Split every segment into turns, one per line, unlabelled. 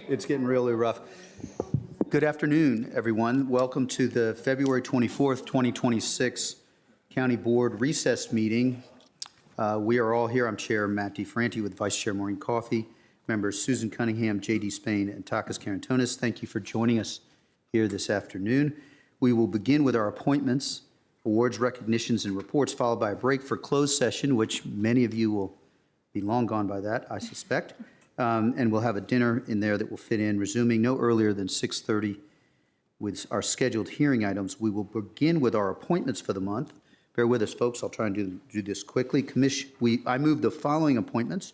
It's getting really rough. Good afternoon, everyone. Welcome to the February 24th, 2026 County Board recess meeting. We are all here. I'm Chair Matt DeFranti with Vice Chair Maureen Coffey, members Susan Cunningham, J.D. Spain, and Takis Karantonis. Thank you for joining us here this afternoon. We will begin with our appointments, awards, recognitions, and reports, followed by a break for closed session, which many of you will be long gone by that, I suspect. And we'll have a dinner in there that will fit in, resuming no earlier than 6:30 with our scheduled hearing items. We will begin with our appointments for the month. Bear with us, folks. I'll try and do this quickly. I move the following appointments.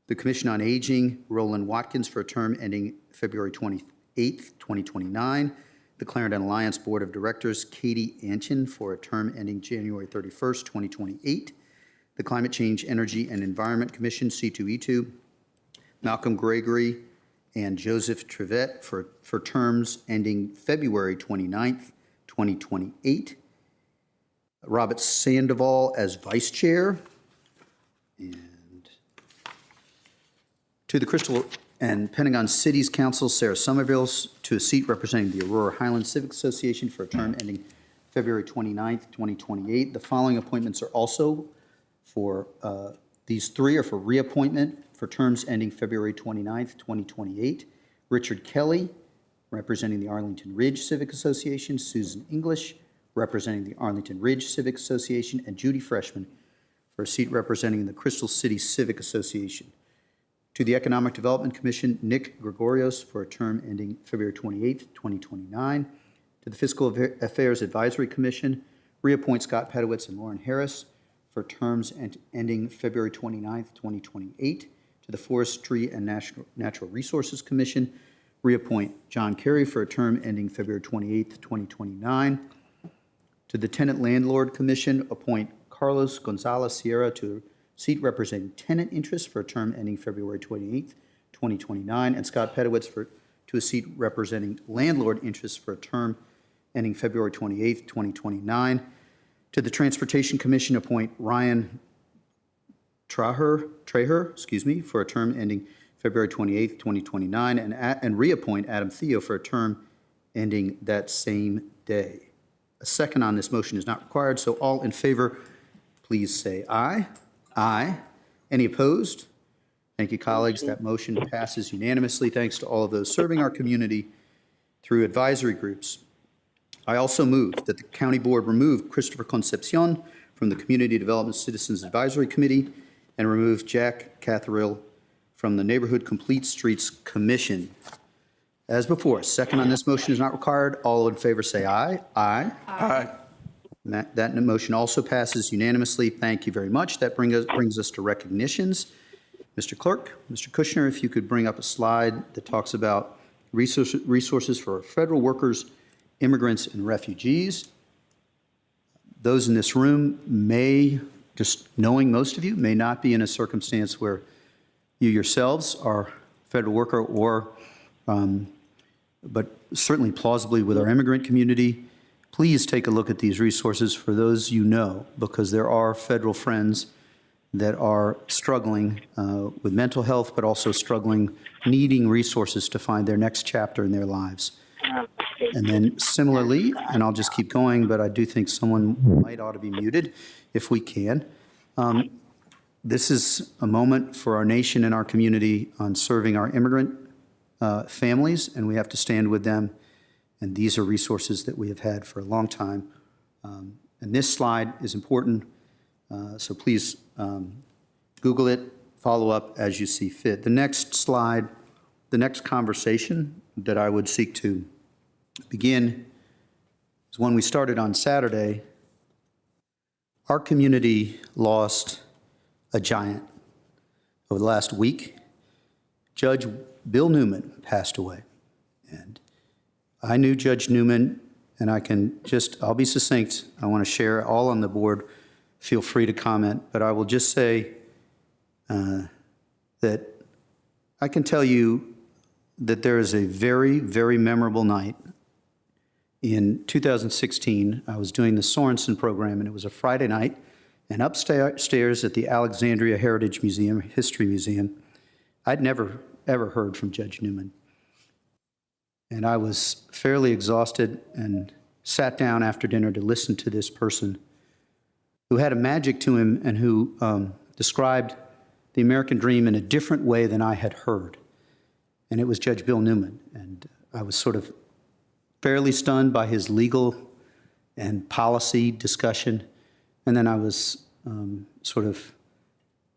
The Commission on Aging, Roland Watkins for a term ending February 28th, 2029. The Clarendon Alliance Board of Directors, Katie Anchin for a term ending January 31st, 2028. The Climate Change, Energy, and Environment Commission, C2E2. Malcolm Gregory and Joseph Trevette for terms ending February 29th, 2028. Robert Sandoval as Vice Chair. And to the Crystal and Pentagon Cities Council, Sarah Somerville to a seat representing the Aurora Highlands Civic Association for a term ending February 29th, 2028. The following appointments are also for, these three are for reappointment for terms ending February 29th, 2028. Richard Kelly, representing the Arlington Ridge Civic Association. Susan English, representing the Arlington Ridge Civic Association. And Judy Freshman for a seat representing the Crystal City Civic Association. To the Economic Development Commission, Nick Gregorios for a term ending February 28th, 2029. To the Fiscal Affairs Advisory Commission, reappoint Scott Pedowitz and Lauren Harris for terms ending February 29th, 2028. To the Forestry and Natural Resources Commission, reappoint John Carey for a term ending February 28th, 2029. To the Tenant Landlord Commission, appoint Carlos Gonzalez Sierra to a seat representing tenant interests for a term ending February 28th, 2029, and Scott Pedowitz to a seat representing landlord interests for a term ending February 28th, 2029. To the Transportation Commission, appoint Ryan Traher, for a term ending February 28th, 2029, and reappoint Adam Theo for a term ending that same day. A second on this motion is not required, so all in favor, please say aye. Aye. Any opposed? Thank you, colleagues. That motion passes unanimously. Thanks to all of those serving our community through advisory groups. I also move that the County Board remove Christopher Concepcion from the Community Development Citizens Advisory Committee and remove Jack Catherall from the Neighborhood Complete Streets Commission. As before, a second on this motion is not required. All in favor say aye. Aye.
Aye.
That motion also passes unanimously. Thank you very much. That brings us to recognitions. Mr. Clerk, Mr. Kushner, if you could bring up a slide that talks about resources for federal workers, immigrants, and refugees. Those in this room may, just knowing most of you, may not be in a circumstance where you yourselves are a federal worker or, but certainly plausibly with our immigrant community. Please take a look at these resources for those you know, because there are federal friends that are struggling with mental health, but also struggling, needing resources to find their next chapter in their lives. And then similarly, and I'll just keep going, but I do think someone might ought to be muted if we can. This is a moment for our nation and our community on serving our immigrant families, and we have to stand with them. And these are resources that we have had for a long time. And this slide is important, so please Google it, follow up as you see fit. The next slide, the next conversation that I would seek to begin is one we started on Saturday. Our community lost a giant over the last week. Judge Bill Newman passed away. And I knew Judge Newman, and I'll be succinct. I want to share all on the board. Feel free to comment, but I will just say that I can tell you that there is a very, very memorable night. In 2016, I was doing the Sorensen program, and it was a Friday night, and upstairs at the Alexandria Heritage Museum, History Museum, I'd never ever heard from Judge Newman. And I was fairly exhausted and sat down after dinner to listen to this person who had a magic to him and who described the American dream in a different way than I had heard. And it was Judge Bill Newman. And I was sort of fairly stunned by his legal and policy discussion. And then I was sort of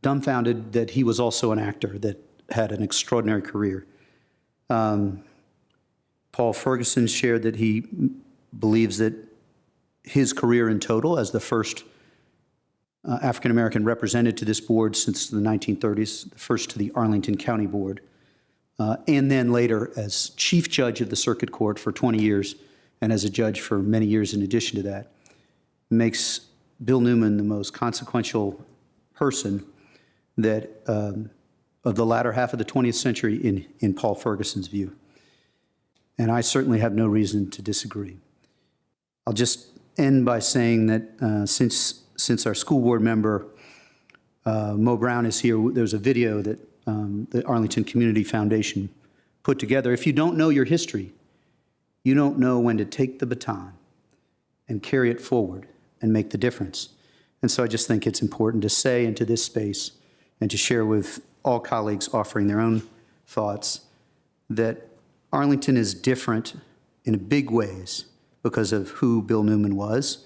dumbfounded that he was also an actor that had an extraordinary career. Paul Ferguson shared that he believes that his career in total as the first African-American represented to this board since the 1930s, the first to the Arlington County Board, and then later as chief judge of the circuit court for 20 years and as a judge for many years in addition to that, makes Bill Newman the most consequential person that of the latter half of the 20th century in Paul Ferguson's view. And I certainly have no reason to disagree. I'll just end by saying that since our school board member, Mo Brown, is here, there's a video that the Arlington Community Foundation put together. If you don't know your history, you don't know when to take the baton and carry it forward and make the difference. And so I just think it's important to say into this space and to share with all colleagues offering their own thoughts that Arlington is different in big ways because of who Bill Newman was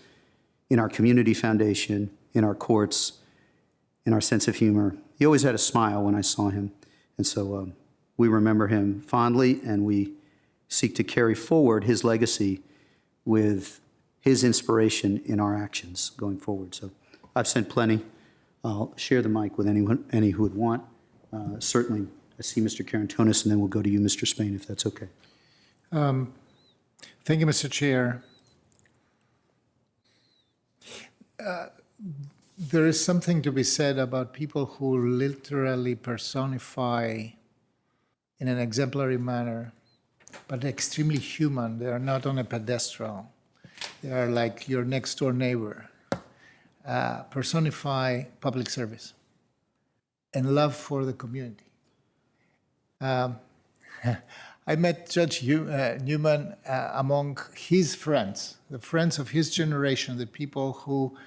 in our community foundation, in our courts, in our sense of humor. He always had a smile when I saw him. And so we remember him fondly, and we seek to carry forward his legacy with his inspiration in our actions going forward. So I've said plenty. I'll share the mic with any who would want. Certainly, I see Mr. Carantonis, and then we'll go to you, Mr. Spain, if that's okay.
Thank you, Mr. Chair. There is something to be said about people who literally personify in an exemplary manner, but extremely human. They are not on a pedestal. They are like your next door neighbor. Personify public service and love for the community. I met Judge Newman among his friends, the friends of his generation, the people who,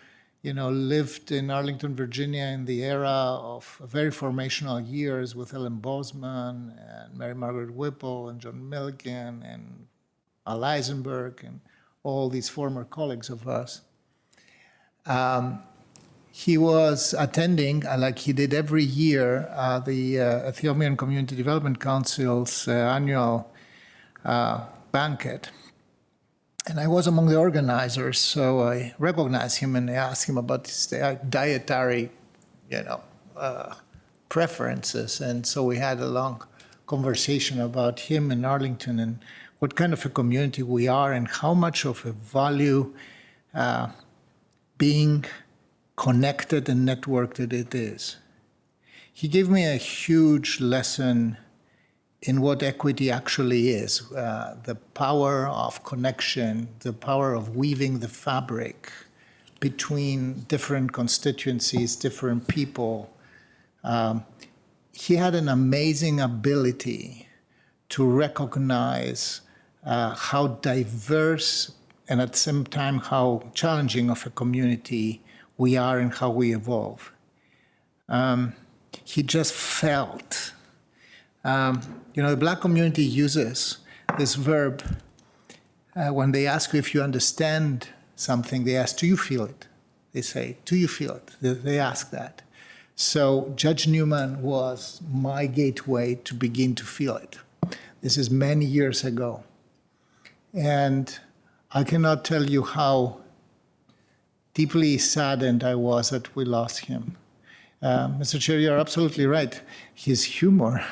lived in Arlington, Virginia in the era of very formational years with Ellen Bozeman and Mary Margaret Whipple and John Milligan and Al Eisenberg and all these former colleagues of us. He was attending, like he did every year, the Ethiopian Community Development Council's annual banquet. And I was among the organizers, so I recognized him and I asked him about his dietary, preferences. And so we had a long conversation about him and Arlington and what kind of a community we are and how much of a value being connected and networked it is. He gave me a huge lesson in what equity actually is, the power of connection, the power of weaving the fabric between different constituencies, different people. He had an amazing ability to recognize how diverse and at the same time how challenging of a community we are and how we evolve. He just felt. The Black community uses this verb when they ask you if you understand something. They ask, do you feel it? They say, do you feel it? They ask that. So Judge Newman was my gateway to begin to feel it. This is many years ago. And I cannot tell you how deeply saddened I was that we lost him. Mr. Chair, you're absolutely right. His humor,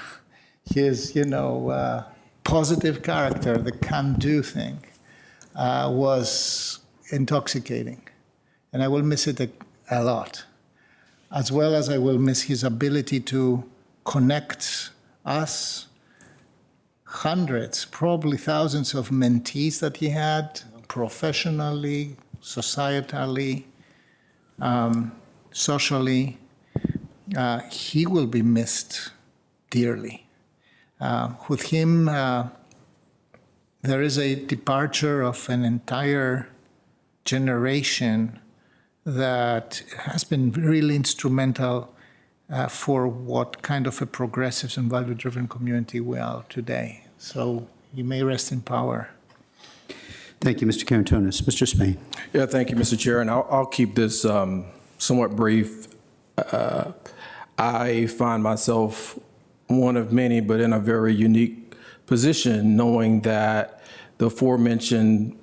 his, positive character, the can-do thing, was intoxicating. And I will miss it a lot, as well as I will miss his ability to connect us, hundreds, probably thousands of mentees that he had, professionally, societally, socially. He will be missed dearly. With him, there is a departure of an entire generation that has been really instrumental for what kind of a progressive and value-driven community we are today. So you may rest in power.
Thank you, Mr. Karantonis. Mr. Spain.
Yeah, thank you, Mr. Chair, and I'll keep this somewhat brief. I find myself one of many, but in a very unique position, knowing that the aforementioned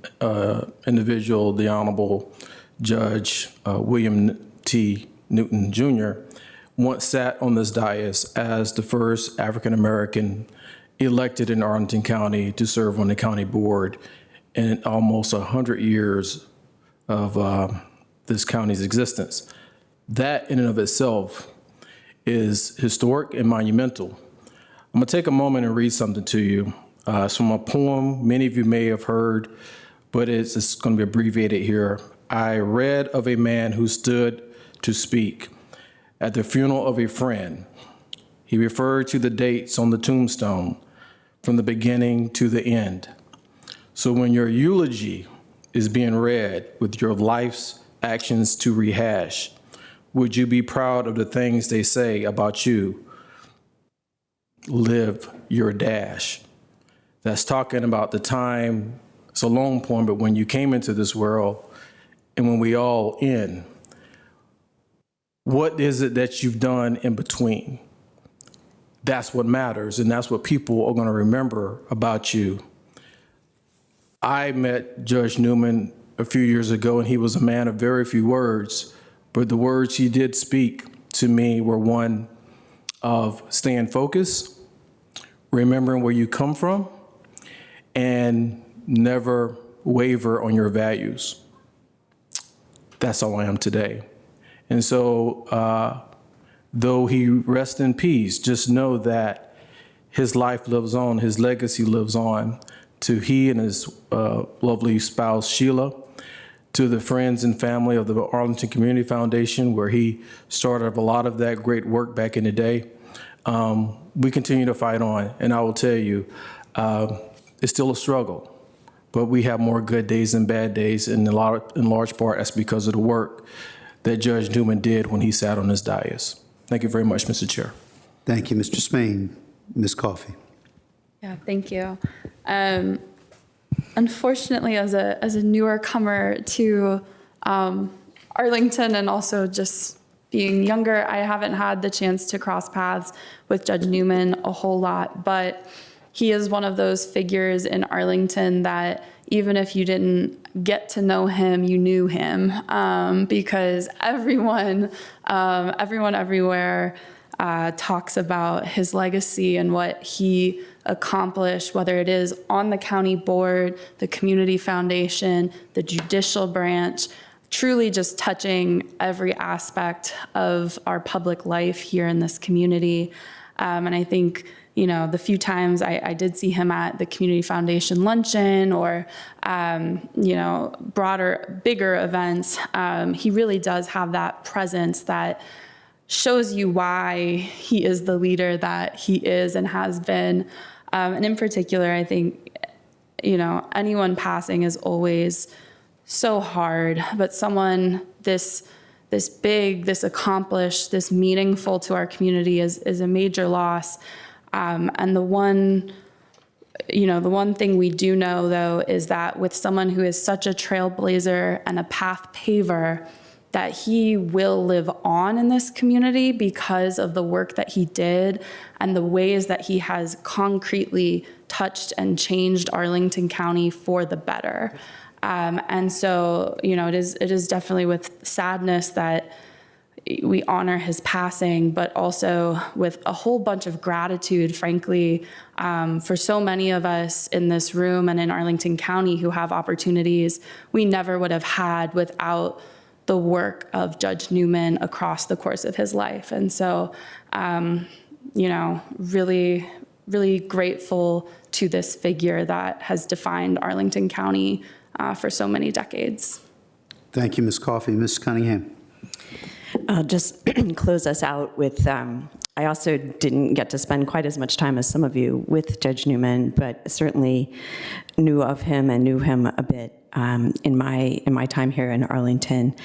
individual, the Honorable Judge William T. Newton Jr., once sat on this dais as the first African-American elected in Arlington County to serve on the county board in almost 100 years of this county's existence. That in and of itself is historic and monumental. I'm gonna take a moment and read something to you. It's from a poem many of you may have heard, but it's gonna be abbreviated here. I read of a man who stood to speak at the funeral of a friend. He referred to the dates on the tombstone from the beginning to the end. So when your eulogy is being read with your life's actions to rehash, would you be proud of the things they say about you? Live your dash. That's talking about the time, it's a long poem, but when you came into this world and when we all end, what is it that you've done in between? That's what matters, and that's what people are gonna remember about you. I met Judge Newman a few years ago, and he was a man of very few words, but the words he did speak to me were one of staying focused, remembering where you come from, and never waver on your values. That's all I am today. And so, though he rests in peace, just know that his life lives on, his legacy lives on, to he and his lovely spouse, Sheila, to the friends and family of the Arlington Community Foundation, where he started a lot of that great work back in the day. We continue to fight on, and I will tell you, it's still a struggle, but we have more good days than bad days, and in large part, that's because of the work that Judge Newman did when he sat on this dais. Thank you very much, Mr. Chair.
Thank you, Mr. Spain. Ms. Coffey.
Yeah, thank you. Unfortunately, as a newer comer to Arlington and also just being younger, I haven't had the chance to cross paths with Judge Newman a whole lot, but he is one of those figures in Arlington that even if you didn't get to know him, you knew him, because everyone everywhere talks about his legacy and what he accomplished, whether it is on the county board, the community foundation, the judicial branch, truly just touching every aspect of our public life here in this community. And I think, you know, the few times I did see him at the community foundation luncheon or, you know, bigger events, he really does have that presence that shows you why he is the leader that he is and has been. And in particular, I think, you know, anyone passing is always so hard, but someone this big, this accomplished, this meaningful to our community is a major loss. And the one thing we do know, though, is that with someone who is such a trailblazer and a path paver, that he will live on in this community because of the work that he did and the ways that he has concretely touched and changed Arlington County for the better. And so, you know, it is definitely with sadness that we honor his passing, but also with a whole bunch of gratitude, frankly, for so many of us in this room and in Arlington County who have opportunities we never would have had without the work of Judge Newman across the course of his life. And so, you know, really, really grateful to this figure that has defined Arlington County for so many decades.
Thank you, Ms. Coffey. Ms. Cunningham.
I'll just close us out with I also didn't get to spend quite as much time as some of you with Judge Newman, but certainly knew of him and knew him a bit in my time here in Arlington.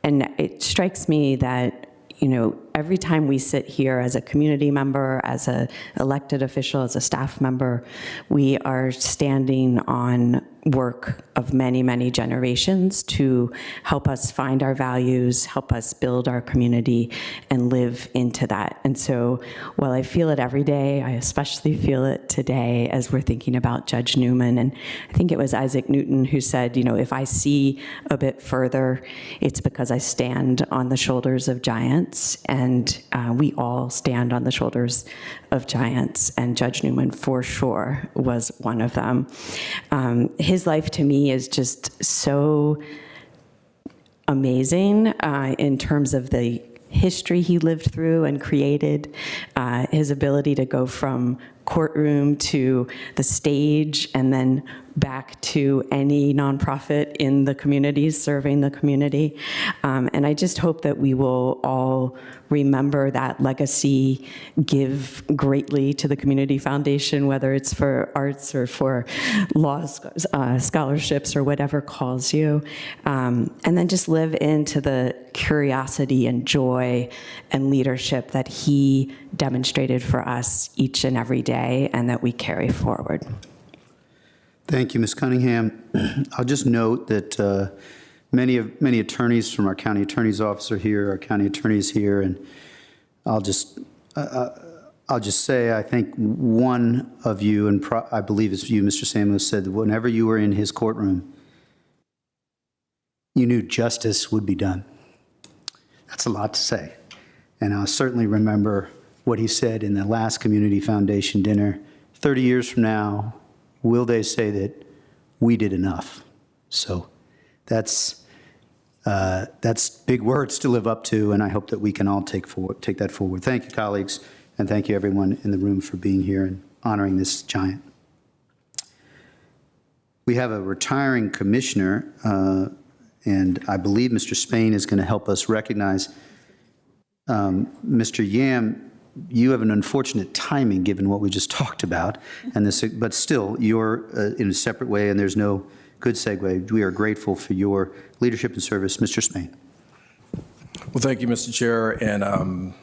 And it strikes me that, you know, every time we sit here as a community member, as an elected official, as a staff member, we are standing on work of many, many generations to help us find our values, help us build our community, and live into that. And so while I feel it every day, I especially feel it today as we're thinking about Judge Newman. And I think it was Isaac Newton who said, you know, if I see a bit further, it's because I stand on the shoulders of giants. And we all stand on the shoulders of giants, and Judge Newman for sure was one of them. His life to me is just so amazing in terms of the history he lived through and created, his ability to go from courtroom to the stage and then back to any nonprofit in the community, serving the community. And I just hope that we will all remember that legacy, give greatly to the Community Foundation, whether it's for arts or for law scholarships or whatever calls you. And then just live into the curiosity and joy and leadership that he demonstrated for us each and every day and that we carry forward.
Thank you, Ms. Cunningham. I'll just note that many attorneys from our county attorney's office are here, our county attorney is here, and I'll just say, I think one of you, and I believe it's you, Mr. Samuels, said that whenever you were in his courtroom, you knew justice would be done. That's a lot to say. And I'll certainly remember what he said in the last Community Foundation dinner. 30 years from now, will they say that we did enough? So that's big words to live up to, and I hope that we can all take that forward. Thank you, colleagues, and thank you, everyone in the room, for being here and honoring this giant. We have a retiring commissioner, and I believe Mr. Spain is going to help us recognize Mr. Yam. You have an unfortunate timing given what we just talked about, and this, but still, you're in a separate way, and there's no good segue. We are grateful for your leadership and service. Mr. Spain.
Well, thank you, Mr. Chair, and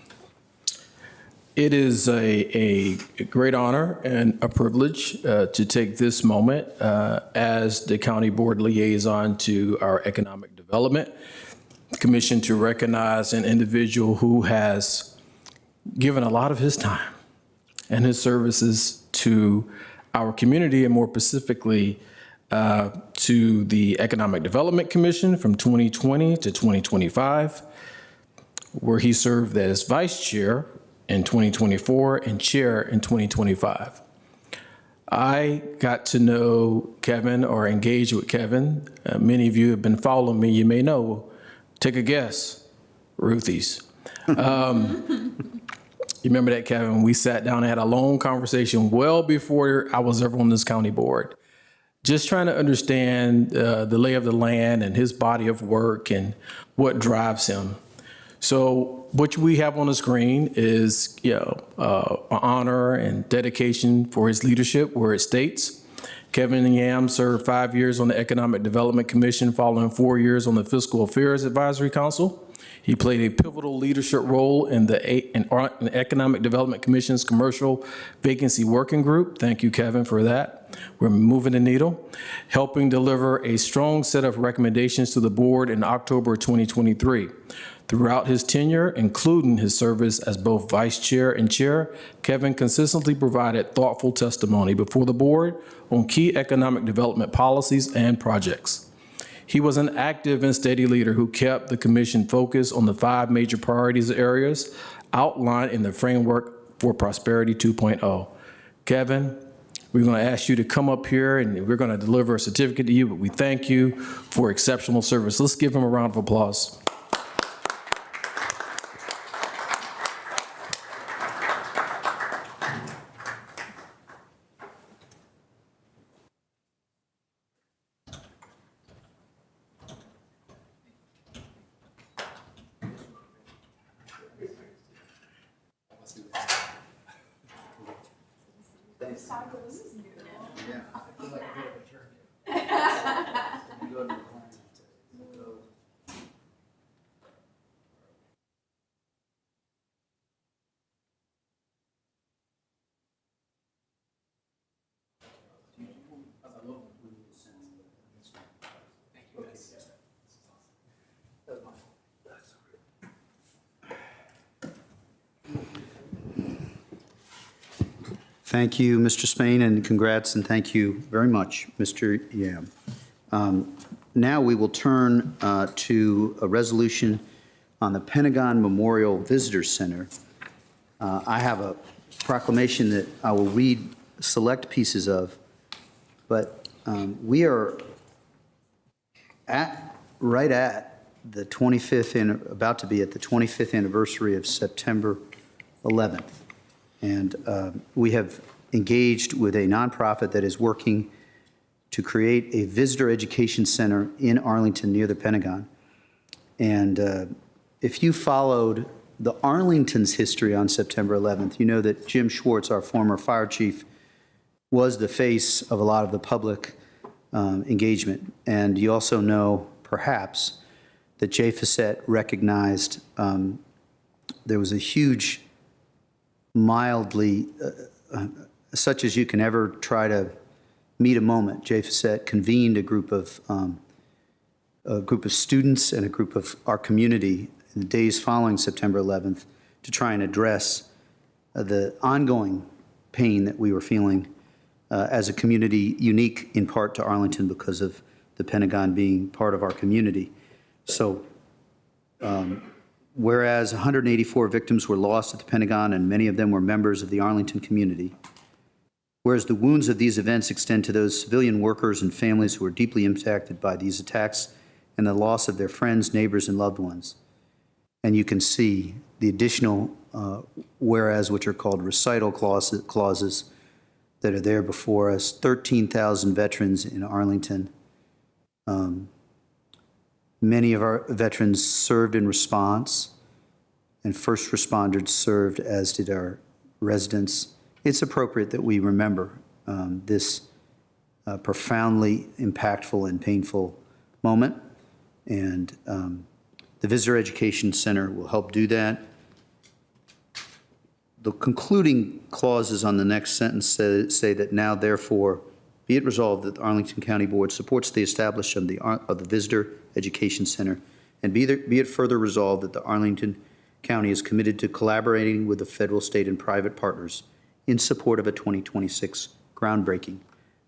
it is a great honor and a privilege to take this moment as the County Board Liaison to our Economic Development Commission to recognize an individual who has given a lot of his time and his services to our community, and more specifically to the Economic Development Commission from 2020 to 2025, where he served as vice chair in 2024 and chair in 2025. I got to know Kevin or engage with Kevin. Many of you have been following me. You may know. Take a guess. Ruthie's. You remember that, Kevin? We sat down and had a long conversation well before I was ever on this county board, just trying to understand the lay of the land and his body of work and what drives him. So what we have on the screen is, an honor and dedication for his leadership, where it states, Kevin Yam served 5 years on the Economic Development Commission, following 4 years on the Fiscal Affairs Advisory Council. He played a pivotal leadership role in the Economic Development Commission's Commercial Vacancy Working Group. Thank you, Kevin, for that. We're moving the needle. Helping deliver a strong set of recommendations to the board in October 2023. Throughout his tenure, including his service as both vice chair and chair, Kevin consistently provided thoughtful testimony before the board on key economic development policies and projects. He was an active and steady leader who kept the commission focused on the 5 major priorities areas outlined in the Framework for Prosperity 2.0. Kevin, we're going to ask you to come up here and we're going to deliver a certificate to you, but we thank you for exceptional service. Let's give him a round of applause.
Thank you, Mr. Spain, and congrats, and thank you very much, Mr. Yam. Now we will turn to a resolution on the Pentagon Memorial Visitor Center. I have a proclamation that I will read select pieces of, but we are right at the 25th, and about to be at the 25th anniversary of September 11th. And we have engaged with a nonprofit that is working to create a visitor education center in Arlington near the Pentagon. And if you followed the Arlington's history on September 11th, you know that Jim Schwartz, our former fire chief, was the face of a lot of the public engagement. And you also know, perhaps, that Jay Facette recognized there was a huge, mildly, such as you can ever try to meet a moment. Jay Facette convened a group of students and a group of our community in the days following September 11th to try and address the ongoing pain that we were feeling as a community, unique in part to Arlington because of the Pentagon being part of our community. So, whereas 184 victims were lost at the Pentagon and many of them were members of the Arlington community, whereas the wounds of these events extend to those civilian workers and families who were deeply impacted by these attacks and the loss of their friends, neighbors, and loved ones. And you can see the additional whereas, which are called recital clauses that are there before us. 13,000 veterans in Arlington. Many of our veterans served in response, and first responders served, as did our residents. It's appropriate that we remember this profoundly impactful and painful moment, and the Visitor Education Center will help do that. The concluding clauses on the next sentence say that now, therefore, be it resolved that the Arlington County Board supports the establishment of the Visitor Education Center, and be it further resolved that the Arlington County is committed to collaborating with the federal, state, and private partners in support of a 2026 groundbreaking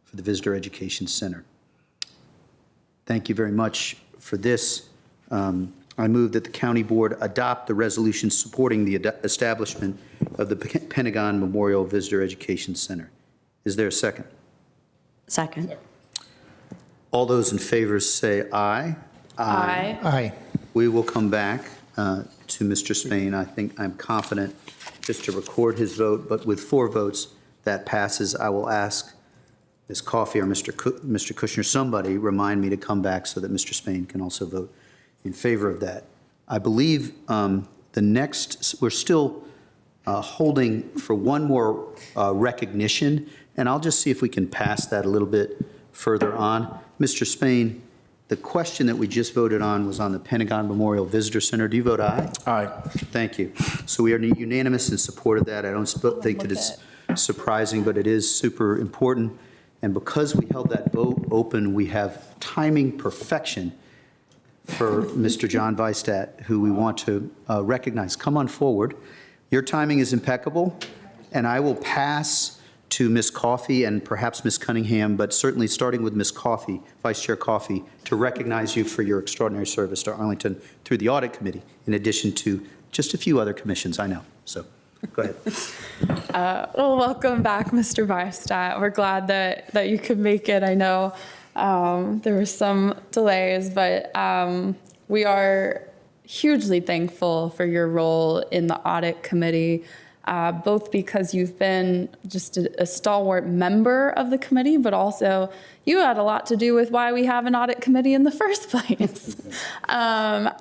for the Visitor Education Center. Thank you very much for this. I move that the County Board adopt the resolution supporting the establishment of the Pentagon Memorial Visitor Education Center. Is there a second?
Second.
All those in favor say aye.
Aye.
Aye.
We will come back to Mr. Spain. I'm confident, just to record his vote, but with 4 votes, that passes. I will ask Ms. Coffey or Mr. Kushner, somebody remind me to come back so that Mr. Spain can also vote in favor of that. I believe the next, we're still holding for one more recognition, and I'll just see if we can pass that a little bit further on. Mr. Spain, the question that we just voted on was on the Pentagon Memorial Visitor Center. Do you vote aye?
Aye.
Thank you. So we are unanimous in support of that. I don't think that it's surprising, but it is super important. And because we held that vote open, we have timing perfection for Mr. John Weistat, who we want to recognize. Come on forward. Your timing is impeccable, and I will pass to Ms. Coffey and perhaps Ms. Cunningham, but certainly starting with Ms. Coffey, Vice Chair Coffey, to recognize you for your extraordinary service to Arlington through the Audit Committee, in addition to just a few other commissions, I know. So go ahead.
Well, welcome back, Mr. Weistat. We're glad that you could make it. I know there were some delays, but we are hugely thankful for your role in the Audit Committee, both because you've been just a stalwart member of the committee, but also you had a lot to do with why we have an Audit Committee in the first place. I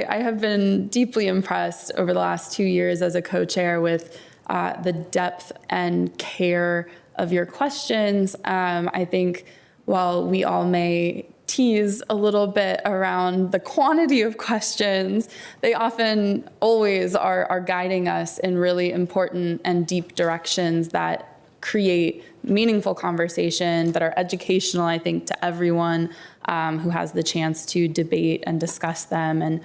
have been deeply impressed over the last 2 years as a co-chair with the depth and care of your questions. I think while we all may tease a little bit around the quantity of questions, they often always are guiding us in really important and deep directions that create meaningful conversation, that are educational, I think, to everyone who has the chance to debate and discuss them. And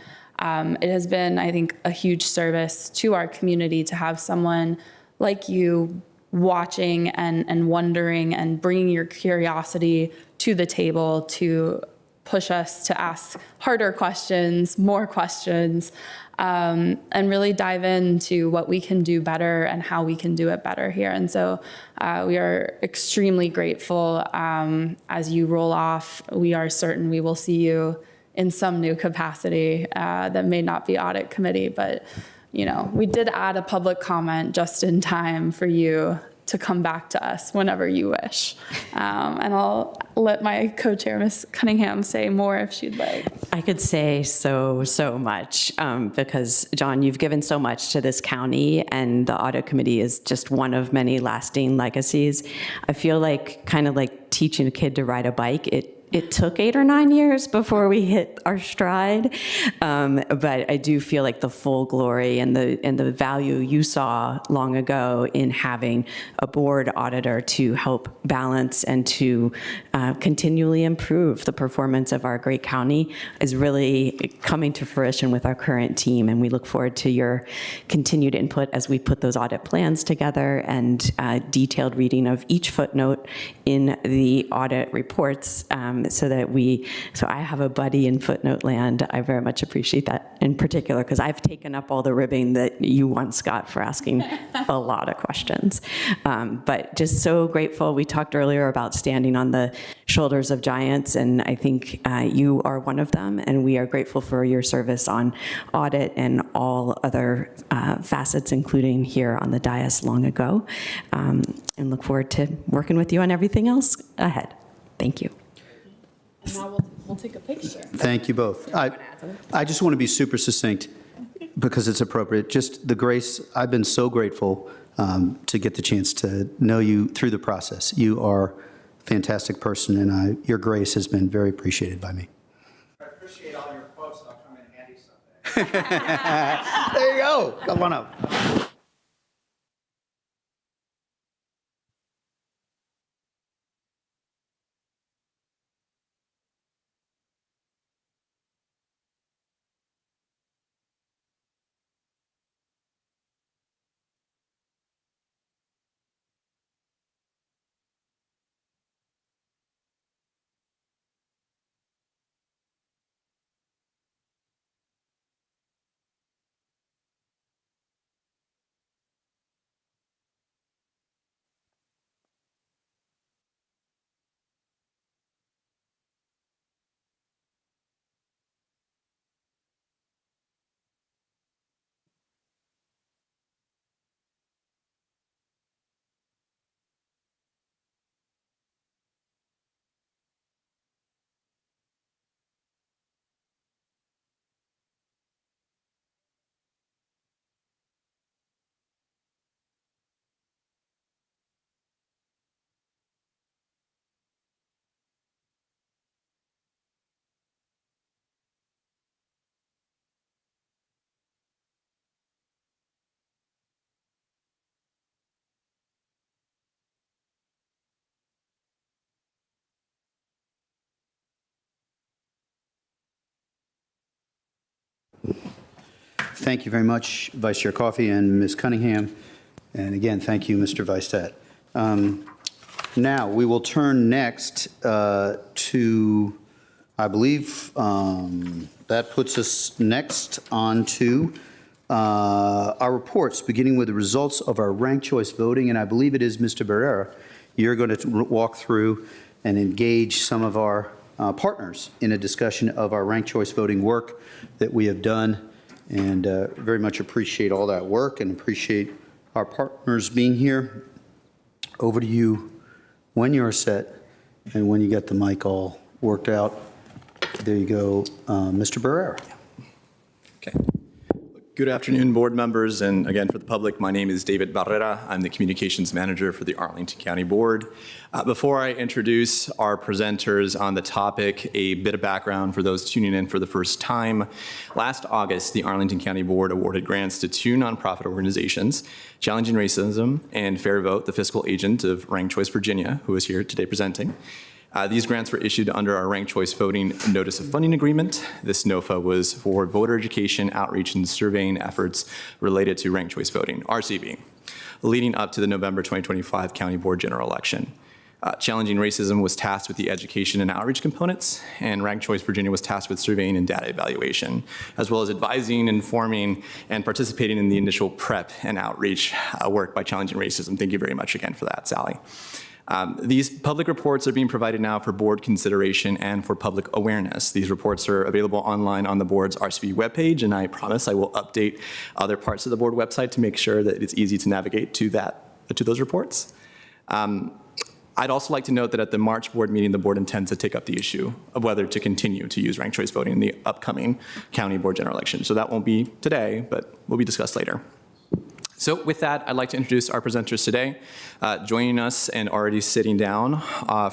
it has been, I think, a huge service to our community to have someone like you watching and wondering and bringing your curiosity to the table to push us to ask harder questions, more questions, and really dive into what we can do better and how we can do it better here. And so we are extremely grateful. As you roll off, we are certain we will see you in some new capacity that may not be audit committee, but we did add a public comment just in time for you to come back to us whenever you wish. And I'll let my co-chair, Ms. Cunningham, say more if she'd like.
I could say so much because, John, you've given so much to this county, and the audit committee is just one of many lasting legacies. I feel like kind of like teaching a kid to ride a bike. It took 8 or 9 years before we hit our stride, but I do feel like the full glory and the value you saw long ago in having a board auditor to help balance and to continually improve the performance of our great county is really coming to fruition with our current team, and we look forward to your continued input as we put those audit plans together and detailed reading of each footnote in the audit reports. So I have a buddy in footnote land. I very much appreciate that in particular because I've taken up all the ribbing that you once got for asking a lot of questions. But just so grateful. We talked earlier about standing on the shoulders of giants, and I think you are one of them, and we are grateful for your service on audit and all other facets, including here on the dais long ago, and look forward to working with you on everything else ahead. Thank you.
And now we'll take a picture.
Thank you both. I just want to be super succinct because it's appropriate. Just the grace, I've been so grateful to get the chance to know you through the process. You are a fantastic person, and your grace has been very appreciated by me.
I appreciate all your quotes. I'll come in handy someday.
There you go. Come on up. Thank you very much, Vice Chair Coffey and Ms. Cunningham. And again, thank you, Mr. Vice-Tet. Now, we will turn next to, I believe, that puts us next on to our reports, beginning with the results of our ranked choice voting. And I believe it is Mr. Barrera. You're going to walk through and engage some of our partners in a discussion of our ranked choice voting work that we have done. And very much appreciate all that work and appreciate our partners being here. Over to you when you're set and when you get the mic all worked out. There you go, Mr. Barrera.
Okay. Good afternoon, board members, and again, for the public, my name is David Barrera. I'm the Communications Manager for the Arlington County Board. Before I introduce our presenters on the topic, a bit of background for those tuning in for the first time. Last August, the Arlington County Board awarded grants to two nonprofit organizations, Challenging Racism and Fair Vote, the fiscal agent of Ranked Choice Virginia, who is here today presenting. These grants were issued under our Ranked Choice Voting Notice of Funding Agreement. This NOFA was for voter education, outreach, and surveying efforts related to ranked choice voting, RCV, leading up to the November 2025 County Board General Election. Challenging Racism was tasked with the education and outreach components, and Ranked Choice Virginia was tasked with surveying and data evaluation, as well as advising, informing, and participating in the initial prep and outreach work by Challenging Racism. Thank you very much again for that, Sally. These public reports are being provided now for board consideration and for public awareness. These reports are available online on the board's RCV webpage, and I promise I will update other parts of the board website to make sure that it's easy to navigate to those reports. I'd also like to note that at the March board meeting, the board intends to take up the issue of whether to continue to use ranked choice voting in the upcoming county board general election. So that won't be today, but will be discussed later. So with that, I'd like to introduce our presenters today. Joining us and already sitting down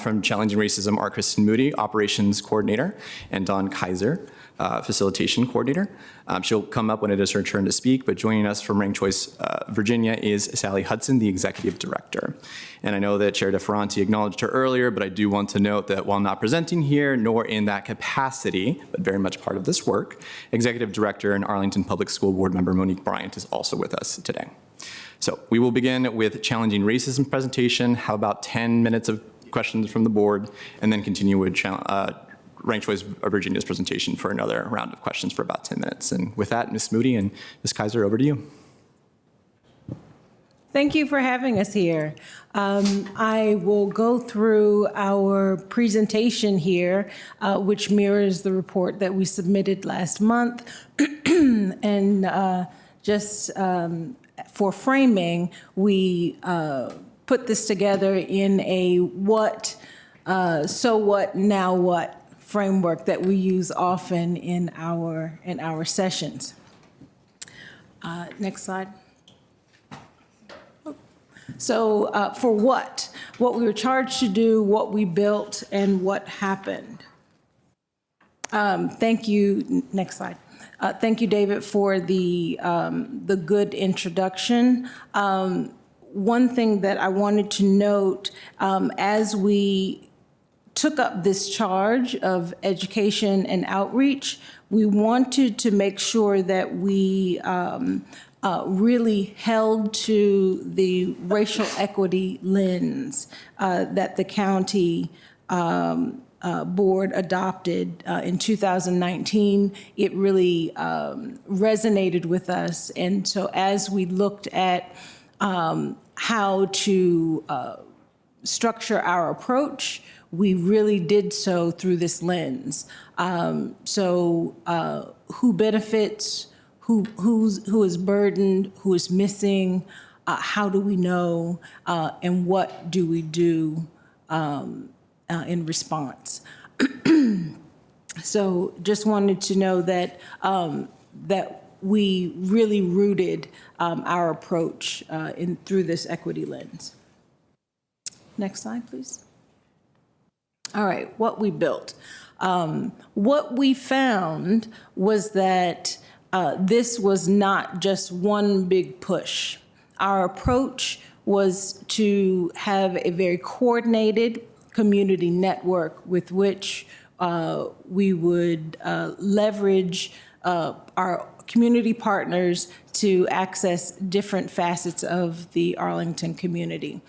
from Challenging Racism are Kristen Moody, Operations Coordinator, and Dawn Kaiser, Facilitation Coordinator. She'll come up when it is her turn to speak, but joining us from Ranked Choice Virginia is Sally Hudson, the Executive Director. And I know that Chair DeFerranti acknowledged her earlier, but I do want to note that while not presenting here, nor in that capacity, but very much part of this work, Executive Director and Arlington Public School Board Member Monique Bryant is also with us today. So we will begin with Challenging Racism presentation. How about 10 minutes of questions from the board, and then continue with Ranked Choice Virginia's presentation for another round of questions for about 10 minutes. And with that, Ms. Moody and Ms. Kaiser, over to you.
Thank you for having us here. I will go through our presentation here, which mirrors the report that we submitted last month. And just for framing, we put this together in a what, so what, now what framework that we use often in our sessions. Next slide. So for what we were charged to do, what we built, and what happened. Thank you. Next slide. Thank you, David, for the good introduction. One thing that I wanted to note as we took up this charge of education and outreach, we wanted to make sure that we really held to the racial equity lens that the county board adopted in 2019. It really resonated with us. And so as we looked at how to structure our approach, we really did so through this lens. So who benefits, who is burdened, who is missing, how do we know, and what do we do in response? So just wanted to know that that we really rooted our approach through this equity lens. Next slide, please. All right, what we built. What we found was that this was not just one big push. Our approach was to have a very coordinated community network with which we would leverage our community partners to access different facets of the Arlington community.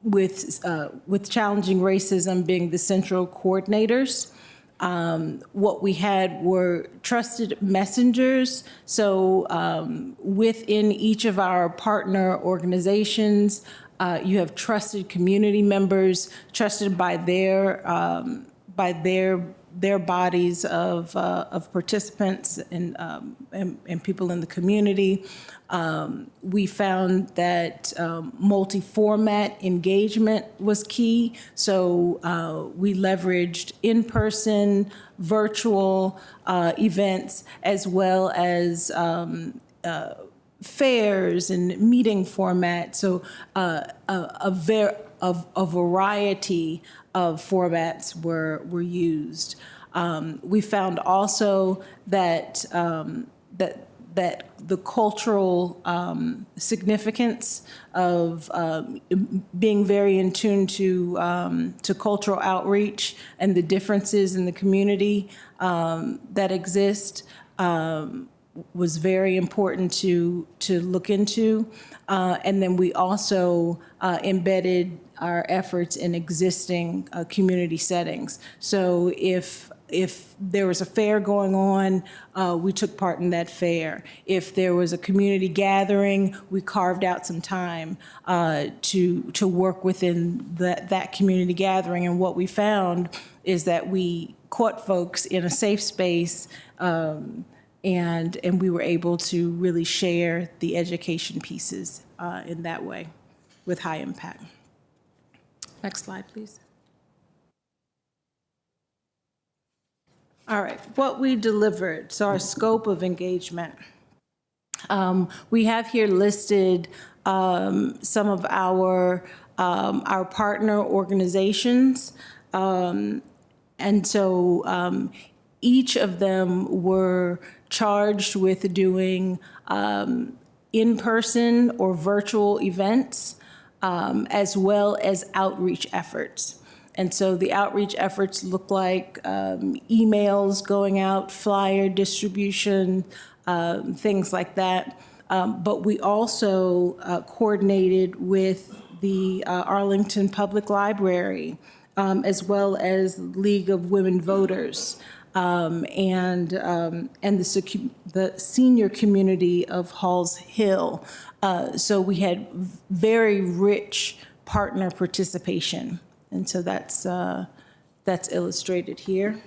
With Challenging Racism being the central coordinators, what we had were trusted messengers. So within each of our partner organizations, you have trusted community members, trusted by their their bodies of participants and people in the community. We found that multi-format engagement was key. So we leveraged in-person, virtual events, as well as fairs and meeting formats. So a variety of formats were used. We found also that that the cultural significance of being very in tune to cultural outreach and the differences in the community that exist was very important to look into. And then we also embedded our efforts in existing community settings. So if there was a fair going on, we took part in that fair. If there was a community gathering, we carved out some time to work within that community gathering. And what we found is that we caught folks in a safe space, and we were able to really share the education pieces in that way with high impact. Next slide, please. All right, what we delivered, so our scope of engagement. We have here listed some of our partner organizations. And so each of them were charged with doing in-person or virtual events, as well as outreach efforts. And so the outreach efforts look like emails going out, flyer distribution, things like that. But we also coordinated with the Arlington Public Library, as well as League of Women Voters, and the senior community of Halls Hill. So we had very rich partner participation. And so that's illustrated here.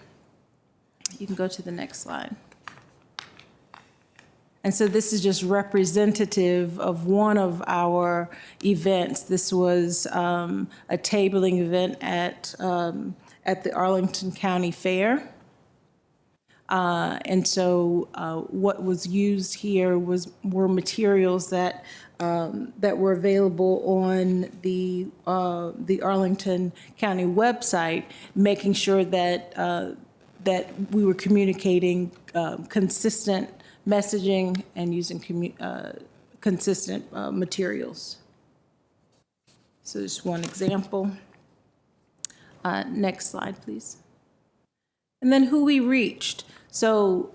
You can go to the next slide. And so this is just representative of one of our events. This was a tabling event at the Arlington County Fair. And so what was used here were materials that were available on the Arlington County website, making sure that that we were communicating consistent messaging and using consistent materials. So just one example. Next slide, please. And then who we reached. So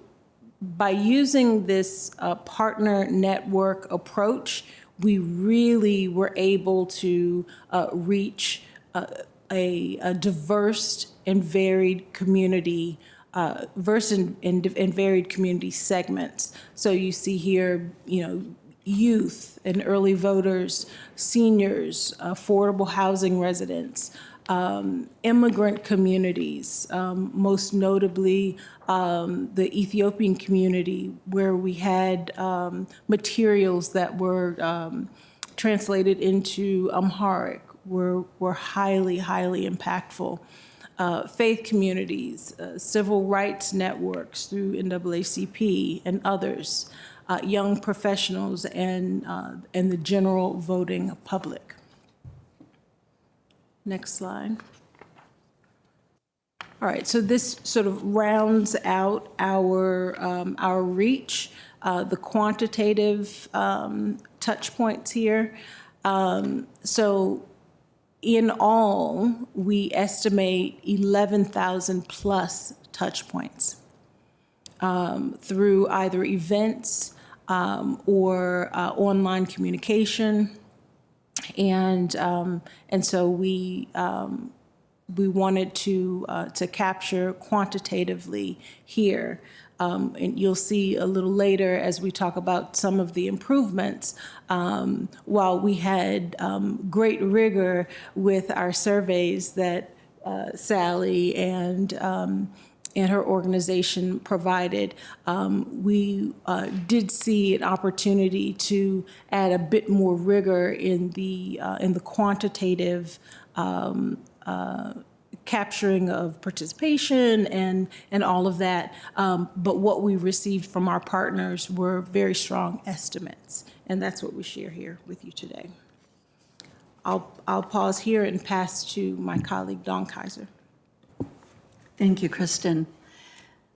by using this partner network approach, we really were able to reach a diverse and varied community, and varied community segments. So you see here, youth and early voters, seniors, affordable housing residents, immigrant communities, most notably the Ethiopian community, where we had materials that were translated into Amharic, were highly, highly impactful. Faith communities, civil rights networks through NAACP and others, young professionals, and the general voting public. Next slide. All right, so this sort of rounds out our reach, the quantitative touch points here. So in all, we estimate 11,000 plus touch points through either events or online communication. And so we wanted to capture quantitatively here. And you'll see a little later as we talk about some of the improvements, while we had great rigor with our surveys that Sally and and her organization provided, we did see an opportunity to add a bit more rigor in the quantitative capturing of participation and all of that. But what we received from our partners were very strong estimates, and that's what we share here with you today. I'll pause here and pass to my colleague, Dawn Kaiser.
Thank you, Kristen.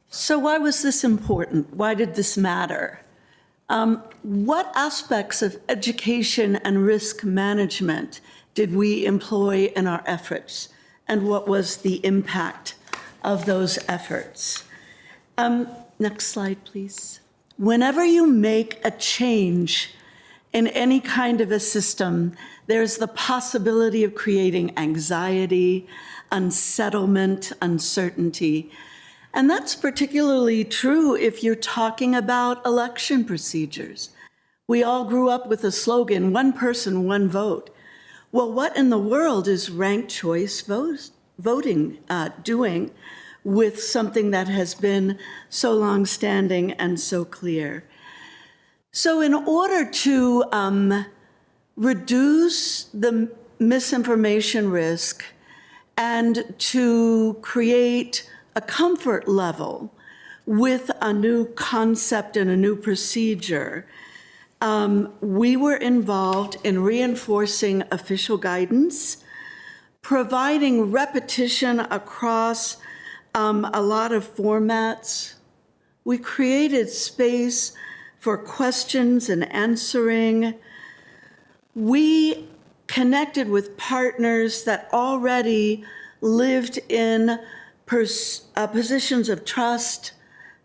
So why was this important? Why did this matter? What aspects of education and risk management did we employ in our efforts? And what was the impact of those efforts? Next slide, please. Whenever you make a change in any kind of a system, there's the possibility of creating anxiety, unsettlement, uncertainty. And that's particularly true if you're talking about election procedures. We all grew up with a slogan, one person, one vote. Well, what in the world is ranked choice voting doing with something that has been so long-standing and so clear? So in order to reduce the misinformation risk and to create a comfort level with a new concept and a new procedure, we were involved in reinforcing official guidance, providing repetition across a lot of formats. We created space for questions and answering. We connected with partners that already lived in positions of trust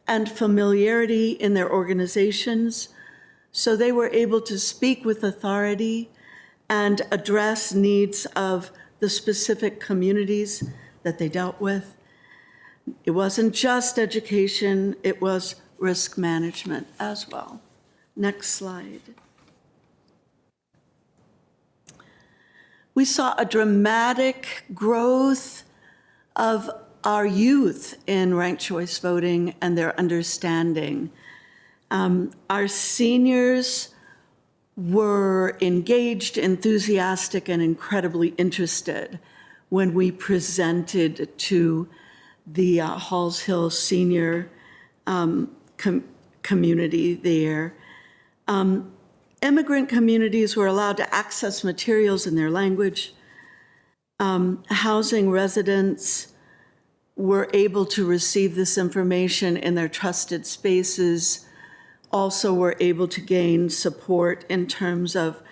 and familiarity in their organizations, so they were able to speak with authority and address needs of the specific communities that they dealt with. It wasn't just education, it was risk management as well. Next slide. We saw a dramatic growth of our youth in ranked choice voting and their understanding. Our seniors were engaged, enthusiastic, and incredibly interested when we presented to the Halls Hill senior community there. Immigrant communities were allowed to access materials in their language. Housing residents were able to receive this information in their trusted spaces, also were able to gain support in terms of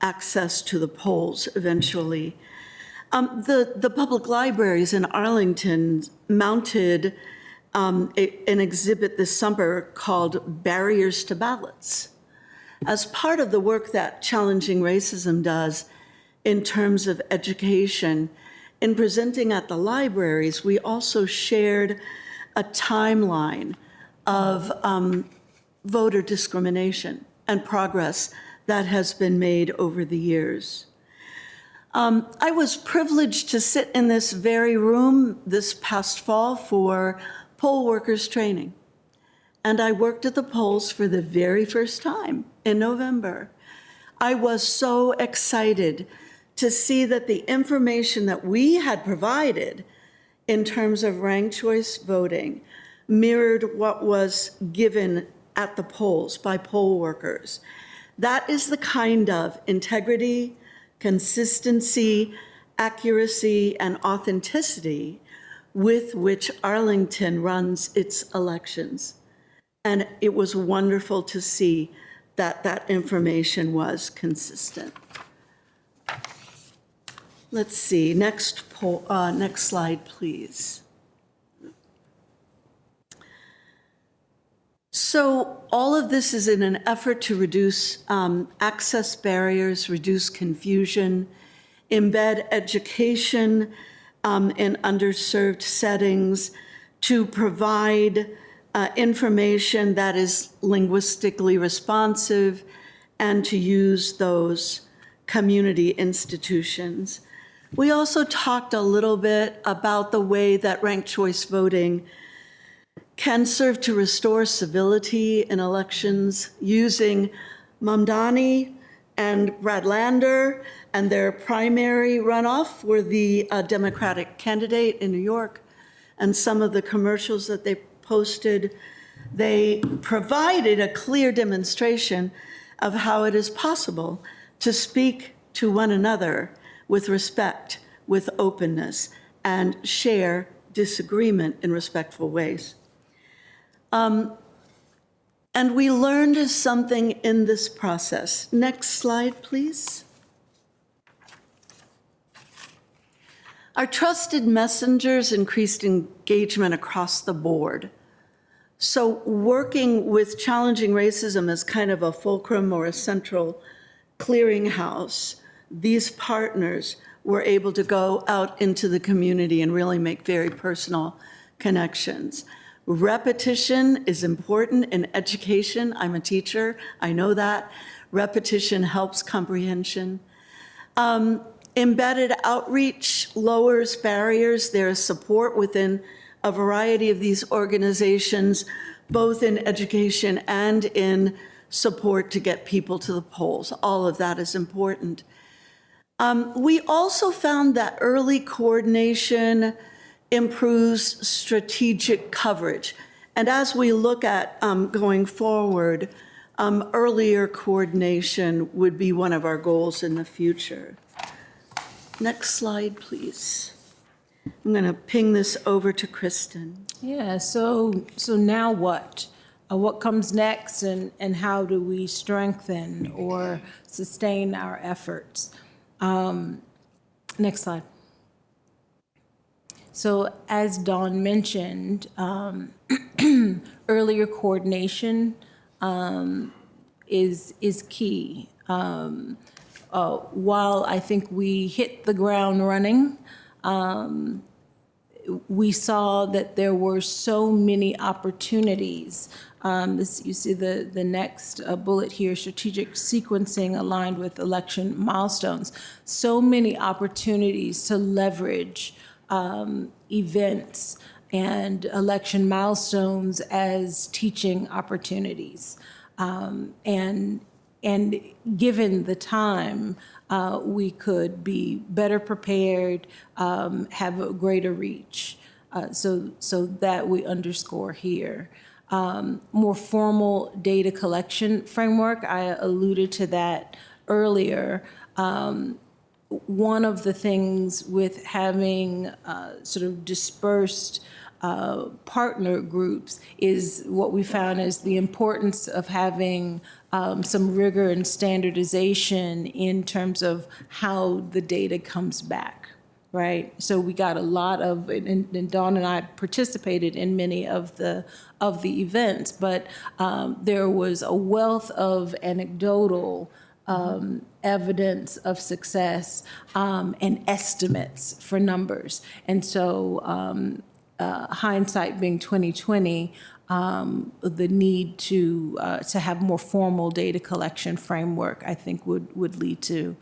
access to the polls eventually. The public libraries in Arlington mounted an exhibit this summer called Barriers to Ballots. As part of the work that Challenging Racism does in terms of education, in presenting at the libraries, we also shared a timeline of voter discrimination and progress that has been made over the years. I was privileged to sit in this very room this past fall for poll workers training. And I worked at the polls for the very first time in November. I was so excited to see that the information that we had provided in terms of ranked choice voting mirrored what was given at the polls by poll workers. That is the kind of integrity, consistency, accuracy, and authenticity with which Arlington runs its elections. And it was wonderful to see that that information was consistent. Let's see, next slide, please. So all of this is in an effort to reduce access barriers, reduce confusion, embed education in underserved settings, to provide information that is linguistically responsive, and to use those community institutions. We also talked a little bit about the way that ranked choice voting can serve to restore civility in elections using Mamdani and Brad Lander and their primary runoff were the Democratic candidate in New York, and some of the commercials that they posted, they provided a clear demonstration of how it is possible to speak to one another with respect, with openness, and share disagreement in respectful ways. And we learned something in this process. Next slide, please. Our trusted messengers increased engagement across the board. So working with challenging racism as kind of a fulcrum or a central clearinghouse, these partners were able to go out into the community and really make very personal connections. Repetition is important in education. I'm a teacher, I know that. Repetition helps comprehension. Embedded outreach lowers barriers. There is support within a variety of these organizations, both in education and in support to get people to the polls. All of that is important. We also found that early coordination improves strategic coverage. And as we look at going forward, earlier coordination would be one of our goals in the future. Next slide, please. I'm going to ping this over to Kristen.
Yeah, so now what? What comes next, and how do we strengthen or sustain our efforts? Next slide. So as Dawn mentioned, earlier coordination is key. While I think we hit the ground running, we saw that there were so many opportunities. You see the next bullet here, strategic sequencing aligned with election milestones. So many opportunities to leverage events and election milestones as teaching opportunities. And given the time, we could be better prepared, have a greater reach. So that we underscore here. More formal data collection framework, I alluded to that earlier. One of the things with having sort of dispersed partner groups is what we found is the importance of having some rigor and standardization in terms of how the data comes back, right? So we got a lot of, and Dawn and I participated in many of the events, but there was a wealth of anecdotal evidence of success and estimates for numbers. And so hindsight being 2020, the need to have more formal data collection framework, I think would lead to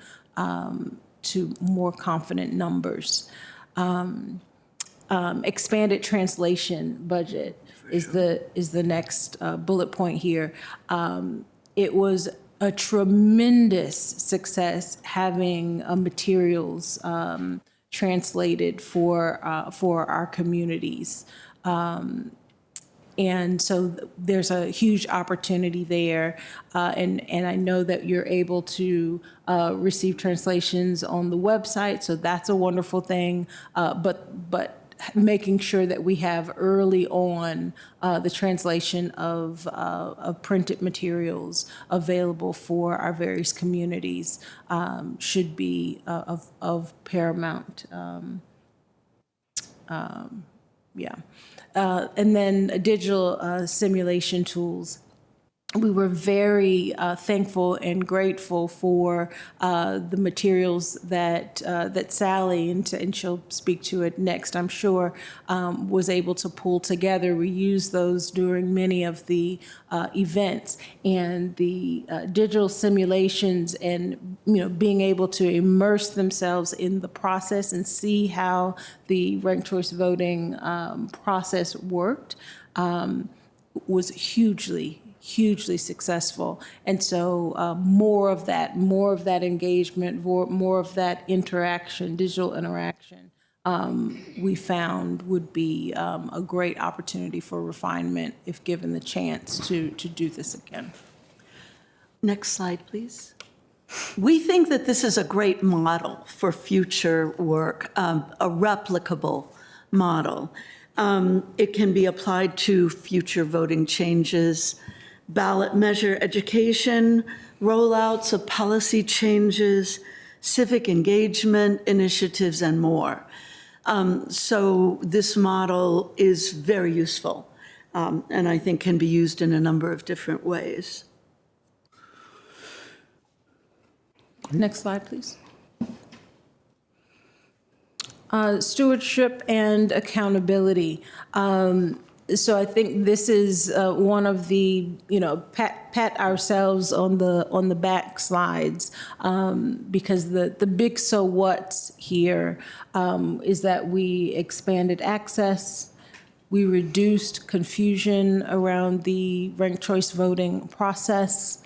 more confident numbers. Expanded translation budget is the next bullet point here. It was a tremendous success having materials translated for our communities. And so there's a huge opportunity there. And I know that you're able to receive translations on the website, so that's a wonderful thing. But making sure that we have early on the translation of printed materials available for our various communities should be of paramount. And then digital simulation tools. we were very thankful and grateful for the materials that Sally, and she'll speak to it next, I'm sure, was able to pull together. We used those during many of the events, and the digital simulations, and being able to immerse themselves in the process and see how the ranked choice voting process worked was hugely successful. And so more of that engagement, more of that interaction, digital interaction, we found would be a great opportunity for refinement if given the chance to do this again.
Next slide, please. We think that this is a great model for future work, a replicable model. It can be applied to future voting changes, ballot measure education, rollouts of policy changes, civic engagement initiatives, and more. So this model is very useful, and I think can be used in a number of different ways.
Next slide, please. Stewardship and accountability. So I think this is one of the, pat ourselves on the back slides, because the big so what's here is that we expanded access, we reduced confusion around the ranked choice voting process,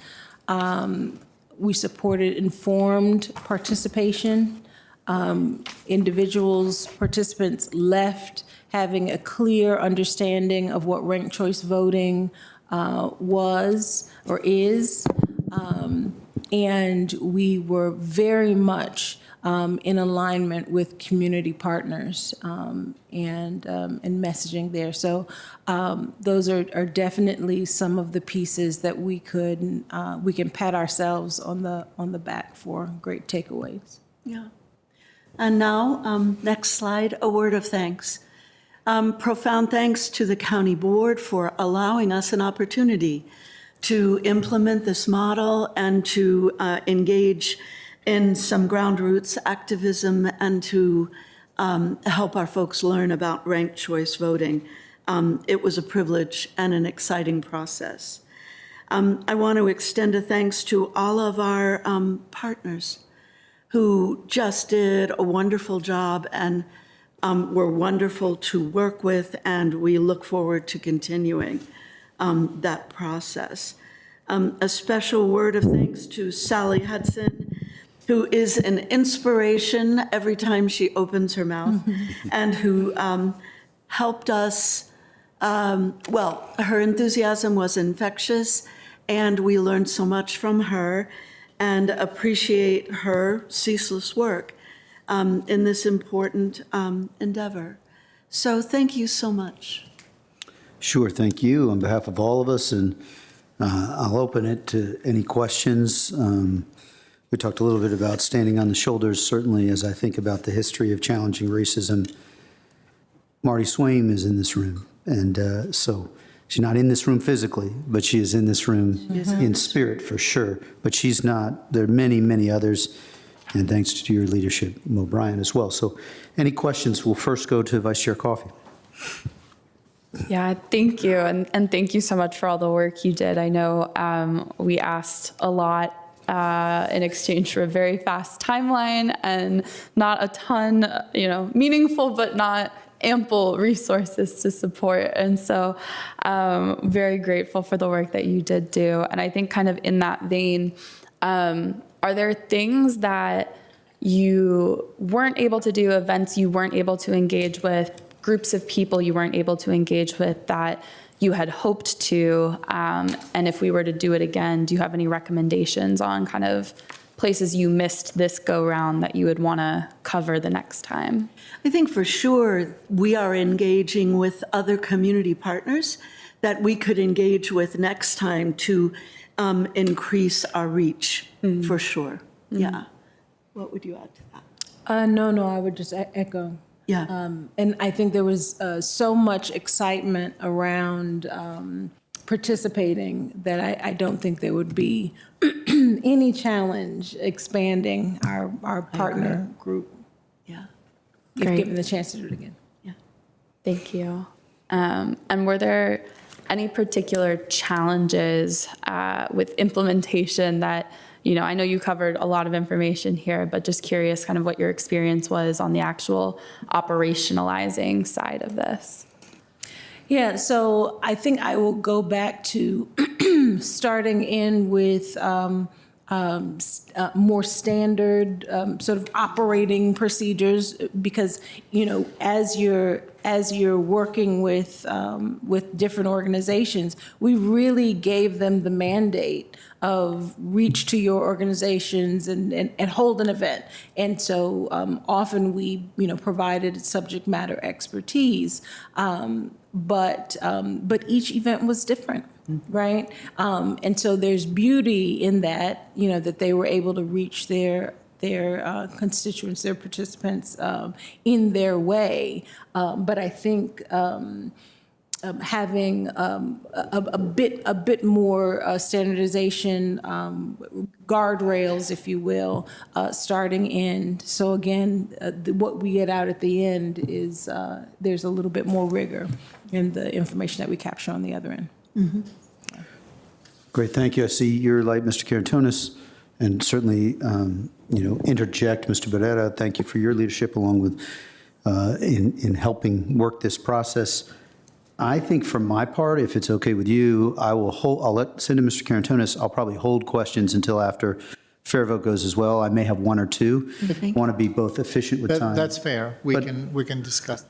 we supported informed participation. Participants left having a clear understanding of what ranked choice voting was or is. And we were very much in alignment with community partners and messaging there. So those are definitely some of the pieces that we can pat ourselves on the back for great takeaways.
Yeah. And now, next slide, a word of thanks. Profound thanks to the county board for allowing us an opportunity to implement this model and to engage in some ground roots activism and to help our folks learn about ranked choice voting. It was a privilege and an exciting process. I want to extend a thanks to all of our partners who just did a wonderful job and were wonderful to work with, and we look forward to continuing that process. A special word of thanks to Sally Hudson, who is an inspiration every time she opens her mouth, and who helped us. Her enthusiasm was infectious, and we learned so much from her and appreciate her ceaseless work in this important endeavor. So thank you so much.
Sure, thank you on behalf of all of us, and I'll open it to any questions. We talked a little bit about standing on the shoulders, certainly as I think about the history of challenging racism. Marty Swaim is in this room, and so she's not in this room physically, but she is in this room in spirit for sure. But she's not. There are many, many others, and thanks to your leadership, Mo Bryan, as well. So any questions? We'll first go to Vice Chair Coffey.
Yeah, thank you. And thank you so much for all the work you did. I know we asked a lot in exchange for a very fast timeline and not a ton, meaningful, but not ample resources to support. And so very grateful for the work that you did do. And I think kind of in that vein, are there things that you weren't able to do, events you weren't able to engage with, groups of people you weren't able to engage with that you had hoped to? And if we were to do it again, do you have any recommendations on kind of places you missed this go-round that you would want to cover the next time?
I think for sure we are engaging with other community partners that we could engage with next time to increase our reach, for sure. Yeah. What would you add to that?
No, I would just echo.
Yeah.
And I think there was so much excitement around participating, that I don't think there would be any challenge expanding our partner group
Yeah,
if
Great.
given the chance to do it again.
yeah.
Thank you. And were there any particular challenges with implementation that, I know you covered a lot of information here, but just curious kind of what your experience was on the actual operationalizing side of this?
Yeah, so I think I will go back to starting in with more standard sort of operating procedures, because as you're working with different organizations, we really gave them the mandate of reach to your organizations and hold an event. And so often we provided subject matter expertise, but each event was different. Right. And so there's beauty in that, that they were able to reach their constituents, their participants in their way. But I think having a bit more standardization, guardrails, if you will, starting in. So again, what we get out at the end is there's a little bit more rigor in the information that we capture on the other end.
Great, thank you. I see your light, Mr. Karantonis, and certainly, interject, Mr. Barrera. Thank you for your leadership along with, in helping work this process. I think for my part, if it's okay with you, I'll send to Mr. Karantonis. I'll probably hold questions until after fair vote goes as well. I may have one or two. Want to be both efficient with time.
That's fair. We
But-
can discuss.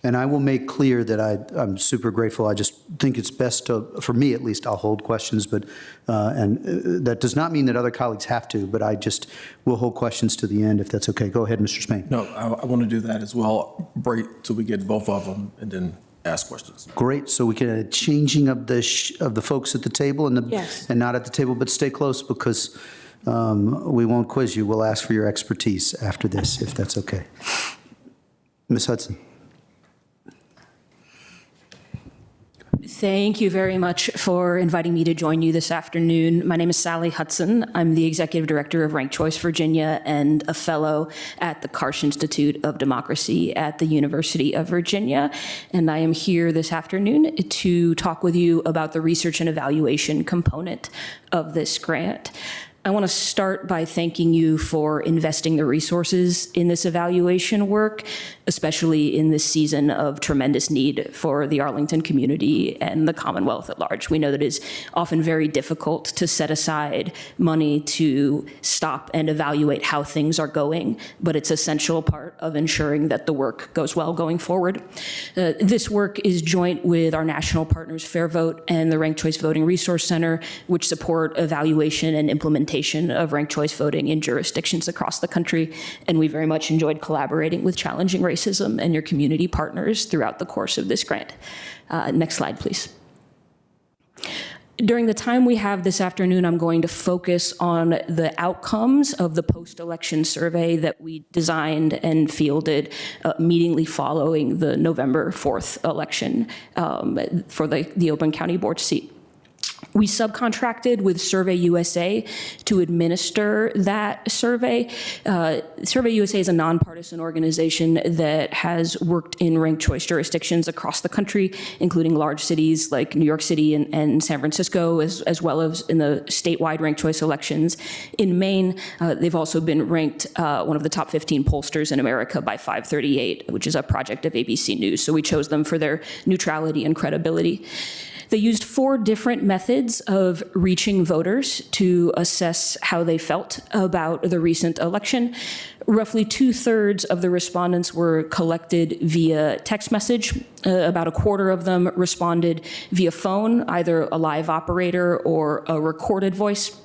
And I will make clear that I'm super grateful. I just think it's best for me at least, I'll hold questions, but, that does not mean that other colleagues have to, but I just will hold questions to the end if that's okay. Go ahead, Mr. Spain.
No, I want to do that as well. Break till we get both of them and then ask questions.
Great, so we can have a changing of the folks at the table
Yes.
and not at the table, but stay close because we won't quiz you. We'll ask for your expertise after this, if that's okay. Ms. Hudson.
Thank you very much for inviting me to join you this afternoon. My name is Sally Hudson. I'm the Executive Director of Ranked Choice Virginia and a fellow at the Karsh Institute of Democracy at the University of Virginia. And I am here this afternoon to talk with you about the research and evaluation component of this grant. I want to start by thanking you for investing the resources in this evaluation work, especially in this season of tremendous need for the Arlington community and the Commonwealth at large. We know that it is often very difficult to set aside money to stop and evaluate how things are going, but it's an essential part of ensuring that the work goes well going forward. This work is joint with our national partners, Fair Vote and the Ranked Choice Voting Resource Center, which support evaluation and implementation of ranked choice voting in jurisdictions across the country. And we very much enjoyed collaborating with Challenging Racism and your community partners throughout the course of this grant. Next slide, please. During the time we have this afternoon, I'm going to focus on the outcomes of the post-election survey that we designed and fielded immediately following the November 4th election for the Oakland County Board seat. We subcontracted with Survey USA to administer that survey. Survey USA is a nonpartisan organization that has worked in ranked choice jurisdictions across the country, including large cities like New York City and San Francisco, as well as in the statewide ranked choice elections. In Maine, they've also been ranked one of the top 15 pollsters in America by 538, which is a project of ABC News. So we chose them for their neutrality and credibility. They used 4 different methods of reaching voters to assess how they felt about the recent election. Roughly 2/3 of the respondents were collected via text message. About a quarter of them responded via phone, either a live operator or a recorded voice.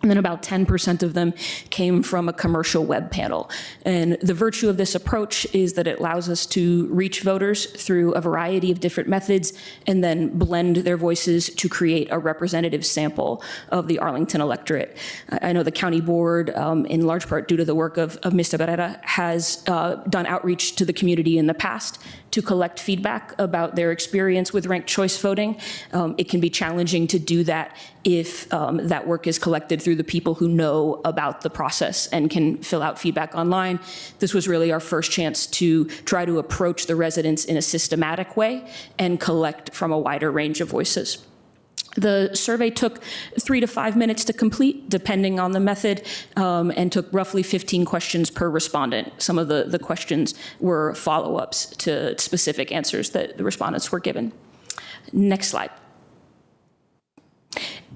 And then about 10% of them came from a commercial web panel. And the virtue of this approach is that it allows us to reach voters through a variety of different methods and then blend their voices to create a representative sample of the Arlington electorate. I know the county board, in large part due to the work of Mr. Barrera, has done outreach to the community in the past. to collect feedback about their experience with ranked choice voting. It can be challenging to do that if that work is collected through the people who know about the process and can fill out feedback online. This was really our first chance to try to approach the residents in a systematic way and collect from a wider range of voices. The survey took 3 to 5 minutes to complete, depending on the method, and took roughly 15 questions per respondent. Some of the questions were follow-ups to specific answers that the respondents were given. Next slide.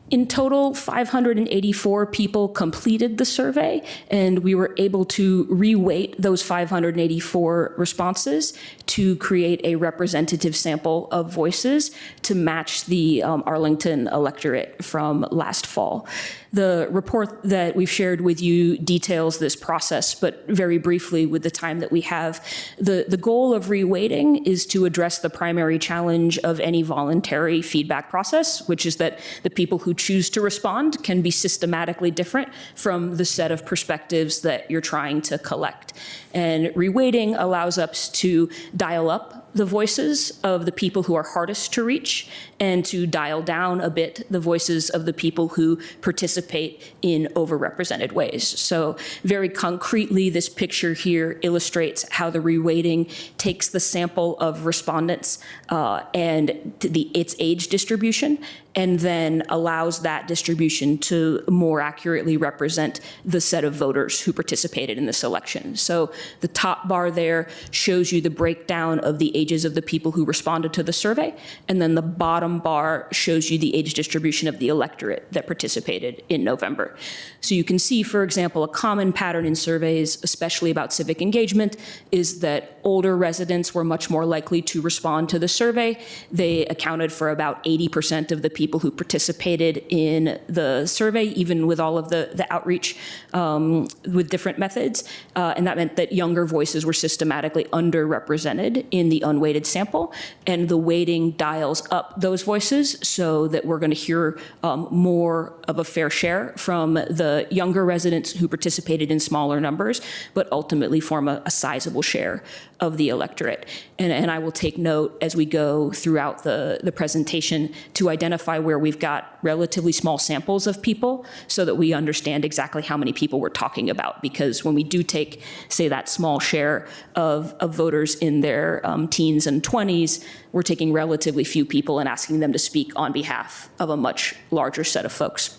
In total, 584 people completed the survey, and we were able to reweight those 584 responses to create a representative sample of voices to match the Arlington electorate from last fall. The report that we've shared with you details this process, but very briefly with the time that we have, the goal of reweighting is to address the primary challenge of any voluntary feedback process, which is that the people who choose to respond can be systematically different from the set of perspectives that you're trying to collect. And reweighting allows us to dial up the voices of the people who are hardest to reach and to dial down a bit the voices of the people who participate in overrepresented ways. So very concretely, this picture here illustrates how the reweighting takes the sample of respondents and its age distribution, and then allows that distribution to more accurately represent the set of voters who participated in this election. So the top bar there shows you the breakdown of the ages of the people who responded to the survey, and then the bottom bar shows you the age distribution of the electorate that participated in November. So you can see, for example, a common pattern in surveys, especially about civic engagement, is that older residents were much more likely to respond to the survey. They accounted for about 80% of the people who participated in the survey, even with all of the outreach with different methods. And that meant that younger voices were systematically underrepresented in the unweighted sample. And the weighting dials up those voices so that we're going to hear more of a fair share from the younger residents who participated in smaller numbers, but ultimately form a sizable share of the electorate. And I will take note as we go throughout the presentation to identify where we've got relatively small samples of people so that we understand exactly how many people we're talking about. Because when we do take, say, that small share of voters in their teens and 20s, we're taking relatively few people and asking them to speak on behalf of a much larger set of folks.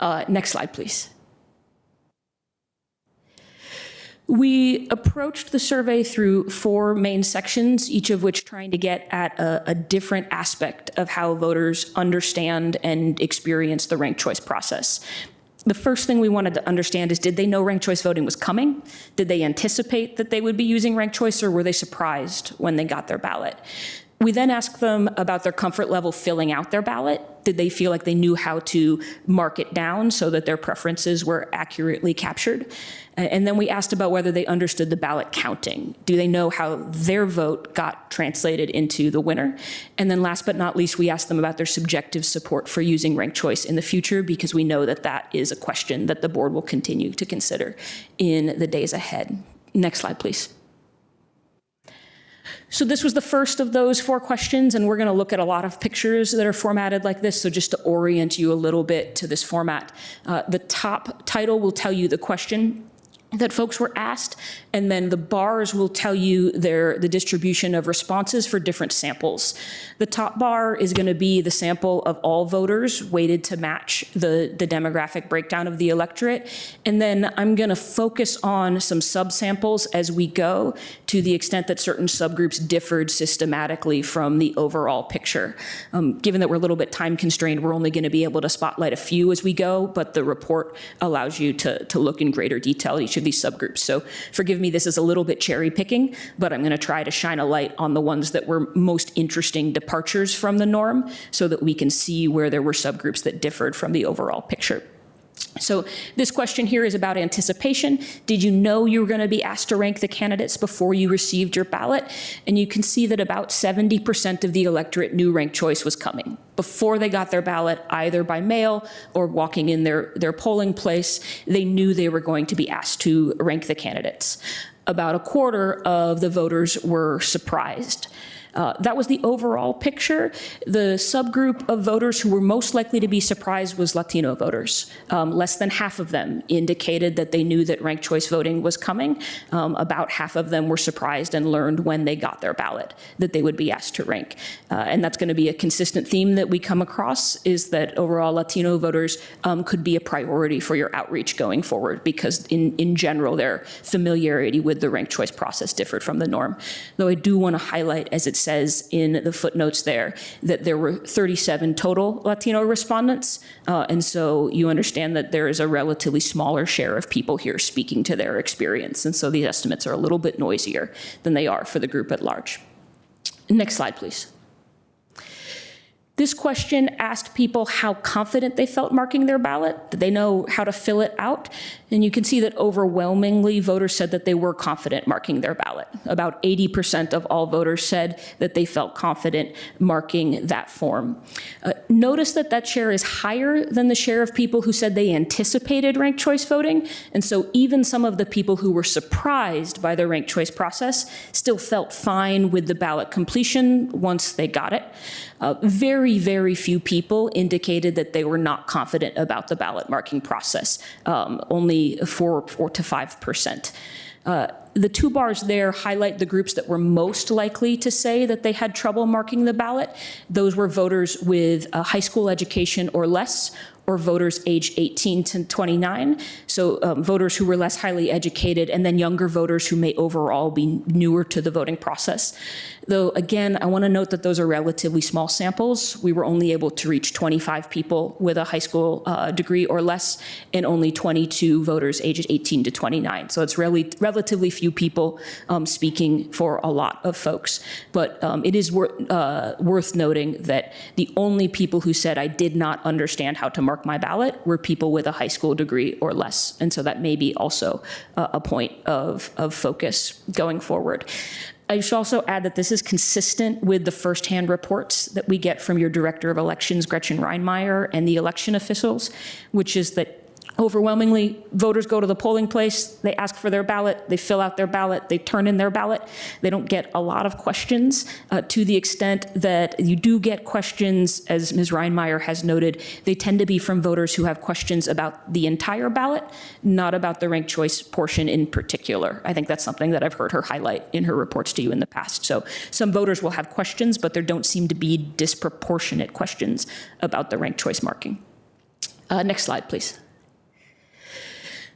Next slide, please. We approached the survey through 4 main sections, each of which trying to get at a different aspect of how voters understand and experience the ranked choice process. The first thing we wanted to understand is, did they know ranked choice voting was coming? Did they anticipate that they would be using ranked choice, or were they surprised when they got their ballot? We then asked them about their comfort level filling out their ballot. Did they feel like they knew how to mark it down so that their preferences were accurately captured? And then we asked about whether they understood the ballot counting. Do they know how their vote got translated into the winner? And then last but not least, we asked them about their subjective support for using ranked choice in the future, because we know that that is a question that the board will continue to consider in the days ahead. Next slide, please. So this was the first of those 4 questions, and we're going to look at a lot of pictures that are formatted like this. So just to orient you a little bit to this format, the top title will tell you the question that folks were asked, and then the bars will tell you the distribution of responses for different samples. The top bar is going to be the sample of all voters weighted to match the demographic breakdown of the electorate, and then I'm going to focus on some subsamples as we go to the extent that certain subgroups differed systematically from the overall picture. Given that we're a little bit time constrained, we're only going to be able to spotlight a few as we go, but the report allows you to look in greater detail at each of these subgroups. So forgive me, this is a little bit cherry picking, but I'm going to try to shine a light on the ones that were most interesting departures from the norm so that we can see where there were subgroups that differed from the overall picture. So this question here is about anticipation. Did you know you were going to be asked to rank the candidates before you received your ballot? And you can see that about 70% of the electorate knew ranked choice was coming before they got their ballot, either by mail or walking in their polling place. They knew they were going to be asked to rank the candidates. About a quarter of the voters were surprised. That was the overall picture. The subgroup of voters who were most likely to be surprised was Latino voters. Less than half of them indicated that they knew that ranked choice voting was coming. About half of them were surprised and learned when they got their ballot that they would be asked to rank. And that's going to be a consistent theme that we come across, is that overall Latino voters could be a priority for your outreach going forward, because in general their familiarity with the ranked choice process differed from the norm. Though I do want to highlight, as it says in the footnotes there, that there were 37 total Latino respondents. And so you understand that there is a relatively smaller share of people here speaking to their experience. And so these estimates are a little bit noisier than they are for the group at large. Next slide, please. This question asked people how confident they felt marking their ballot. Did they know how to fill it out? And you can see that overwhelmingly voters said that they were confident marking their ballot. About 80% of all voters said that they felt confident marking that form. Notice that that share is higher than the share of people who said they anticipated ranked choice voting. And so even some of the people who were surprised by the ranked choice process still felt fine with the ballot completion once they got it. Very, very few people indicated that they were not confident about the ballot marking process, only 4 to 5%. The two bars there highlight the groups that were most likely to say that they had trouble marking the ballot. Those were voters with a high school education or less, or voters aged 18 to 29. So voters who were less highly educated, and then younger voters who may overall be newer to the voting process. Though, again, I want to note that those are relatively small samples. We were only able to reach 25 people with a high school degree or less, and only 22 voters aged 18 to 29. So it's really relatively few people speaking for a lot of folks. But it is worth noting that the only people who said, I did not understand how to mark my ballot, were people with a high school degree or less. And so that may be also a point of focus going forward. I should also add that this is consistent with the firsthand reports that we get from your Director of Elections, Gretchen Reinmeyer, and the election officials, which is that overwhelmingly, voters go to the polling place, they ask for their ballot, they fill out their ballot, they turn in their ballot. They don't get a lot of questions. To the extent that you do get questions, as Ms. Reinmeyer has noted, they tend to be from voters who have questions about the entire ballot, not about the ranked choice portion in particular. I think that's something that I've heard her highlight in her reports to you in the past. So some voters will have questions, but there don't seem to be disproportionate questions about the ranked choice marking. Next slide, please.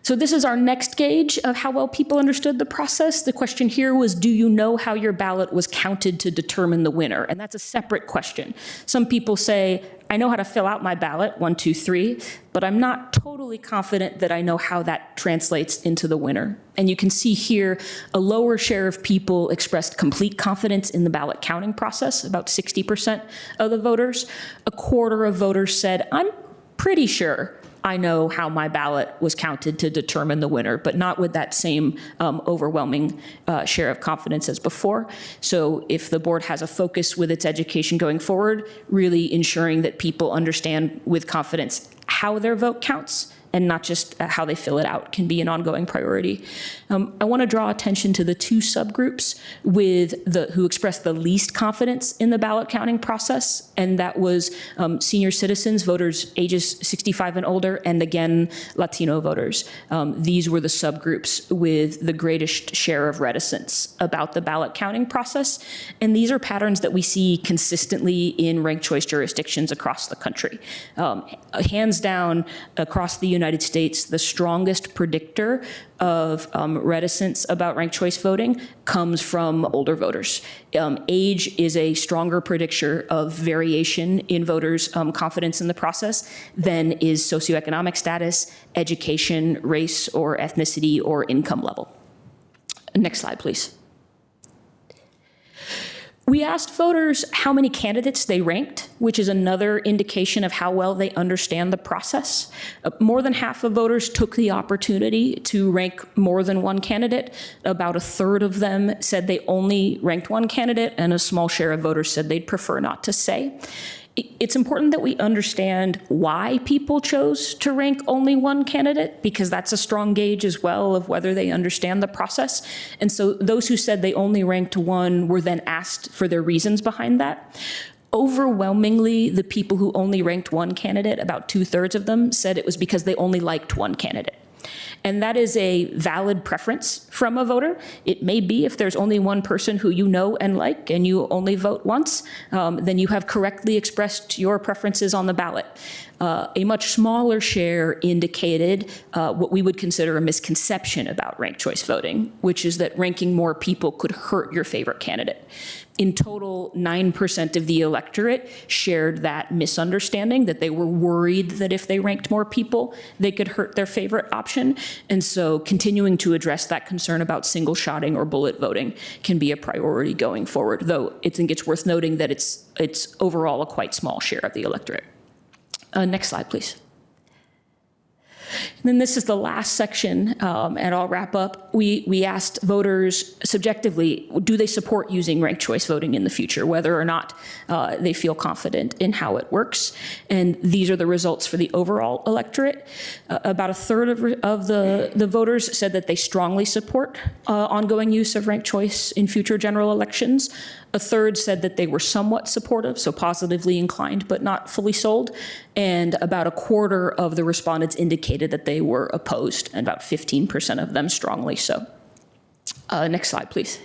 So this is our next gauge of how well people understood the process. The question here was, do you know how your ballot was counted to determine the winner? And that's a separate question. Some people say, I know how to fill out my ballot, 1, 2, 3, but I'm not totally confident that I know how that translates into the winner. And you can see here a lower share of people expressed complete confidence in the ballot counting process, about 60% of the voters. A quarter of voters said, I'm pretty sure I know how my ballot was counted to determine the winner, but not with that same overwhelming share of confidence as before. So if the board has a focus with its education going forward, really ensuring that people understand with confidence how their vote counts and not just how they fill it out can be an ongoing priority. I want to draw attention to the two subgroups who expressed the least confidence in the ballot counting process, and that was senior citizens, voters ages 65 and older, and again, Latino voters. These were the subgroups with the greatest share of reticence about the ballot counting process, and these are patterns that we see consistently in ranked choice jurisdictions across the country. Hands down, across the United States, the strongest predictor of reticence about ranked choice voting comes from older voters. Age is a stronger predictor of variation in voters' confidence in the process than is socioeconomic status, education, race or ethnicity, or income level. Next slide, please. We asked voters how many candidates they ranked, which is another indication of how well they understand the process. More than half of voters took the opportunity to rank more than one candidate. About a third of them said they only ranked one candidate, and a small share of voters said they'd prefer not to say. It's important that we understand why people chose to rank only one candidate, because that's a strong gauge as well of whether they understand the process. And so those who said they only ranked one were then asked for their reasons behind that. Overwhelmingly, the people who only ranked one candidate, about 2/3 of them, said it was because they only liked one candidate. And that is a valid preference from a voter. It may be if there's only one person who you know and like and you only vote once, then you have correctly expressed your preferences on the ballot. A much smaller share indicated what we would consider a misconception about ranked choice voting, which is that ranking more people could hurt your favorite candidate. In total, 9% of the electorate shared that misunderstanding, that they were worried that if they ranked more people, they could hurt their favorite option. And so continuing to address that concern about single shotting or bullet voting can be a priority going forward, though I think it's worth noting that it's overall a quite small share of the electorate. Next slide, please. And then this is the last section, and I'll wrap up. We asked voters subjectively, do they support using ranked choice voting in the future, whether or not they feel confident in how it works. And these are the results for the overall electorate. About 1/3 of the voters said that they strongly support ongoing use of ranked choice in future general elections. 1/3 said that they were somewhat supportive, so positively inclined, but not fully sold. And about 1/4 of the respondents indicated that they were opposed, and about 15% of them strongly so. Next slide, please.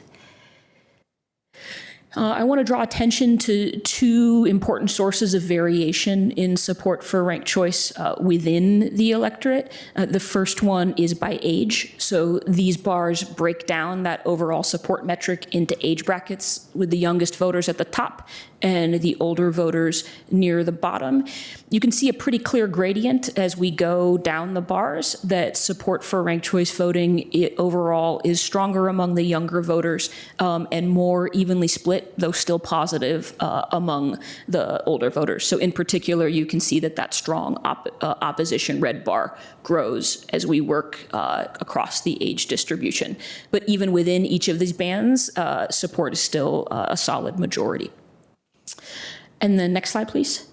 I want to draw attention to 2 important sources of variation in support for ranked choice within the electorate. The first one is by age. So these bars break down that overall support metric into age brackets, with the youngest voters at the top and the older voters near the bottom. You can see a pretty clear gradient as we go down the bars that support for ranked choice voting overall is stronger among the younger voters and more evenly split, though still positive, among the older voters. So in particular, you can see that strong opposition red bar grows as we work across the age distribution. But even within each of these bands, support is still a solid majority. And then next slide, please.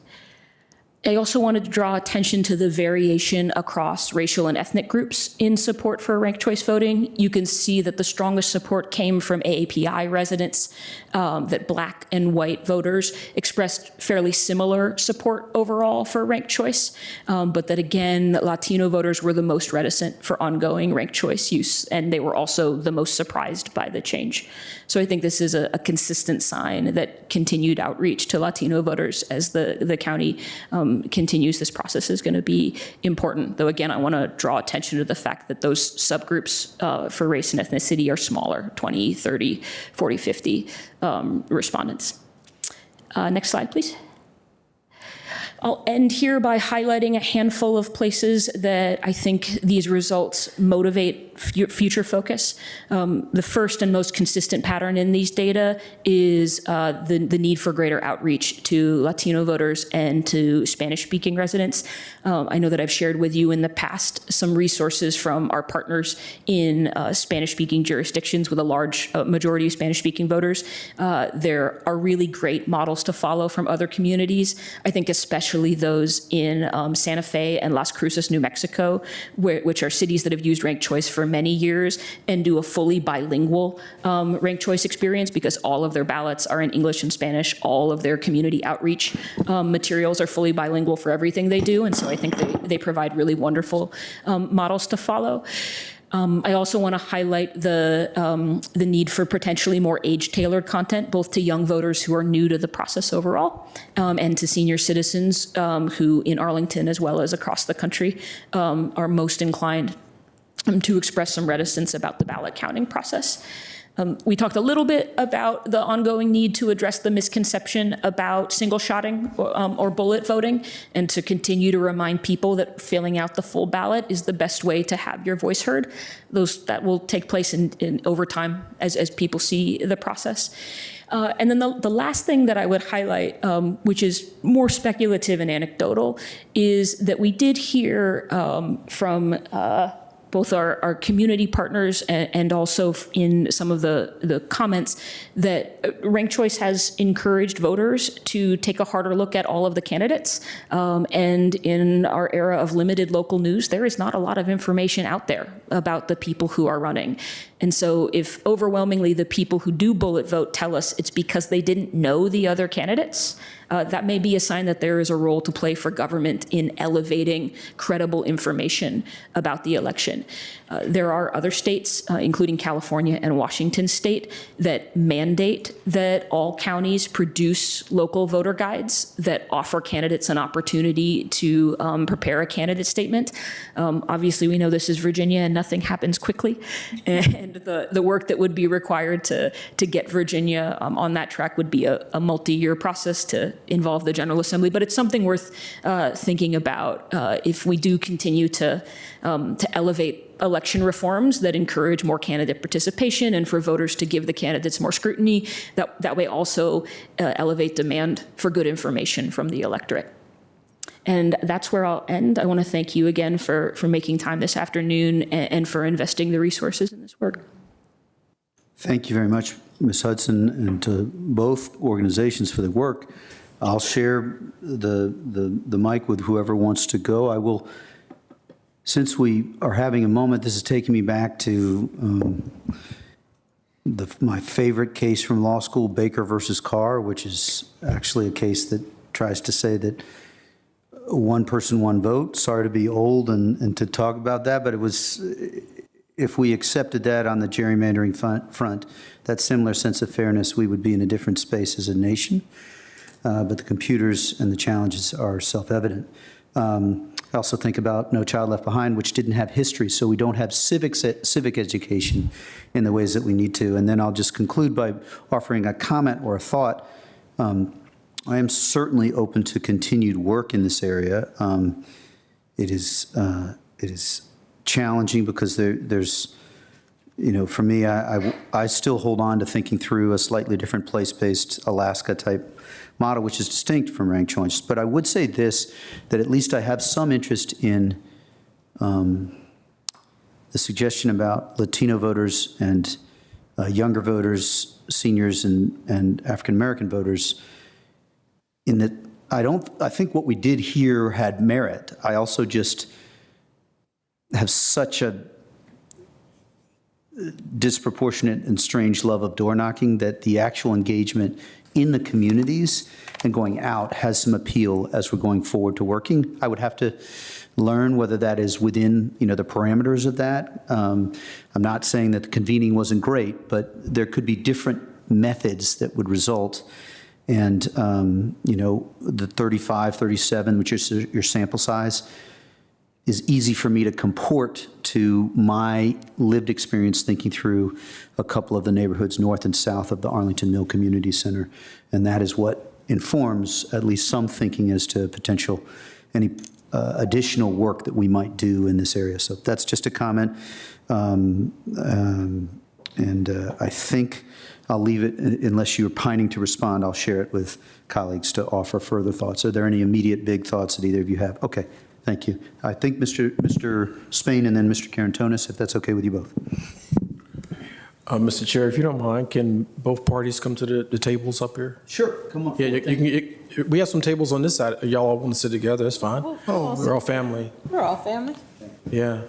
I also wanted to draw attention to the variation across racial and ethnic groups in support for ranked choice voting. You can see that the strongest support came from AAPI residents, that Black and white voters expressed fairly similar support overall for ranked choice, but that again, Latino voters were the most reticent for ongoing ranked choice use, and they were also the most surprised by the change. So I think this is a consistent sign that continued outreach to Latino voters as the county continues this process is going to be important. Though again, I want to draw attention to the fact that those subgroups for race and ethnicity are smaller, 20, 30, 40, 50 respondents. Next slide, please. I'll end here by highlighting a handful of places that I think these results motivate future focus. The first and most consistent pattern in these data is the need for greater outreach to Latino voters and to Spanish-speaking residents. I know that I've shared with you in the past some resources from our partners in Spanish-speaking jurisdictions with a large majority of Spanish-speaking voters. There are really great models to follow from other communities. I think especially those in Santa Fe and Las Cruces, New Mexico, which are cities that have used ranked choice for many years and do a fully bilingual ranked choice experience because all of their ballots are in English and Spanish. All of their community outreach materials are fully bilingual for everything they do. And so I think they provide really wonderful models to follow. I also want to highlight the need for potentially more age-tailored content, both to young voters who are new to the process overall, and to senior citizens who in Arlington as well as across the country are most inclined to express some reticence about the ballot counting process. We talked a little bit about the ongoing need to address the misconception about single shotting or bullet voting, and to continue to remind people that filling out the full ballot is the best way to have your voice heard. That will take place in over time as people see the process. And then the last thing that I would highlight, which is more speculative and anecdotal, is that we did hear from both our community partners and also in some of the comments that ranked choice has encouraged voters to take a harder look at all of the candidates. And in our era of limited local news, there is not a lot of information out there about the people who are running. And so if overwhelmingly the people who do bullet vote tell us it's because they didn't know the other candidates, that may be a sign that there is a role to play for government in elevating credible information about the election. There are other states, including California and Washington state, that mandate that all counties produce local voter guides that offer candidates an opportunity to prepare a candidate statement. Obviously, we know this is Virginia and nothing happens quickly. And the work that would be required to get Virginia on that track would be a multi-year process to involve the General Assembly. But it's something worth thinking about if we do continue to elevate election reforms that encourage more candidate participation and for voters to give the candidates more scrutiny. That way also elevate demand for good information from the electorate. And that's where I'll end. I want to thank you again for making time this afternoon and for investing the resources in this work.
Thank you very much, Ms. Hudson, and to both organizations for the work. I'll share the mic with whoever wants to go. I will, since we are having a moment, this is taking me back to my favorite case from law school, Baker versus Carr, which is actually a case that tries to say that one person, one vote. Sorry to be old and to talk about that, but it was, if we accepted that on the gerrymandering front, that similar sense of fairness, we would be in a different space as a nation. But the computers and the challenges are self-evident. I also think about No Child Left Behind, which didn't have history, so we don't have civic education in the ways that we need to. And then I'll just conclude by offering a comment or a thought. I am certainly open to continued work in this area. It is challenging because there's, you know, for me, I still hold on to thinking through a slightly different place-based Alaska type model, which is distinct from ranked choice. But I would say this, that at least I have some interest in the suggestion about Latino voters and younger voters, seniors and African-American voters, in that I think what we did here had merit. I also just have such a disproportionate and strange love of door knocking that the actual engagement in the communities and going out has some appeal as we're going forward to working. I would have to learn whether that is within, you know, the parameters of that. I'm not saying that the convening wasn't great, but there could be different methods that would result. And, you know, the 35, 37, which is your sample size, is easy for me to comport to my lived experience thinking through a couple of the neighborhoods north and south of the Arlington Mill Community Center. And that is what informs at least some thinking as to potential, any additional work that we might do in this area. So that's just a comment. And I think I'll leave it, unless you're pining to respond, I'll share it with colleagues to offer further thoughts. Are there any immediate big thoughts that either of you have? Okay. Thank you. I think Mr. Spain and then Mr. Carantonis, if that's okay with you both.
Mr. Chair, if you don't mind, can both parties come to the tables up here?
Sure, come on.
Yeah, we have some tables on this side. Y'all all want to sit together, that's fine. We're all family.
We're all family.
Yeah.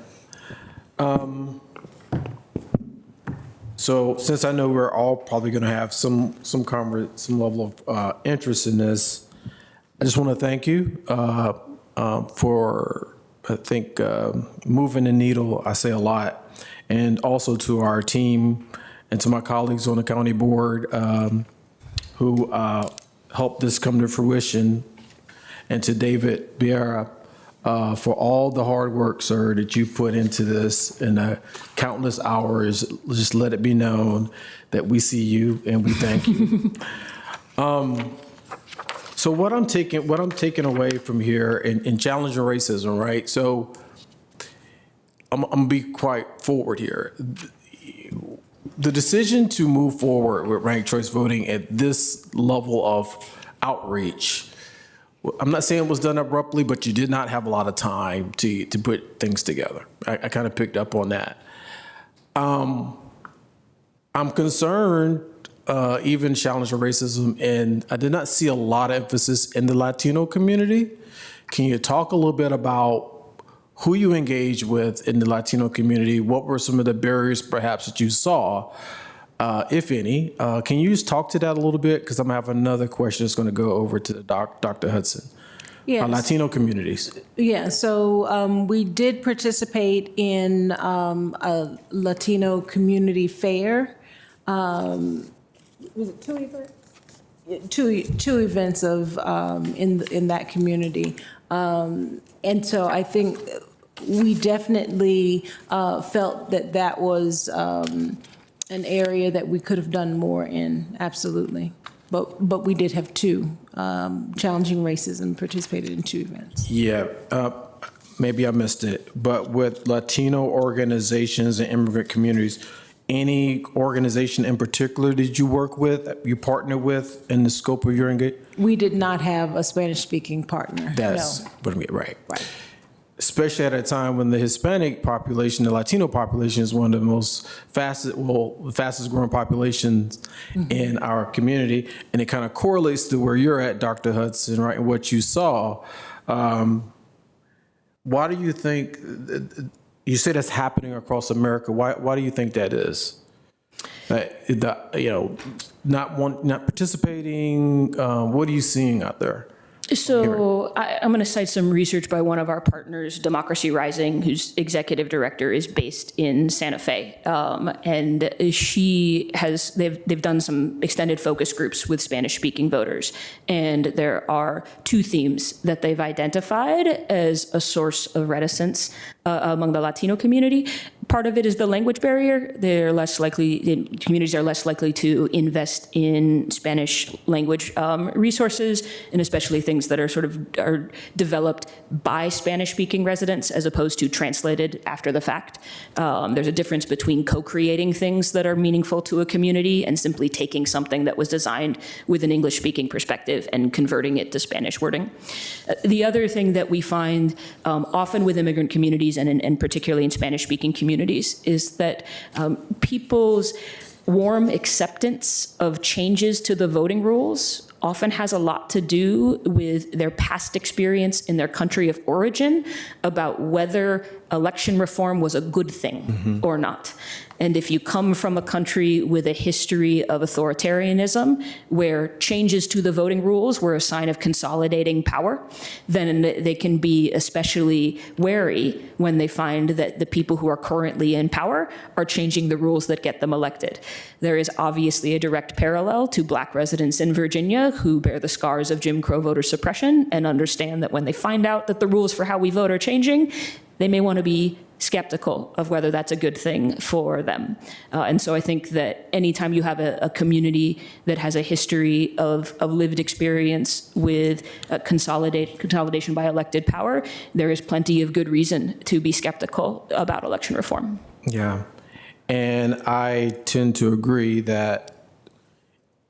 So since I know we're all probably going to have some level of interest in this, I just want to thank you for, I think, moving the needle. I say a lot. And also to our team and to my colleagues on the county board who helped this come to fruition. And to David Vieira for all the hard work, sir, that you put into this and countless hours. Just let it be known that we see you and we thank you. So what I'm taking away from here in challenging racism, right? So I'm gonna be quite forward here. The decision to move forward with ranked choice voting at this level of outreach I'm not saying it was done abruptly, but you did not have a lot of time to put things together. I kind of picked up on that. I'm concerned, even challenging racism, and I did not see a lot of emphasis in the Latino community. Can you talk a little bit about who you engaged with in the Latino community? What were some of the barriers perhaps that you saw, if any? Can you just talk to that a little bit? Because I'm gonna have another question that's gonna go over to the Dr. Hudson.
Yes.
Latino communities.
Yeah, so we did participate in a Latino community fair. Was it 2 events? Yeah, two events of in that community, and so I think we definitely felt that that was an area that we could have done more in. Absolutely. But we did have two challenging racism, participated in 2 events.
Yeah, maybe I missed it, but with Latino organizations and immigrant communities, any organization in particular did you work with, you partner with in the scope of your engagement?
We did not have a Spanish-speaking partner.
That's
No.
what I mean, right.
Right.
Especially at a time when the Hispanic population, the Latino population is one of the fastest growing populations in our community. And it kind of correlates to where you're at, Dr. Hudson, right, and what you saw. Why do you think, you say that's happening across America, why do you think that is? Not participating, what are you seeing out there?
So I'm going to cite some research by one of our partners, Democracy Rising, whose executive director is based in Santa Fe. And they've done some extended focus groups with Spanish-speaking voters. And there are 2 themes that they've identified as a source of reticence among the Latino community. Part of it is the language barrier. Communities are less likely to invest in Spanish language resources, and especially things that are developed by Spanish-speaking residents as opposed to translated after the fact. There's a difference between co-creating things that are meaningful to a community and simply taking something that was designed with an English-speaking perspective and converting it to Spanish wording. The other thing that we find often with immigrant communities and particularly in Spanish-speaking communities is that people's warm acceptance of changes to the voting rules often has a lot to do with their past experience in their country of origin about whether election reform was a good thing or not. And if you come from a country with a history of authoritarianism, where changes to the voting rules were a sign of consolidating power, then they can be especially wary when they find that the people who are currently in power are changing the rules that get them elected. There is obviously a direct parallel to Black residents in Virginia who bear the scars of Jim Crow voter suppression and understand that when they find out that the rules for how we vote are changing, they may want to be skeptical of whether that's a good thing for them. And so I think that anytime you have a community that has a history of lived experience with consolidation by elected power, there is plenty of good reason to be skeptical about election reform.
Yeah, and I tend to agree that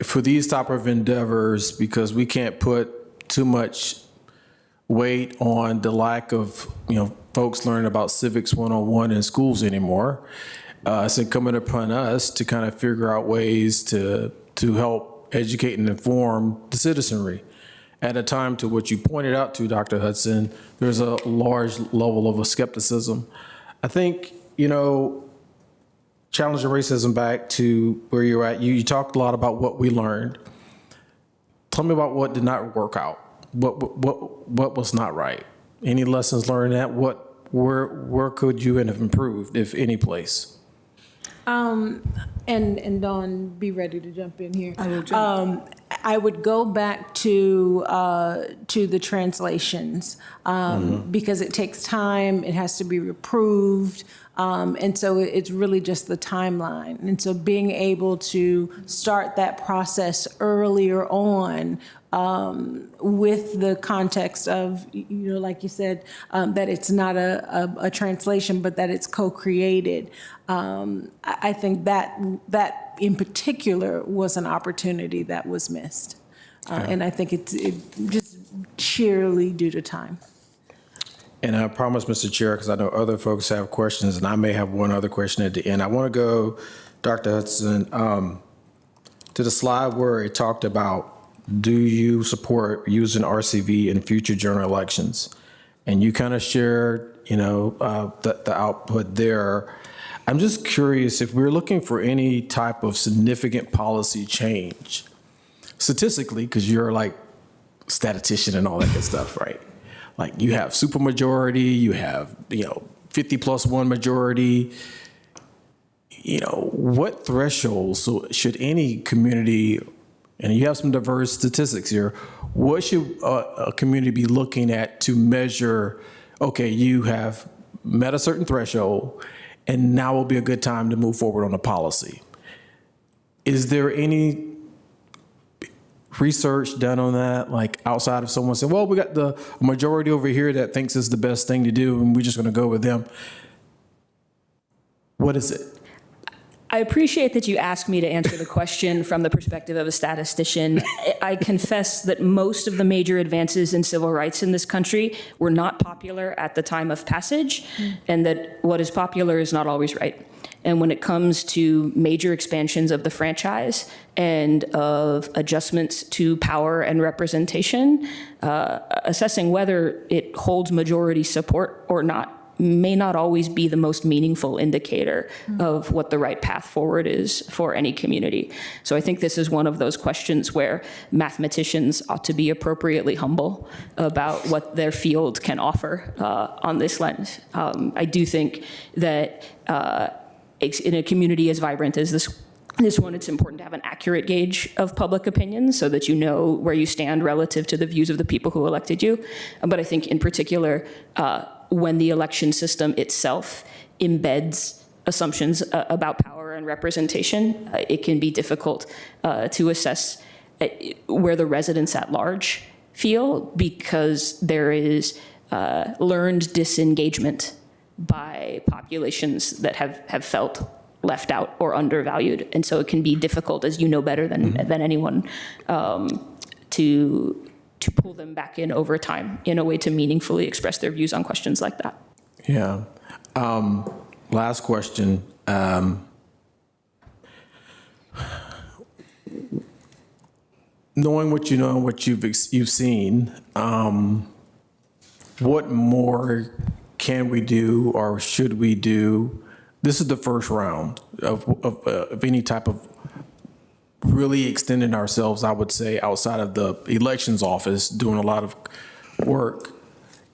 for these type of endeavors, because we can't put too much weight on the lack of, folks learning about civics 101 in schools anymore. It's incumbent upon us to kind of figure out ways to help educate and inform the citizenry. At a time, to what you pointed out to, Dr. Hudson, there's a large level of skepticism. I think, challenging racism back to where you're at, you talked a lot about what we learned. Tell me about what did not work out. What was not right? Any lessons learned that? Where could you have improved, if any place?
And Dawn, be ready to jump in here.
I will jump.
I would go back to the translations because it takes time. It has to be approved. And so it's really just the timeline. And so being able to start that process earlier on with the context of, like you said, that it's not a translation, but that it's co-created. I think that in particular was an opportunity that was missed. And I think it just sheerly due to time.
And I promise, Mr. Chair, because I know other folks have questions, and I may have one other question at the end. I want to go, Dr. Hudson, to the slide where it talked about, do you support using RCV in future general elections? And you kind of shared, the output there. I'm just curious if we're looking for any type of significant policy change, statistically, because you're like statistician and all that good stuff, right? Like you have supermajority, you have, 50+1 majority. What thresholds should any community, and you have some diverse statistics here, what should a community be looking at to measure, okay, you have met a certain threshold, and now will be a good time to move forward on a policy? Is there any research done on that, like outside of someone saying, well, we got the majority over here that thinks it's the best thing to do, and we're just going to go with them? What is it?
I appreciate that you asked me to answer the question from the perspective of a statistician. I confess that most of the major advances in civil rights in this country were not popular at the time of passage, and that what is popular is not always right. And when it comes to major expansions of the franchise and of adjustments to power and representation, assessing whether it holds majority support or not may not always be the most meaningful indicator of what the right path forward is for any community. So I think this is one of those questions where mathematicians ought to be appropriately humble about what their field can offer on this lens. I do think that in a community as vibrant as this one, it's important to have an accurate gauge of public opinion so that you know where you stand relative to the views of the people who elected you. But I think in particular, when the election system itself embeds assumptions about power and representation, it can be difficult to assess where the residents at large feel, because there is learned disengagement by populations that have felt left out or undervalued. And so it can be difficult, as you know better than anyone, to pull them back in over time in a way to meaningfully express their views on questions like that.
Yeah. Last question. Knowing what you know and what you've seen, what more can we do or should we do? This is the first round of any type of really extending ourselves, I would say, outside of the elections office, doing a lot of work.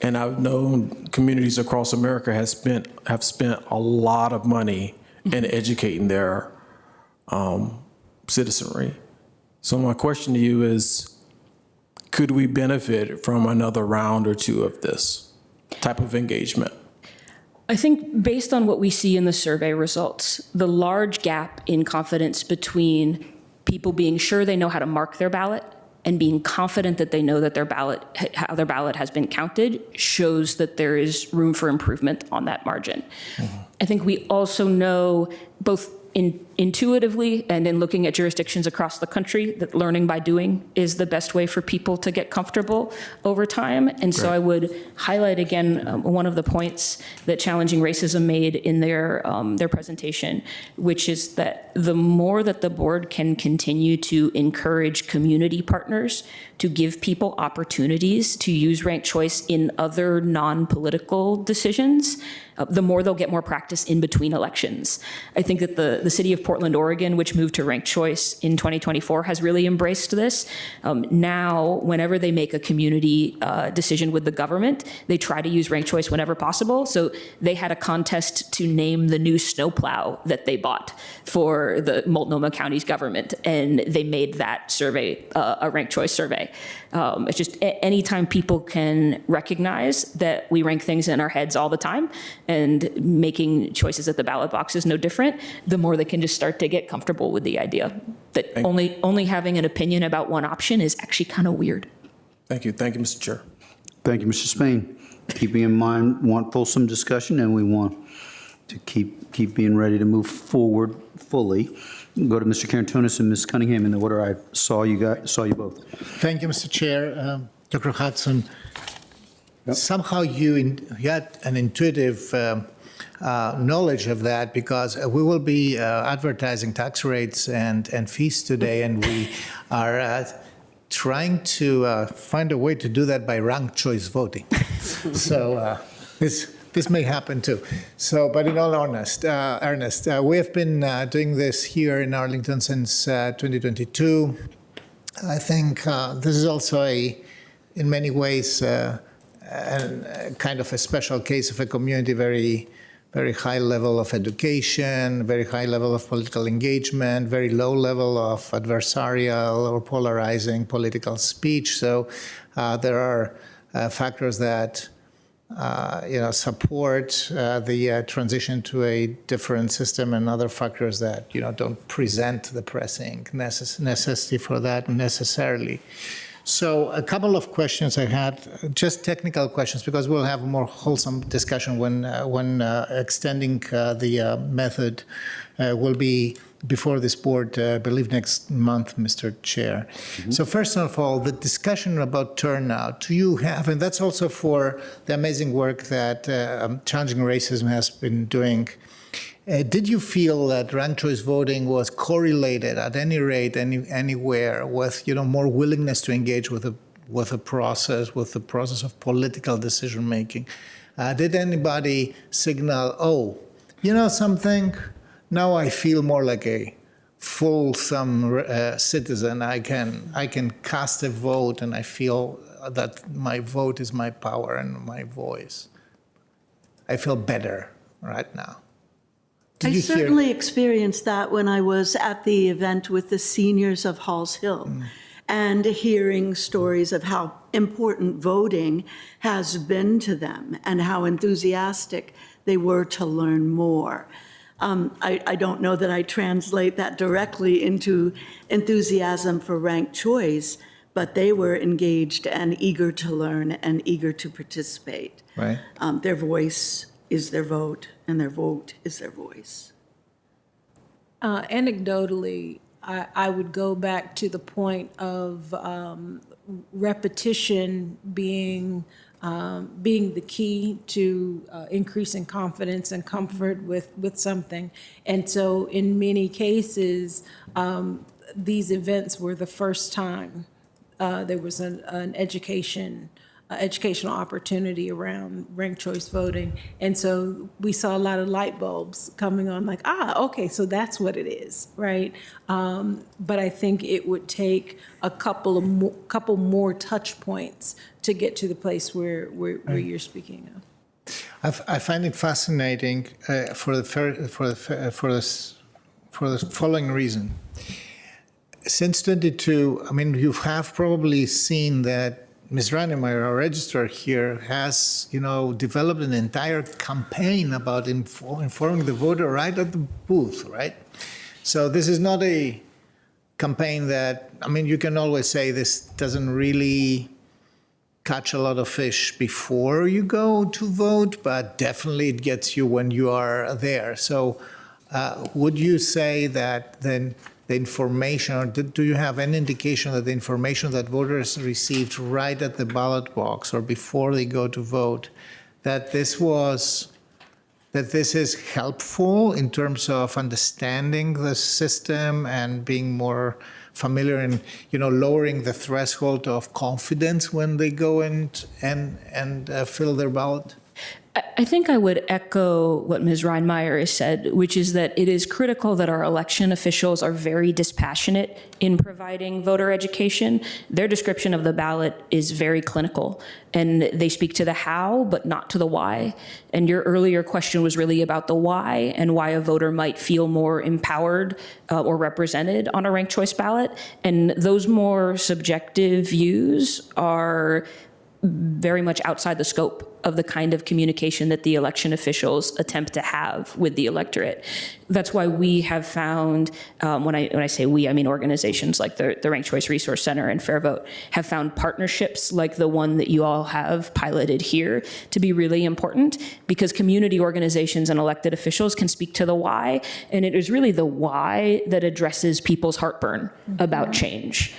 And I've known communities across America have spent a lot of money in educating their citizenry. So my question to you is, could we benefit from another round or two of this type of engagement?
I think based on what we see in the survey results, the large gap in confidence between people being sure they know how to mark their ballot and being confident that they know that how their ballot has been counted shows that there is room for improvement on that margin. I think we also know, both intuitively and in looking at jurisdictions across the country, that learning by doing is the best way for people to get comfortable over time. And so I would highlight again one of the points that Challenging Racism made in their presentation, which is that the more that the board can continue to encourage community partners to give people opportunities to use ranked choice in other non-political decisions, the more they'll get more practice in between elections. I think that the city of Portland, Oregon, which moved to ranked choice in 2024, has really embraced this. Now, whenever they make a community decision with the government, they try to use ranked choice whenever possible. So they had a contest to name the new snowplow that they bought for the Multnomah County's government, and they made that survey a ranked choice survey. It's just anytime people can recognize that we rank things in our heads all the time, and making choices at the ballot box is no different, the more they can just start to get comfortable with the idea that only having an opinion about one option is actually kind of weird.
Thank you. Thank you, Mr. Chair.
Thank you, Mr. Spain. Keeping in mind, we want fulsome discussion, and we want to keep being ready to move forward fully. Go to Mr. Carantonis and Ms. Cunningham in the order I saw you both.
Thank you, Mr. Chair. Dr. Hudson, somehow you had an intuitive knowledge of that because we will be advertising tax rates and fees today, and we are trying to find a way to do that by ranked choice voting. So this may happen too. So, but in all earnest, we have been doing this here in Arlington since 2022. I think this is also in many ways, kind of a special case of a community, very high level of education, very high level of political engagement, very low level of adversarial or polarizing political speech. So there are factors that support the transition to a different system, and other factors that don't present the pressing necessity for that necessarily. So a couple of questions I had, just technical questions, because we'll have a more wholesome discussion when extending the method will be before this board, I believe next month, Mr. Chair. Mm-hmm. So first of all, the discussion about turnout, do you have, and that's also for the amazing work that Challenging Racism has been doing. Did you feel that ranked choice voting was correlated at any rate, anywhere, with more willingness to engage with the process of political decision making? Did anybody signal, oh, something? Now I feel more like a fulsome citizen. I can cast a vote, and I feel that my vote is my power and my voice. I feel better right now.
I certainly experienced that when I was at the event with the seniors of Halls Hill, and hearing stories of how important voting has been to them and how enthusiastic they were to learn more. I don't know that I translate that directly into enthusiasm for ranked choice, but they were engaged and eager to learn and eager to participate.
Right.
Their voice is their vote, and their vote is their voice.
Anecdotally, I would go back to the point of repetition being the key to increasing confidence and comfort with something. And so in many cases, these events were the first time there was an educational opportunity around ranked choice voting. And so we saw a lot of light bulbs coming on, like, okay, so that's what it is, right? But I think it would take a couple more touch points to get to the place where you're speaking of.
I find it fascinating for the following reason. Since 22, I mean, you have probably seen that Ms. Ranemeyer, our registrar here, has, developed an entire campaign about informing the voter right at the booth, right? So this is not a campaign that, you can always say this doesn't really catch a lot of fish before you go to vote, but definitely it gets you when you are there. So would you say that then the information, or do you have any indication that the information that voters received right at the ballot box or before they go to vote, that this is helpful in terms of understanding the system and being more familiar and lowering the threshold of confidence when they go and fill their ballot?
I think I would echo what Ms. Reinmeyer has said, which is that it is critical that our election officials are very dispassionate in providing voter education. Their description of the ballot is very clinical, and they speak to the how, but not to the why. And your earlier question was really about the why and why a voter might feel more empowered or represented on a ranked choice ballot. And those more subjective views are very much outside the scope of the kind of communication that the election officials attempt to have with the electorate. That's why we have found, when I say we, I mean organizations like the Ranked Choice Resource Center and Fair Vote, have found partnerships like the one that you all have piloted here to be really important, because community organizations and elected officials can speak to the why, and it is really the why that addresses people's heartburn about change.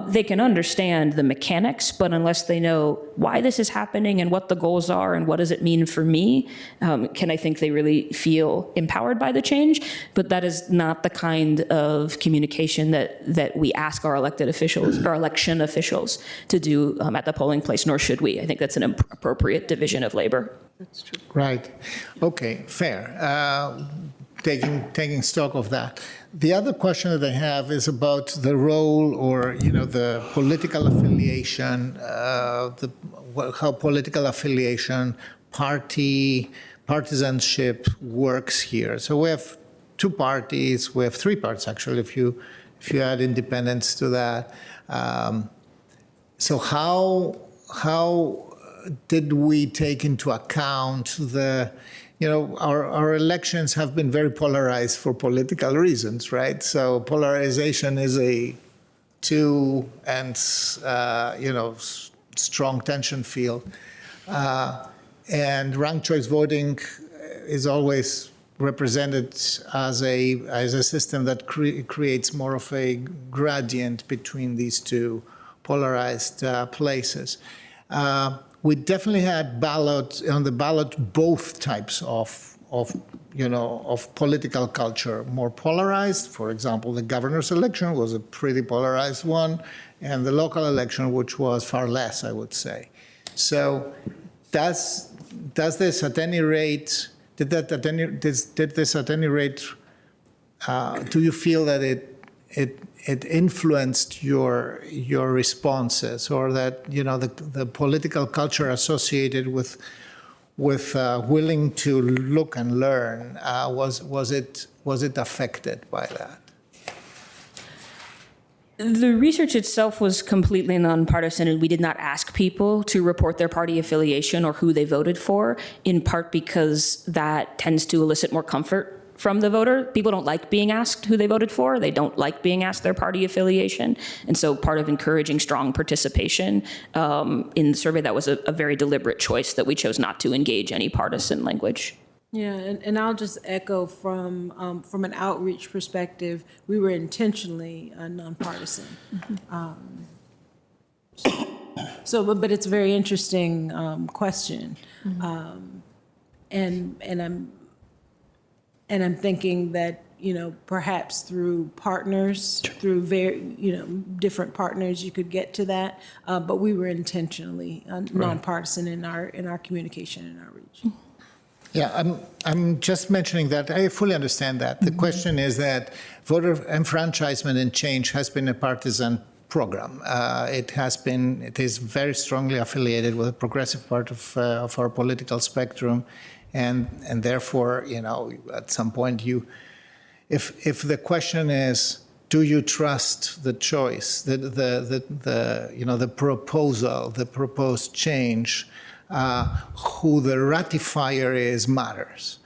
They can understand the mechanics, but unless they know why this is happening and what the goals are and what does it mean for me, can I think they really feel empowered by the change. But that is not the kind of communication that we ask our elected officials, our election officials, to do at the polling place, nor should we. I think that's an appropriate division of labor.
That's true.
Right. Okay, fair. Taking stock of that. The other question that I have is about the role, or the political affiliation, how political affiliation, partisanship works here. So we have two parties. We have three parts actually, if you add independents to that. So how did we take into account our elections have been very polarized for political reasons, right? So polarization is a strong tension field. And ranked choice voting is always represented as a system that creates more of a gradient between these two polarized places. We definitely had on the ballot both types of political culture, more polarized. For example, the governor's election was a pretty polarized one, and the local election, which was far less, I would say. So does this at any rate, do you feel that it influenced your responses, or that the political culture associated with willing to look and learn, was it affected by that?
The research itself was completely nonpartisan, and we did not ask people to report their party affiliation or who they voted for, in part because that tends to elicit more comfort from the voter. People don't like being asked who they voted for. They don't like being asked their party affiliation. And so part of encouraging strong participation in the survey, that was a very deliberate choice that we chose not to engage any partisan language.
Yeah, and I'll just echo from an outreach perspective, we were intentionally nonpartisan. But it's a very interesting question, and I'm thinking that perhaps through partners, through different partners, you could get to that. But we were intentionally nonpartisan in our communication and outreach.
Yeah, I'm just mentioning that. I fully understand that. The question is that voter enfranchisement and change has been a partisan program. It is very strongly affiliated with the progressive part of our political spectrum, and therefore, at some point, if the question is, do you trust the choice, the proposal, the proposed change? Who the ratifier is matters.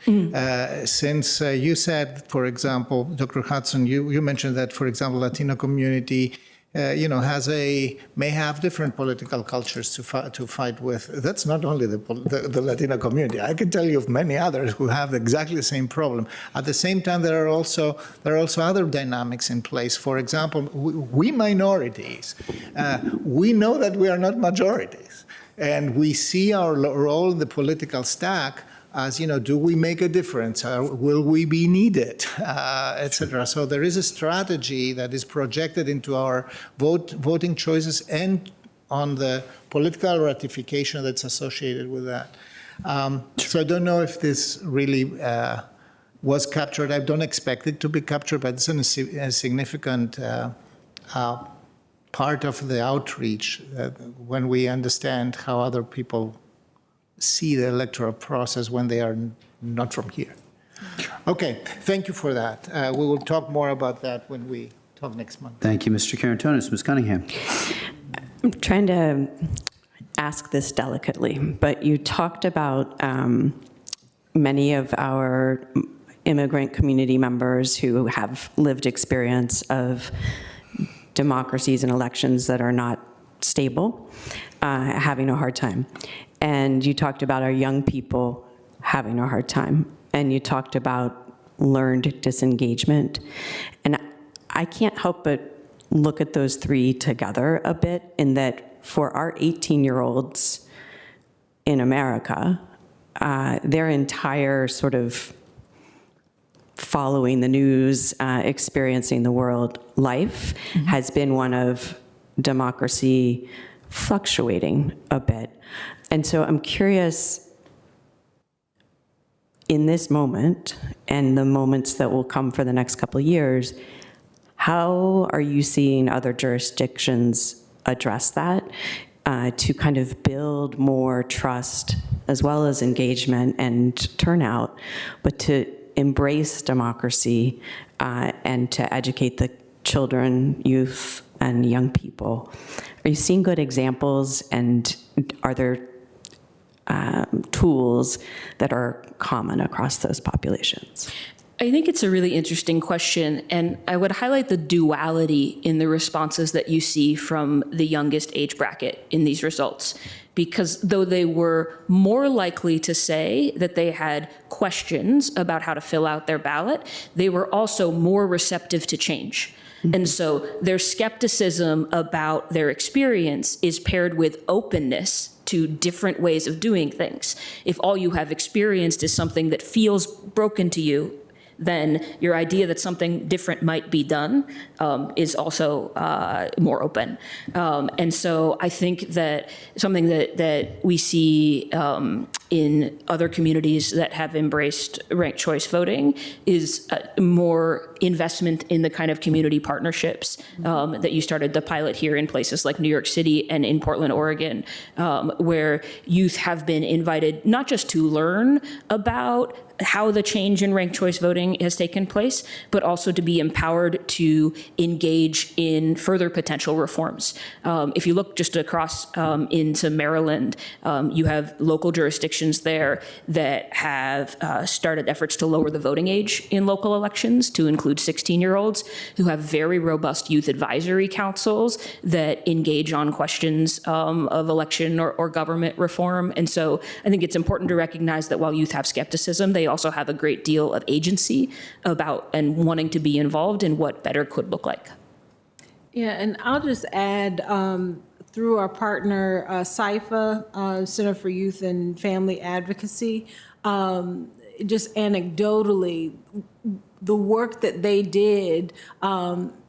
Since you said, for example, Dr. Hudson, you mentioned that, for example, Latino community, may have different political cultures to fight with. That's not only the Latino community. I can tell you of many others who have exactly the same problem. At the same time, there are also other dynamics in place. For example, we minorities, we know that we are not majorities. And we see our role in the political stack as, do we make a difference? Will we be needed, et cetera? So there is a strategy that is projected into our voting choices and on the political ratification that's associated with that. So I don't know if this really was captured. I don't expect it to be captured, but it's a significant part of the outreach when we understand how other people see the electoral process when they are not from here. Okay, thank you for that. We will talk more about that when we talk next month.
Thank you, Mr. Carantonis. Ms. Cunningham.
I'm trying to ask this delicately, but you talked about many of our immigrant community members who have lived experience of democracies and elections that are not stable, having a hard time. And you talked about our young people having a hard time. And you talked about learned disengagement. And I can't help but look at those three together a bit, in that for our 18-year-olds in America, their entire sort of following the news, experiencing the world life has been one of democracy fluctuating a bit. And so I'm curious, in this moment and the moments that will come for the next couple of years, how are you seeing other jurisdictions address that to kind of build more trust as well as engagement and turnout, but to embrace democracy and to educate the children, youth, and young people? Are you seeing good examples, and are there tools that are common across those populations?
I think it's a really interesting question, and I would highlight the duality in the responses that you see from the youngest age bracket in these results. Because though they were more likely to say that they had questions about how to fill out their ballot, they were also more receptive to change. And so their skepticism about their experience is paired with openness to different ways of doing things. If all you have experienced is something that feels broken to you, then your idea that something different might be done is also more open. And so I think that something that we see in other communities that have embraced ranked choice voting is more investment in the kind of community partnerships that you started the pilot here in places like New York City and in Portland, Oregon, where youth have been invited not just to learn about how the change in ranked choice voting has taken place, but also to be empowered to engage in further potential reforms. If you look just across into Maryland, you have local jurisdictions there that have started efforts to lower the voting age in local elections to include 16-year-olds, who have very robust youth advisory councils that engage on questions of election or government reform. And so I think it's important to recognize that while youth have skepticism, they also have a great deal of agency about and wanting to be involved in what better could look like.
Yeah, and I'll just add, through our partner, CIFA, Center for Youth and Family Advocacy, just anecdotally, the work that they did,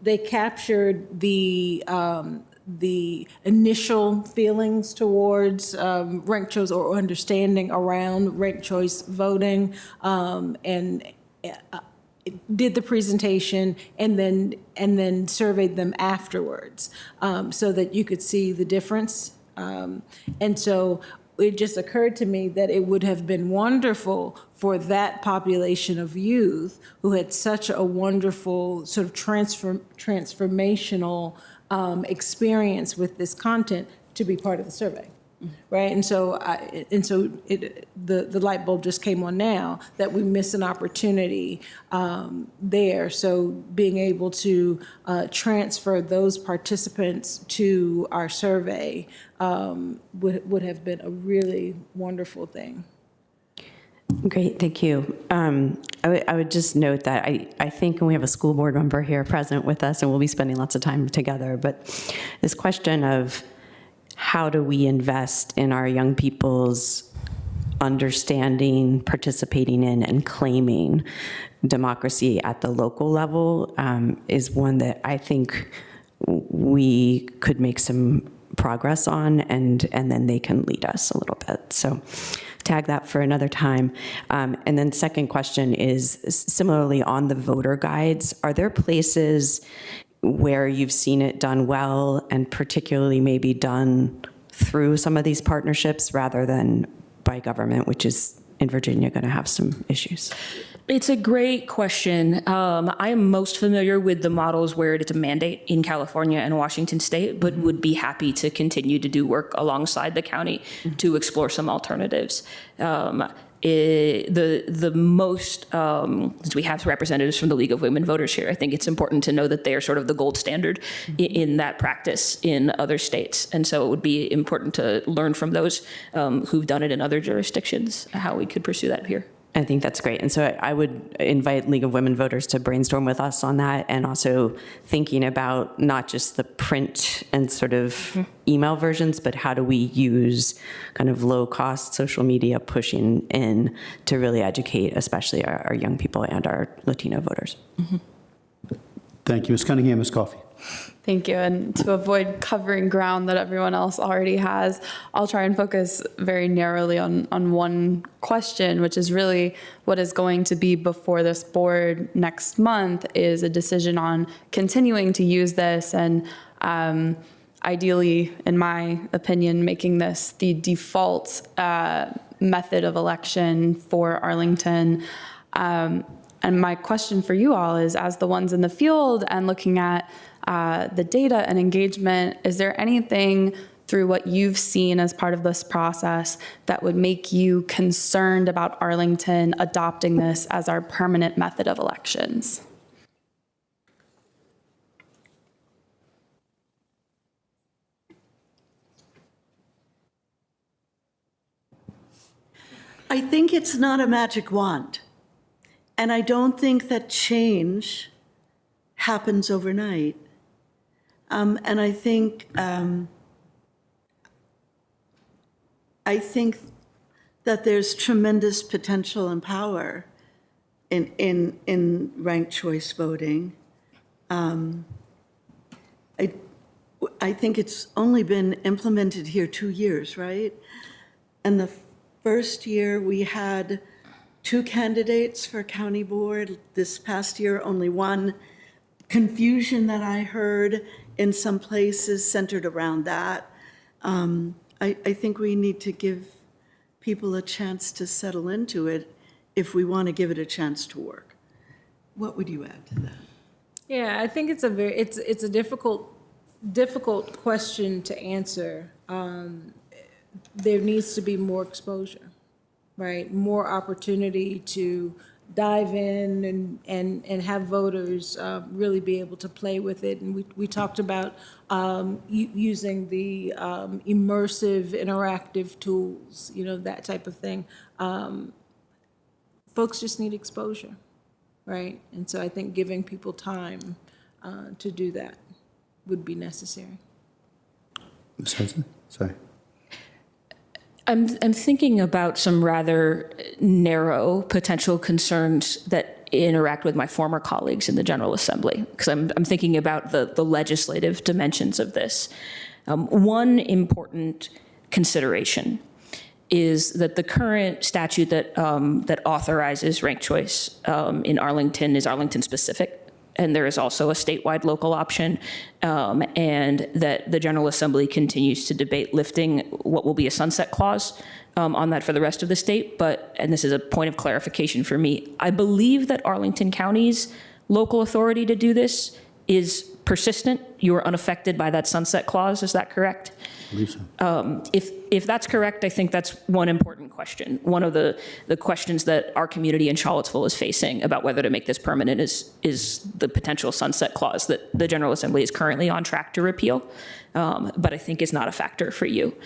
they captured the initial feelings towards ranked choice or understanding around ranked choice voting, and did the presentation and then surveyed them afterwards, so that you could see the difference. And so it just occurred to me that it would have been wonderful for that population of youth who had such a wonderful sort of transformational experience with this content to be part of the survey, right? And so, the light bulb just came on now that we miss an opportunity there. So being able to transfer those participants to our survey would have been a really wonderful thing.
Great, thank you. I would just note that I think, and we have a school board member here present with us, and we'll be spending lots of time together, but this question of how do we invest in our young people's understanding, participating in, and claiming democracy at the local level is one that I think we could make some progress on, and then they can lead us a little bit. So tag that for another time. And then second question is, similarly on the voter guides, are there places where you've seen it done well, and particularly maybe done through some of these partnerships rather than by government, which is in Virginia going to have some issues?
It's a great question. I am most familiar with the models where it's a mandate in California and Washington State, but would be happy to continue to do work alongside the county to explore some alternatives. The most, since we have representatives from the League of Women Voters here, I think it's important to know that they are sort of the gold standard in that practice in other states. And so it would be important to learn from those who've done it in other jurisdictions, how we could pursue that here.
I think that's great. And so I would invite League of Women Voters to brainstorm with us on that, and also thinking about not just the print and sort of email versions, but how do we use kind of low-cost social media pushing in to really educate, especially our young people and our Latino voters.
Thank you. Ms. Cunningham, Ms. Coffey.
Thank you. And to avoid covering ground that everyone else already has, I'll try and focus very narrowly on one question, which is really what is going to be before this board next month is a decision on continuing to use this and ideally, in my opinion, making this the default method of election for Arlington. And my question for you all is, as the ones in the field and looking at the data and engagement, is there anything through what you've seen as part of this process that would make you concerned about Arlington adopting this as our permanent method of elections?
I think it's not a magic wand. And I don't think that change happens overnight. And I think that there's tremendous potential and power in ranked choice voting. I think it's only been implemented here 2 years, right? And the first year we had 2 candidates for county board. This past year, only 1. Confusion that I heard in some places centered around that. I think we need to give people a chance to settle into it if we want to give it a chance to work. What would you add to that?
Yeah, I think it's a difficult question to answer. There needs to be more exposure, right? More opportunity to dive in and have voters really be able to play with it. And we talked about using the immersive, interactive tools, that type of thing. Folks just need exposure, right? And so I think giving people time to do that would be necessary.
Ms. Hudson? Sorry.
I'm thinking about some rather narrow potential concerns that interact with my former colleagues in the General Assembly, because I'm thinking about the legislative dimensions of this. One important consideration is that the current statute that authorizes ranked choice in Arlington is Arlington specific. And there is also a statewide local option, and that the General Assembly continues to debate lifting what will be a sunset clause on that for the rest of the state. But, and this is a point of clarification for me, I believe that Arlington County's local authority to do this is persistent. You are unaffected by that sunset clause. Is that correct?
I believe so.
If that's correct, I think that's one important question. One of the questions that our community in Charlottesville is facing about whether to make this permanent is the potential sunset clause that the General Assembly is currently on track to repeal, but I think is not a factor for you.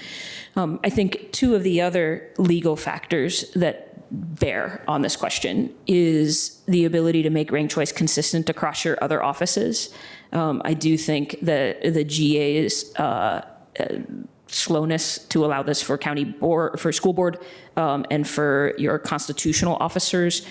I think 2 of the other legal factors that bear on this question is the ability to make ranked choice consistent across your other offices. I do think that the GA's slowness to allow this for county board, for school board, and for your constitutional officers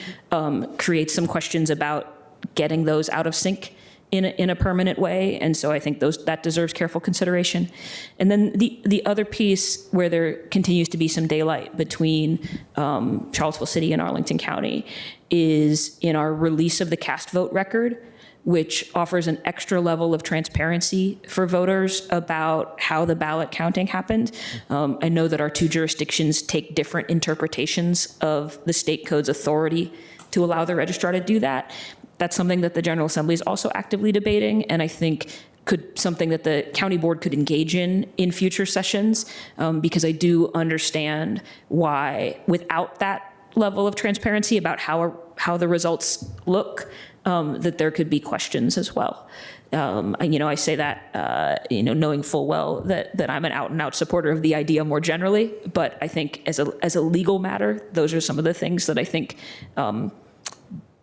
creates some questions about getting those out of sync in a permanent way. And so I think that deserves careful consideration. And then the other piece where there continues to be some daylight between Charlottesville City and Arlington County is in our release of the cast vote record, which offers an extra level of transparency for voters about how the ballot counting happened. I know that our 2 jurisdictions take different interpretations of the state code's authority to allow the registrar to do that. That's something that the General Assembly is also actively debating, and I think something that the county board could engage in future sessions, because I do understand why without that level of transparency about how the results look, that there could be questions as well. I say that, knowing full well that I'm an out and out supporter of the idea more generally, but I think as a legal matter, those are some of the things that I think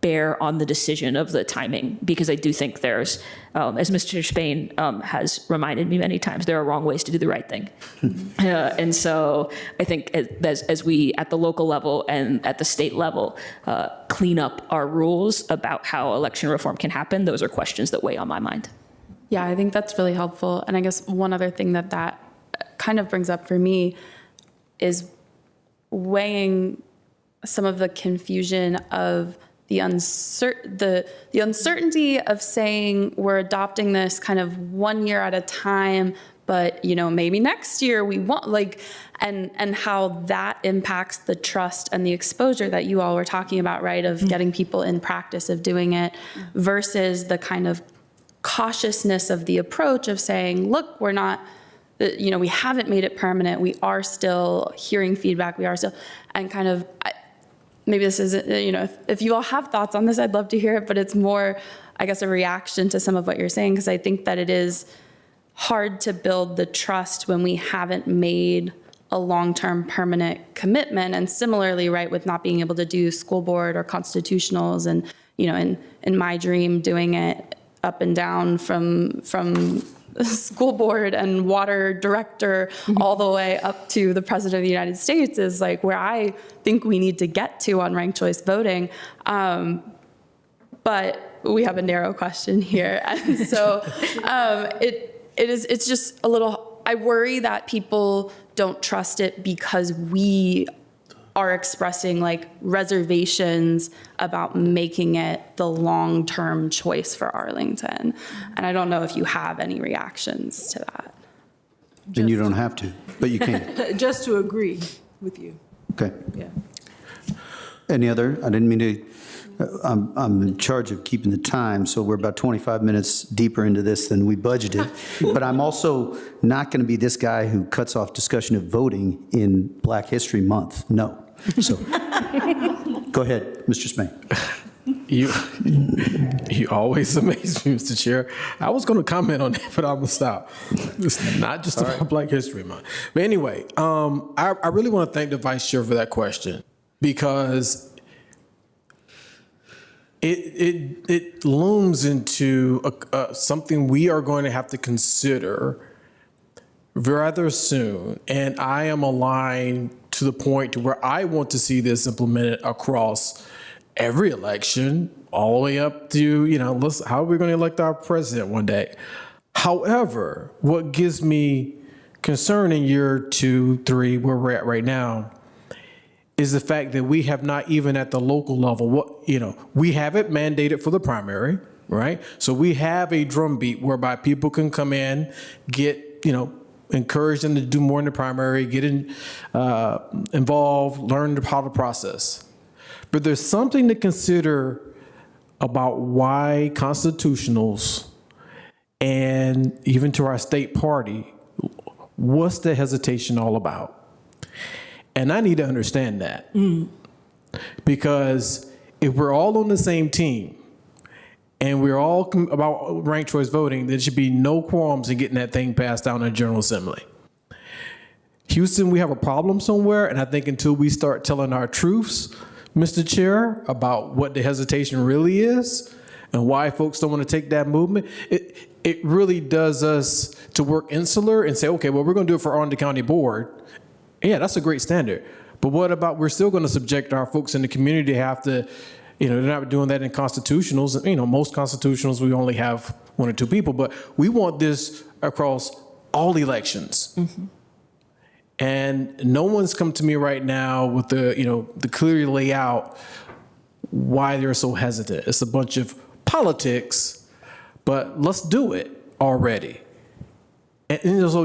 bear on the decision of the timing, because I do think there's, as Mr. Spain has reminded me many times, there are wrong ways to do the right thing. And so I think as we, at the local level and at the state level, clean up our rules about how election reform can happen, those are questions that weigh on my mind.
Yeah, I think that's really helpful. And I guess one other thing that kind of brings up for me is weighing some of the confusion of the uncertainty of saying we're adopting this kind of 1 year at a time, but maybe next year we want, and how that impacts the trust and the exposure that you all were talking about, right? Of getting people in practice of doing it versus the kind of cautiousness of the approach of saying, look, we're not, we haven't made it permanent. We are still hearing feedback. We are still, and kind of, maybe this isn't, if you all have thoughts on this, I'd love to hear it, but it's more, I guess, a reaction to some of what you're saying, because I think that it is hard to build the trust when we haven't made a long-term permanent commitment. And similarly, right, with not being able to do school board or constitutionals, and, in my dream, doing it up and down from school board and water director all the way up to the president of the United States is like where I think we need to get to on ranked choice voting. But we have a narrow question here. And so it's just a little, I worry that people don't trust it because we are expressing reservations about making it the long-term choice for Arlington. And I don't know if you have any reactions to that.
Then you don't have to, but you can.
Just to agree with you.
Okay.
Yeah.
Any other? I didn't mean to, I'm in charge of keeping the time, so we're about 25 minutes deeper into this than we budgeted. But I'm also not going to be this guy who cuts off discussion of voting in Black History Month. No. So, go ahead, Mr. Spain.
You always amaze me, Mr. Chair. I was going to comment on that, but I'm going to stop. It's not just about Black History Month. But anyway, I really want to thank the Vice Chair for that question, because it looms into something we are going to have to consider rather soon. And I am aligned to the point to where I want to see this implemented across every election, all the way up to, how are we going to elect our president one day? However, what gives me concern in year 2, 3, where we're at right now, is the fact that we have not even at the local level, we have it mandated for the primary, right? So we have a drumbeat whereby people can come in, get, encourage them to do more in the primary, get involved, learn how to process. But there's something to consider about why constitutionals and even to our state party, what's the hesitation all about? And I need to understand that. Because if we're all on the same team and we're all about ranked choice voting, there should be no qualms in getting that thing passed down in the General Assembly. Houston, we have a problem somewhere, and I think until we start telling our truths, Mr. Chair, about what the hesitation really is and why folks don't want to take that movement, it really does us to work insular and say, okay, well, we're going to do it for Arlington County Board. Yeah, that's a great standard. But what about we're still going to subject our folks in the community to have to, they're not doing that in constitutionals. Most constitutionals, we only have 1 or 2 people, but we want this across all elections. Mm-hmm. And no one's come to me right now with the clear layout why they're so hesitant. It's a bunch of politics, but let's do it already. And so,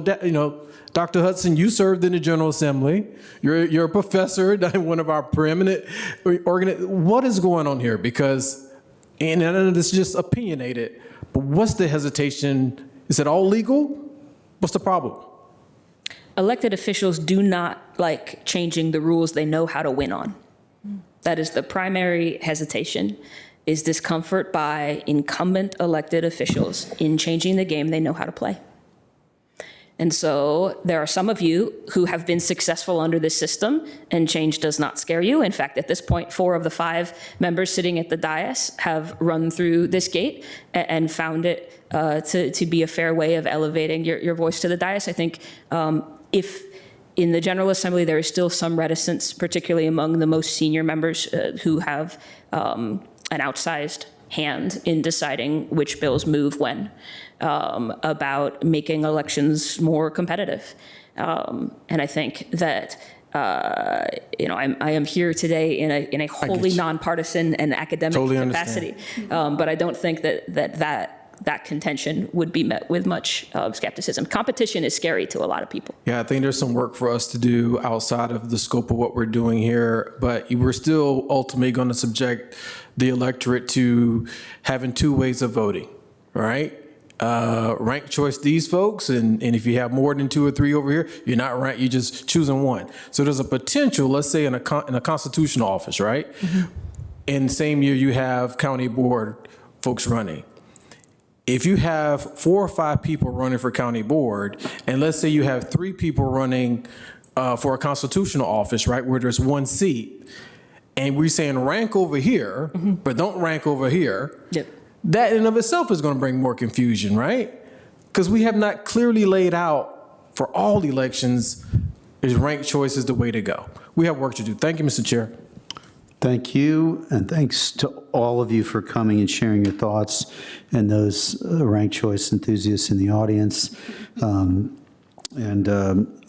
Dr. Hudson, you served in the General Assembly. You're a professor, one of our preeminent what is going on here? Because, and I know this is just opinionated, but what's the hesitation? Is it all legal? What's the problem?
Elected officials do not like changing the rules they know how to win on. That is the primary hesitation, is discomfort by incumbent elected officials in changing the game they know how to play. And so there are some of you who have been successful under this system, and change does not scare you. In fact, at this point, 4 of the 5 members sitting at the dais have run through this gate and found it to be a fair way of elevating your voice to the dais. I think if in the General Assembly there is still some reticence, particularly among the most senior members who have an outsized hand in deciding which bills move when, about making elections more competitive. And I think that I am here today in a wholly nonpartisan and academic capacity, but I don't think that contention would be met with much skepticism. Competition is scary to a lot of people.
Yeah, I think there's some work for us to do outside of the scope of what we're doing here, but we're still ultimately going to subject the electorate to having 2 ways of voting, right? Rank choice these folks, and if you have more than 2 or 3 over here, you're not ranked, you're just choosing one. So there's a potential, let's say in a constitutional office, right? Mm-hmm. In the same year you have county board folks running. If you have 4 or 5 people running for county board, and let's say you have 3 people running for a constitutional office, right, where there's 1 seat, and we're saying rank over here, mm-hmm. but don't rank over here, yep. That in and of itself is going to bring more confusion, right? Because we have not clearly laid out for all elections is ranked choice is the way to go. We have work to do. Thank you, Mr. Chair.
Thank you, and thanks to all of you for coming and sharing your thoughts, and those ranked choice enthusiasts in the audience.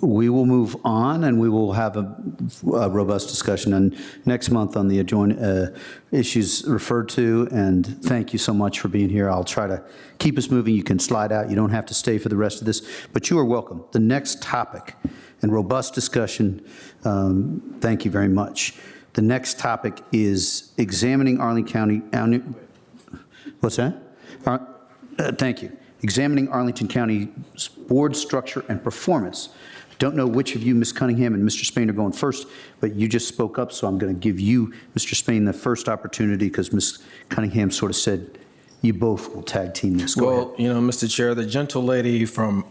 We will move on, and we will have a robust discussion on next month on the adjoined issues referred to. And thank you so much for being here. I'll try to keep us moving. You can slide out. You don't have to stay for the rest of this, but you are welcome. The next topic and robust discussion. Thank you very much. The next topic is examining Arlington County. What's that? Thank you. Examining Arlington County's board structure and performance. I don't know which of you, Ms. Cunningham and Mr. Spain, are going first, but you just spoke up, so I'm going to give you, Mr. Spain, the first opportunity because Ms. Cunningham sort of said you both will tag team this. Go ahead.
Mr. Chair, the gentle lady from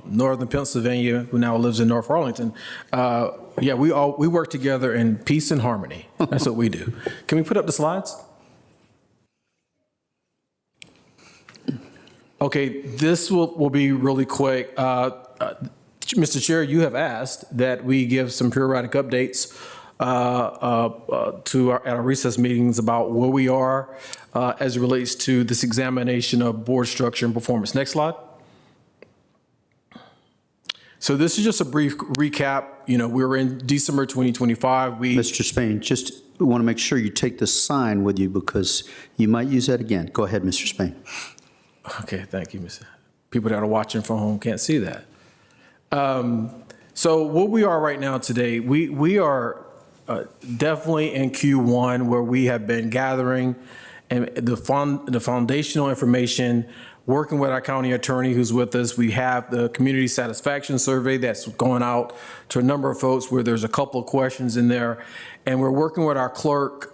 northern Pennsylvania who now lives in North Arlington, we work together in peace and harmony. That's what we do. Can we put up the slides? Okay, this will be really quick. Mr. Chair, you have asked that we give some periodic updates at our recess meetings about where we are as it relates to this examination of board structure and performance. Next slide. So this is just a brief recap. We're in December 2025.
Mr. Spain, just want to make sure you take the sign with you because you might use that again. Go ahead, Mr. Spain.
Okay, thank you, Mr. People that are watching from home can't see that. So what we are right now today, we are definitely in Q1 where we have been gathering and the foundational information, working with our county attorney who's with us. We have the community satisfaction survey that's going out to a number of folks where there's a couple of questions in there. And we're working with our clerk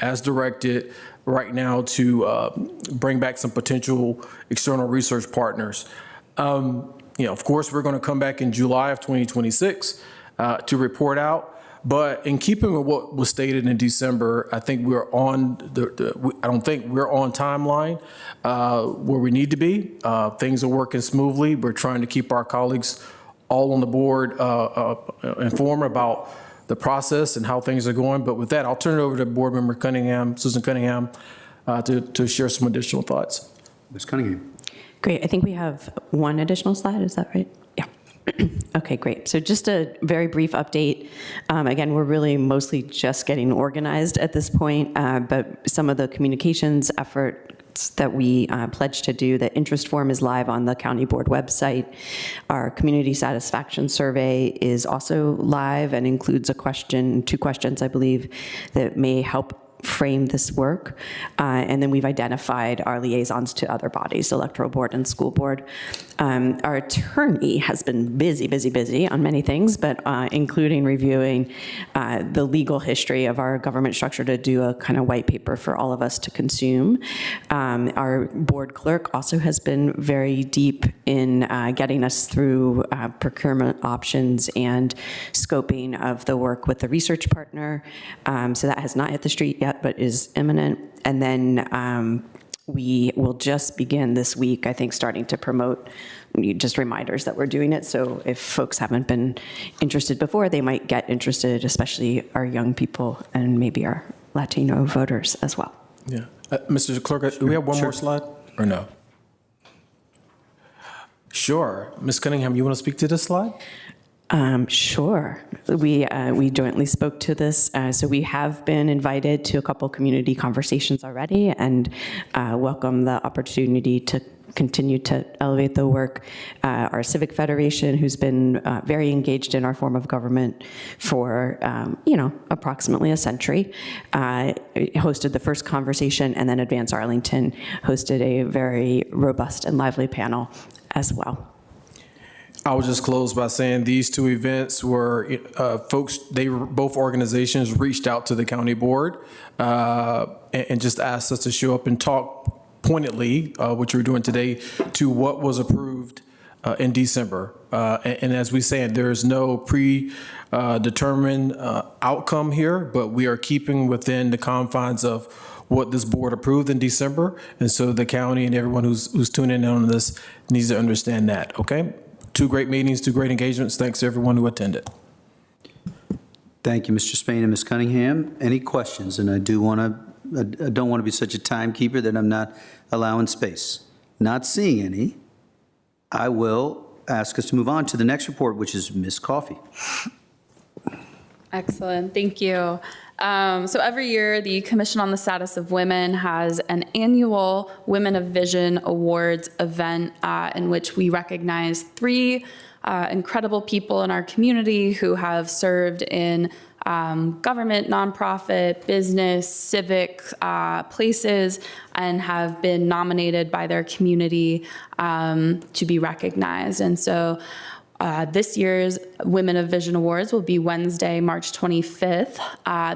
as directed right now to bring back some potential external research partners. Of course, we're going to come back in July of 2026 to report out. But in keeping with what was stated in December, I think we're on I don't think we're on timeline where we need to be. Things are working smoothly. We're trying to keep our colleagues all on the board informed about the process and how things are going. But with that, I'll turn it over to Board Member Susan Cunningham, to share some additional thoughts.
Ms. Cunningham.
Great. I think we have one additional slide. Is that right? Yeah. Okay, great. So just a very brief update. Again, we're really mostly just getting organized at this point, but some of the communications effort projects that we pledged to do. The interest form is live on the county board website. Our community satisfaction survey is also live and includes two questions, I believe, that may help frame this work. And then we've identified our liaisons to other bodies, electoral board and school board. Our attorney has been busy on many things, but including reviewing the legal history of our government structure to do a kind of white paper for all of us to consume. Our board clerk also has been very deep in getting us through procurement options and scoping of the work with the research partner. So that has not hit the street yet, but is imminent. And then we will just begin this week, I think, starting to promote just reminders that we're doing it. So if folks haven't been interested before, they might get interested, especially our young people and maybe our Latino voters as well.
Yeah. Mr. Clerk, do we have one more slide or no? Sure. Ms. Cunningham, you want to speak to this slide?
Sure. We jointly spoke to this. So we have been invited to a couple community conversations already and welcome the opportunity to continue to elevate the work. Our Civic Federation, who's been very engaged in our form of government for, approximately a century, hosted the first conversation, and then Advance Arlington hosted a very robust and lively panel as well.
I will just close by saying these two events were both organizations reached out to the county board and just asked us to show up and talk pointedly, what you're doing today, to what was approved in December. And as we said, there is no predetermined outcome here, but we are keeping within the confines of what this board approved in December. And so the county and everyone who's tuning in on this needs to understand that, okay? Two great meetings, two great engagements. Thanks to everyone who attended.
Thank you, Mr. Spain and Ms. Cunningham. Any questions? And I don't want to be such a timekeeper that I'm not allowing space. Not seeing any, I will ask us to move on to the next report, which is Ms. Coffey.
Excellent, thank you. So every year, the Commission on the Status of Women has an annual Women of Vision Awards event in which we recognize three incredible people in our community who have served in government, nonprofit, business, civic places, and have been nominated by their community to be recognized. And so this year's Women of Vision Awards will be Wednesday, March 25th.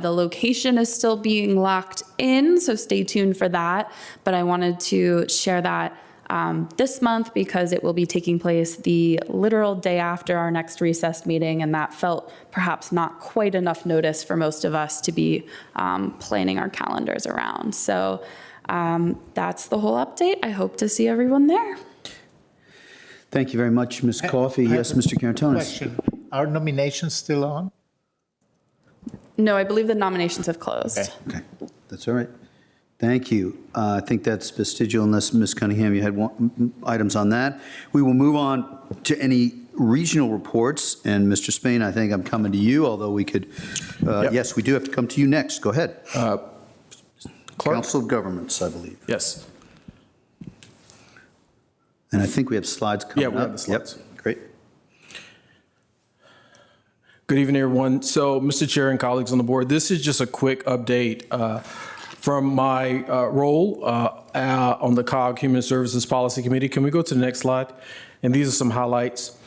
The location is still being locked in, so stay tuned for that. But I wanted to share that this month because it will be taking place the literal day after our next recess meeting, and that felt perhaps not quite enough notice for most of us to be planning our calendars around. So that's the whole update. I hope to see everyone there.
Thank you very much, Ms. Coffey. Yes, Mr. Carantonis.
Question. Are nominations still on?
No, I believe the nominations have closed.
Okay, that's all right. Thank you. I think that's vestigial unless, Ms. Cunningham, you had items on that. We will move on to any regional reports. And Mr. Spain, I think I'm coming to you, although we could, yes, we do have to come to you next. Go ahead.
Clerk?
Council of Governments, I believe.
Yes.
And I think we have slides coming up.
Yeah, we have the slides.
Yep, great.
Good evening, everyone. So, Mr. Chair and colleagues on the board, this is just a quick update from my role on the COG Human Services Policy Committee. Can we go to the next slide? And these are some highlights.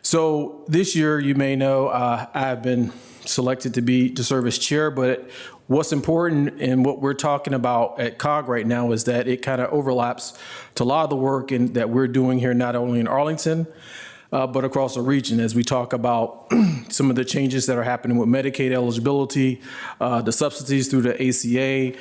So this year, you may know, I've been selected to serve as chair, but what's important and what we're talking about at COG right now is that it kind of overlaps to a lot of the work that we're doing here, not only in Arlington, but across the region as we talk about some of the changes that are happening with Medicaid eligibility, the subsidies through the ACA,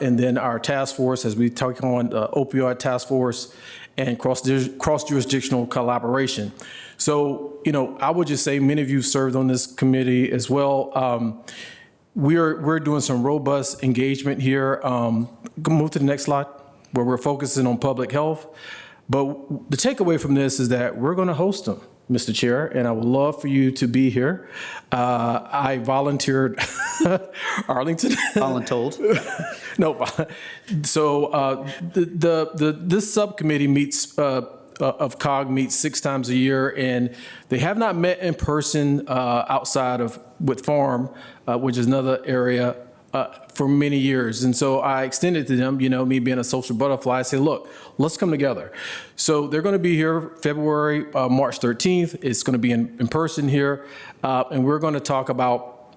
and then our task force as we talk on the opioid task force and cross-jurisdictional collaboration. So, I would just say many of you served on this committee as well. We're doing some robust engagement here. Move to the next slide, where we're focusing on public health. But the takeaway from this is that we're going to host them. Mr. Chair, and I would love for you to be here. I volunteered Arlington.
Voluntold.
No, so this subcommittee meets of COG meets 6 times a year, and they have not met in person outside of with Farm, which is another area, for many years. And so I extended to them, me being a social butterfly, I said, look, let's come together. So they're going to be here February, March 13th. It's going to be in person here, and we're going to talk about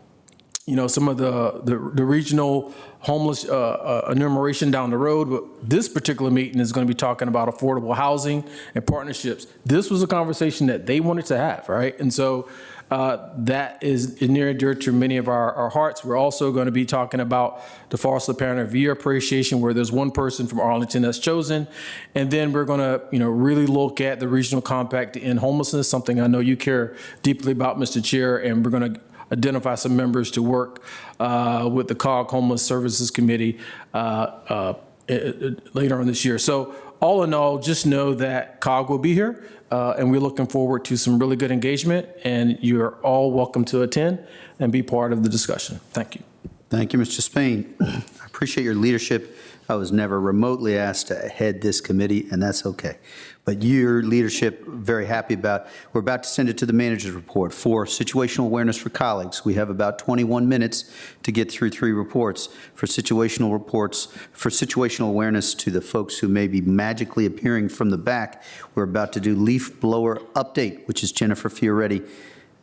some of the regional homeless enumeration down the road. But this particular meeting is going to be talking about affordable housing and partnerships. This was a conversation that they wanted to have, right? And so that is near and dear to many of our hearts. We're also going to be talking about the foster parent of year appreciation, where there's one person from Arlington that's chosen. And then we're going to, really look at the regional compact to end homelessness, something I know you care deeply about, Mr. Chair, and we're going to identify some members to work with the COG Homeless Services Committee later on this year. So all in all, just know that COG will be here, and we're looking forward to some really good engagement, and you're all welcome to attend and be part of the discussion. Thank you.
Thank you, Mr. Spain. I appreciate your leadership. I was never remotely asked to head this committee, and that's okay. But your leadership, very happy about. We're about to send it to the manager's report for situational awareness for colleagues. We have about 21 minutes to get through 3 reports. For situational awareness to the folks who may be magically appearing from the back, we're about to do leaf blower update, which is Jennifer Fioretti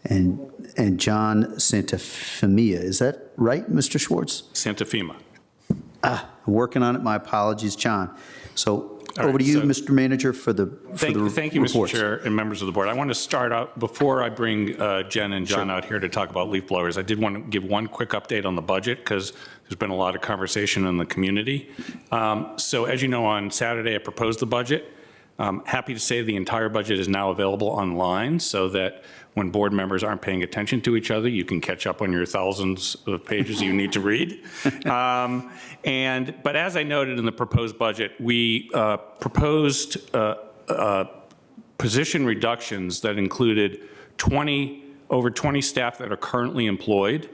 and John Santafemia. Is that right, Mr. Schwartz?
Santafema.
Working on it. My apologies, John. So
All
over
right,
to you,
so
Mr. Manager, for the
Thank you, Mr.
reports.
Chair and members of the board. I want to start out, before I bring Jen and John out here to talk about leaf blowers, I did want to give one quick update on the budget, because there's been a lot of conversation in the community. So as you know, on Saturday, I proposed the budget. Happy to say the entire budget is now available online, so that when board members aren't paying attention to each other, you can catch up on your thousands of pages you need to read. But as I noted in the proposed budget, we proposed position reductions that included over 20 staff that are currently employed.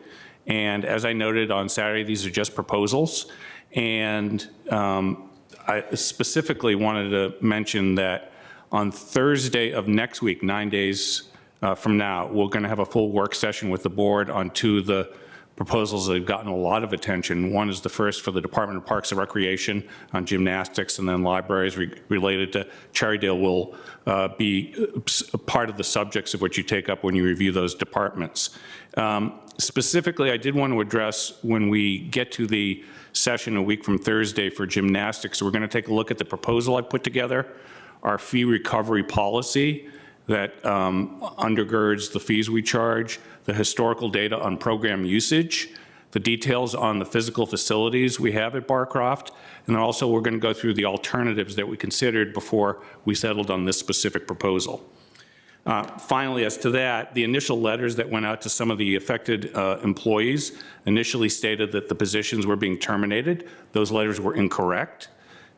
And as I noted on Saturday, these are just proposals. And I specifically wanted to mention that on Thursday of next week, 9 days from now, we're going to have a full work session with the board on 2 of the proposals that have gotten a lot of attention. One is the first for the Department of Parks and Recreation on gymnastics, and then libraries related to Cherrydale will be part of the subjects of what you take up when you review those departments. Specifically, I did want to address, when we get to the session a week from Thursday for gymnastics, we're going to take a look at the proposal I put together, our fee recovery policy that undergirds the fees we charge, the historical data on program usage, the details on the physical facilities we have at Barcroft, and then also we're going to go through the alternatives that we considered before we settled on this specific proposal. Finally, as to that, the initial letters that went out to some of the affected employees initially stated that the positions were being terminated. Those letters were incorrect.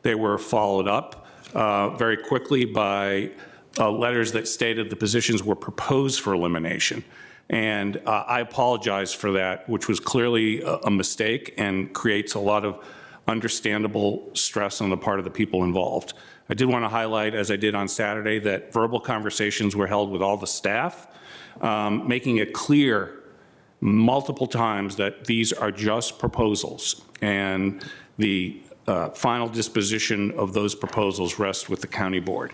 They were followed up very quickly by letters that stated the positions were proposed for elimination. And I apologize for that, which was clearly a mistake and creates a lot of understandable stress on the part of the people involved. I did want to highlight, as I did on Saturday, that verbal conversations were held with all the staff, making it clear multiple times that these are just proposals, and the final disposition of those proposals rests with the county board.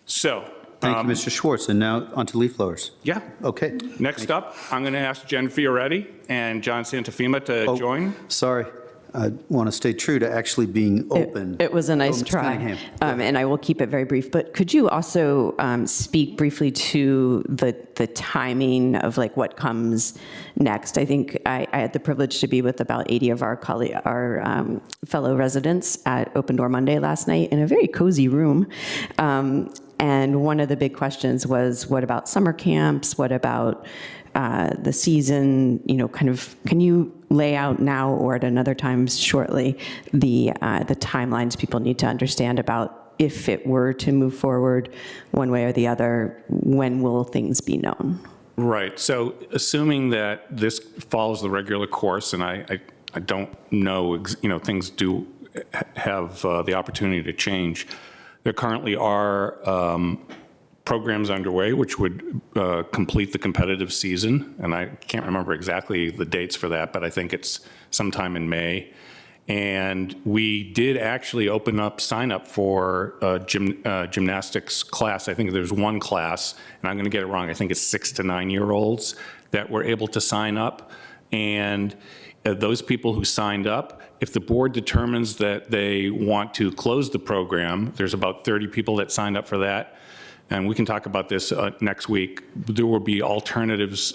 So.
Thank you, Mr. Schwartz. And now on to leaf blowers.
Yeah.
Okay.
Next up, I'm going to ask Jen Fioretti and John Santafema to join.
Sorry. I want to stay true to actually being open.
It was a nice
Ms.
try,
Cunningham.
and I will keep it very brief. But could you also speak briefly to the timing of what comes next? I think I had the privilege to be with about 80 of our fellow residents at Open Door Monday last night in a very cozy room. And one of the big questions was, what about summer camps? What about the season? Can you lay out now or at another time shortly the timelines people need to understand about if it were to move forward one way or the other, when will things be known?
Right. So assuming that this follows the regular course, and I don't know, things do have the opportunity to change. There currently are programs underway which would complete the competitive season, and I can't remember exactly the dates for that, but I think it's sometime in May. And we did actually open up, sign up for a gymnastics class. I think there's one class, and I'm going to get it wrong, I think it's 6 to 9 year olds that were able to sign up. And those people who signed up, if the board determines that they want to close the program, there's about 30 people that signed up for that. And we can talk about this next week. There will be alternatives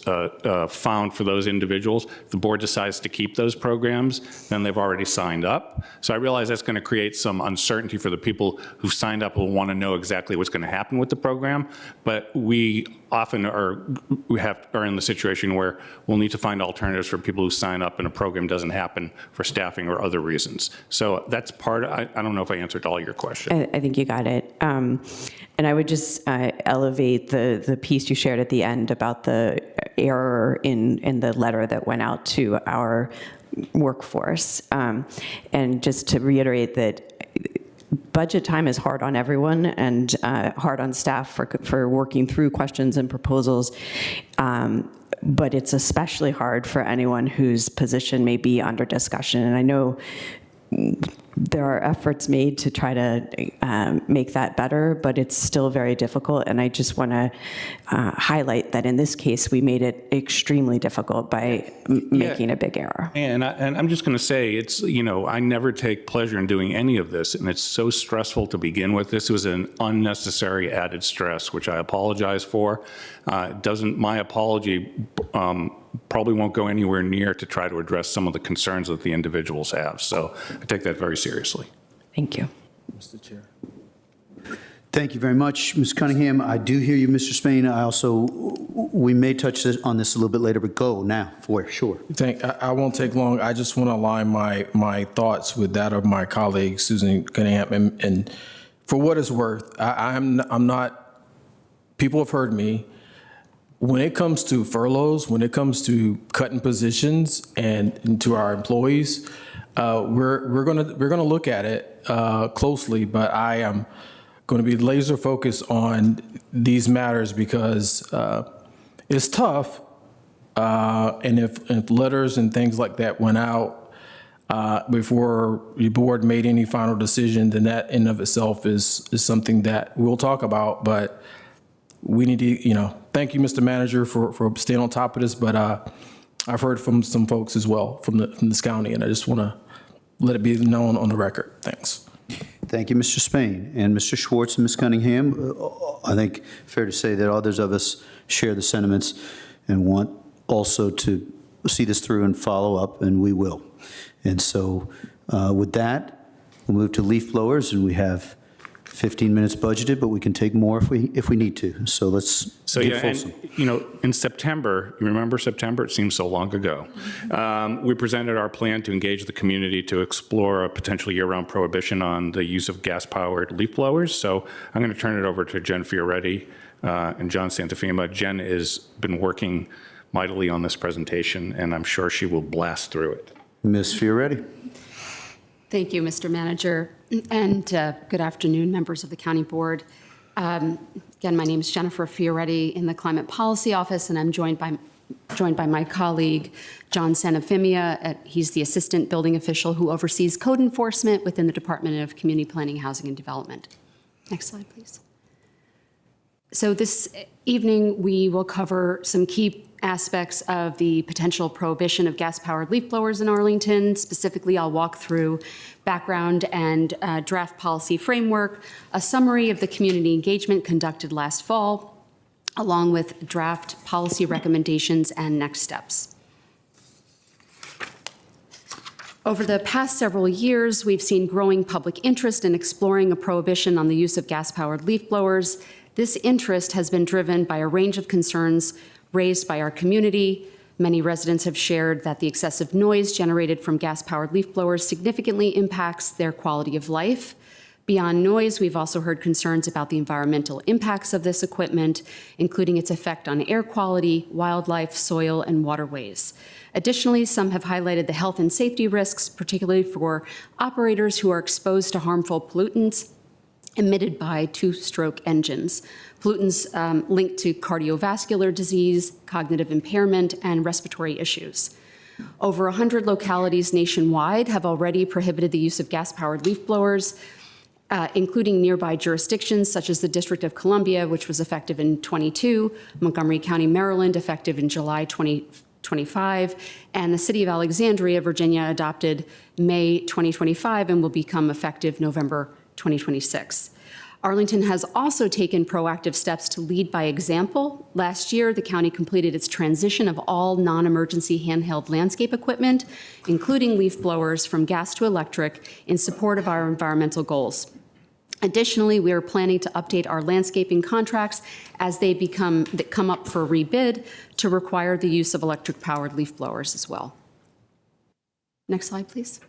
found for those individuals. If the board decides to keep those programs, then they've already signed up. So I realize that's going to create some uncertainty for the people who signed up, who want to know exactly what's going to happen with the program. But we often are in the situation where we'll need to find alternatives for people who sign up and a program doesn't happen for staffing or other reasons. So that's part of, I don't know if I answered all your questions.
I think you got it. And I would just elevate the piece you shared at the end about the error in the letter that went out to our workforce. And just to reiterate that budget time is hard on everyone and hard on staff for working through questions and proposals. But it's especially hard for anyone whose position may be under discussion. And I know there are efforts made to try to make that better, but it's still very difficult. And I just want to highlight that in this case, we made it extremely difficult by making a big error.
And I'm just going to say, it's, I never take pleasure in doing any of this, and it's so stressful to begin with. This was an unnecessary added stress, which I apologize for. My apology probably won't go anywhere near to try to address some of the concerns that the individuals have. So I take that very seriously.
Thank you.
Mr. Chair.
Thank you very much, Ms. Cunningham. I do hear you, Mr. Spain. We may touch on this a little bit later, but go now, for sure.
I won't take long. I just want to align my thoughts with that of my colleague, Susan Cunningham. And for what it's worth, I'm not, people have heard me. When it comes to furloughs, when it comes to cutting positions and to our employees, we're gonna look at it closely. But I am going to be laser focused on these matters because it's tough. And if letters and things like that went out before the board made any final decision, then that in of itself is something that we'll talk about. But we need to, thank you, Mr. Manager, for staying on top of this. But I've heard from some folks as well from this county, and I just want to let it be known on the record. Thanks.
Thank you, Mr. Spain. And Mr. Schwartz and Ms. Cunningham, I think fair to say that others of us share the sentiments and want also to see this through and follow up, and we will. And so with that, we'll move to leaf blowers, and we have 15 minutes budgeted, but we can take more if we need to. So let's get fulsome.
And, in September, you remember September? It seems so long ago. We presented our plan to engage the community to explore a potential year-round prohibition on the use of gas-powered leaf blowers. So I'm going to turn it over to Jen Fioretti and John Santafima. Jen has been working mightily on this presentation, and I'm sure she will blast through it.
Ms. Fioretti.
Thank you, Mr. Manager, and good afternoon, members of the County Board. Again, my name is Jennifer Fioretti in the Climate Policy Office, and I'm joined by my colleague, John Santafima. He's the Assistant Building Official who oversees code enforcement within the Department of Community Planning, Housing, and Development. Next slide, please. So this evening, we will cover some key aspects of the potential prohibition of gas-powered leaf blowers in Arlington. Specifically, I'll walk through background and draft policy framework, a summary of the community engagement conducted last fall, along with draft policy recommendations and next steps. Over the past several years, we've seen growing public interest in exploring a prohibition on the use of gas-powered leaf blowers. This interest has been driven by a range of concerns raised by our community. Many residents have shared that the excessive noise generated from gas-powered leaf blowers significantly impacts their quality of life. Beyond noise, we've also heard concerns about the environmental impacts of this equipment, including its effect on air quality, wildlife, soil, and waterways. Additionally, some have highlighted the health and safety risks, particularly for operators who are exposed to harmful pollutants emitted by two-stroke engines. Pollutants linked to cardiovascular disease, cognitive impairment, and respiratory issues. Over 100 localities nationwide have already prohibited the use of gas-powered leaf blowers, including nearby jurisdictions such as the District of Columbia, which was effective in '22, Montgomery County, Maryland, effective in July 2025, and the City of Alexandria, Virginia, adopted May 2025 and will become effective November 2026. Arlington has also taken proactive steps to lead by example. Last year, the county completed its transition of all non-emergency handheld landscape equipment, including leaf blowers, from gas to electric in support of our environmental goals. Additionally, we are planning to update our landscaping contracts as they come up for rebid to require the use of electric-powered leaf blowers as well. Next slide, please.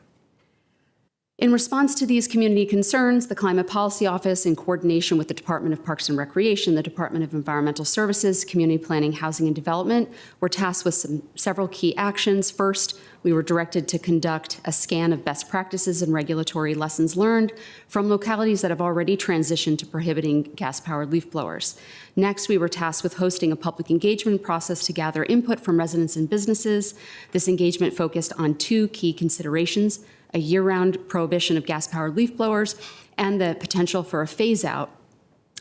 In response to these community concerns, the Climate Policy Office, in coordination with the Department of Parks and Recreation, the Department of Environmental Services, Community Planning, Housing and Development, were tasked with several key actions. First, we were directed to conduct a scan of best practices and regulatory lessons learned from localities that have already transitioned to prohibiting gas-powered leaf blowers. Next, we were tasked with hosting a public engagement process to gather input from residents and businesses. This engagement focused on two key considerations: a year-round prohibition of gas-powered leaf blowers, and the potential for a phase-out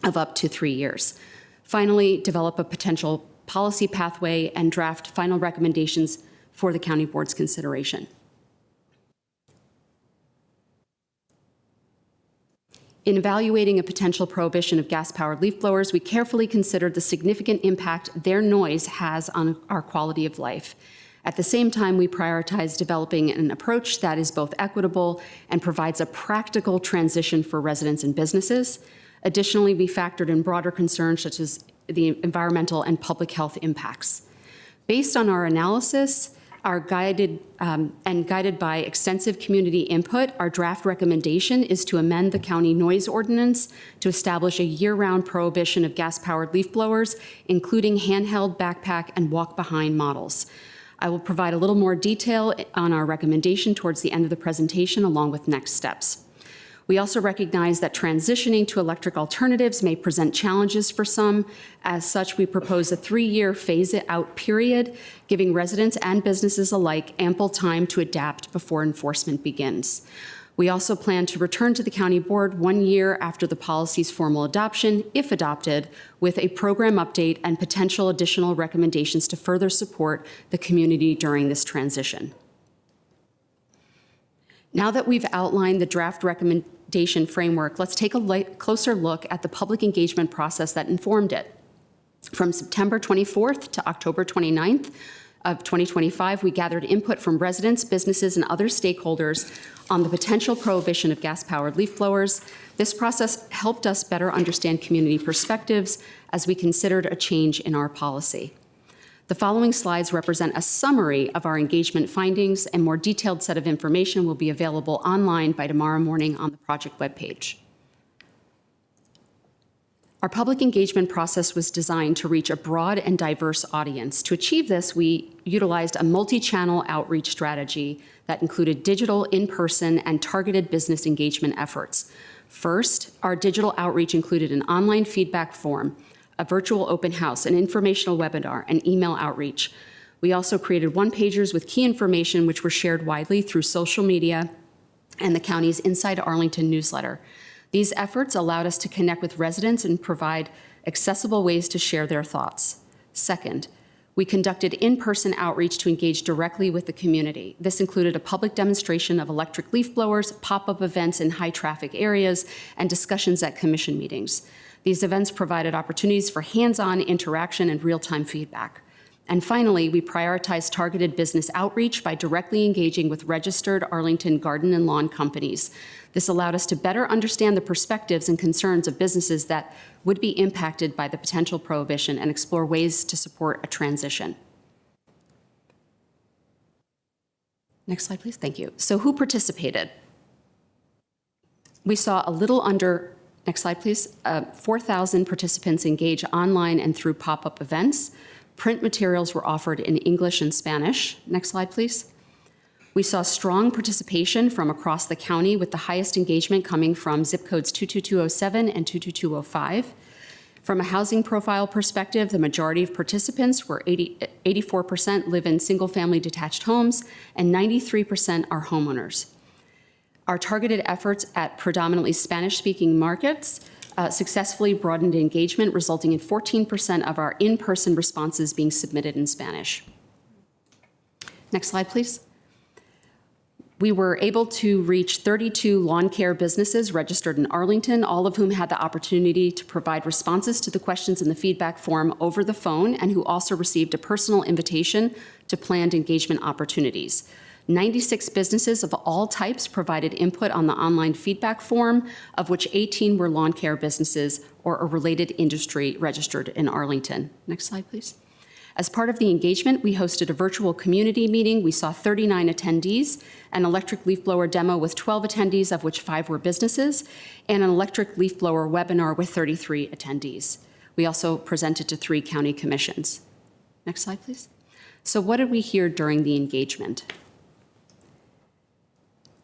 of up to 3 years. Finally, develop a potential policy pathway and draft final recommendations for the county board's consideration. In evaluating a potential prohibition of gas-powered leaf blowers, we carefully considered the significant impact their noise has on our quality of life. At the same time, we prioritize developing an approach that is both equitable and provides a practical transition for residents and businesses. Additionally, we factored in broader concerns such as the environmental and public health impacts. Based on our analysis, guided by extensive community input, our draft recommendation is to amend the county noise ordinance to establish a year-round prohibition of gas-powered leaf blowers, including handheld, backpack, and walk-behind models. I will provide a little more detail on our recommendation towards the end of the presentation, along with next steps. We also recognize that transitioning to electric alternatives may present challenges for some. As such, we propose a 3-year phase-out period, giving residents and businesses alike ample time to adapt before enforcement begins. We also plan to return to the county board 1 year after the policy's formal adoption, if adopted, with a program update and potential additional recommendations to further support the community during this transition. Now that we've outlined the draft recommendation framework, let's take a closer look at the public engagement process that informed it. From September 24th to October 29th of 2025, we gathered input from residents, businesses, and other stakeholders on the potential prohibition of gas-powered leaf blowers. This process helped us better understand community perspectives as we considered a change in our policy. The following slides represent a summary of our engagement findings. A more detailed set of information will be available online by tomorrow morning on the project webpage. Our public engagement process was designed to reach a broad and diverse audience. To achieve this, we utilized a multi-channel outreach strategy that included digital, in-person, and targeted business engagement efforts. First, our digital outreach included an online feedback form, a virtual open house, an informational webinar, and email outreach. We also created one-pagers with key information which were shared widely through social media and the county's Inside Arlington newsletter. These efforts allowed us to connect with residents and provide accessible ways to share their thoughts. Second, we conducted in-person outreach to engage directly with the community. This included a public demonstration of electric leaf blowers, pop-up events in high-traffic areas, and discussions at commission meetings. These events provided opportunities for hands-on interaction and real-time feedback. And finally, we prioritized targeted business outreach by directly engaging with registered Arlington garden and lawn companies. This allowed us to better understand the perspectives and concerns of businesses that would be impacted by the potential prohibition and explore ways to support a transition. Next slide, please. Thank you. So who participated? We saw a little under, next slide please, 4,000 participants engage online and through pop-up events. Print materials were offered in English and Spanish. Next slide please. We saw strong participation from across the county, with the highest engagement coming from zip codes 22207 and 22205. From a housing profile perspective, the majority of participants were 84% live in single-family detached homes, and 93% are homeowners. Our targeted efforts at predominantly Spanish-speaking markets successfully broadened engagement, resulting in 14% of our in-person responses being submitted in Spanish. Next slide, please. We were able to reach 32 lawn care businesses registered in Arlington, all of whom had the opportunity to provide responses to the questions in the feedback form over the phone, and who also received a personal invitation to planned engagement opportunities. 96 businesses of all types provided input on the online feedback form, of which 18 were lawn care businesses or a related industry registered in Arlington. Next slide, please. As part of the engagement, we hosted a virtual community meeting. We saw 39 attendees, an electric leaf blower demo with 12 attendees, of which 5 were businesses, and an electric leaf blower webinar with 33 attendees. We also presented to 3 county commissions. Next slide, please. So what did we hear during the engagement?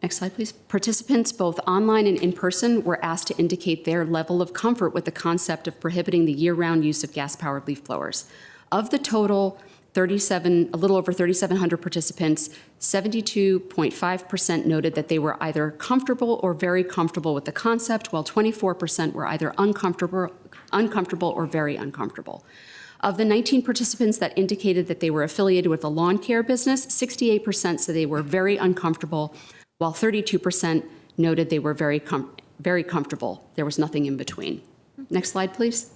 Next slide, please. Participants, both online and in person, were asked to indicate their level of comfort with the concept of prohibiting the year-round use of gas-powered leaf blowers. Of the total a little over 3,700 participants, 72.5% noted that they were either comfortable or very comfortable with the concept, while 24% were either uncomfortable or very uncomfortable. Of the 19 participants that indicated that they were affiliated with a lawn care business, 68% said they were very uncomfortable, while 32% noted they were very comfortable. There was nothing in between. Next slide, please.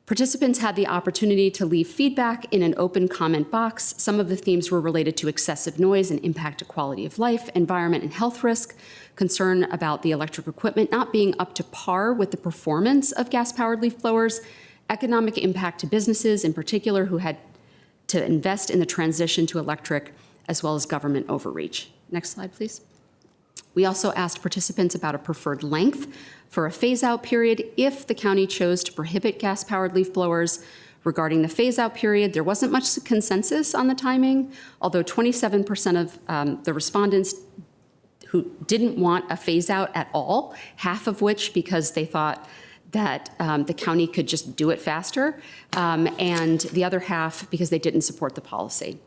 Participants had the opportunity to leave feedback in an open comment box. Some of the themes were related to excessive noise and impact to quality of life, environment and health risk, concern about the electric equipment not being up to par with the performance of gas-powered leaf blowers, economic impact to businesses in particular who had to invest in the transition to electric, as well as government overreach. Next slide, please. We also asked participants about a preferred length for a phase-out period if the county chose to prohibit gas-powered leaf blowers. Regarding the phase-out period, there wasn't much consensus on the timing, although 27% of the respondents who didn't want a phase-out at all, half of which because they thought that the county could just do it faster, and the other half because they didn't support the policy.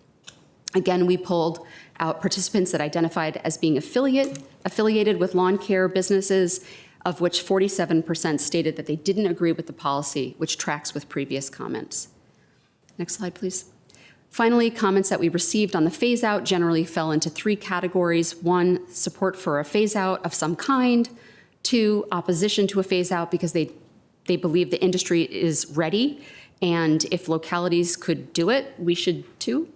Again, we pulled out participants that identified as being affiliated with lawn care businesses, of which 47% stated that they didn't agree with the policy, which tracks with previous comments. Next slide, please. Finally, comments that we received on the phase-out generally fell into 3 categories. 1, support for a phase-out of some kind. 2, opposition to a phase-out because they believe the industry is ready, and if localities could do it, we should too.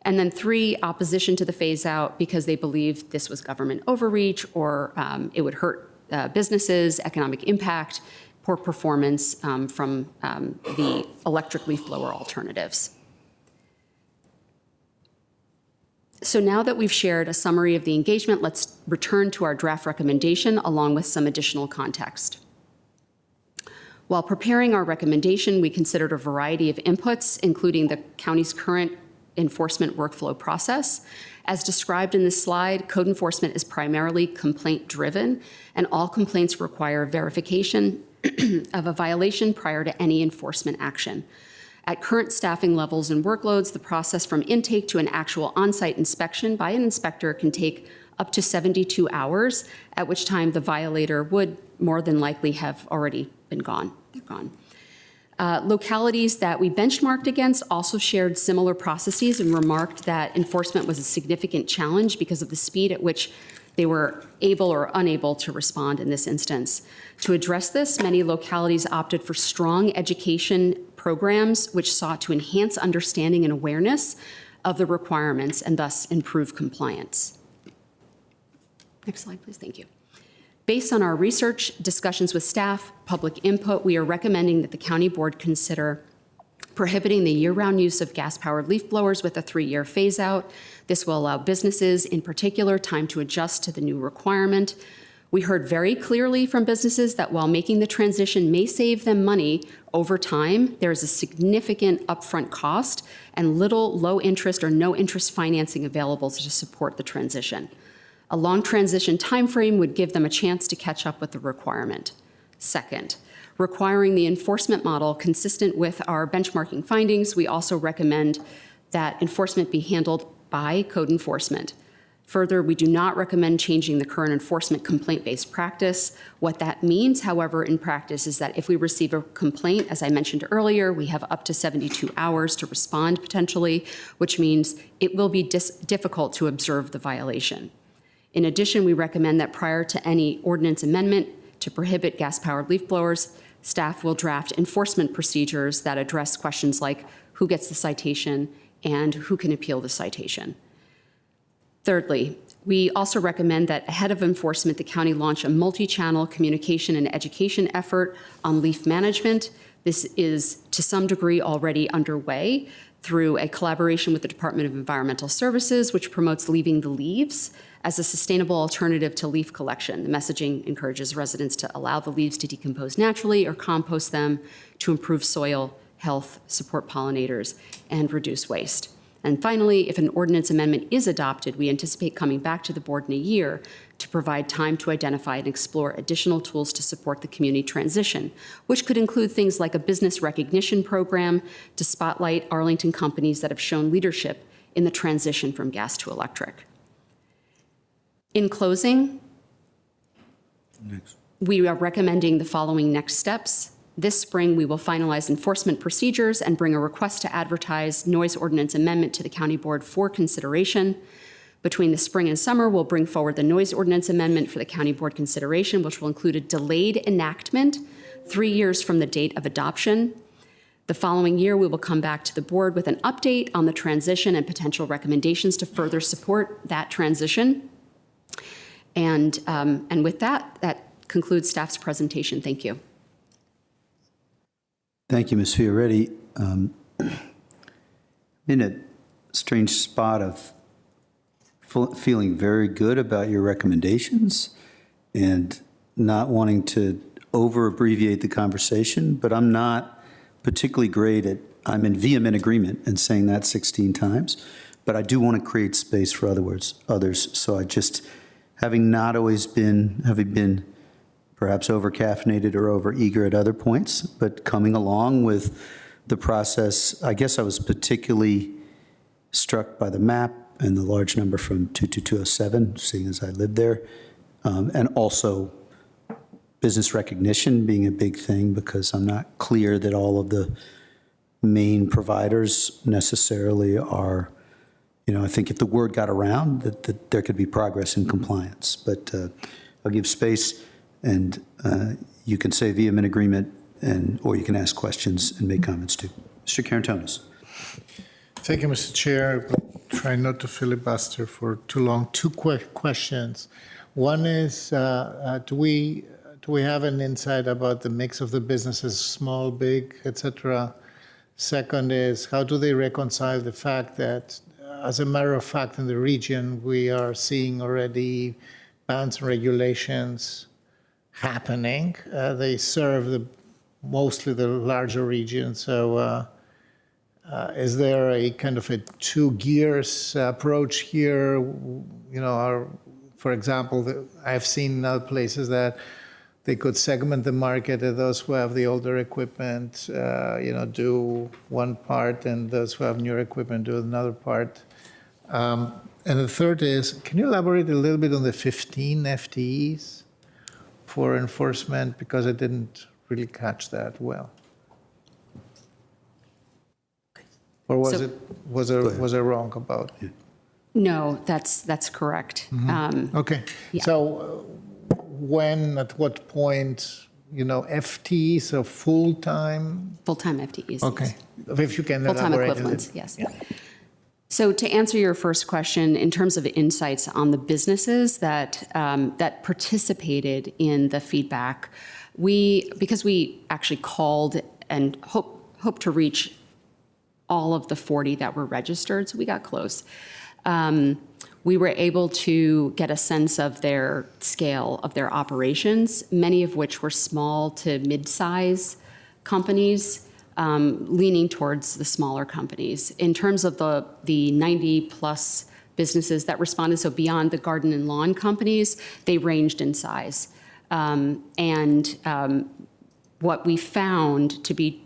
And then 3, opposition to the phase-out because they believe this was government overreach or it would hurt businesses, economic impact, poor performance from the electric leaf blower alternatives. So now that we've shared a summary of the engagement, let's return to our draft recommendation along with some additional context. While preparing our recommendation, we considered a variety of inputs, including the county's current enforcement workflow process. As described in this slide, code enforcement is primarily complaint-driven, and all complaints require verification of a violation prior to any enforcement action. At current staffing levels and workloads, the process from intake to an actual on-site inspection by an inspector can take up to 72 hours, at which time the violator would more than likely have already been gone. They're gone. Localities that we benchmarked against also shared similar processes and remarked that enforcement was a significant challenge because of the speed at which they were able or unable to respond in this instance. To address this, many localities opted for strong education programs which sought to enhance understanding and awareness of the requirements and thus improve compliance. Next slide, please. Thank you. Based on our research, discussions with staff, public input, we are recommending that the county board consider prohibiting the year-round use of gas-powered leaf blowers with a 3-year phase-out. This will allow businesses, in particular, time to adjust to the new requirement. We heard very clearly from businesses that while making the transition may save them money over time, there is a significant upfront cost and little low interest or no interest financing available to support the transition. A long transition timeframe would give them a chance to catch up with the requirement. Second, requiring the enforcement model consistent with our benchmarking findings, we also recommend that enforcement be handled by code enforcement. Further, we do not recommend changing the current enforcement complaint-based practice. What that means, however, in practice is that if we receive a complaint, as I mentioned earlier, we have up to 72 hours to respond potentially, which means it will be difficult to observe the violation. In addition, we recommend that prior to any ordinance amendment to prohibit gas-powered leaf blowers, staff will draft enforcement procedures that address questions like who gets the citation and who can appeal the citation. Thirdly, we also recommend that ahead of enforcement, the county launch a multi-channel communication and education effort on leaf management. This is to some degree already underway through a collaboration with the Department of Environmental Services, which promotes leaving the leaves as a sustainable alternative to leaf collection. The messaging encourages residents to allow the leaves to decompose naturally or compost them to improve soil health, support pollinators, and reduce waste. And finally, if an ordinance amendment is adopted, we anticipate coming back to the board in a year to provide time to identify and explore additional tools to support the community transition, which could include things like a business recognition program to spotlight Arlington companies that have shown leadership in the transition from gas to electric. In closing, we are recommending the following next steps. This spring, we will finalize enforcement procedures and bring a request to advertise noise ordinance amendment to the county board for consideration. Between the spring and summer, we'll bring forward the noise ordinance amendment for the county board consideration, which will include a delayed enactment 3 years from the date of adoption. The following year, we will come back to the board with an update on the transition and potential recommendations to further support that transition. And with that, that concludes staff's presentation. Thank you.
Thank you, Ms. Fioretti. In a strange spot of feeling very good about your recommendations and not wanting to over-abbreviate the conversation, but I'm not particularly great at, I'm in vehement agreement in saying that 16 times, but I do want to create space for others. So I just, having been perhaps over-caffeinated or over-eager at other points, but coming along with the process, I guess I was particularly struck by the map and the large number from 22207, seeing as I lived there, and also business recognition being a big thing because I'm not clear that all of the main providers necessarily are, I think if the word got around, that there could be progress in compliance. But I'll give space. And you can say vehement agreement, or you can ask questions and make comments too. Mr. Karantonis.
Thank you, Mr. Chair. Try not to filibuster for too long. Two quick questions. One is, do we have an insight about the mix of the businesses, small, big, et cetera? Second is, how do they reconcile the fact that, as a matter of fact, in the region, we are seeing already bans and regulations happening. They serve mostly the larger region. So is there a kind of a two gears approach here? For example, I've seen other places that they could segment the market, and those who have the older equipment, do one part, and those who have newer equipment do another part. And the third is, can you elaborate a little bit on the 15 FTEs? For enforcement, because I didn't really catch that well. Or was I wrong about?
No, that's correct.
Mm-hmm. Okay.
Yeah.
So at what point, FTE, so full-time?
Full-time FTEs.
Okay. If you can
full-time
elaborate
equivalents, yes.
Yeah.
So to answer your first question, in terms of insights on the businesses that participated in the feedback, because we actually called and hope to reach all of the 40 that were registered, so we got close. we were able to get a sense of their scale of their operations, many of which were small to mid-size companies, leaning towards the smaller companies. In terms of the 90-plus businesses that responded, so beyond the garden and lawn companies, they ranged in size. What we found to be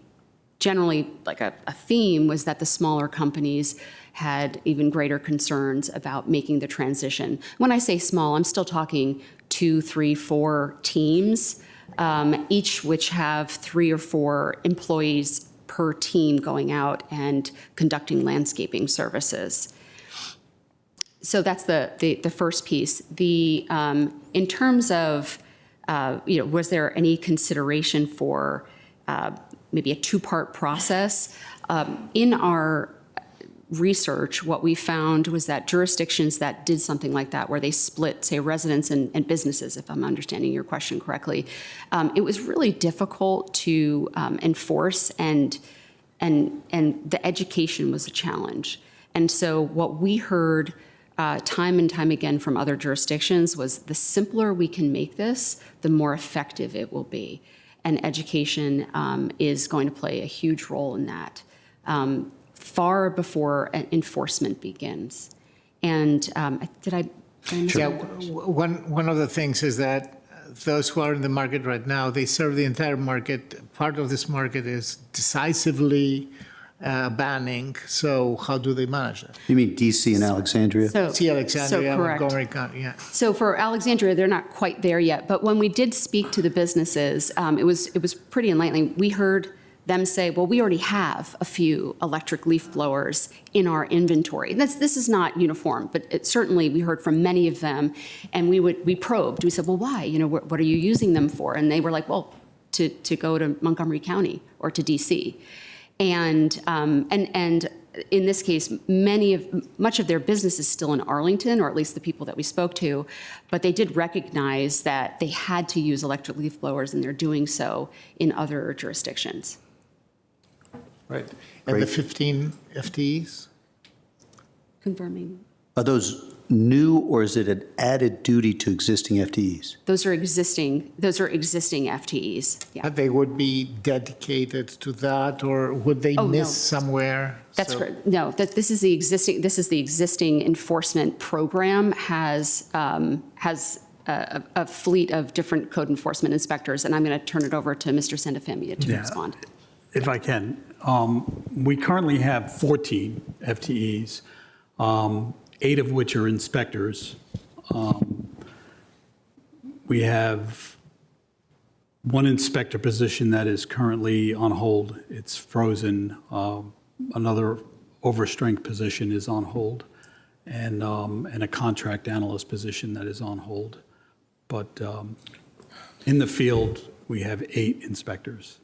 generally like a theme was that the smaller companies had even greater concerns about making the transition. When I say small, I'm still talking 2, 3, 4 teams, each which have 3 or 4 employees per team going out and conducting landscaping services. So that's the first piece. In terms of, was there any consideration for maybe a 2-part process? In our research, what we found was that jurisdictions that did something like that, where they split, say, residents and businesses, if I'm understanding your question correctly, it was really difficult to enforce, and the education was a challenge. And so what we heard time and time again from other jurisdictions was the simpler we can make this, the more effective it will be. And education is going to play a huge role in that, far before enforcement begins. And did I miss
Yeah,
that?
one of the things is that those who are in the market right now, they serve the entire market. Part of this market is decisively banning. So how do they manage that?
You mean DC and Alexandria?
See Alexandria,
correct.
Montgomery County, yeah.
So for Alexandria, they're not quite there yet. But when we did speak to the businesses, it was pretty enlightening. We heard them say, well, we already have a few electric leaf blowers in our inventory. This is not uniform, but certainly we heard from many of them, and we probed. We said, well, why? What are you using them for? And they were like, well, to go to Montgomery County or to DC. And in this case, much of their business is still in Arlington, or at least the people that we spoke to, but they did recognize that they had to use electric leaf blowers, and they're doing so in other jurisdictions.
Right. And the 15 FTEs?
Confirming.
Are those new, or is it an added duty to existing FTEs?
Those are existing FTEs. Yeah.
They would be dedicated to that, or would they
Oh,
miss
no.
somewhere?
That's
So-
correct. No, this is the existing enforcement program has a fleet of different code enforcement inspectors, and I'm going to turn it over to Mr. Santafimia to respond.
If I can. We currently have 14 FTEs, 8 of which are inspectors. We have one inspector position that is currently on hold. It's frozen. Another overstrength position is on hold, and a contract analyst position that is on hold. But in the field, we have 8 inspectors.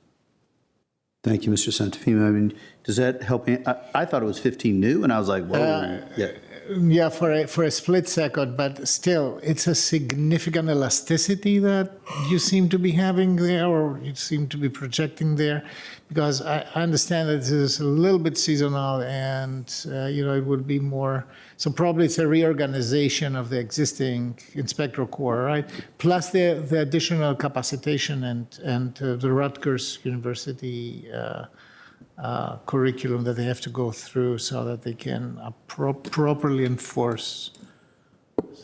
Thank you, Mr. Santafimo. I mean, does that help? I thought it was 15 new, and I was like, whoa, yeah.
Yeah, for a split second, but still, it's a significant elasticity that you seem to be having there, or you seem to be projecting there, because I understand that this is a little bit seasonal, and it would be more. So probably it's a reorganization of the existing inspector corps, right? Plus the additional capacitation and the Rutgers University. Curriculum that they have to go through so that they can properly enforce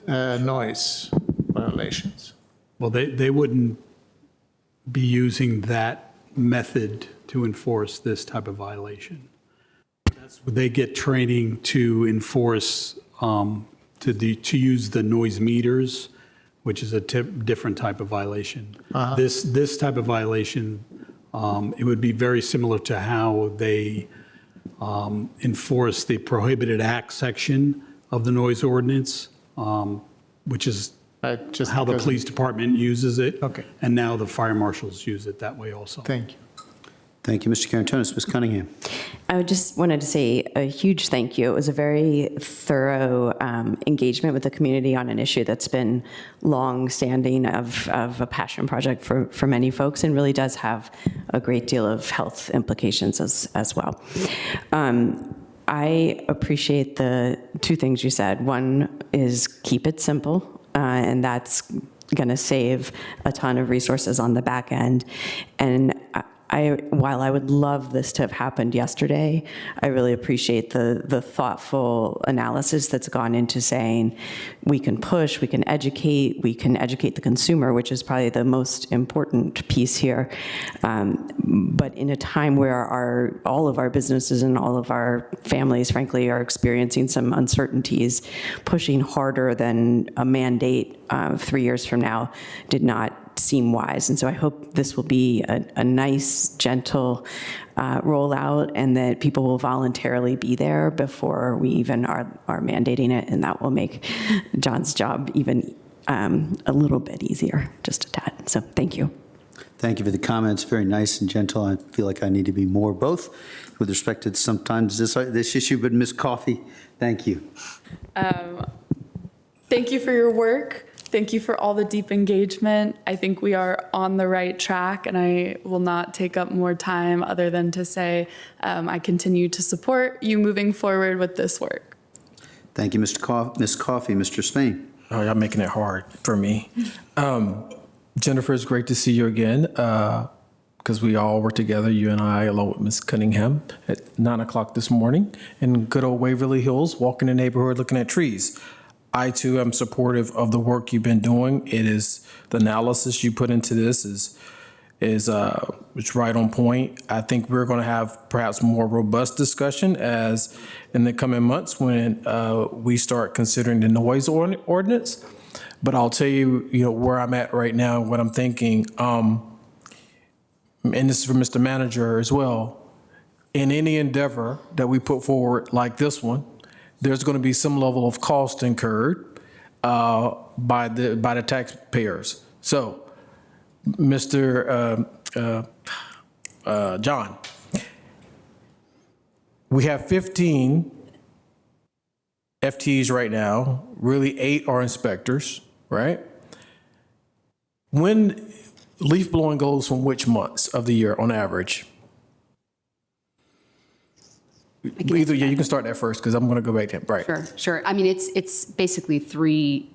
noise violations.
Well, they wouldn't be using that method to enforce this type of violation. They get training to enforce, to use the noise meters, which is a different type of violation. This type of violation, it would be very similar to how they enforce the prohibited act section of the noise ordinance, which is how the police department uses it.
Okay.
And now the fire marshals use it that way also.
Thank you.
Thank you, Mr. Carantonis. Ms. Cunningham.
I just wanted to say a huge thank you. It was a very thorough engagement with the community on an issue that's been long-standing of a passion project for many folks, and really does have a great deal of health implications as well. I appreciate the two things you said. One is keep it simple, and that's going to save a ton of resources on the back end. And while I would love this to have happened yesterday, I really appreciate the thoughtful analysis that's gone into saying we can push, we can educate the consumer, which is probably the most important piece here. But in a time where all of our businesses and all of our families, frankly, are experiencing some uncertainties, pushing harder than a mandate 3 years from now did not seem wise. And so I hope this will be a nice, gentle rollout, and that people will voluntarily be there before we even are mandating it. And that will make John's job even a little bit easier, just a tad. So thank you.
Thank you for the comments. Very nice and gentle. I feel like I need to be more both with respect to sometimes this issue, but Ms. Coffey, thank you.
Thank you for your work. Thank you for all the deep engagement. I think we are on the right track, and I will not take up more time other than to say I continue to support you moving forward with this work.
Thank you, Ms. Coffey. Mr. Spain.
Oh, y'all making it hard for me. Jennifer, it's great to see you again, because we all were together, you and I, along with Ms. Cunningham, at 9 o'clock this morning in good old Waverly Hills, walking the neighborhood, looking at trees. I, too, am supportive of the work you've been doing. The analysis you put into this is it's right on point. I think we're going to have perhaps more robust discussion as in the coming months when we start considering the noise ordinance. But I'll tell you, where I'm at right now, what I'm thinking, and this is for Mr. Manager as well. In any endeavor that we put forward like this one, there's going to be some level of cost incurred by the taxpayers. So, Mr. John, we have 15 FTEs right now. Really, 8 are inspectors, right? When leaf blowing goes from which months of the year on average? Either, you can start that first because I'm going to go back to him. Right.
Sure. I mean, it's basically three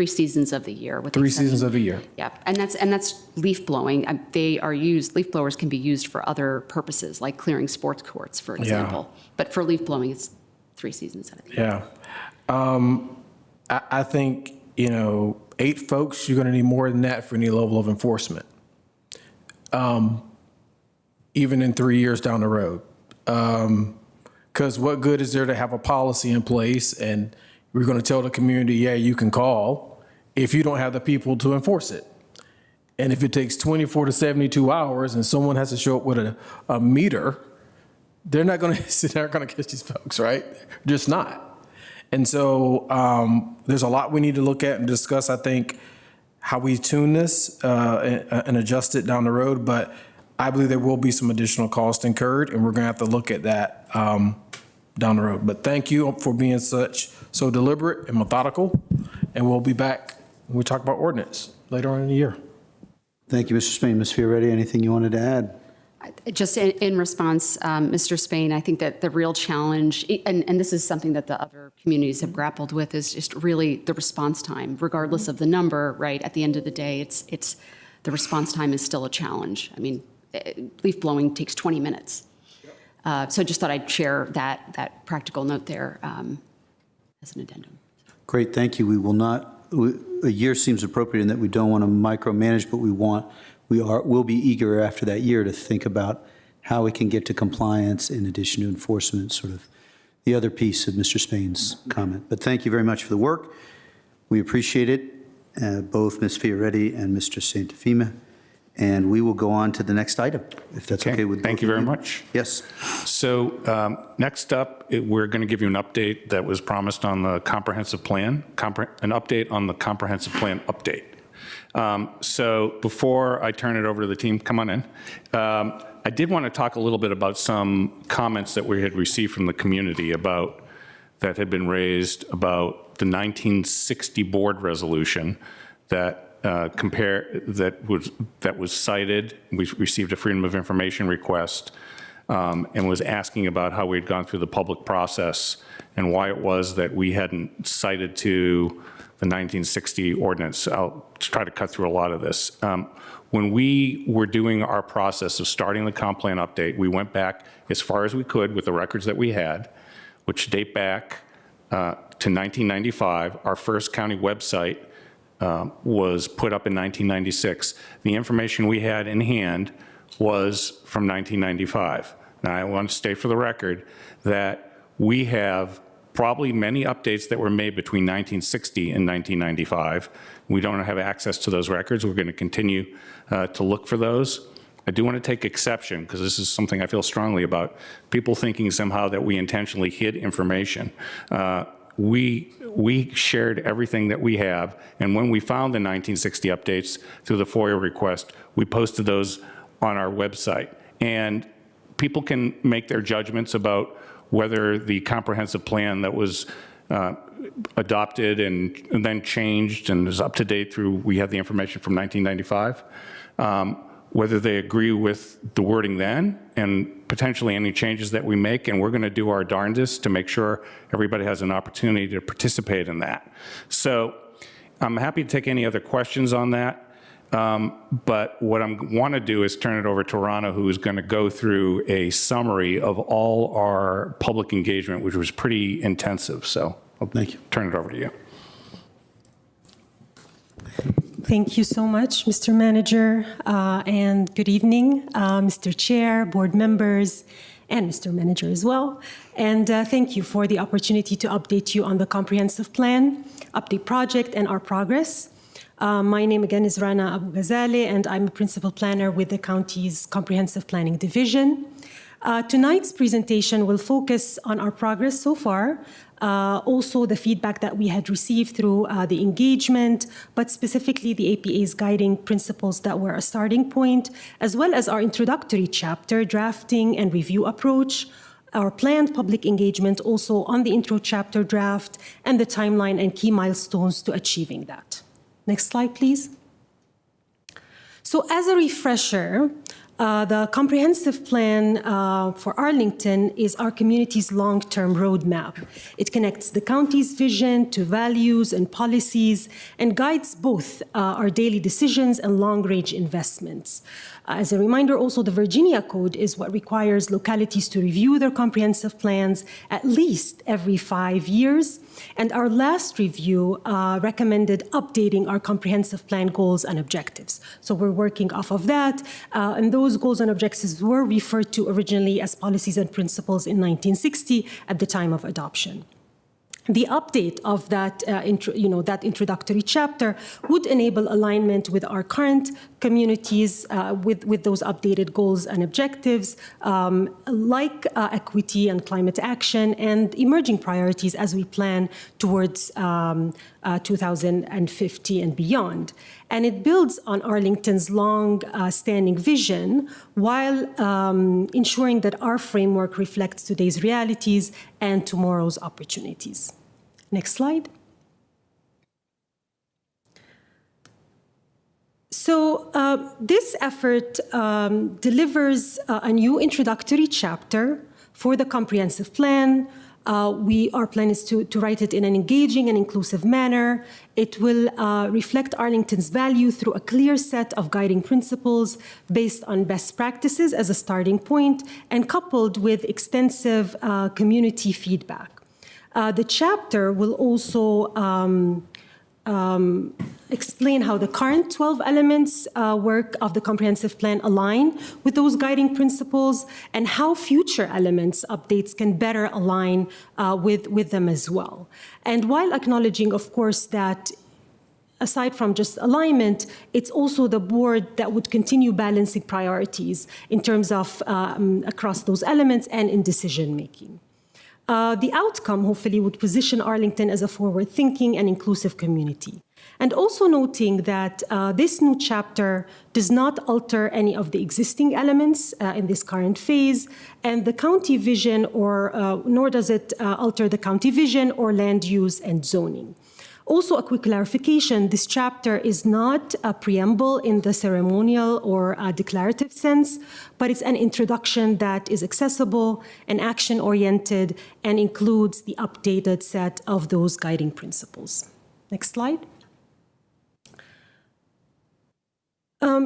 seasons of the year. With
3 seasons of the year.
Yeah, and that's leaf blowing. Leaf blowers can be used for other purposes, like clearing sports courts, for example. Yeah. But for leaf blowing, it's 3 seasons of the year.
Yeah. I think, 8 folks, you're going to need more than that for any level of enforcement, even in 3 years down the road. Because what good is there to have a policy in place and we're going to tell the community, yeah, you can call, if you don't have the people to enforce it? And if it takes 24 to 72 hours and someone has to show up with a meter, they're not going to catch these folks, right? Just not. And so there's a lot we need to look at and discuss, I think, how we tune this and adjust it down the road. But I believe there will be some additional cost incurred, and we're going to have to look at that down the road. But thank you for being so deliberate and methodical, and we'll be back when we talk about ordinance later on in the year.
Thank you, Mr. Spain. Ms. Fioretti, anything you wanted to add?
Just in response, Mr. Spain, I think that the real challenge, and this is something that the other communities have grappled with, is just really the response time, regardless of the number, right? At the end of the day, it's the response time is still a challenge. I mean, leaf blowing takes 20 minutes. So I just thought I'd share that practical note there as an addendum.
Great, thank you. We will not, a year seems appropriate in that we don't want to micromanage, but we'll be eager after that year to think about how we can get to compliance in addition to enforcement, sort of the other piece of Mr. Spain's comment. But thank you very much for the work. We appreciate it, both Ms. Fioretti and Mr. Santafima. And we will go on to the next item, if that's okay with both of you.
Thank you very much.
Yes.
So next up, we're going to give you an update that was promised on the comprehensive plan, an update on the comprehensive plan update. So before I turn it over to the team, come on in. I did want to talk a little bit about some comments that we had received from the community that had been raised about the 1960 board resolution that was cited. We received a Freedom of Information request and was asking about how we'd gone through the public process and why it was that we hadn't cited to the 1960 ordinance. I'll try to cut through a lot of this. When we were doing our process of starting the comp plan update, we went back as far as we could with the records that we had, which date back to 1995. Our first county website was put up in 1996. The information we had in hand was from 1995. Now, I want to state for the record that we have probably many updates that were made between 1960 and 1995. We don't have access to those records. We're going to continue to look for those. I do want to take exception, because this is something I feel strongly about, people thinking somehow that we intentionally hid information. We shared everything that we have, and when we found the 1960 updates through the FOIA request, we posted those on our website. And people can make their judgments about whether the comprehensive plan that was adopted and then changed and is up to date through, we have the information from 1995, whether they agree with the wording then and potentially any changes that we make, and we're going to do our darndest to make sure everybody has an opportunity to participate in that. So I'm happy to take any other questions on that. But what I want to do is turn it over to Rana, who is going to go through a summary of all our public engagement, which was pretty intensive. So I'll turn it over to you.
Thank you so much, Mr. Manager, and good evening, Mr. Chair, board members, and Mr. Manager as well. And thank you for the opportunity to update you on the comprehensive plan, update project, and our progress. My name again is Rana Abu Ghazale, and I'm a principal planner with the county's Comprehensive Planning Division. Tonight's presentation will focus on our progress so far, also the feedback that we had received through the engagement, but specifically the APA's guiding principles that were a starting point, as well as our introductory chapter, drafting and review approach, our planned public engagement also on the intro chapter draft, and the timeline and key milestones to achieving that. Next slide, please. So as a refresher, the comprehensive plan for Arlington is our community's long-term roadmap. It connects the county's vision to values and policies and guides both our daily decisions and long-range investments. As a reminder, also, the Virginia Code is what requires localities to review their comprehensive plans at least every 5 years. And our last review recommended updating our comprehensive plan goals and objectives. So we're working off of that. And those goals and objectives were referred to originally as policies and principles in 1960 at the time of adoption. The update of that, that introductory chapter would enable alignment with our current communities with those updated goals and objectives, like equity and climate action and emerging priorities as we plan towards 2050 and beyond. And it builds on Arlington's long-standing vision while ensuring that our framework reflects today's realities and tomorrow's opportunities. Next slide. So this effort delivers a new introductory chapter for the comprehensive plan. Our plan is to write it in an engaging and inclusive manner. It will reflect Arlington's value through a clear set of guiding principles based on best practices as a starting point and coupled with extensive community feedback. The chapter will also explain how the current 12 elements work of the comprehensive plan align with those guiding principles and how future elements updates can better align with them as well. And while acknowledging, of course, that aside from just alignment, it's also the board that would continue balancing priorities in terms of across those elements and in decision making. The outcome, hopefully, would position Arlington as a forward-thinking and inclusive community. And also noting that this new chapter does not alter any of the existing elements in this current phase, and the county vision nor does it alter the county vision or land use and zoning. Also, a quick clarification, this chapter is not a preamble in the ceremonial or declarative sense, but it's an introduction that is accessible and action-oriented and includes the updated set of those guiding principles. Next slide.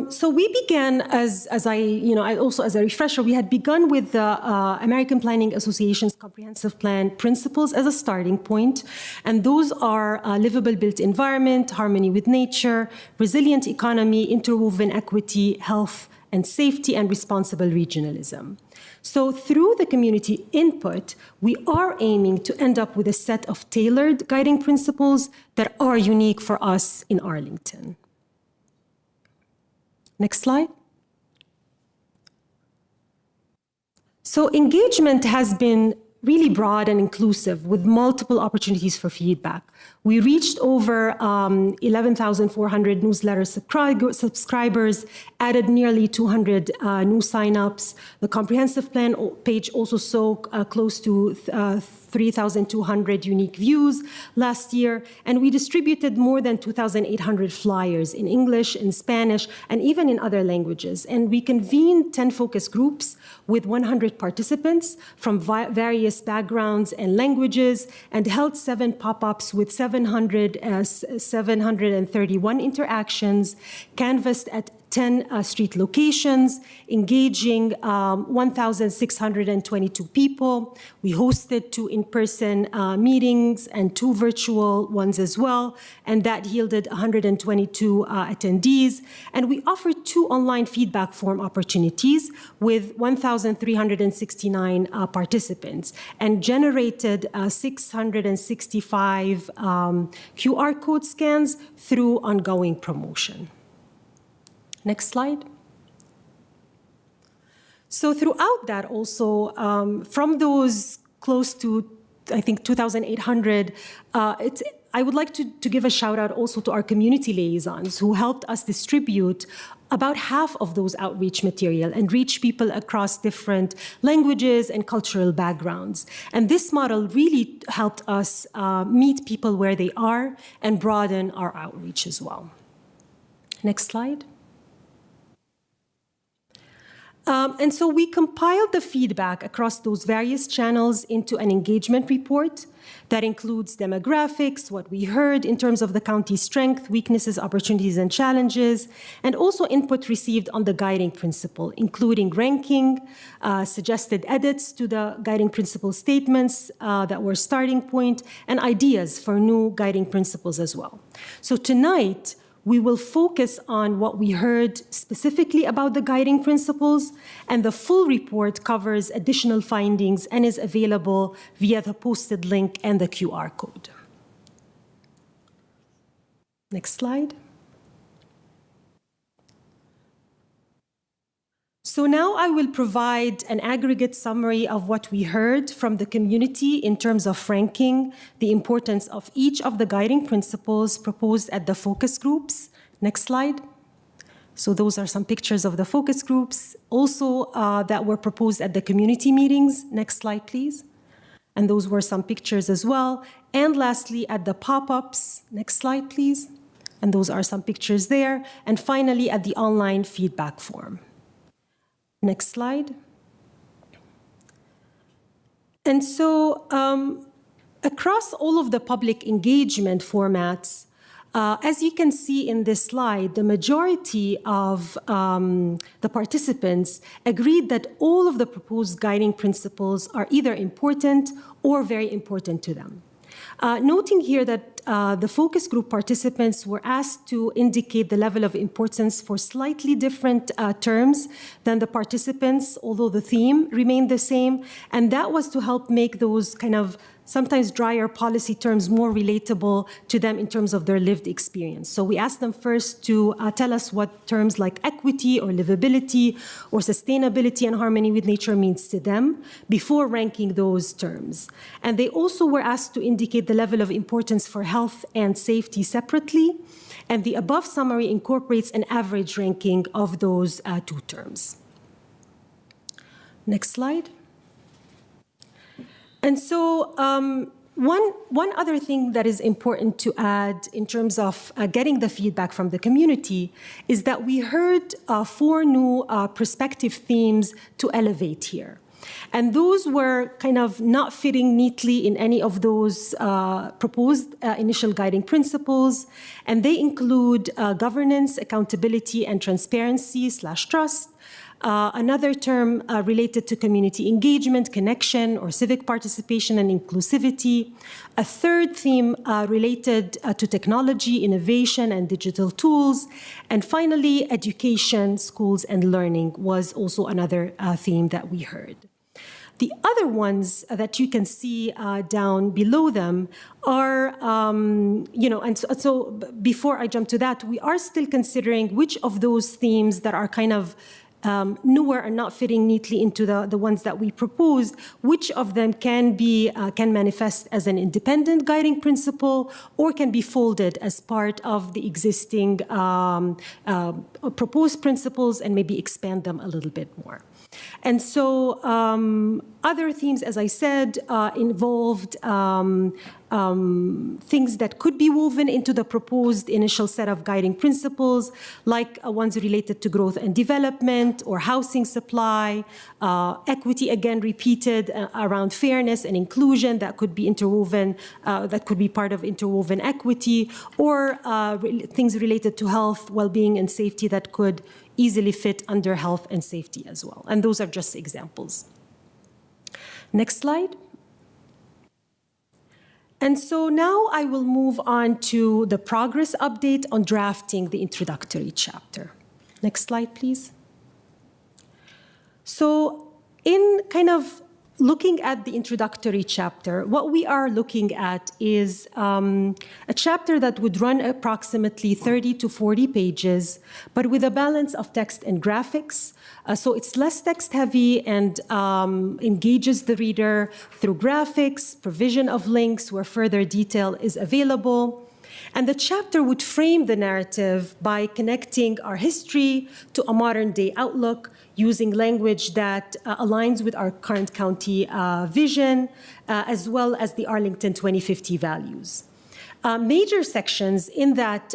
So we began as a refresher, we had begun with the American Planning Association's Comprehensive Plan principles as a starting point. And those are livable built environment, harmony with nature, resilient economy, interwoven equity, health and safety, and responsible regionalism. So through the community input, we are aiming to end up with a set of tailored guiding principles that are unique for us in Arlington. Next slide. So engagement has been really broad and inclusive with multiple opportunities for feedback. We reached over 11,400 newsletter subscribers, added nearly 200 new signups. The comprehensive plan page also saw close to 3,200 unique views last year, and we distributed more than 2,800 flyers in English, in Spanish, and even in other languages. And we convened 10 focus groups with 100 participants from various backgrounds and languages, and held 7 pop-ups with 731 interactions, canvassed at 10 street locations, engaging 1,622 people. We hosted 2 in-person meetings and 2 virtual ones as well, and that yielded 122 attendees. And we offered 2 online feedback form opportunities with 1,369 participants, and generated 665 QR code scans through ongoing promotion. Next slide. So throughout that also, from those close to, I think, 2,800, I would like to give a shout out also to our community liaisons who helped us distribute about half of those outreach material and reach people across different languages and cultural backgrounds. And this model really helped us meet people where they are and broaden our outreach as well. Next slide. And so we compiled the feedback across those various channels into an engagement report that includes demographics, what we heard in terms of the county's strength, weaknesses, opportunities, and challenges, and also input received on the guiding principle, including ranking, suggested edits to the guiding principle statements that were starting point, and ideas for new guiding principles as well. So tonight, we will focus on what we heard specifically about the guiding principles, and the full report covers additional findings and is available via the posted link and the QR code. Next slide. So now I will provide an aggregate summary of what we heard from the community in terms of ranking the importance of each of the guiding principles proposed at the focus groups. Next slide. So those are some pictures of the focus groups also that were proposed at the community meetings. Next slide, please. And those were some pictures as well. And lastly, at the pop-ups. Next slide, please. And those are some pictures there. And finally, at the online feedback form. Next slide. And so across all of the public engagement formats, as you can see in this slide, the majority of the participants agreed that all of the proposed guiding principles are either important or very important to them. Noting here that the focus group participants were asked to indicate the level of importance for slightly different terms than the participants, although the theme remained the same, and that was to help make those kind of sometimes drier policy terms more relatable to them in terms of their lived experience. So we asked them first to tell us what terms like equity or livability or sustainability and harmony with nature means to them before ranking those terms. And they also were asked to indicate the level of importance for health and safety separately. And the above summary incorporates an average ranking of those 2 terms. Next slide. And so One other thing that is important to add in terms of getting the feedback from the community is that we heard 4 new perspective themes to elevate here. And those were kind of not fitting neatly in any of those proposed initial guiding principles. And they include governance, accountability, and transparency/trust. Another term related to community engagement, connection, or civic participation and inclusivity. A third theme related to technology, innovation, and digital tools. And finally, education, schools, and learning was also another theme that we heard. The other ones that you can see down below them are, and so before I jump to that, we are still considering which of those themes that are kind of newer and not fitting neatly into the ones that we proposed, which of them can manifest as an independent guiding principle or can be folded as part of the existing proposed principles and maybe expand them a little bit more. And so other themes, as I said, involved things that could be woven into the proposed initial set of guiding principles, like ones related to growth and development or housing supply, equity, again, repeated around fairness and inclusion that could be interwoven, that could be part of interwoven equity, or things related to health, well-being, and safety that could easily fit under health and safety as well. And those are just examples. Next slide. And so now I will move on to the progress update on drafting the introductory chapter. Next slide, please. So in kind of looking at the introductory chapter, what we are looking at is a chapter that would run approximately 30 to 40 pages, but with a balance of text and graphics. So it's less text heavy and engages the reader through graphics, provision of links where further detail is available. And the chapter would frame the narrative by connecting our history to a modern-day outlook, using language that aligns with our current county vision, as well as the Arlington 2050 values. Major sections in that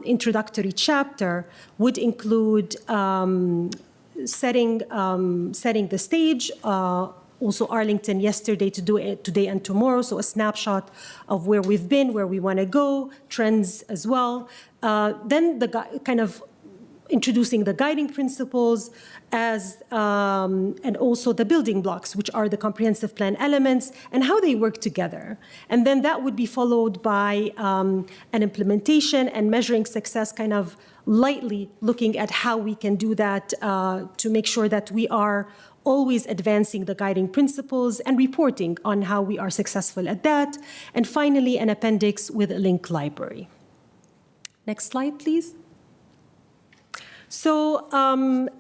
introductory chapter would include setting the stage, also Arlington yesterday, today, and tomorrow, so a snapshot of where we've been, where we want to go, trends as well. Then the kind of introducing the guiding principles and also the building blocks, which are the comprehensive plan elements and how they work together. And then that would be followed by an implementation and measuring success, kind of lightly looking at how we can do that to make sure that we are always advancing the guiding principles and reporting on how we are successful at that. And finally, an appendix with a link library. Next slide, please. So,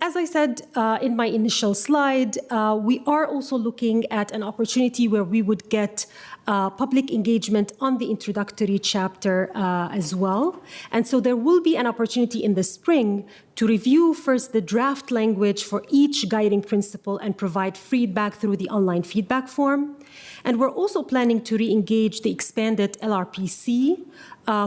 as I said in my initial slide, we are also looking at an opportunity where we would get public engagement on the introductory chapter as well. And so there will be an opportunity in the spring to review first the draft language for each guiding principle and provide feedback through the online feedback form. And we're also planning to re-engage the expanded LRPC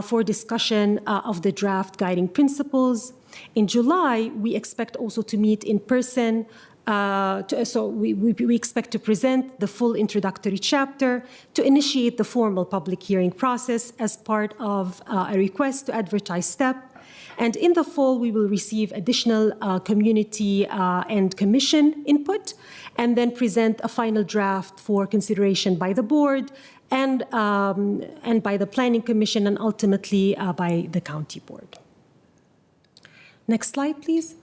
for discussion of the draft guiding principles. In July, we expect also to meet in person. So we expect to present the full introductory chapter to initiate the formal public hearing process as part of a request to advertise STEP. And in the fall, we will receive additional community and commission input, and then present a final draft for consideration by the board and by the Planning Commission, and ultimately by the county board. Next slide, please.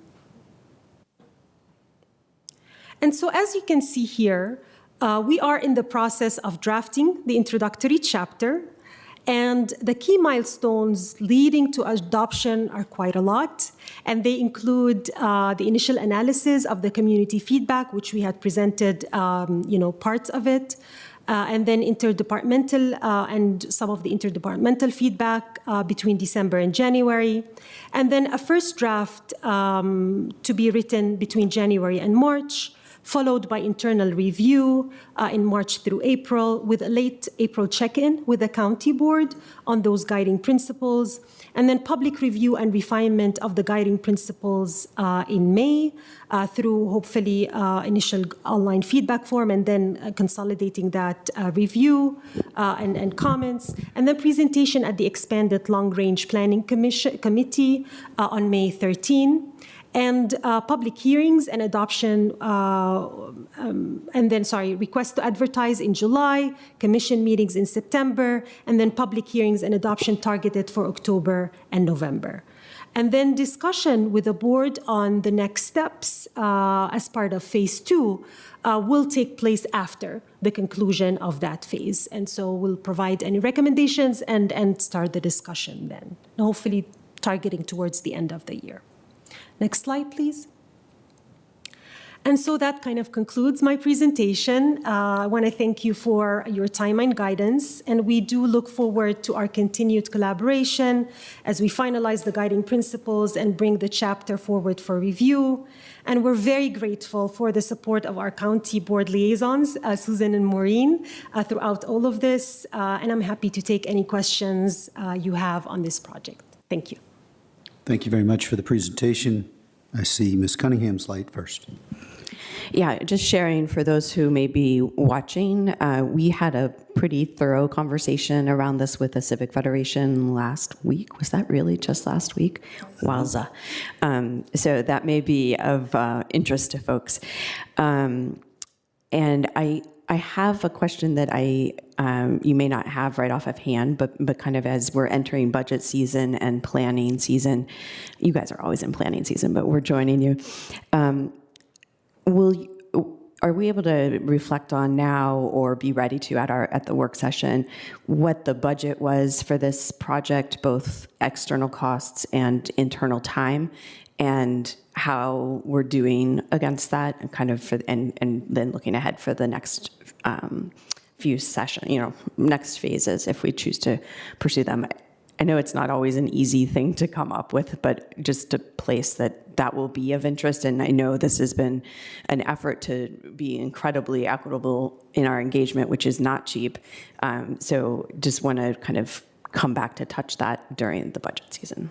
And so as you can see here, we are in the process of drafting the introductory chapter, and the key milestones leading to adoption are quite a lot, and they include the initial analysis of the community feedback, which we had presented, parts of it, and then interdepartmental and some of the interdepartmental feedback between December and January, and then a first draft to be written between January and March, followed by internal review in March through April, with a late April check-in with the county board on those guiding principles, and then public review and refinement of the guiding principles in May through hopefully initial online feedback form, and then consolidating that review and comments, and then presentation at the expanded long-range planning committee on May 13. And public hearings and adoption, request to advertise in July, commission meetings in September, and then public hearings and adoption targeted for October and November. And then discussion with the board on the next steps as part of phase 2 will take place after the conclusion of that phase. And so we'll provide any recommendations and start the discussion then, hopefully targeting towards the end of the year. Next slide, please. And so that kind of concludes my presentation. I want to thank you for your time and guidance, and we do look forward to our continued collaboration as we finalize the guiding principles and bring the chapter forward for review. And we're very grateful for the support of our county board liaisons, Susan and Maureen, throughout all of this. And I'm happy to take any questions you have on this project. Thank you.
Thank you very much for the presentation. I see Ms. Cunningham's light first.
Yeah, just sharing for those who may be watching, we had a pretty thorough conversation around this with the Civic Federation last week. Was that really just last week? Wowza. So that may be of interest to folks. And I have a question that you may not have right off of hand, but kind of as we're entering budget season and planning season, you guys are always in planning season, but we're joining you. Are we able to reflect on now, or be ready to at the work session, what the budget was for this project, both external costs and internal time, and how we're doing against that, and kind of and then looking ahead for the next few sessions, next phases, if we choose to pursue them. I know it's not always an easy thing to come up with, but just a place that will be of interest. And I know this has been an effort to be incredibly equitable in our engagement, which is not cheap. So just want to kind of come back to touch that during the budget season.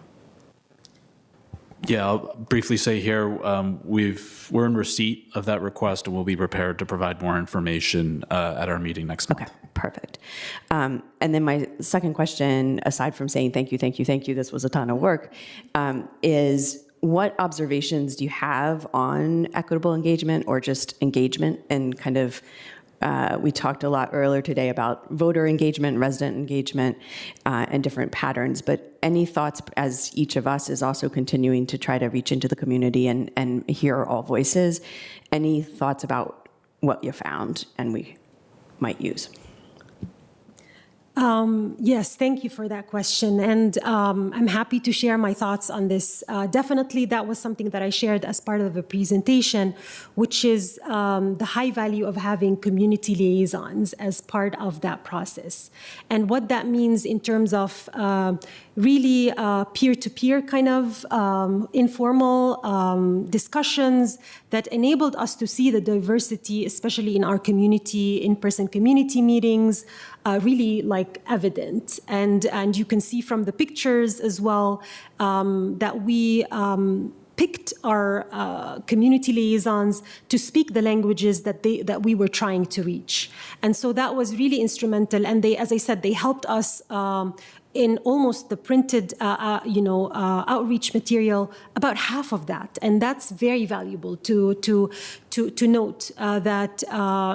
Yeah, I'll briefly say here, we're in receipt of that request, and we'll be prepared to provide more information at our meeting next month.
Okay, perfect. And then my second question, aside from saying thank you, this was a ton of work, is what observations do you have on equitable engagement, or just engagement, and kind of we talked a lot earlier today about voter engagement, resident engagement, and different patterns, but any thoughts, as each of us is also continuing to try to reach into the community and hear all voices, any thoughts about what you found and we might use?
Yes, thank you for that question. And I'm happy to share my thoughts on this. Definitely, that was something that I shared as part of the presentation, which is the high value of having community liaisons as part of that process. And what that means in terms of really peer-to-peer kind of informal discussions that enabled us to see the diversity, especially in our community, in-person community meetings, really evident. And you can see from the pictures as well that we picked our community liaisons to speak the languages that we were trying to reach. And so that was really instrumental. And they, as I said, they helped us in almost the printed, outreach material, about half of that, and that's very valuable to note that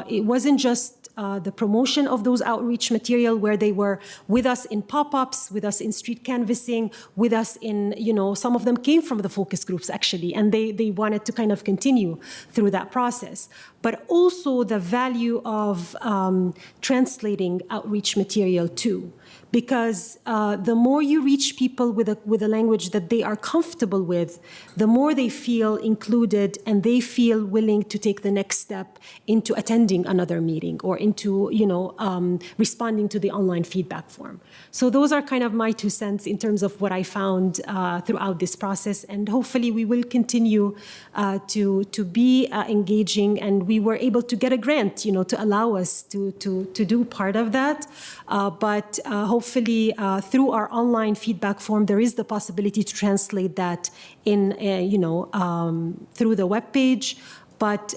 it wasn't just the promotion of those outreach material where they were with us in pop-ups, with us in street canvassing, with us in, some of them came from the focus groups actually, and they wanted to kind of continue through that process. But also the value of translating outreach material too. because the more you reach people with a language that they are comfortable with, the more they feel included and they feel willing to take the next step into attending another meeting or into, responding to the online feedback form. So those are kind of my 2 cents in terms of what I found throughout this process, and hopefully we will continue to be engaging, and we were able to get a grant, to allow us to do part of that. But hopefully through our online feedback form, there is the possibility to translate that in, through the webpage. But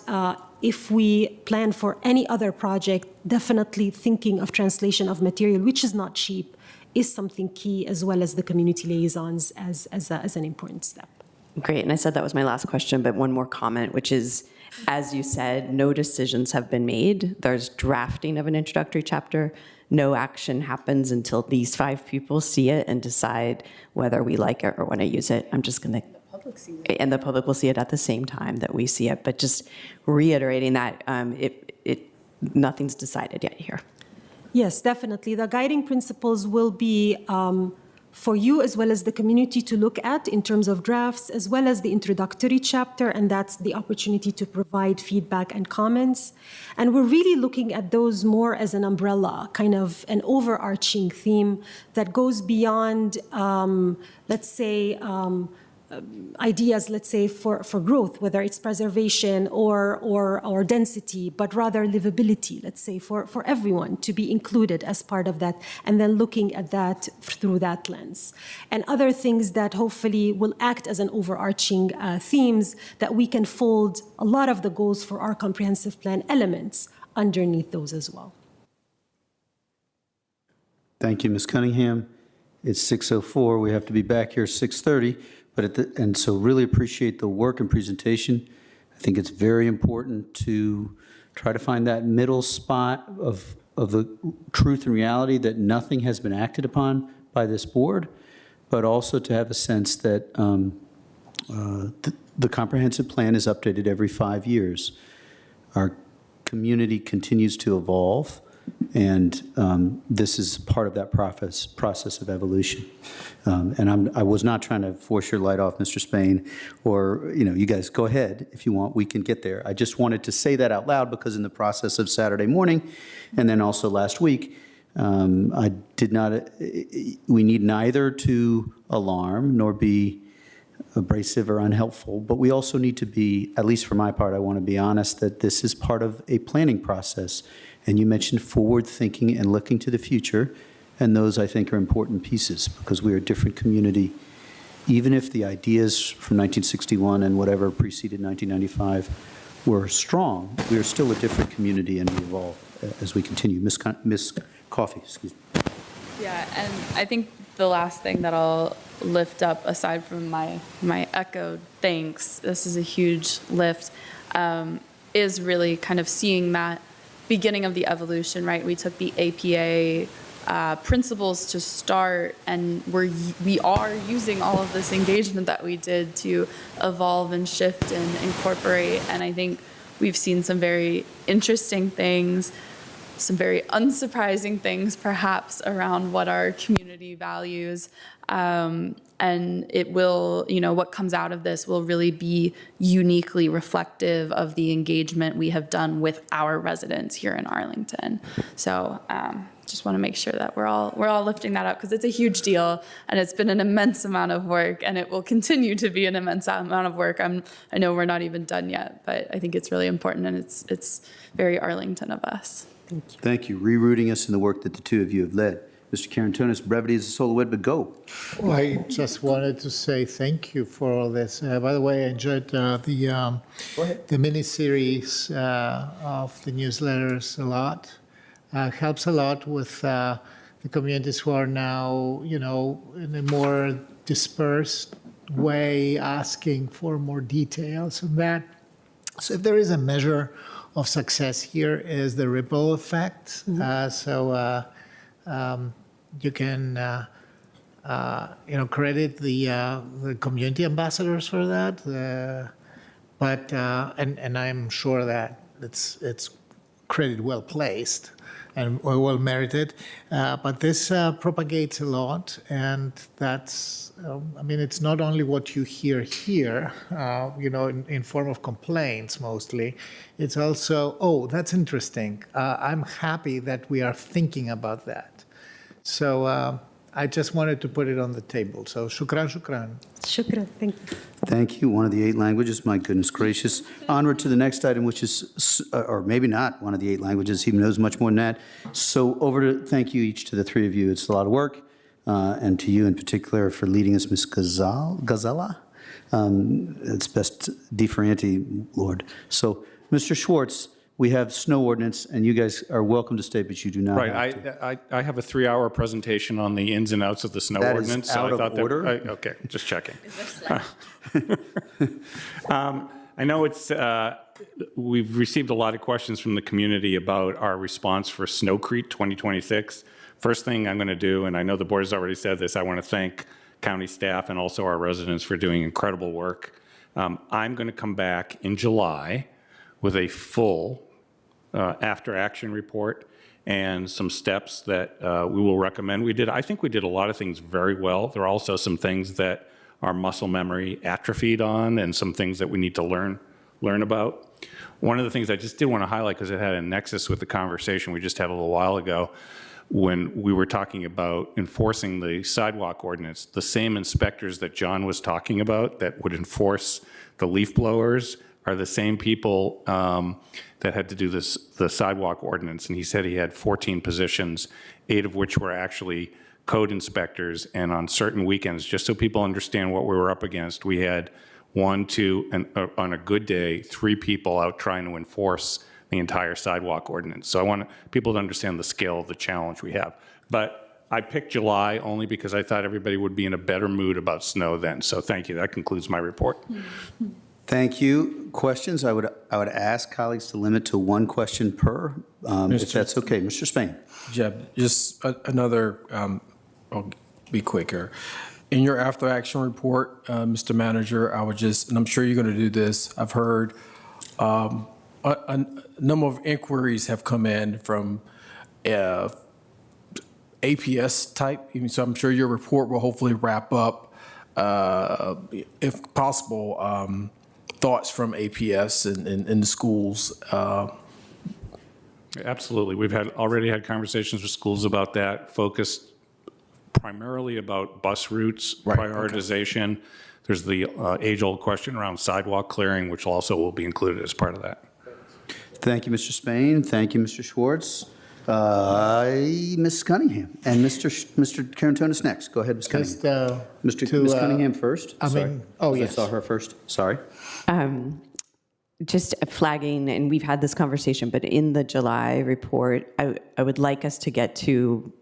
if we plan for any other project, definitely thinking of translation of material, which is not cheap, is something key, as well as the community liaisons as an important step.
Great, and I said that was my last question, but one more comment, which is, as you said, no decisions have been made. There's drafting of an introductory chapter. No action happens until these 5 people see it and decide whether we like it or want to use it. I'm just going to... And the public will see it at the same time that we see it. But just reiterating that nothing's decided yet here.
Yes, definitely. The guiding principles will be for you as well as the community to look at in terms of drafts, as well as the introductory chapter, and that's the opportunity to provide feedback and comments. And we're really looking at those more as an umbrella, kind of an overarching theme that goes beyond, let's say, ideas, let's say, for growth, whether it's preservation or density, but rather livability, let's say, for everyone to be included as part of that, and then looking at that through that lens. And other things that hopefully will act as an overarching themes that we can fold a lot of the goals for our comprehensive plan elements underneath those as well.
Thank you, Ms. Cunningham. It's 6:04. We have to be back here 6:30. And so really appreciate the work and presentation. I think it's very important to try to find that middle spot of the truth and reality that nothing has been acted upon by this board, but also to have a sense that the comprehensive plan is updated every 5 years. Our community continues to evolve, and this is part of that process of evolution. And I was not trying to force your light off, Mr. Spain, or, you guys go ahead if you want, we can get there. I just wanted to say that out loud because in the process of Saturday morning, and then also last week, I did not, we need neither to alarm nor be abrasive or unhelpful, but we also need to be, at least for my part, I want to be honest that this is part of a planning process. And you mentioned forward thinking and looking to the future, and those I think are important pieces because we are a different community. Even if the ideas from 1961 and whatever preceded 1995 were strong, we are still a different community and we evolve as we continue. Ms. Coffey, excuse me.
Yeah, and I think the last thing that I'll lift up, aside from my echoed thanks, this is a huge lift, is really kind of seeing that beginning of the evolution, right? We took the APA principles to start, and we are using all of this engagement that we did to evolve and shift and incorporate. And I think we've seen some very interesting things, some very unsurprising things, perhaps, around what our community values. And it will, what comes out of this will really be uniquely reflective of the engagement we have done with our residents here in Arlington. So just want to make sure that we're all lifting that up because it's a huge deal and it's been an immense amount of work and it will continue to be an immense amount of work. I know we're not even done yet, but I think it's really important and it's very Arlington of us.
Thank you.
Thank you. Rerouting us in the work that the two of you have led. Mr. Carantonis, brevity is a sole word, but go.
Well, I just wanted to say thank you for all this. By the way, I enjoyed the mini-series of the newsletters a lot. Helps a lot with the communities who are now, in a more dispersed way, asking for more details on that. So if there is a measure of success here is the ripple effect. You can, credit the community ambassadors for that. But I'm sure that it's credit well placed and well merited. But this propagates a lot, and that's, I mean, it's not only what you hear here, in form of complaints mostly. It's also, oh, that's interesting. I'm happy that we are thinking about that. So I just wanted to put it on the table. So shukran, shukran.
Shukran. Thank you.
Thank you. One of the 8 languages, my goodness gracious. Onward to the next item, which is, or maybe not one of the 8 languages. He knows much more than that. So thank you each to the 3 of you. It's a lot of work. And to you in particular for leading us, Ms. Gazella. It's best differenti, Lord. So, Mr. Schwartz, we have snow ordinance, and you guys are welcome to stay, but you do not have to.
Right, I have a 3-hour presentation on the ins and outs of the snow
That is
ordinance.
out of order?
Okay, just checking. I know we've received a lot of questions from the community about our response for Snowcrete 2026. First thing I'm going to do, and I know the board has already said this, I want to thank county staff and also our residents for doing incredible work. I'm going to come back in July with a full after-action report and some steps that we will recommend. I think we did a lot of things very well. There are also some things that our muscle memory atrophied on and some things that we need to learn about. One of the things I just did want to highlight, because it had a nexus with the conversation we just had a little while ago, when we were talking about enforcing the sidewalk ordinance, the same inspectors that John was talking about that would enforce the leaf blowers are the same people that had to do the sidewalk ordinance. And he said he had 14 positions, 8 of which were actually code inspectors. And on certain weekends, just so people understand what we were up against, we had 1, 2, and on a good day, 3 people out trying to enforce the entire sidewalk ordinance. So I want people to understand the scale of the challenge we have. But I picked July only because I thought everybody would be in a better mood about snow then. So thank you. That concludes my report.
Thank you. Questions? I would ask colleagues to limit to 1 question per, if that's okay. Mr. Spain.
Jeb, just another, I'll be quicker. In your after-action report, Mr. Manager, I would just, and I'm sure you're going to do this, I've heard a number of inquiries have come in from APS type, so I'm sure your report will hopefully wrap up, if possible, thoughts from APS in the schools.
Absolutely. We've already had conversations with schools about that, focused primarily about bus routes, prioritization. Okay. There's the age-old question around sidewalk clearing, which also will be included as part of that.
Thank you, Mr. Spain. Thank you, Mr. Schwartz. Ms. Cunningham and Mr. Carantonis next. Go ahead, Ms. Cunningham. Ms. Cunningham first.
Yes.
I saw her first. Sorry.
Just flagging, and we've had this conversation, but in the July report, I would like us to get to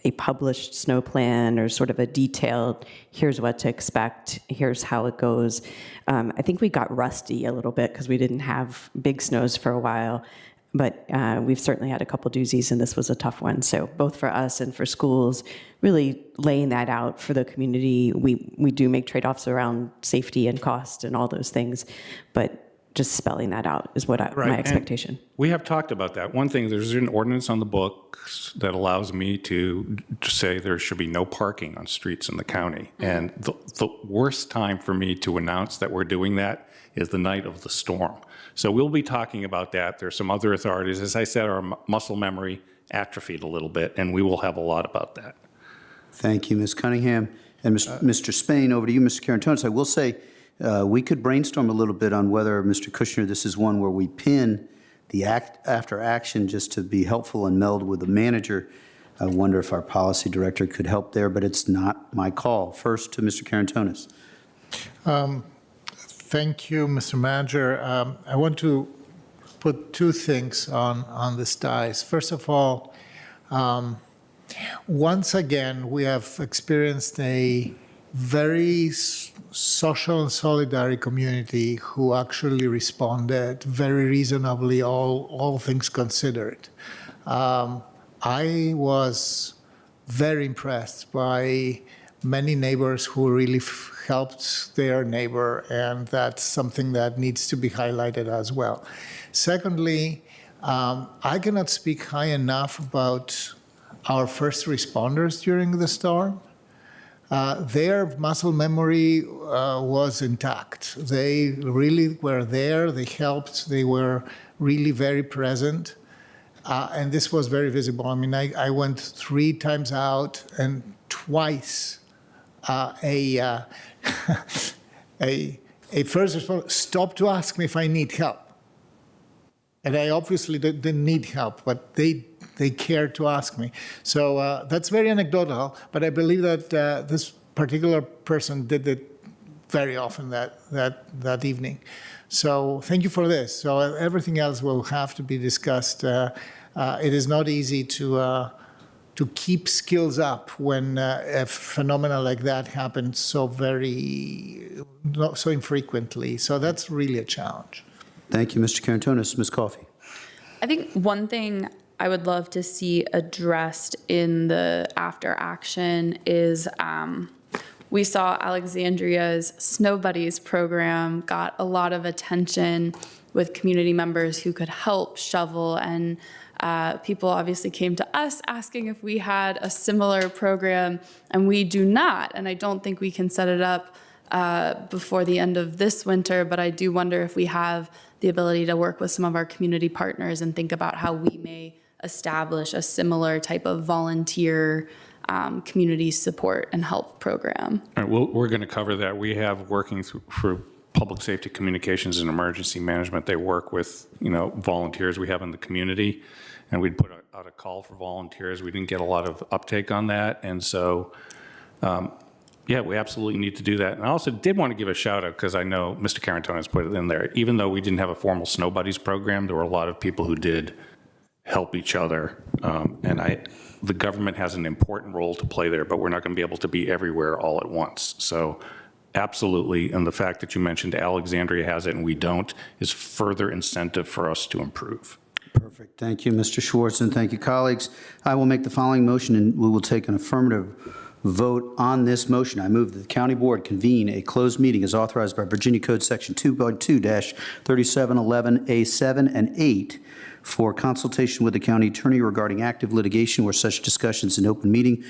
a published snow plan or sort of a detailed, here's what to expect, here's how it goes. I think we got rusty a little bit because we didn't have big snows for a while, but we've certainly had a couple doozies, and this was a tough one. So both for us and for schools, really laying that out for the community. We do make trade-offs around safety and cost and all those things, but just spelling that out is what my expectation.
And we have talked about that. One thing, there's an ordinance on the books that allows me to say there should be no parking on streets in the county. Mm-hmm. And the worst time for me to announce that we're doing that is the night of the storm. So we'll be talking about that. There's some other authorities. As I said, our muscle memory atrophied a little bit, and we will have a lot about that.
Thank you, Ms. Cunningham. And Mr. Spain, over to you, Mr. Carantonis. I will say, we could brainstorm a little bit on whether, Mr. Kushner, this is one where we pin the after action just to be helpful and meld with the manager. I wonder if our policy director could help there, but it's not my call. First to Mr. Carantonis.
Thank you, Mr. Manager. I want to put 2 things on this dice. First of all, once again, we have experienced a very social and solidary community who actually responded very reasonably, all things considered. I was very impressed by many neighbors who really helped their neighbor, and that's something that needs to be highlighted as well. Secondly, I cannot speak high enough about our first responders during the storm. Their muscle memory was intact. They really were there, they helped, they were really very present. And this was very visible. I mean, I went 3 times out, and twice a first responder stopped to ask me if I need help. And I obviously didn't need help, but they cared to ask me. So that's very anecdotal, but I believe that this particular person did it very often that evening. So thank you for this. So everything else will have to be discussed. It is not easy to keep skills up when a phenomena like that happens so infrequently. So that's really a challenge.
Thank you, Mr. Carantonis. Ms. Coffey.
I think one thing I would love to see addressed in the after action is we saw Alexandria's Snow Buddies program got a lot of attention with community members who could help shovel, and people obviously came to us asking if we had a similar program, and we do not. And I don't think we can set it up before the end of this winter, but I do wonder if we have the ability to work with some of our community partners and think about how we may establish a similar type of volunteer community support and help program.
All right, we're going to cover that. We have working for public safety communications and emergency management. They work with, volunteers we have in the community, and we'd put out a call for volunteers. We didn't get a lot of uptake on that, and so yeah, we absolutely need to do that. And I also did want to give a shout out, because I know Mr. Carantonis put it in there. Even though we didn't have a formal Snow Buddies program, there were a lot of people who did help each other. And the government has an important role to play there, but we're not going to be able to be everywhere all at once. So absolutely, and the fact that you mentioned Alexandria has it and we don't is further incentive for us to improve.
Perfect. Thank you, Mr. Schwartz, and thank you, colleagues. I will make the following motion, and we will take an affirmative vote on this motion. I move that the county board convene a closed meeting as authorized by Virginia Code Section 2.2-3711A7 and 8 for consultation with the county attorney regarding active litigation where such discussions in open meeting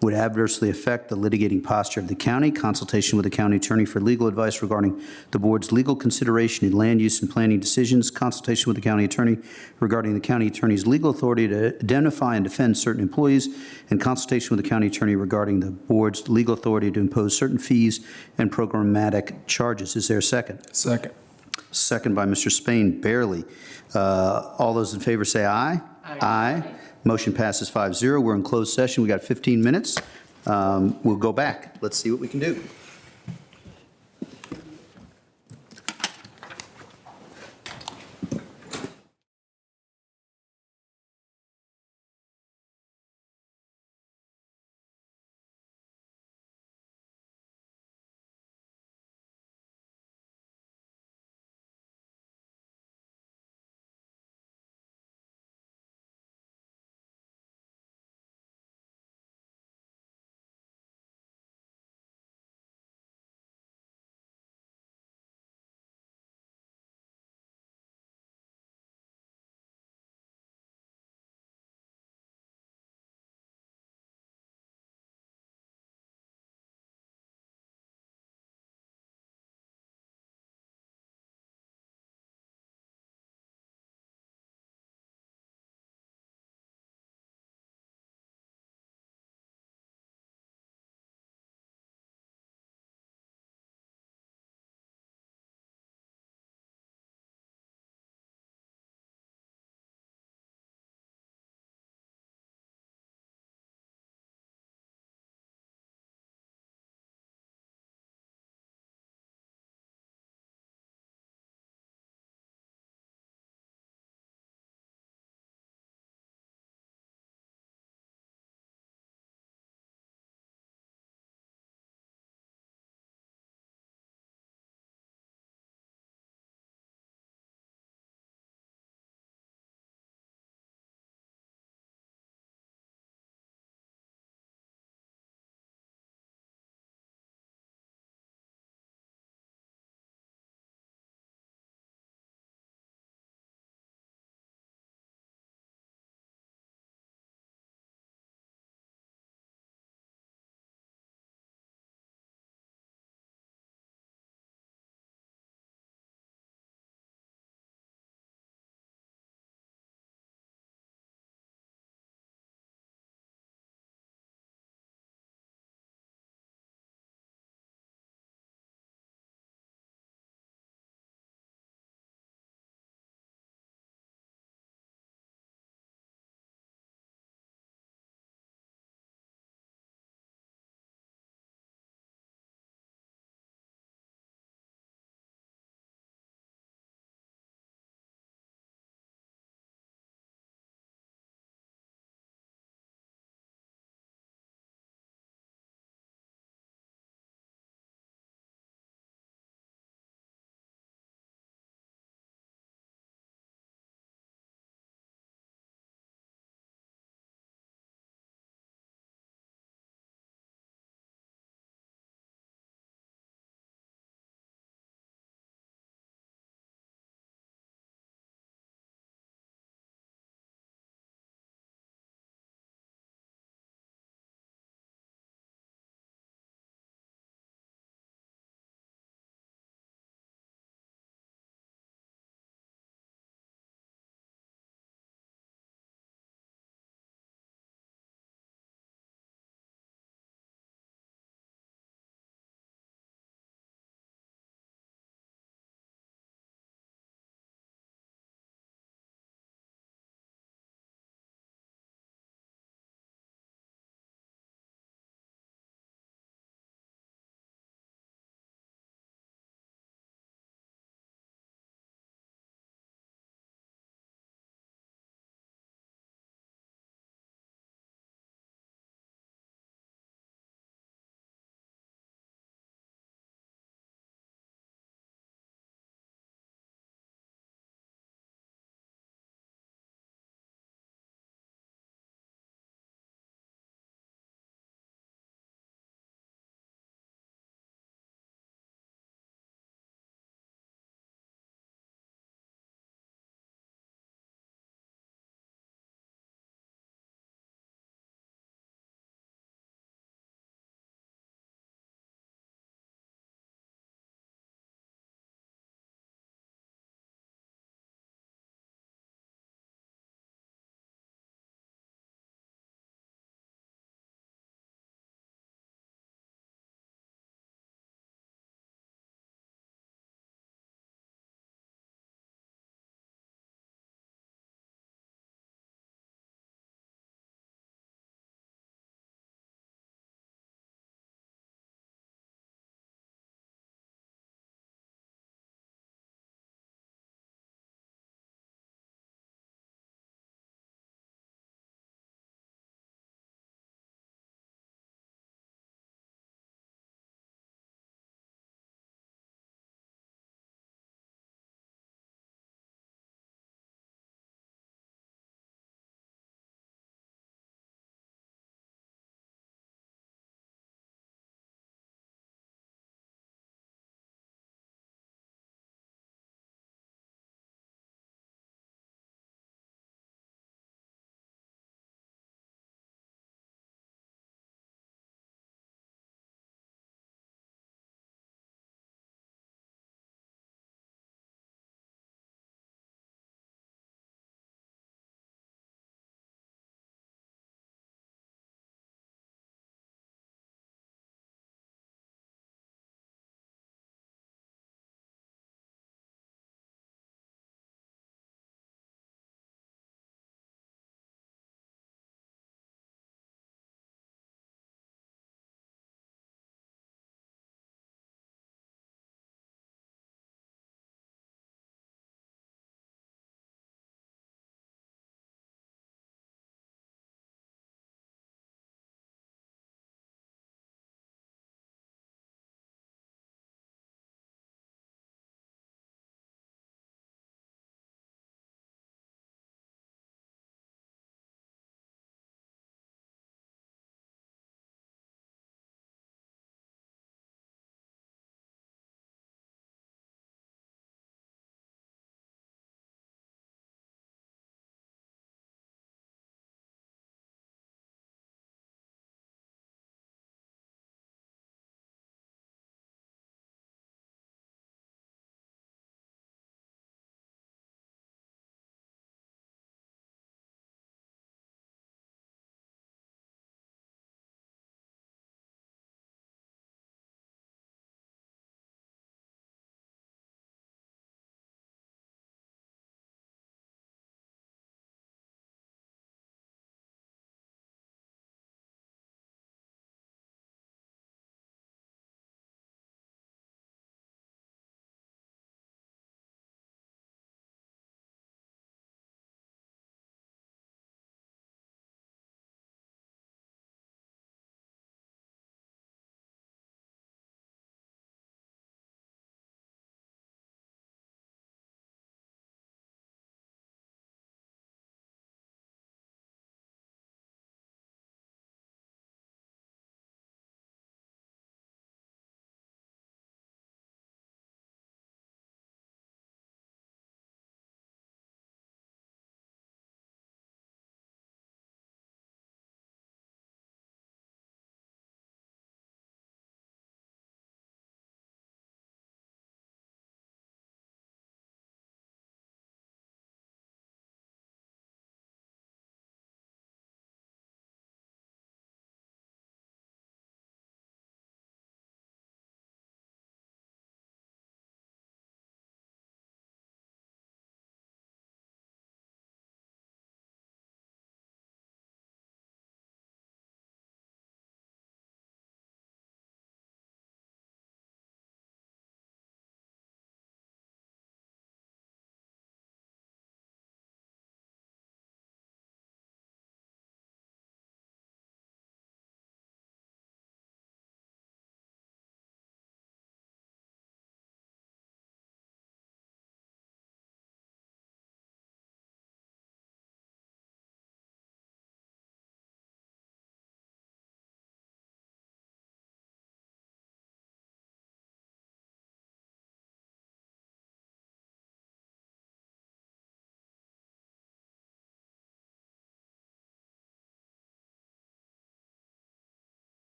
would adversely affect the litigating posture of the county, consultation with the county attorney for legal advice regarding the board's legal consideration in land use and planning decisions, consultation with the county attorney regarding the county attorney's legal authority to identify and defend certain employees, and consultation with the county attorney regarding the board's legal authority to impose certain fees and programmatic charges. Is there a second?
Second.
Second by Mr. Spain, barely. All those in favor say aye. Aye. Motion passes 5-0. We're in closed session. We got 15 minutes. We'll go back. Let's see what we can do.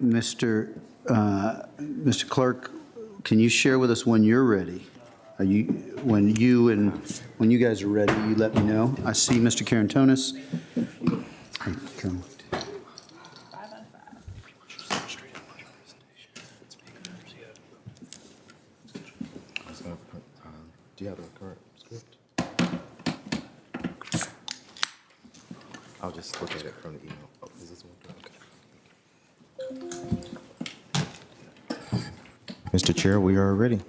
Mr. Clerk, can you share with us when you're ready? When you guys are ready, you let me know. I see Mr. Karantonis. Hey, come.
Do you have the current script? I'll just look at it from the email. Oh, is this one? Okay. Mr. Chair, we are ready.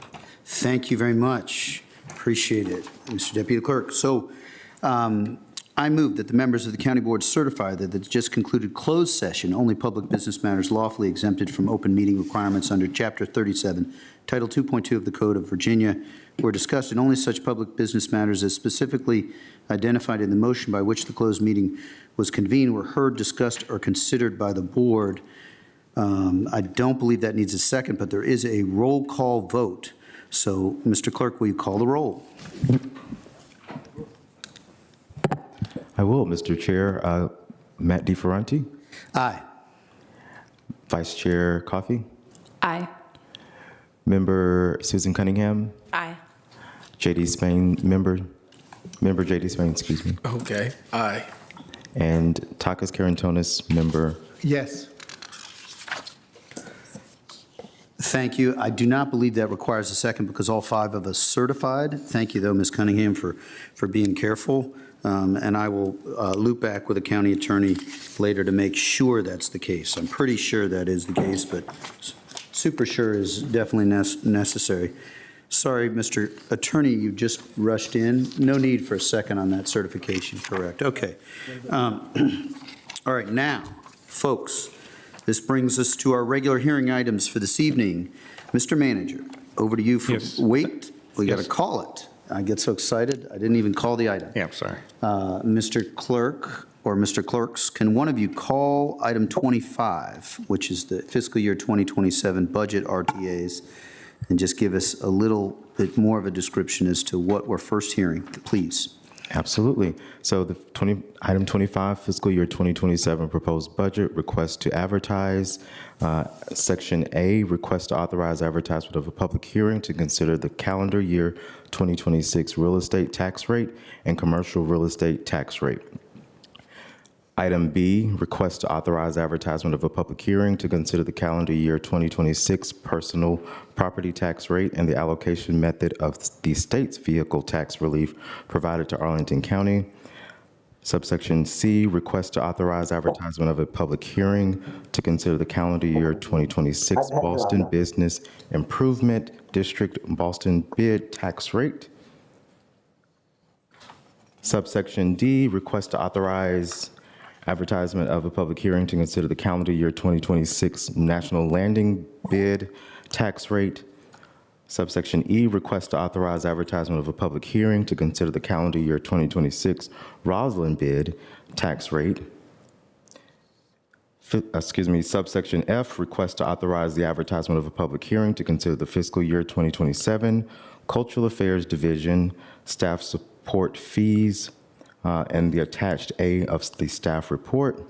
Thank you very much. Appreciate it, Mr. Deputy Clerk. So I move that the members of the County Board certify that the just concluded closed session, only public business matters lawfully exempted from open meeting requirements under Chapter 37, Title 2.2 of the Code of Virginia, were discussed, and only such public business matters as specifically identified in the motion by which the closed meeting was convened were heard, discussed, or considered by the board. I don't believe that needs a second, but there is a roll call vote. So, Mr. Clerk, will you call the roll?
I will, Mr. Chair. Matt DeFerranti.
Aye.
Vice Chair Coffey.
Aye.
Member Susan Cunningham.
Aye.
J.D. Spain, member J.D. Spain, excuse me.
Okay, aye.
And Takis Karantonis, member.
Yes.
Thank you. I do not believe that requires a second because all five of us certified. Thank you, though, Ms. Cunningham, for being careful. And I will loop back with the county attorney later to make sure that's the case. I'm pretty sure that is the case, but super sure is definitely necessary. Sorry, Mr. Attorney, you just rushed in. No need for a second on that certification, correct? Okay. All right, now, folks, this brings us to our regular hearing items for this evening. Mr. Manager, over to you for,
Yes.
Wait, we got to
Yes.
call it. I get so excited, I didn't even call the item.
Yeah, I'm sorry.
Mr. Clerk or Mr. Clerks, can one of you call item 25, which is the fiscal year 2027 budget RTAs, and just give us a little bit more of a description as to what we're first hearing, please?
Absolutely. So the item 25, fiscal year 2027 proposed budget request to advertise. Section A, request to authorize advertisement of a public hearing to consider the calendar year 2026 real estate tax rate and commercial real estate tax rate. Item B, request to authorize advertisement of a public hearing to consider the calendar year 2026 personal property tax rate and the allocation method of the state's vehicle tax relief provided to Arlington County. Subsection C, request to authorize advertisement of a public hearing to consider the calendar year 2026 Boston Business Improvement District Boston bid tax rate. Subsection D, request to authorize advertisement of a public hearing to consider the calendar year 2026 National Landing bid tax rate. Subsection E, request to authorize advertisement of a public hearing to consider the calendar year 2026 Roslyn bid tax rate. Subsection F, request to authorize the advertisement of a public hearing to consider the fiscal year 2027 Cultural Affairs Division staff support fees and the attached A of the staff report.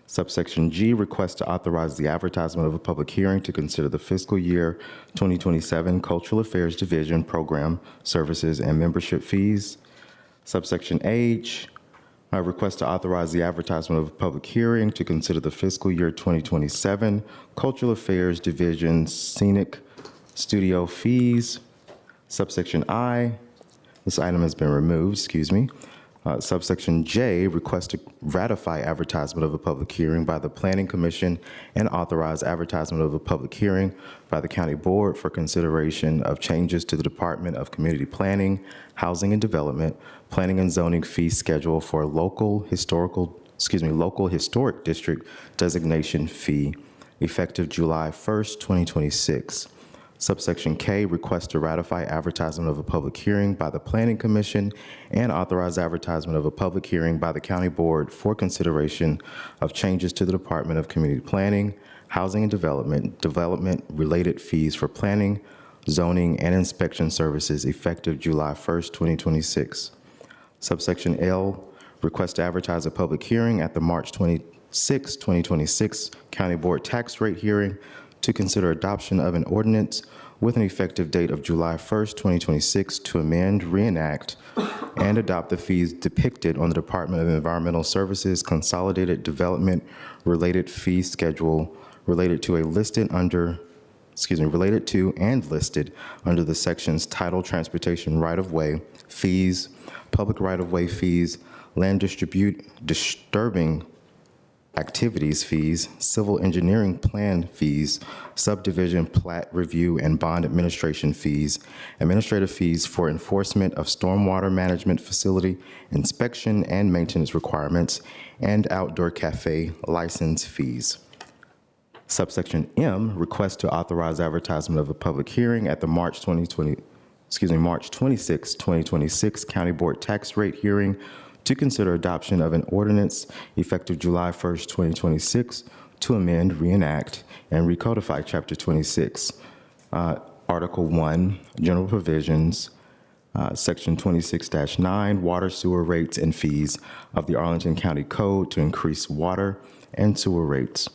Subsection G, request to authorize the advertisement of a public hearing to consider the fiscal year 2027 Cultural Affairs Division program services and membership fees. Subsection H, request to authorize the advertisement of a public hearing to consider the fiscal year 2027 Cultural Affairs Division scenic studio fees. Subsection I, this item has been removed, excuse me. Subsection J, request to ratify advertisement of a public hearing by the Planning Commission and authorize advertisement of a public hearing by the County Board for consideration of changes to the Department of Community Planning, Housing and Development, Planning and Zoning fee schedule for local historic district designation fee, effective July 1st, 2026. Subsection K, request to ratify advertisement of a public hearing by the Planning Commission and authorize advertisement of a public hearing by the County Board for consideration of changes to the Department of Community Planning, Housing and Development-related fees for planning, zoning, and inspection services effective July 1st, 2026. Subsection L, request to advertise a public hearing at the March 20 2026 County Board tax rate hearing to consider adoption of an ordinance with an effective date of July 1st, 2026 to amend, reenact, and adopt the fees depicted on the Department of Environmental Services Consolidated Development Related Fee Schedule related to and listed under the sections titled Transportation Right-of-Way Fees, Public Right-of-Way Fees, Land Disturbing Activities Fees, Civil Engineering Plan Fees, Subdivision Plat Review and Bond Administration Fees, Administrative Fees for Enforcement of Stormwater Management Facility Inspection and Maintenance Requirements, and Outdoor Cafe License Fees. Subsection M, request to authorize advertisement of a public hearing at the March 26, 2026 County Board tax rate hearing to consider adoption of an ordinance effective July 1st, 2026 to amend, reenact, and recodify Chapter 26, Article 1, General Provisions, Section 26-9, Water, Sewer Rates and Fees of the Arlington County Code to increase water and sewer rates.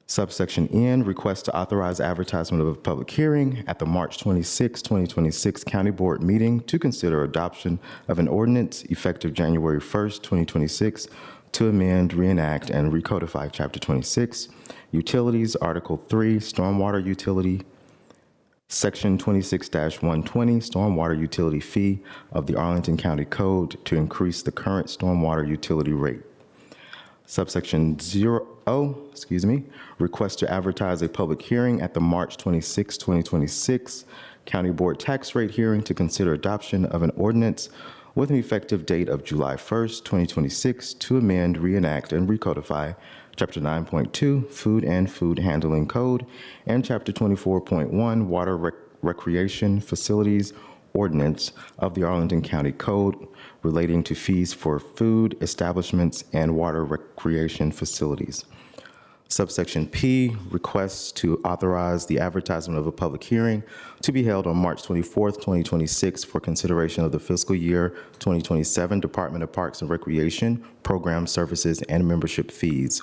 Subsection N, request to authorize advertisement of a public hearing at the March 26, 2026 County Board meeting to consider adoption of an ordinance effective January 1st, 2026 to amend, reenact, and recodify Chapter 26, Utilities, Article 3, Stormwater Utility, Section 26-120, Stormwater Utility Fee of the Arlington County Code to increase the current stormwater utility rate. Subsection request to advertise a public hearing at the March 26, 2026 County Board tax rate hearing to consider adoption of an ordinance with an effective date of July 1st, 2026 to amend, reenact, and recodify Chapter 9.2 Food and Food Handling Code and Chapter 24.1 Water Recreation Facilities Ordinance of the Arlington County Code relating to fees for food establishments and water recreation facilities. Subsection P, requests to authorize the advertisement of a public hearing to be held on March 24th, 2026 for consideration of the fiscal year 2027 Department of Parks and Recreation Program Services and Membership Fees.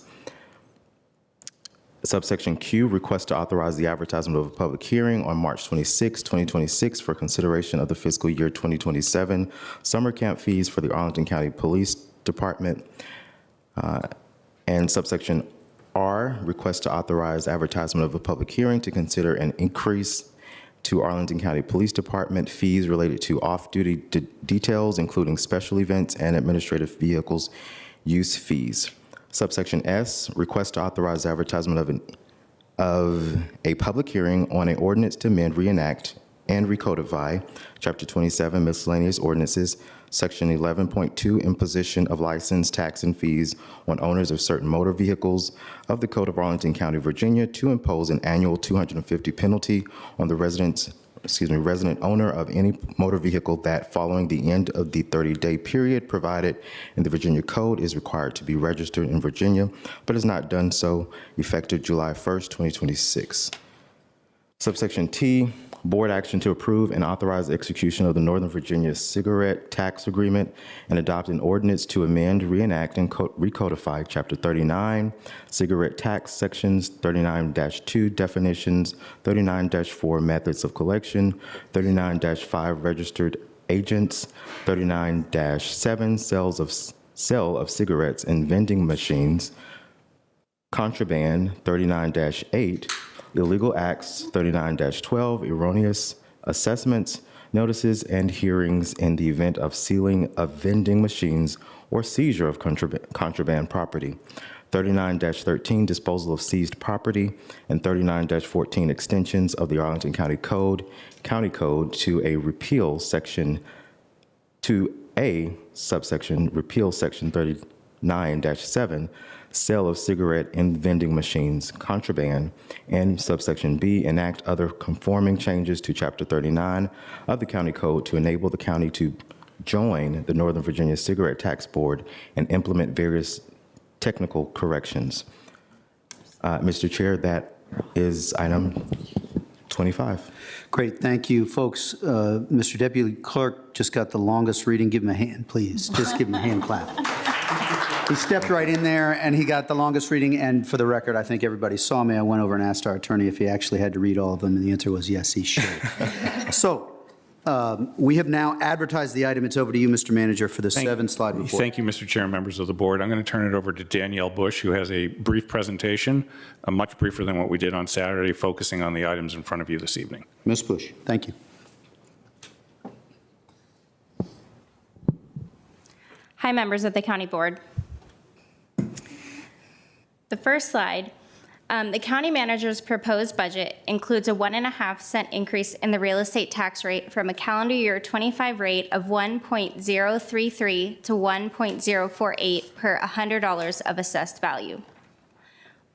Subsection Q, request to authorize the advertisement of a public hearing on March 26, 2026 for consideration of the fiscal year 2027 summer camp fees for the Arlington County Police Department. And subsection R, request to authorize advertisement of a public hearing to consider an increase to Arlington County Police Department fees related to off-duty details, including special events and administrative vehicles use fees. Subsection S, request to authorize advertisement of a public hearing on an ordinance to amend, reenact, and recodify Chapter 27 Miscellaneous Ordinances, Section 11.2 Imposition of License, Tax, and Fees on Owners of Certain Motor Vehicles of the Code of Arlington County, Virginia, to impose an annual $250 penalty on the resident owner of any motor vehicle that, following the end of the 30-day period provided in the Virginia Code, is required to be registered in Virginia, but has not done so, effective July 1st, 2026. Subsection T, board action to approve and authorize the execution of the Northern Virginia Cigarette Tax Agreement and adopt an ordinance to amend, reenact, and recodify Chapter 39, Cigarette Tax Sections 39-2 Definitions, 39-4 Methods of Collection, 39-5 Registered Agents, 39-7 Sale of Cigarettes and Vending Machines, Contraband, 39-8, Illegal Acts, 39-12, Erroneous Assessments, Notices, and Hearings in the event of sealing of vending machines or seizure of contraband property, 39-13, Disposal of Seized Property, and 39-14, Extensions of the Arlington County Code to a repeal section, to a subsection, repeal Section 39-7, Sale of cigarette and vending machines, contraband, and subsection B, enact other conforming changes to Chapter 39 of the County Code to enable the county to join the Northern Virginia Cigarette Tax Board and implement various technical corrections. Mr. Chair, that is item 25.
Great, thank you, folks. Mr. Deputy Clerk just got the longest reading. Give him a hand, please. Just give him a hand clap. He stepped right in there, and he got the longest reading, and for the record, I think everybody saw me. I went over and asked our attorney if he actually had to read all of them, and the answer was yes, he should. So we have now advertised the item. It's over to you, Mr. Manager, for the 7-slide report.
Thank you, Mr. Chair and members of the board. I'm going to turn it over to Danielle Bush, who has a brief presentation, much briefer than what we did on Saturday, focusing on the items in front of you this evening.
Ms. Bush, thank you.
Hi, members of the County Board. The first slide, the county manager's proposed budget includes a 1.5-cent increase in the real estate tax rate from a calendar year 25 rate of 1.033 to 1.048 per $100 of assessed value.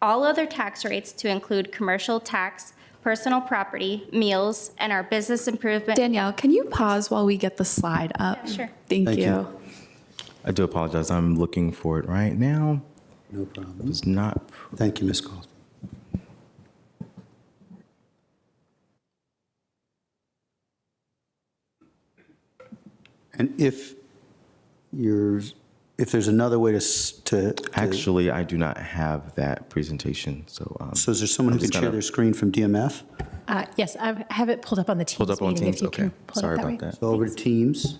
All other tax rates to include commercial tax, personal property, meals, and our business improvement.
Danielle, can you pause while we get the slide up?
Yeah, sure.
Thank you.
I do apologize. I'm looking for it right now.
No problem.
It's not.
Thank you, Ms. Cole. And if there's another way to
Actually, I do not have that presentation. So
is there someone who can share their screen from DMF?
Yes, I have it pulled up on the Teams
Pulled up on
meeting,
Teams?
if you
Okay.
can pull
Sorry
it up
about
that way.
that.
So over to Teams.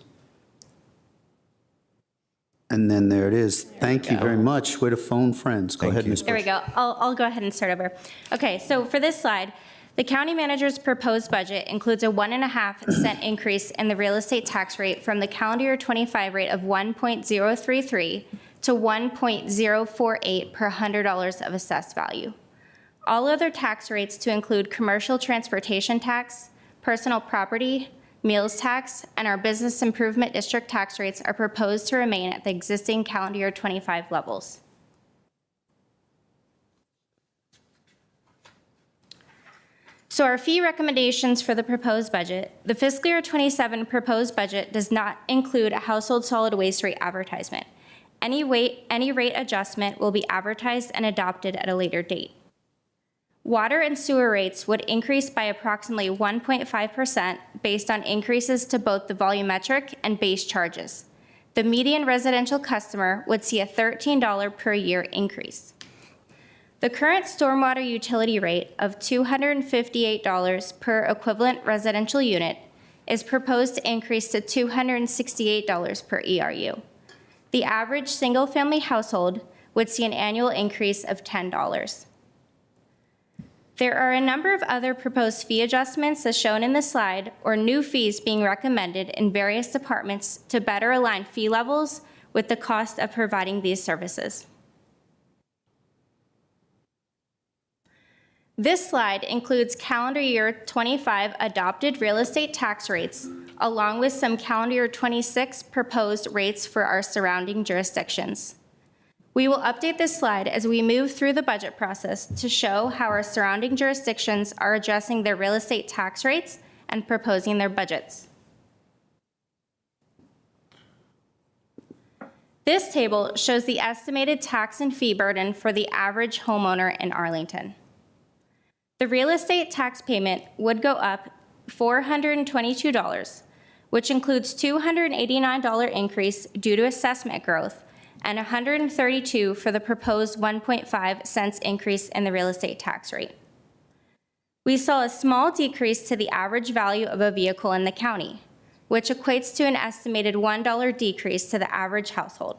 And then there it is. Thank you very much. Way to phone friends. Go ahead, Ms. Bush.
There we go. I'll go ahead and start over. Okay, so for this slide, the county manager's proposed budget includes a 1.5-cent increase in the real estate tax rate from the calendar year 25 rate of 1.033 to 1.048 per $100 of assessed value. All other tax rates to include commercial transportation tax, personal property, meals tax, and our business improvement district tax rates are proposed to remain at the existing calendar year 25 levels. So our fee recommendations for the proposed budget, the fiscal year 27 proposed budget does not include a household solid waste rate advertisement. Any rate adjustment will be advertised and adopted at a later date. Water and sewer rates would increase by approximately 1.5% based on increases to both the volumetric and base charges. The median residential customer would see a $13 per year increase. The current stormwater utility rate of $258 per equivalent residential unit is proposed to increase to $268 per ERU. The average single-family household would see an annual increase of $10. There are a number of other proposed fee adjustments as shown in the slide, or new fees being recommended in various departments to better align fee levels with the cost of providing these services. This slide includes calendar year 25 adopted real estate tax rates, along with some calendar year 26 proposed rates for our surrounding jurisdictions. We will update this slide as we move through the budget process to show how our surrounding jurisdictions are addressing their real estate tax rates and proposing their budgets. This table shows the estimated tax and fee burden for the average homeowner in Arlington. The real estate tax payment would go up $422, which includes $289 increase due to assessment growth and $132 for the proposed 1.5 cents increase in the real estate tax rate. We saw a small decrease to the average value of a vehicle in the county, which equates to an estimated $1 decrease to the average household.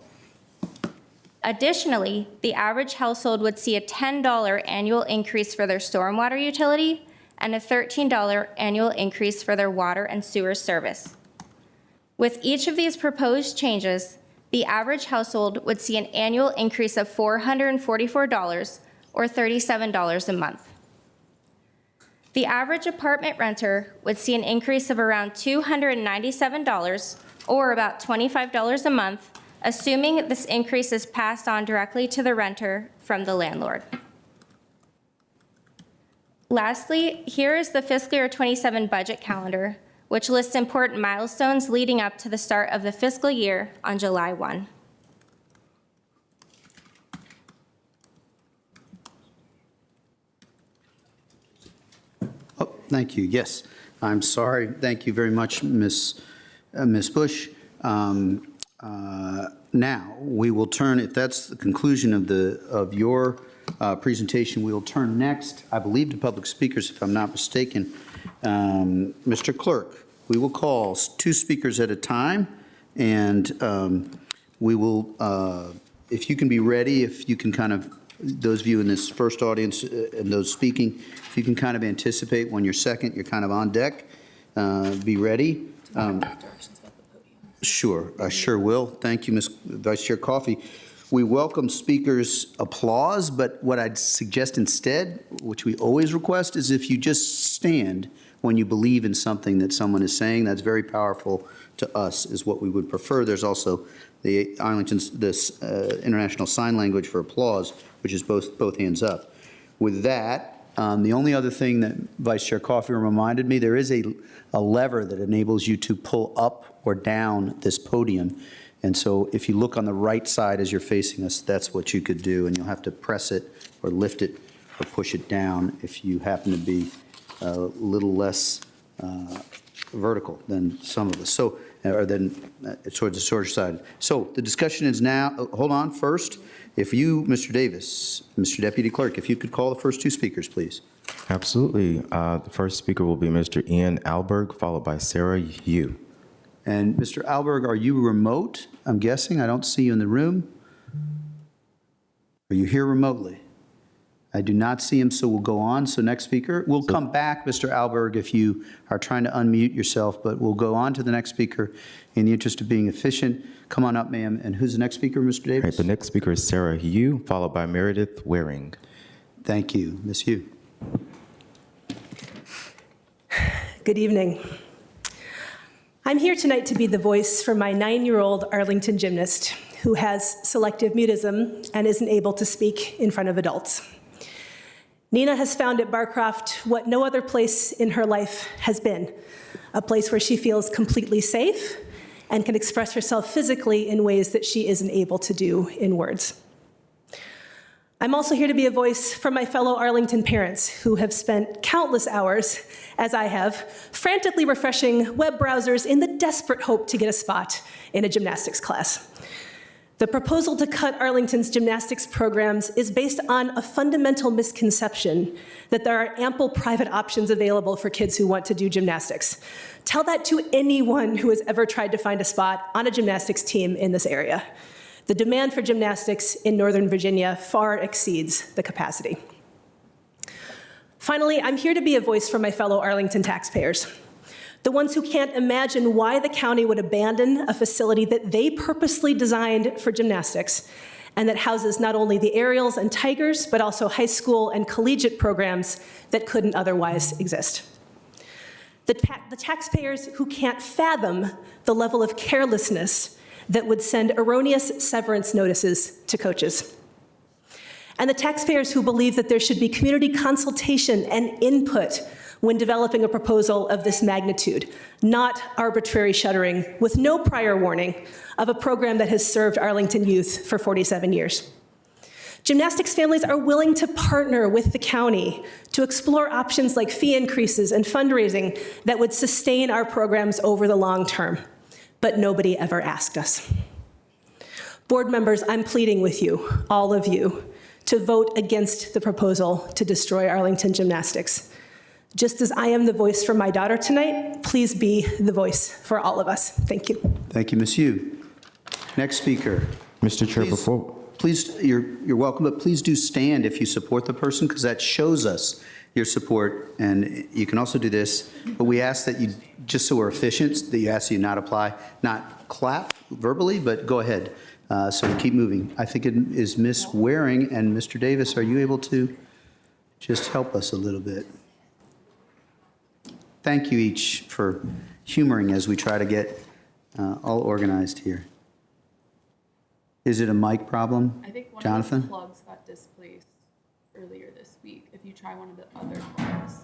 Additionally, the average household would see a $10 annual increase for their stormwater utility and a $13 annual increase for their water and sewer service. With each of these proposed changes, the average household would see an annual increase of $444 or $37 a month. The average apartment renter would see an increase of around $297 or about $25 a month, assuming this increase is passed on directly to the renter from the landlord. Lastly, here is the fiscal year 27 budget calendar, which lists important milestones leading up to the start of the fiscal year on July 1.
Oh, thank you. Yes, I'm sorry. Thank you very much, Ms. Bush. Now, we will turn, if that's the conclusion of your presentation, we will turn next, I believe, to public speakers, if I'm not mistaken. Mr. Clerk, we will call 2 speakers at a time, and we will, if you can be ready, if you can kind of, those of you in this first audience and those speaking, if you can kind of anticipate when you're second, you're kind of on deck, be ready. Sure, I sure will. Thank you, Ms. Vice Chair Coffey. We welcome speakers' applause, but what I'd suggest instead, which we always request, is if you just stand when you believe in something that someone is saying. That's very powerful to us, is what we would prefer. There's also the Arlington's, this International Sign Language for applause, which is both hands up. With that, the only other thing that Vice Chair Coffey reminded me, there is a lever that enables you to pull up or down this podium. And so if you look on the right side as you're facing us, that's what you could do, and you'll have to press it or lift it or push it down if you happen to be a little less vertical than some of us. So, or than towards the shorter side. So the discussion is now, hold on, first, if you, Mr. Davis, Mr. Deputy Clerk, if you could call the first 2 speakers, please.
Absolutely. The first speaker will be Mr. Ian Alberg, followed by Sarah Yu.
And Mr. Alberg, are you remote? I'm guessing. I don't see you in the room. Are you here remotely? I do not see him, so we'll go on. So next speaker. We'll come back, Mr. Alberg, if you are trying to unmute yourself, but we'll go on to the next speaker in the interest of being efficient. Come on up, ma'am. And who's the next speaker, Mr. Davis?
Right, the next speaker is Sarah Yu, followed by Meredith Waring.
Thank you. Ms. Yu.
Good evening. I'm here tonight to be the voice for my 9-year-old Arlington gymnast who has selective mutism and isn't able to speak in front of adults. Nina has found at Barcroft what no other place in her life has been, a place where she feels completely safe and can express herself physically in ways that she isn't able to do in words. I'm also here to be a voice for my fellow Arlington parents who have spent countless hours, as I have, frantically refreshing web browsers in the desperate hope to get a spot in a gymnastics class. The proposal to cut Arlington's gymnastics programs is based on a fundamental misconception that there are ample private options available for kids who want to do gymnastics. Tell that to anyone who has ever tried to find a spot on a gymnastics team in this area. The demand for gymnastics in Northern Virginia far exceeds the capacity. Finally, I'm here to be a voice for my fellow Arlington taxpayers, the ones who can't imagine why the county would abandon a facility that they purposely designed for gymnastics and that houses not only the Aerials and Tigers, but also high school and collegiate programs that couldn't otherwise exist. The taxpayers who can't fathom the level of carelessness that would send erroneous severance notices to coaches. And the taxpayers who believe that there should be community consultation and input when developing a proposal of this magnitude, not arbitrary shuttering with no prior warning of a program that has served Arlington youth for 47 years. Gymnastics families are willing to partner with the county to explore options like fee increases and fundraising that would sustain our programs over the long term. But nobody ever asked us. Board members, I'm pleading with you, all of you, to vote against the proposal to destroy Arlington Gymnastics. Just as I am the voice for my daughter tonight, please be the voice for all of us. Thank you.
Thank you, Ms. Yu. Next speaker.
Mr. Chair, before...
Please, you're welcome, but please do stand if you support the person, because that shows us your support. And you can also do this, but we ask that you, just so we're efficient, that you ask you not clap verbally, but go ahead. So keep moving. I think it is Ms. Waring and Mr. Davis. Are you able to just help us a little bit? Thank you each for humoring as we try to get all organized here. Is it a mic problem,
I think one
Jonathan?
of the plugs got displaced earlier this week. If you try one of the other plugs.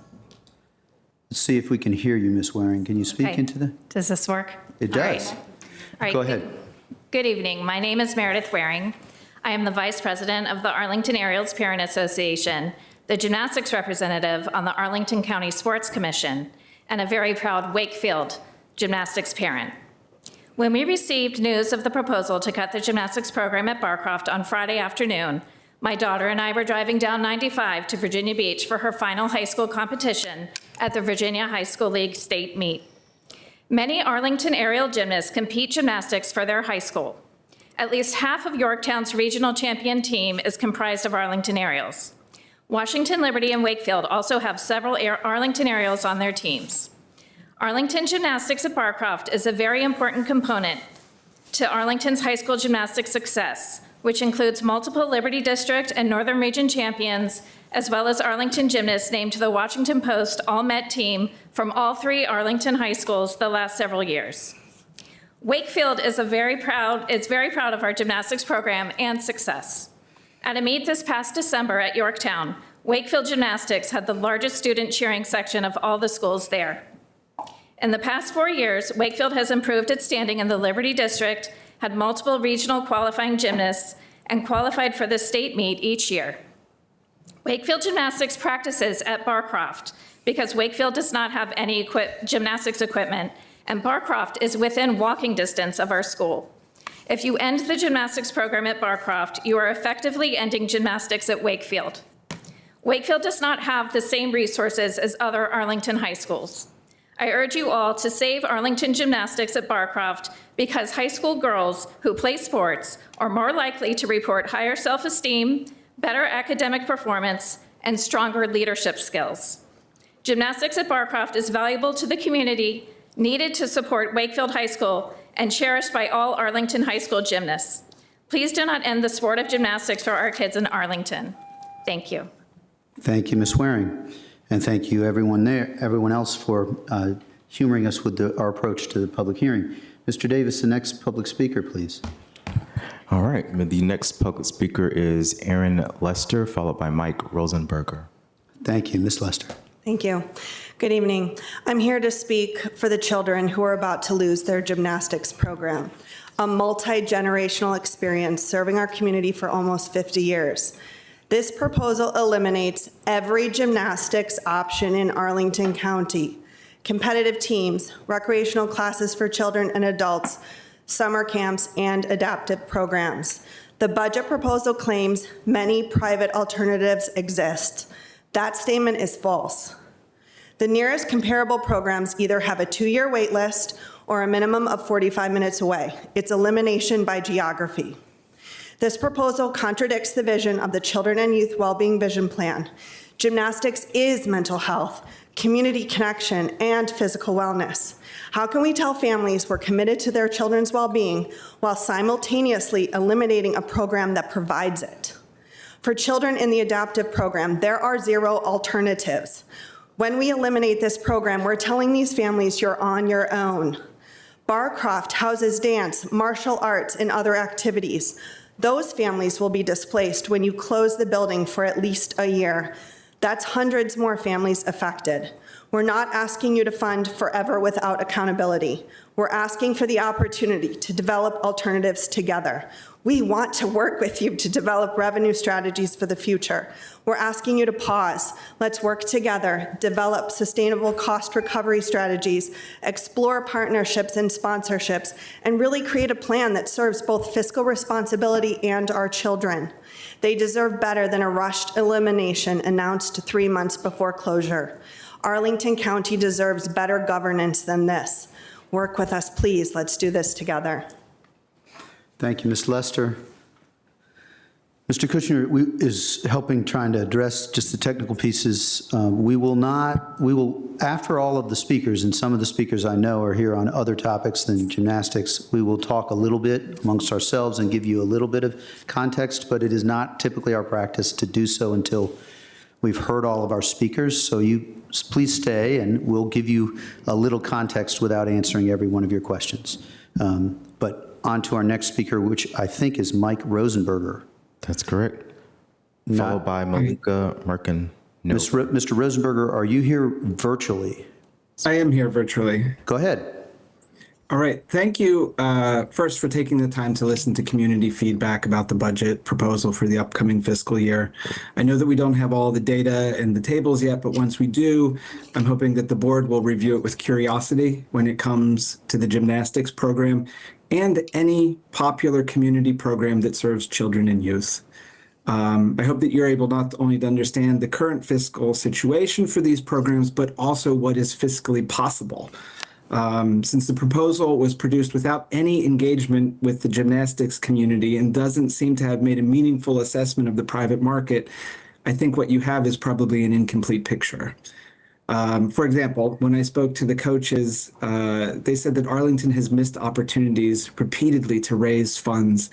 Let's see if we can hear you, Ms. Waring. Can you speak
Okay.
into the?
Does this work?
It does.
All right.
Go ahead.
Good evening. My name is Meredith Waring. I am the Vice President of the Arlington Aerials Parent Association, the gymnastics representative on the Arlington County Sports Commission, and a very proud Wakefield gymnastics parent. When we received news of the proposal to cut the gymnastics program at Barcroft on Friday afternoon, my daughter and I were driving down 95 to Virginia Beach for her final high school competition at the Virginia High School League state meet. Many Arlington aerial gymnasts compete gymnastics for their high school. At least half of Yorktown's regional champion team is comprised of Arlington aerials. Washington, Liberty, and Wakefield also have several Arlington aerials on their teams. Arlington Gymnastics at Barcroft is a very important component to Arlington's high school gymnastics success, which includes multiple Liberty District and Northern Region champions, as well as Arlington gymnasts named to the Washington Post All-Met team from all 3 Arlington high schools the last several years. Wakefield is very proud of our gymnastics program and success. At a meet this past December at Yorktown, Wakefield Gymnastics had the largest student cheering section of all the schools there. In the past 4 years, Wakefield has improved its standing in the Liberty District, had multiple regional qualifying gymnasts, and qualified for the state meet each year. Wakefield Gymnastics practices at Barcroft because Wakefield does not have any gymnastics equipment, and Barcroft is within walking distance of our school. If you end the gymnastics program at Barcroft, you are effectively ending gymnastics at Wakefield. Wakefield does not have the same resources as other Arlington high schools. I urge you all to save Arlington Gymnastics at Barcroft because high school girls who play sports are more likely to report higher self-esteem, better academic performance, and stronger leadership skills. Gymnastics at Barcroft is valuable to the community, needed to support Wakefield High School, and cherished by all Arlington high school gymnasts. Please do not end the sport of gymnastics for our kids in Arlington. Thank you.
Thank you, Ms. Waring. And thank you, everyone else, for humoring us with our approach to the public hearing. Mr. Davis, the next public speaker, please.
All right. The next public speaker is Aaron Lester, followed by Mike Rosenberger.
Thank you, Ms. Lester.
Thank you. Good evening. I'm here to speak for the children who are about to lose their gymnastics program, a multi-generational experience serving our community for almost 50 years. This proposal eliminates every gymnastics option in Arlington County: competitive teams, recreational classes for children and adults, summer camps, and adaptive programs. The budget proposal claims many private alternatives exist. That statement is false. The nearest comparable programs either have a 2-year wait list or a minimum of 45 minutes away. It's elimination by geography. This proposal contradicts the vision of the Children and Youth Wellbeing Vision Plan. Gymnastics is mental health, community connection, and physical wellness. How can we tell families we're committed to their children's well-being while simultaneously eliminating a program that provides it? For children in the adaptive program, there are 0 alternatives. When we eliminate this program, we're telling these families you're on your own. Barcroft houses dance, martial arts, and other activities. Those families will be displaced when you close the building for at least a year. That's hundreds more families affected. We're not asking you to fund forever without accountability. We're asking for the opportunity to develop alternatives together. We want to work with you to develop revenue strategies for the future. We're asking you to pause. Let's work together, develop sustainable cost recovery strategies, explore partnerships and sponsorships, and really create a plan that serves both fiscal responsibility and our children. They deserve better than a rushed elimination announced 3 months before closure. Arlington County deserves better governance than this. Work with us, please. Let's do this together.
Thank you, Ms. Lester. Mr. Kushner is helping trying to address just the technical pieces. We will, after all of the speakers, and some of the speakers I know are here on other topics than gymnastics, we will talk a little bit amongst ourselves and give you a little bit of context, but it is not typically our practice to do so until we've heard all of our speakers. So you please stay and we'll give you a little context without answering every one of your questions. But on to our next speaker, which I think is Mike Rosenberger.
That's correct. Followed by Malika Merkin. No.
Mr. Rosenberger, are you here virtually?
I am here virtually.
Go ahead.
All right. Thank you first for taking the time to listen to community feedback about the budget proposal for the upcoming fiscal year. I know that we don't have all the data and the tables yet, but once we do, I'm hoping that the board will review it with curiosity when it comes to the gymnastics program and any popular community program that serves children and youth. I hope that you're able not only to understand the current fiscal situation for these programs, but also what is fiscally possible. Since the proposal was produced without any engagement with the gymnastics community and doesn't seem to have made a meaningful assessment of the private market, I think what you have is probably an incomplete picture. For example, when I spoke to the coaches, they said that Arlington has missed opportunities repeatedly to raise funds.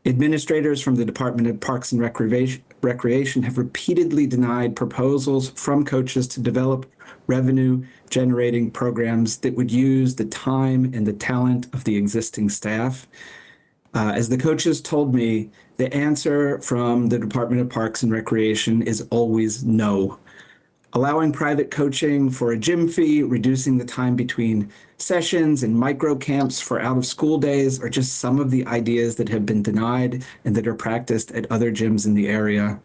Administrators from the Department of Parks and Recreation have repeatedly denied proposals from coaches to develop revenue-generating programs that would use the time and the talent of the existing staff. As the coaches told me, the answer from the Department of Parks and Recreation is always no. Allowing private coaching for a gym fee, reducing the time between sessions and micro camps for out-of-school days are just some of the ideas that have been denied and that are practiced at other gyms in the area.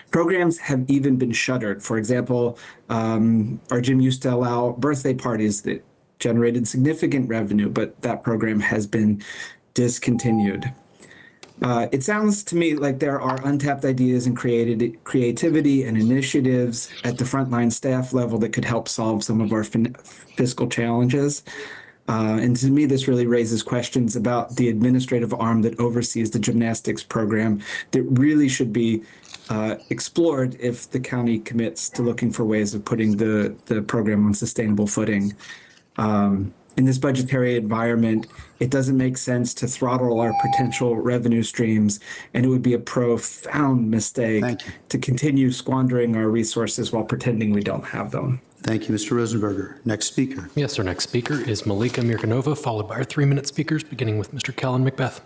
Programs have even been shuttered. For example, our gym used to allow birthday parties that generated significant revenue, but that program has been discontinued. It sounds to me like there are untapped ideas and creativity and initiatives at the frontline staff level that could help solve some of our fiscal challenges. And to me, this really raises questions about the administrative arm that oversees the gymnastics program that really should be explored if the county commits to looking for ways of putting the program on sustainable footing. In this budgetary environment, it doesn't make sense to throttle our potential revenue streams, and it would be a profound mistake to continue squandering our resources while pretending we don't have them.
Thank you, Mr. Rosenberger. Next speaker.
Yes, our next speaker is Malika Mirkanova, followed by our 3-minute speakers, beginning with Mr. Kellen McBeth.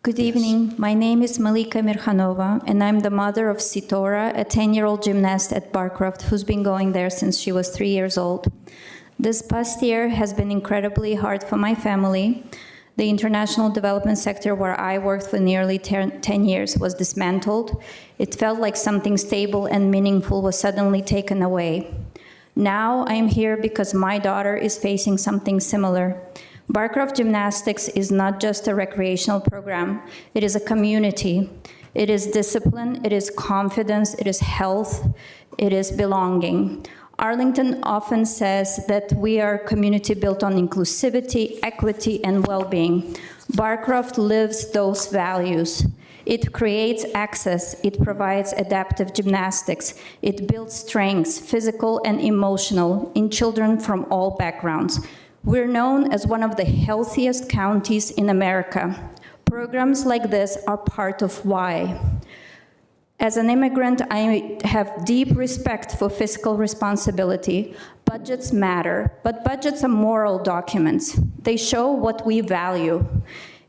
Good evening. My name is Malika Mirkhanova, and I'm the mother of Sitora, a 10-year-old gymnast at Barcroft who's been going there since she was 3 years old. This past year has been incredibly hard for my family. The international development sector where I worked for nearly 10 years was dismantled. It felt like something stable and meaningful was suddenly taken away. Now I'm here because my daughter is facing something similar. Barcroft Gymnastics is not just a recreational program, it is a community. It is discipline, it is confidence, it is health, it is belonging. Arlington often says that we are a community built on inclusivity, equity, and well-being. Barcroft lives those values. It creates access, it provides adaptive gymnastics, it builds strengths, physical and emotional, in children from all backgrounds. We're known as one of the healthiest counties in America. Programs like this are part of why. As an immigrant, I have deep respect for fiscal responsibility. Budgets matter, but budgets are moral documents. They show what we value.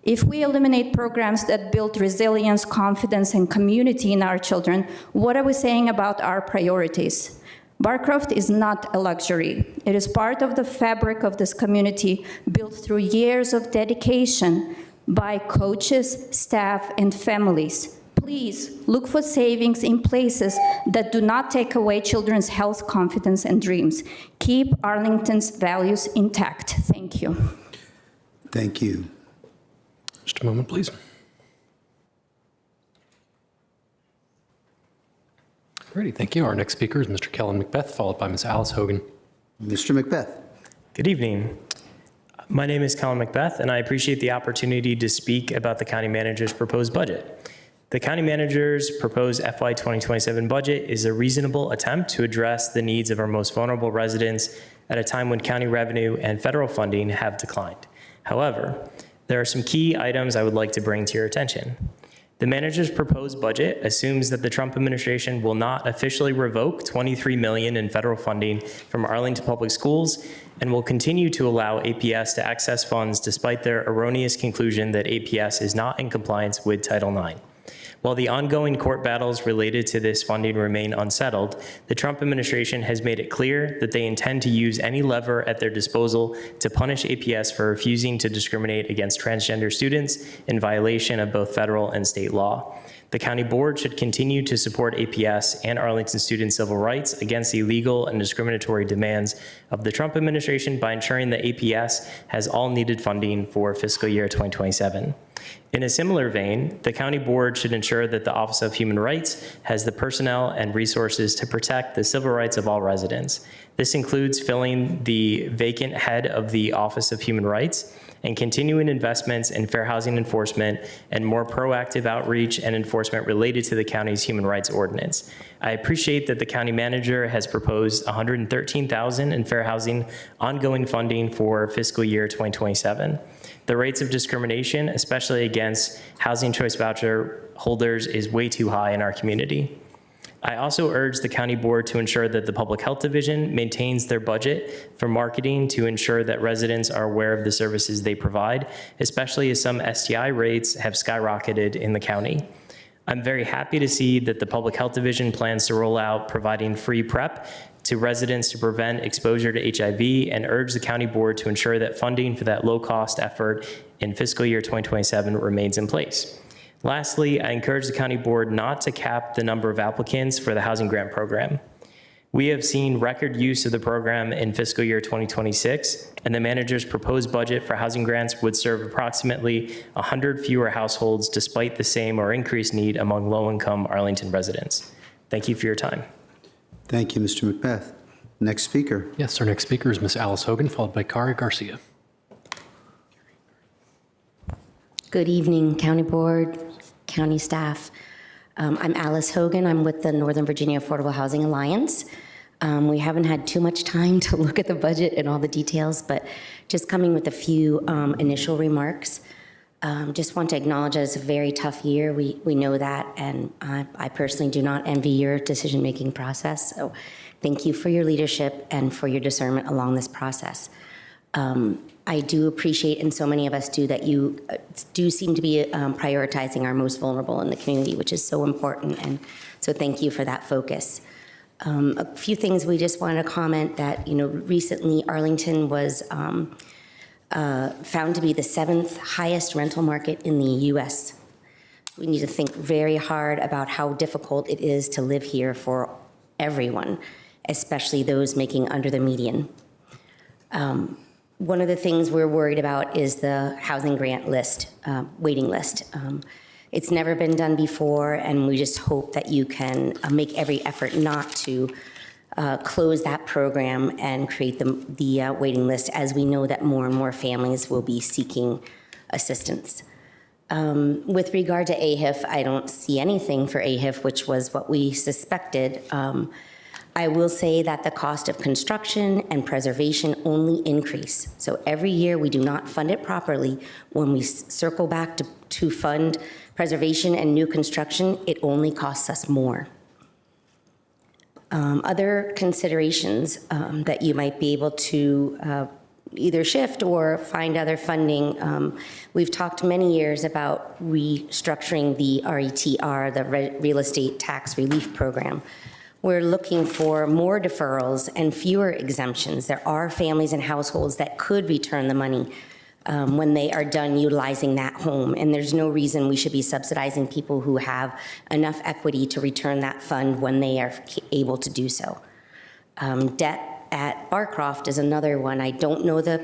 If we eliminate programs that build resilience, confidence, and community in our children, what are we saying about our priorities? Barcroft is not a luxury. It is part of the fabric of this community built through years of dedication by coaches, staff, and families. Please look for savings in places that do not take away children's health, confidence, and dreams. Keep Arlington's values intact. Thank you.
Thank you.
Just a moment, please. Alrighty, thank you. Our next speaker is Mr. Kellen McBeth, followed by Ms. Alice Hogan.
Mr. McBeth.
Good evening. My name is Kellen McBeth, and I appreciate the opportunity to speak about the county manager's proposed budget. The county manager's proposed FY 2027 budget is a reasonable attempt to address the needs of our most vulnerable residents at a time when county revenue and federal funding have declined. However, there are some key items I would like to bring to your attention. The manager's proposed budget assumes that the Trump administration will not officially revoke $23 million in federal funding from Arlington Public Schools and will continue to allow APS to access funds despite their erroneous conclusion that APS is not in compliance with Title IX. While the ongoing court battles related to this funding remain unsettled, the Trump administration has made it clear that they intend to use any lever at their disposal to punish APS for refusing to discriminate against transgender students in violation of both federal and state law. The county board should continue to support APS and Arlington students' civil rights against illegal and discriminatory demands of the Trump administration by ensuring that APS has all needed funding for fiscal year 2027. In a similar vein, the county board should ensure that the Office of Human Rights has the personnel and resources to protect the civil rights of all residents. This includes filling the vacant head of the Office of Human Rights and continuing investments in fair housing enforcement and more proactive outreach and enforcement related to the county's human rights ordinance. I appreciate that the county manager has proposed $113,000 in fair housing ongoing funding for fiscal year 2027. The rates of discrimination, especially against housing choice voucher holders, is way too high in our community. I also urge the county board to ensure that the Public Health Division maintains their budget for marketing to ensure that residents are aware of the services they provide, especially as some STI rates have skyrocketed in the county. I'm very happy to see that the Public Health Division plans to roll out providing free PrEP to residents to prevent exposure to HIV, and urge the county board to ensure that funding for that low-cost effort in fiscal year 2027 remains in place. Lastly, I encourage the county board not to cap the number of applicants for the housing grant program. We have seen record use of the program in fiscal year 2026, and the manager's proposed budget for housing grants would serve approximately 100 fewer households despite the same or increased need among low-income Arlington residents. Thank you for your time.
Thank you, Mr. Macbeth. Next speaker.
Yes, our next speaker is Ms. Alice Hogan, followed by Kari Garcia.
Good evening, County Board, county staff. I'm Alice Hogan. I'm with the Northern Virginia Affordable Housing Alliance. We haven't had too much time to look at the budget and all the details, but just coming with a few initial remarks. Just want to acknowledge that it's a very tough year. We know that, and I personally do not envy your decision-making process. So thank you for your leadership and for your discernment along this process. I do appreciate, and so many of us do, that you do seem to be prioritizing our most vulnerable in the community, which is so important, and so thank you for that focus. A few things we just wanted to comment that, recently Arlington was found to be the 7th highest rental market in the U.S. We need to think very hard about how difficult it is to live here for everyone, especially those making under the median. One of the things we're worried about is the housing grant list, waiting list. It's never been done before, and we just hope that you can make every effort not to close that program and create the waiting list, as we know that more and more families will be seeking assistance. With regard to AHIF, I don't see anything for AHIF, which was what we suspected. I will say that the cost of construction and preservation only increase. So every year we do not fund it properly. When we circle back to fund preservation and new construction, it only costs us more. Other considerations that you might be able to either shift or find other funding. We've talked many years about restructuring the RETR, the Real Estate Tax Relief Program. We're looking for more deferrals and fewer exemptions. There are families and households that could return the money when they are done utilizing that home. And there's no reason we should be subsidizing people who have enough equity to return that fund when they are able to do so. Debt at Barcroft is another one. I don't know the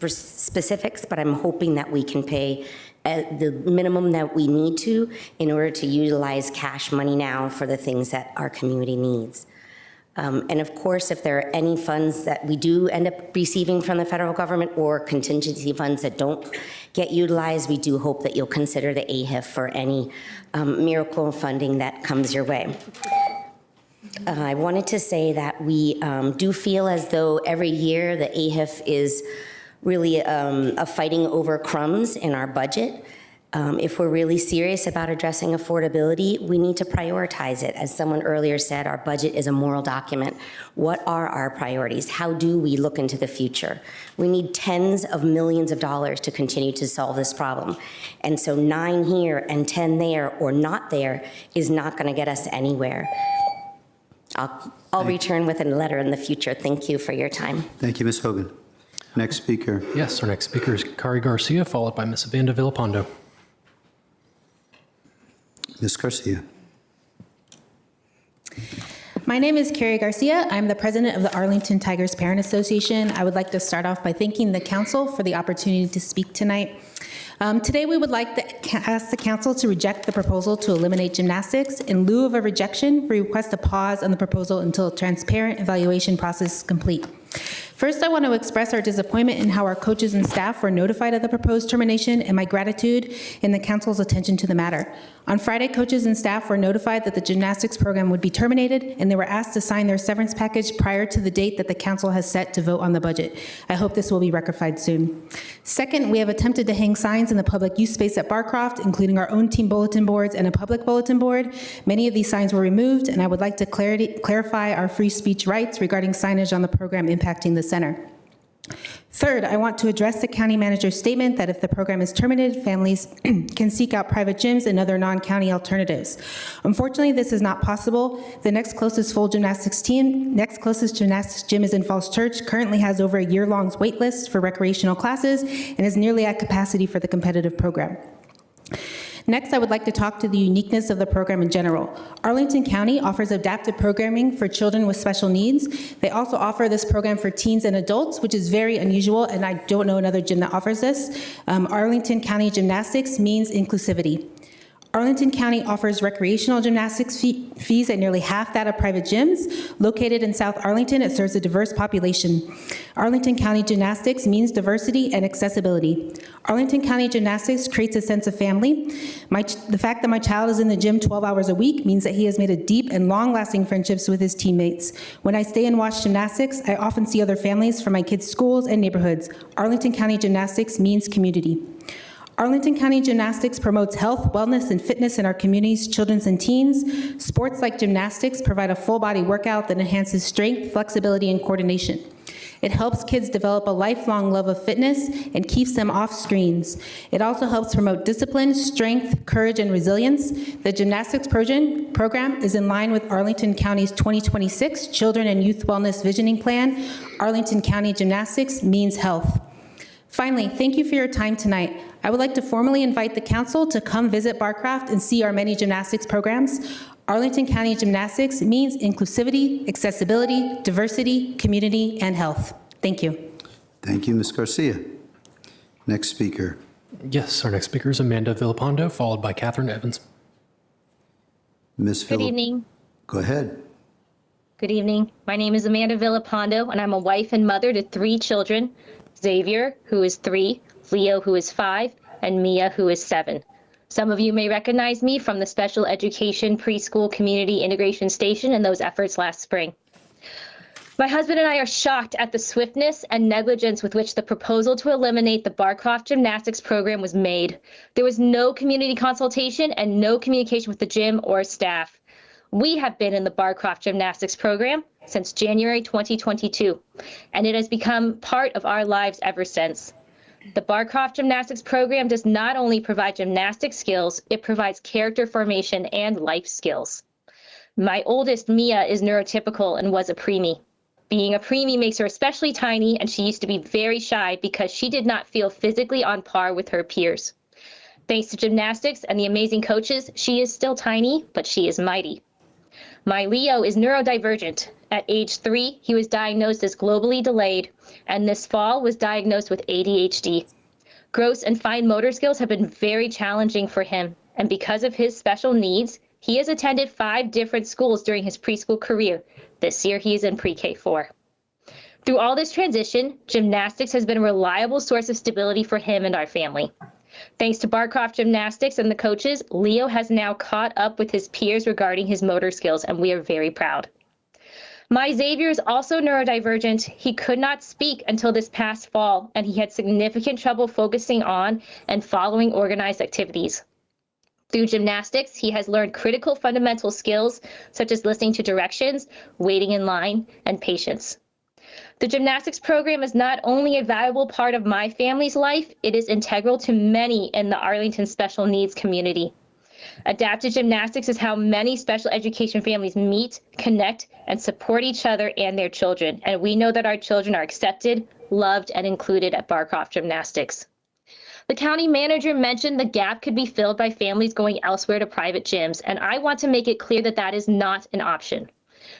specifics, but I'm hoping that we can pay the minimum that we need to in order to utilize cash money now for the things that our community needs. And of course, if there are any funds that we do end up receiving from the federal government or contingency funds that don't get utilized, we do hope that you'll consider the AHIF for any miracle funding that comes your way. I wanted to say that we do feel as though every year the AHIF is really a fighting over crumbs in our budget. If we're really serious about addressing affordability, we need to prioritize it. As someone earlier said, our budget is a moral document. What are our priorities? How do we look into the future? We need tens of millions of dollars to continue to solve this problem. And so 9 here and 10 there or not there is not going to get us anywhere. I'll return with a letter in the future. Thank you for your time.
Thank you, Ms. Hogan. Next speaker.
Yes, our next speaker is Kari Garcia, followed by Ms. Amanda Villapando.
Ms. Garcia.
My name is Carrie Garcia. I'm the president of the Arlington Tigers Parent Association. I would like to start off by thanking the council for the opportunity to speak tonight. Today, we would like to ask the council to reject the proposal to eliminate gymnastics. In lieu of a rejection, we request a pause on the proposal until a transparent evaluation process is complete. First, I want to express our disappointment in how our coaches and staff were notified of the proposed termination and my gratitude in the council's attention to the matter. On Friday, coaches and staff were notified that the gymnastics program would be terminated, and they were asked to sign their severance package prior to the date that the council has set to vote on the budget. I hope this will be rectified soon. Second, we have attempted to hang signs in the public use space at Barcroft, including our own team bulletin boards and a public bulletin board. Many of these signs were removed, and I would like to clarify our free speech rights regarding signage on the program impacting the center. Third, I want to address the county manager's statement that if the program is terminated, families can seek out private gyms and other non-county alternatives. Unfortunately, this is not possible. The next closest gymnastics gym is in Falls Church, currently has over a year-long wait list for recreational classes and is nearly at capacity for the competitive program. Next, I would like to talk to the uniqueness of the program in general. Arlington County offers adaptive programming for children with special needs. They also offer this program for teens and adults, which is very unusual, and I don't know another gym that offers this. Arlington County Gymnastics means inclusivity. Arlington County offers recreational gymnastics fees at nearly half that of private gyms. Located in South Arlington, it serves a diverse population. Arlington County Gymnastics means diversity and accessibility. Arlington County Gymnastics creates a sense of family. The fact that my child is in the gym 12 hours a week means that he has made a deep and long-lasting friendships with his teammates. When I stay and watch gymnastics, I often see other families from my kids' schools and neighborhoods. Arlington County Gymnastics means community. Arlington County Gymnastics promotes health, wellness, and fitness in our community's children and teens. Sports like gymnastics provide a full-body workout that enhances strength, flexibility, and coordination. It helps kids develop a lifelong love of fitness and keeps them off screens. It also helps promote discipline, strength, courage, and resilience. The gymnastics program is in line with Arlington County's 2026 Children and Youth Wellness Visioning Plan. Arlington County Gymnastics means health. Finally, thank you for your time tonight. I would like to formally invite the council to come visit Barcroft and see our many gymnastics programs. Arlington County Gymnastics means inclusivity, accessibility, diversity, community, and health. Thank you.
Thank you, Ms. Garcia. Next speaker.
Yes, our next speaker is Amanda Villapando, followed by Catherine Evans.
Ms.
Good evening.
Go ahead.
Good evening. My name is Amanda Villapando, and I'm a wife and mother to 3 children, Xavier, who is 3, Leo, who is 5, and Mia, who is 7. Some of you may recognize me from the Special Education Preschool Community Integration Station and those efforts last spring. My husband and I are shocked at the swiftness and negligence with which the proposal to eliminate the Barcroft Gymnastics program was made. There was no community consultation and no communication with the gym or staff. We have been in the Barcroft Gymnastics program since January 2022, and it has become part of our lives ever since. The Barcroft Gymnastics program does not only provide gymnastic skills, it provides character formation and life skills. My oldest, Mia, is neurotypical and was a preemie. Being a preemie makes her especially tiny, and she used to be very shy because she did not feel physically on par with her peers. Thanks to gymnastics and the amazing coaches, she is still tiny, but she is mighty. My Leo is neurodivergent. At age 3, he was diagnosed as globally delayed, and this fall was diagnosed with ADHD. Gross and fine motor skills have been very challenging for him, and because of his special needs, he has attended 5 different schools during his preschool career. This year, he is in pre-K 4. Through all this transition, gymnastics has been a reliable source of stability for him and our family. Thanks to Barcroft Gymnastics and the coaches, Leo has now caught up with his peers regarding his motor skills, and we are very proud. My Xavier is also neurodivergent. He could not speak until this past fall, and he had significant trouble focusing on and following organized activities. Through gymnastics, he has learned critical fundamental skills such as listening to directions, waiting in line, and patience. The gymnastics program is not only a valuable part of my family's life, it is integral to many in the Arlington special needs community. Adapted gymnastics is how many special education families meet, connect, and support each other and their children. And we know that our children are accepted, loved, and included at Barcroft Gymnastics. The county manager mentioned the gap could be filled by families going elsewhere to private gyms, and I want to make it clear that that is not an option.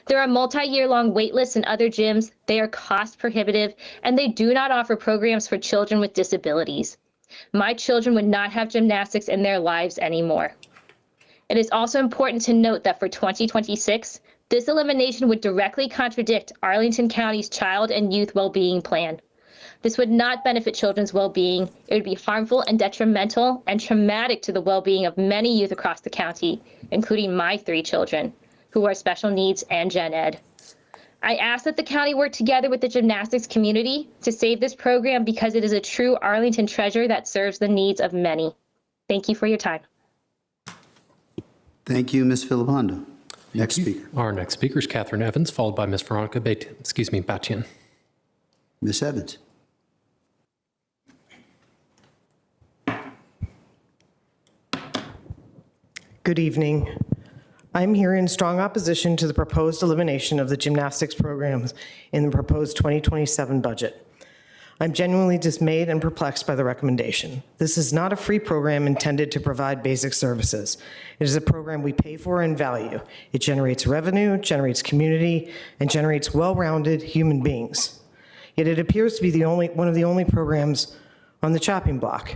There are multi-year-long wait lists in other gyms, they are cost prohibitive, and they do not offer programs for children with disabilities. My children would not have gymnastics in their lives anymore. It is also important to note that for 2026, this elimination would directly contradict Arlington County's Child and Youth Wellbeing Plan. This would not benefit children's well-being. It would be harmful and detrimental and traumatic to the well-being of many youth across the county, including my 3 children, who are special needs and gen ed. I ask that the county work together with the gymnastics community to save this program because it is a true Arlington treasure that serves the needs of many. Thank you for your time.
Thank you, Ms. Filippando. Next speaker.
Our next speaker is Catherine Evans, followed by Ms. Veronica Batian.
Ms. Evans.
Good evening. I'm here in strong opposition to the proposed elimination of the gymnastics programs in the proposed 2027 budget. I'm genuinely dismayed and perplexed by the recommendation. This is not a free program intended to provide basic services. It is a program we pay for and value. It generates revenue, generates community, and generates well-rounded human beings. Yet it appears to be one of the only programs on the chopping block.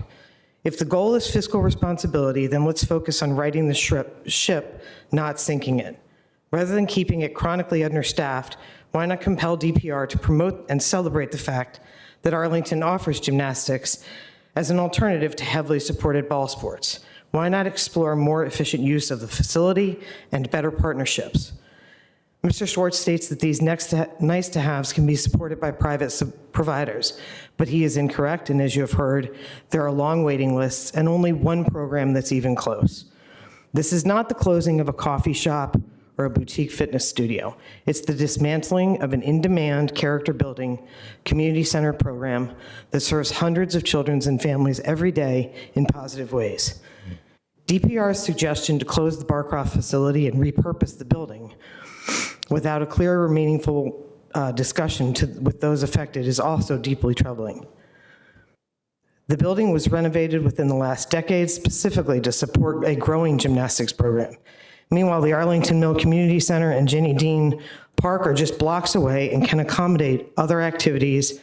If the goal is fiscal responsibility, then let's focus on righting the ship, not sinking it. Rather than keeping it chronically understaffed, why not compel DPR to promote and celebrate the fact that Arlington offers gymnastics as an alternative to heavily supported ball sports? Why not explore more efficient use of the facility and better partnerships? Mr. Schwartz states that these nice-to-haves can be supported by private providers, but he is incorrect, and as you have heard, there are long waiting lists and only one program that's even close. This is not the closing of a coffee shop or a boutique fitness studio. It's the dismantling of an in-demand, character-building, community-centered program that serves hundreds of children and families every day in positive ways. DPR's suggestion to close the Barcroft facility and repurpose the building without a clear or meaningful discussion with those affected is also deeply troubling. The building was renovated within the last decade specifically to support a growing gymnastics program. Meanwhile, the Arlington Mill Community Center and Jenny Dean Park are just blocks away and can accommodate other activities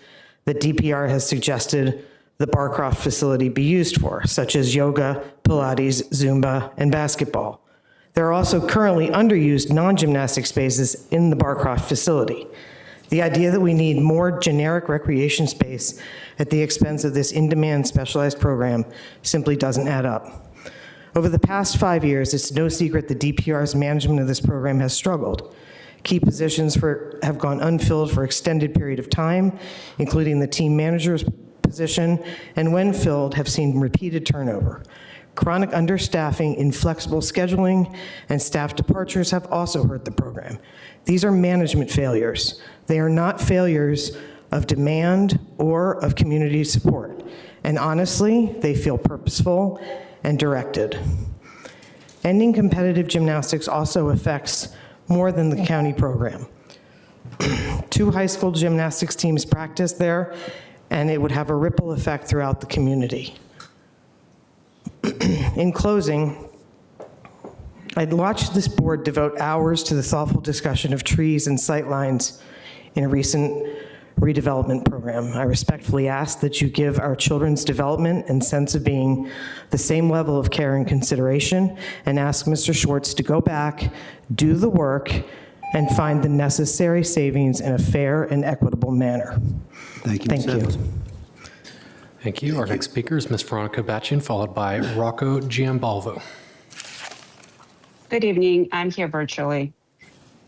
that DPR has suggested the Barcroft facility be used for, such as yoga, Pilates, Zumba, and basketball. There are also currently underused non-gymnastic spaces in the Barcroft facility. The idea that we need more generic recreation space at the expense of this in-demand specialized program simply doesn't add up. Over the past 5 years, it's no secret that DPR's management of this program has struggled. Key positions have gone unfilled for extended period of time, including the team manager's position, and when filled, have seen repeated turnover. Chronic understaffing, inflexible scheduling, and staff departures have also hurt the program. These are management failures. They are not failures of demand or of community support. And honestly, they feel purposeful and directed. Ending competitive gymnastics also affects more than the county program. 2 high school gymnastics teams practice there, and it would have a ripple effect throughout the community. In closing, I'd watched this board devote hours to the thoughtful discussion of trees and sightlines in a recent redevelopment program. I respectfully ask that you give our children's development and sense of being the same level of care and consideration, and ask Mr. Schwartz to go back, do the work, and find the necessary savings in a fair and equitable manner.
Thank you.
Thank you. Thank you. Our next speaker is Ms. Veronica Batian, followed by Rocco Giambalvo.
Good evening. I'm here virtually.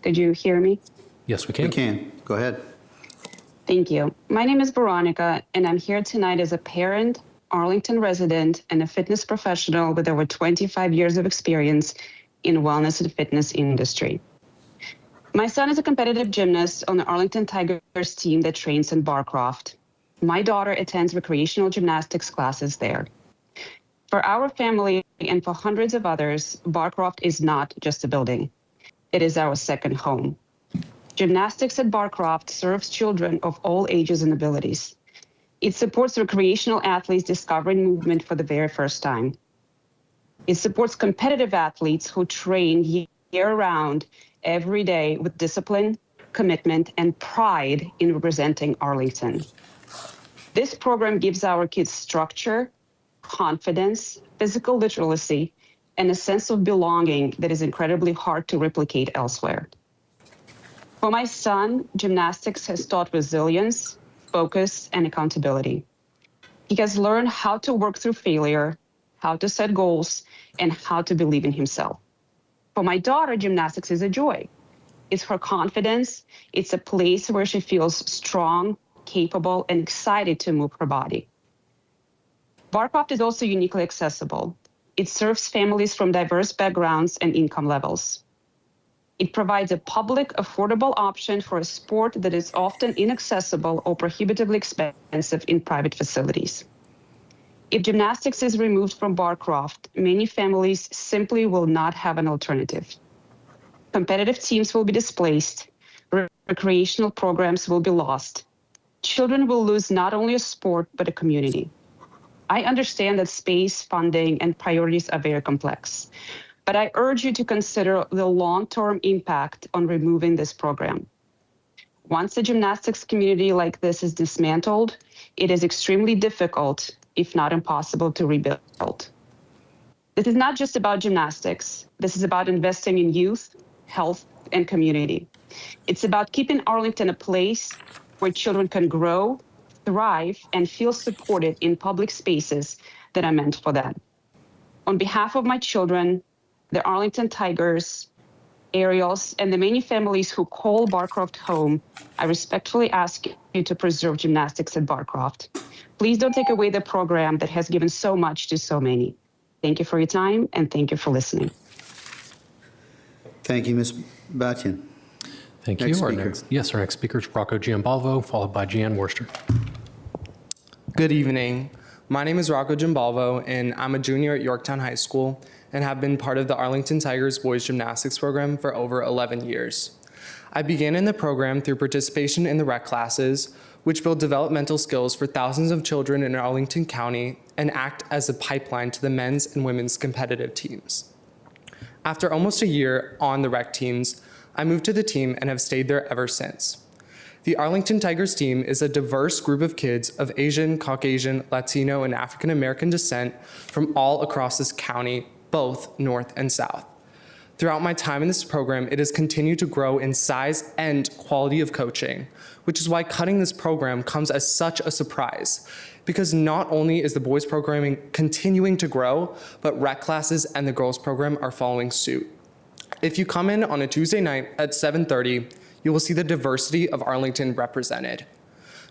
Could you hear me?
Yes, we can.
We can. Go ahead.
Thank you. My name is Veronica, and I'm here tonight as a parent, Arlington resident, and a fitness professional with over 25 years of experience in wellness and fitness industry. My son is a competitive gymnast on the Arlington Tigers team that trains in Barcroft. My daughter attends recreational gymnastics classes there. For our family and for hundreds of others, Barcroft is not just a building. It is our second home. Gymnastics at Barcroft serves children of all ages and abilities. It supports recreational athletes discovering movement for the very first time. It supports competitive athletes who train year-round, every day with discipline, commitment, and pride in representing Arlington. This program gives our kids structure, confidence, physical literacy, and a sense of belonging that is incredibly hard to replicate elsewhere. For my son, gymnastics has taught resilience, focus, and accountability. He has learned how to work through failure, how to set goals, and how to believe in himself. For my daughter, gymnastics is a joy. It's her confidence. It's a place where she feels strong, capable, and excited to move her body. Barcroft is also uniquely accessible. It serves families from diverse backgrounds and income levels. It provides a public, affordable option for a sport that is often inaccessible or prohibitively expensive in private facilities. If gymnastics is removed from Barcroft, many families simply will not have an alternative. Competitive teams will be displaced, recreational programs will be lost. Children will lose not only a sport, but a community. I understand that space, funding, and priorities are very complex, but I urge you to consider the long-term impact on removing this program. Once a gymnastics community like this is dismantled, it is extremely difficult, if not impossible, to rebuild. This is not just about gymnastics. This is about investing in youth, health, and community. It's about keeping Arlington a place where children can grow, thrive, and feel supported in public spaces that are meant for them. On behalf of my children, the Arlington Tigers, Ariels, and the many families who call Barcroft home, I respectfully ask you to preserve gymnastics at Barcroft. Please don't take away the program that has given so much to so many. Thank you for your time, and thank you for listening.
Thank you, Ms. Batyan.
Thank
Next
you. Our
speaker.
next speaker is Rocco Giambalvo, followed by Jan Worster.
Good evening. My name is Rocco Giambalvo, and I'm a junior at Yorktown High School and have been part of the Arlington Tigers boys gymnastics program for over 11 years. I began in the program through participation in the rec classes, which build developmental skills for thousands of children in Arlington County and act as a pipeline to the men's and women's competitive teams. After almost a year on the rec teams, I moved to the team and have stayed there ever since. The Arlington Tigers team is a diverse group of kids of Asian, Caucasian, Latino, and African American descent from all across this county, both north and south. Throughout my time in this program, it has continued to grow in size and quality of coaching, which is why cutting this program comes as such a surprise, because not only is the boys programming continuing to grow, but rec classes and the girls program are following suit. If you come in on a Tuesday night at 7:30, you will see the diversity of Arlington represented.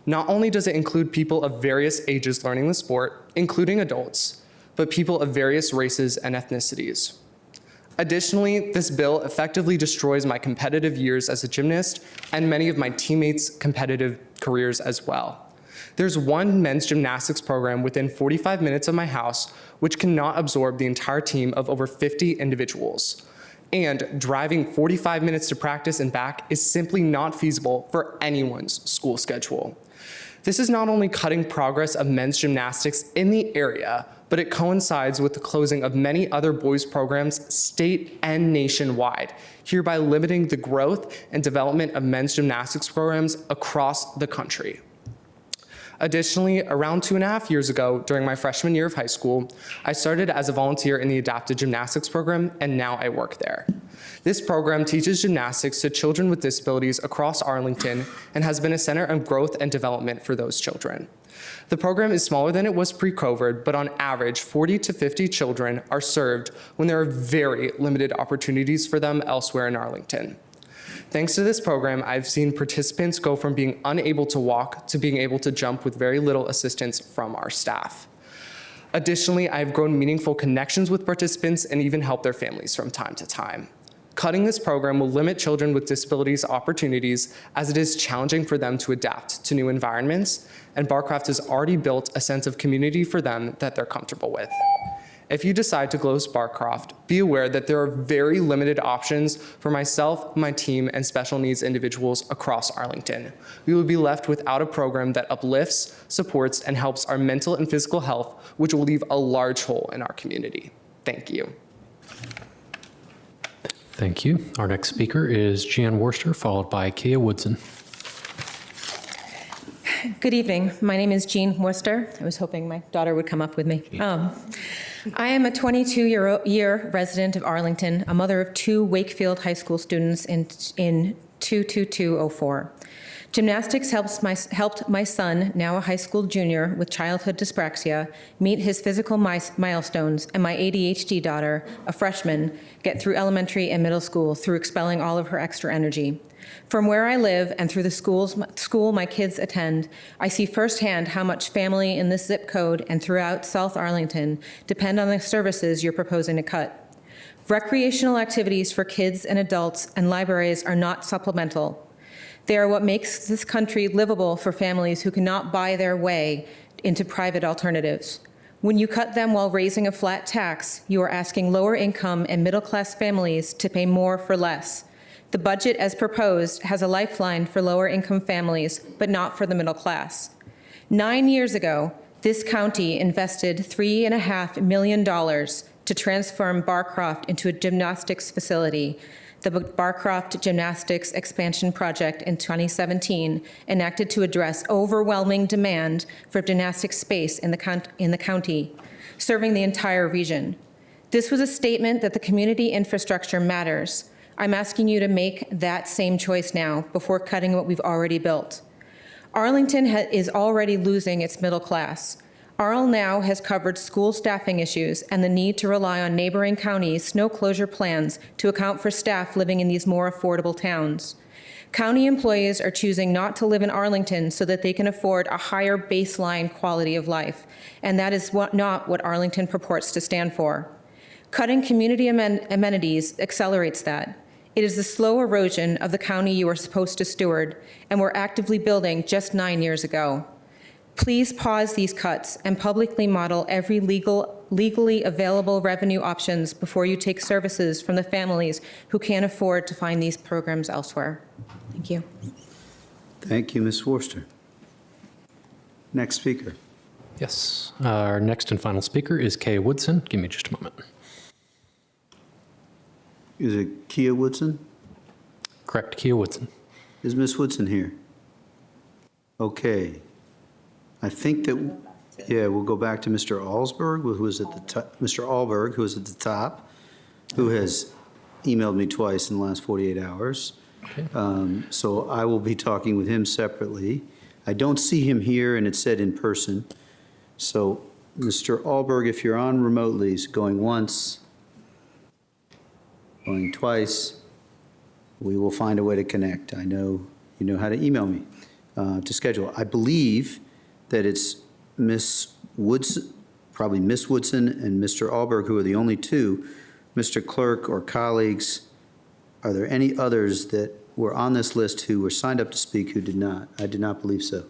Not only does it include people of various ages learning the sport, including adults, but people of various races and ethnicities. Additionally, this bill effectively destroys my competitive years as a gymnast and many of my teammates' competitive careers as well. There's one men's gymnastics program within 45 minutes of my house, which cannot absorb the entire team of over 50 individuals. And driving 45 minutes to practice and back is simply not feasible for anyone's school schedule. This is not only cutting progress of men's gymnastics in the area, but it coincides with the closing of many other boys programs state and nationwide, hereby limiting the growth and development of men's gymnastics programs across the country. Additionally, around 2.5 years ago, during my freshman year of high school, I started as a volunteer in the adapted gymnastics program, and now I work there. This program teaches gymnastics to children with disabilities across Arlington and has been a center of growth and development for those children. The program is smaller than it was pre-COVID, but on average, 40 to 50 children are served when there are very limited opportunities for them elsewhere in Arlington. Thanks to this program, I've seen participants go from being unable to walk to being able to jump with very little assistance from our staff. Additionally, I've grown meaningful connections with participants and even helped their families from time to time. Cutting this program will limit children with disabilities opportunities as it is challenging for them to adapt to new environments, and Barcroft has already built a sense of community for them that they're comfortable with. If you decide to close Barcroft, be aware that there are very limited options for myself, my team, and special needs individuals across Arlington. We will be left without a program that uplifts, supports, and helps our mental and physical health, which will leave a large hole in our community. Thank you.
Thank you. Our next speaker is Jan Worcester, followed by Kia Woodson.
Good evening. My name is Jean Worcester. I was hoping my daughter would come up with me. I am a 22-year resident of Arlington, a mother of 2 Wakefield High School students in 22204. Gymnastics helped my son, now a high school junior with childhood dyspraxia, meet his physical milestones, and my ADHD daughter, a freshman, get through elementary and middle school through expelling all of her extra energy. From where I live and through the school my kids attend, I see firsthand how much family in this zip code and throughout South Arlington depend on the services you're proposing to cut. Recreational activities for kids and adults and libraries are not supplemental. They are what makes this country livable for families who cannot buy their way into private alternatives. When you cut them while raising a flat tax, you are asking lower income and middle-class families to pay more for less. The budget as proposed has a lifeline for lower income families, but not for the middle class. 9 years ago, this county invested $3.5 million to transform Barcroft into a gymnastics facility. The Barcroft Gymnastics Expansion Project in 2017 enacted to address overwhelming demand for gymnastics space in the county, serving the entire region. This was a statement that the community infrastructure matters. I'm asking you to make that same choice now before cutting what we've already built. Arlington is already losing its middle class. Arl now has covered school staffing issues and the need to rely on neighboring counties' snow closure plans to account for staff living in these more affordable towns. County employees are choosing not to live in Arlington so that they can afford a higher baseline quality of life, and that is not what Arlington purports to stand for. Cutting community amenities accelerates that. It is the slow erosion of the county you are supposed to steward, and were actively building just 9 years ago. Please pause these cuts and publicly model every legally available revenue options before you take services from the families who can't afford to find these programs elsewhere. Thank you.
Thank you, Ms. Worcester. Next speaker.
Yes. Our next and final speaker is Kia Woodson. Give me just a moment.
Is it Kia Woodson?
Correct, Kia Woodson.
Is Ms. Woodson here? Okay. I think that, yeah, we'll go back to Mr. Alsberg, who was at the top, Mr. Alberg, who was at the top, who has emailed me twice in the last 48 hours.
Okay.
So I will be talking with him separately. I don't see him here, and it said in person. So, Mr. Alberg, if you're on remotely, going once, going twice, we will find a way to connect. I know you know how to email me to schedule. I believe that it's Ms. Woodson, probably Ms. Woodson and Mr. Alberg, who are the only two. Mr. Clerk or colleagues, are there any others that were on this list who were signed up to speak who did not? I did not believe so.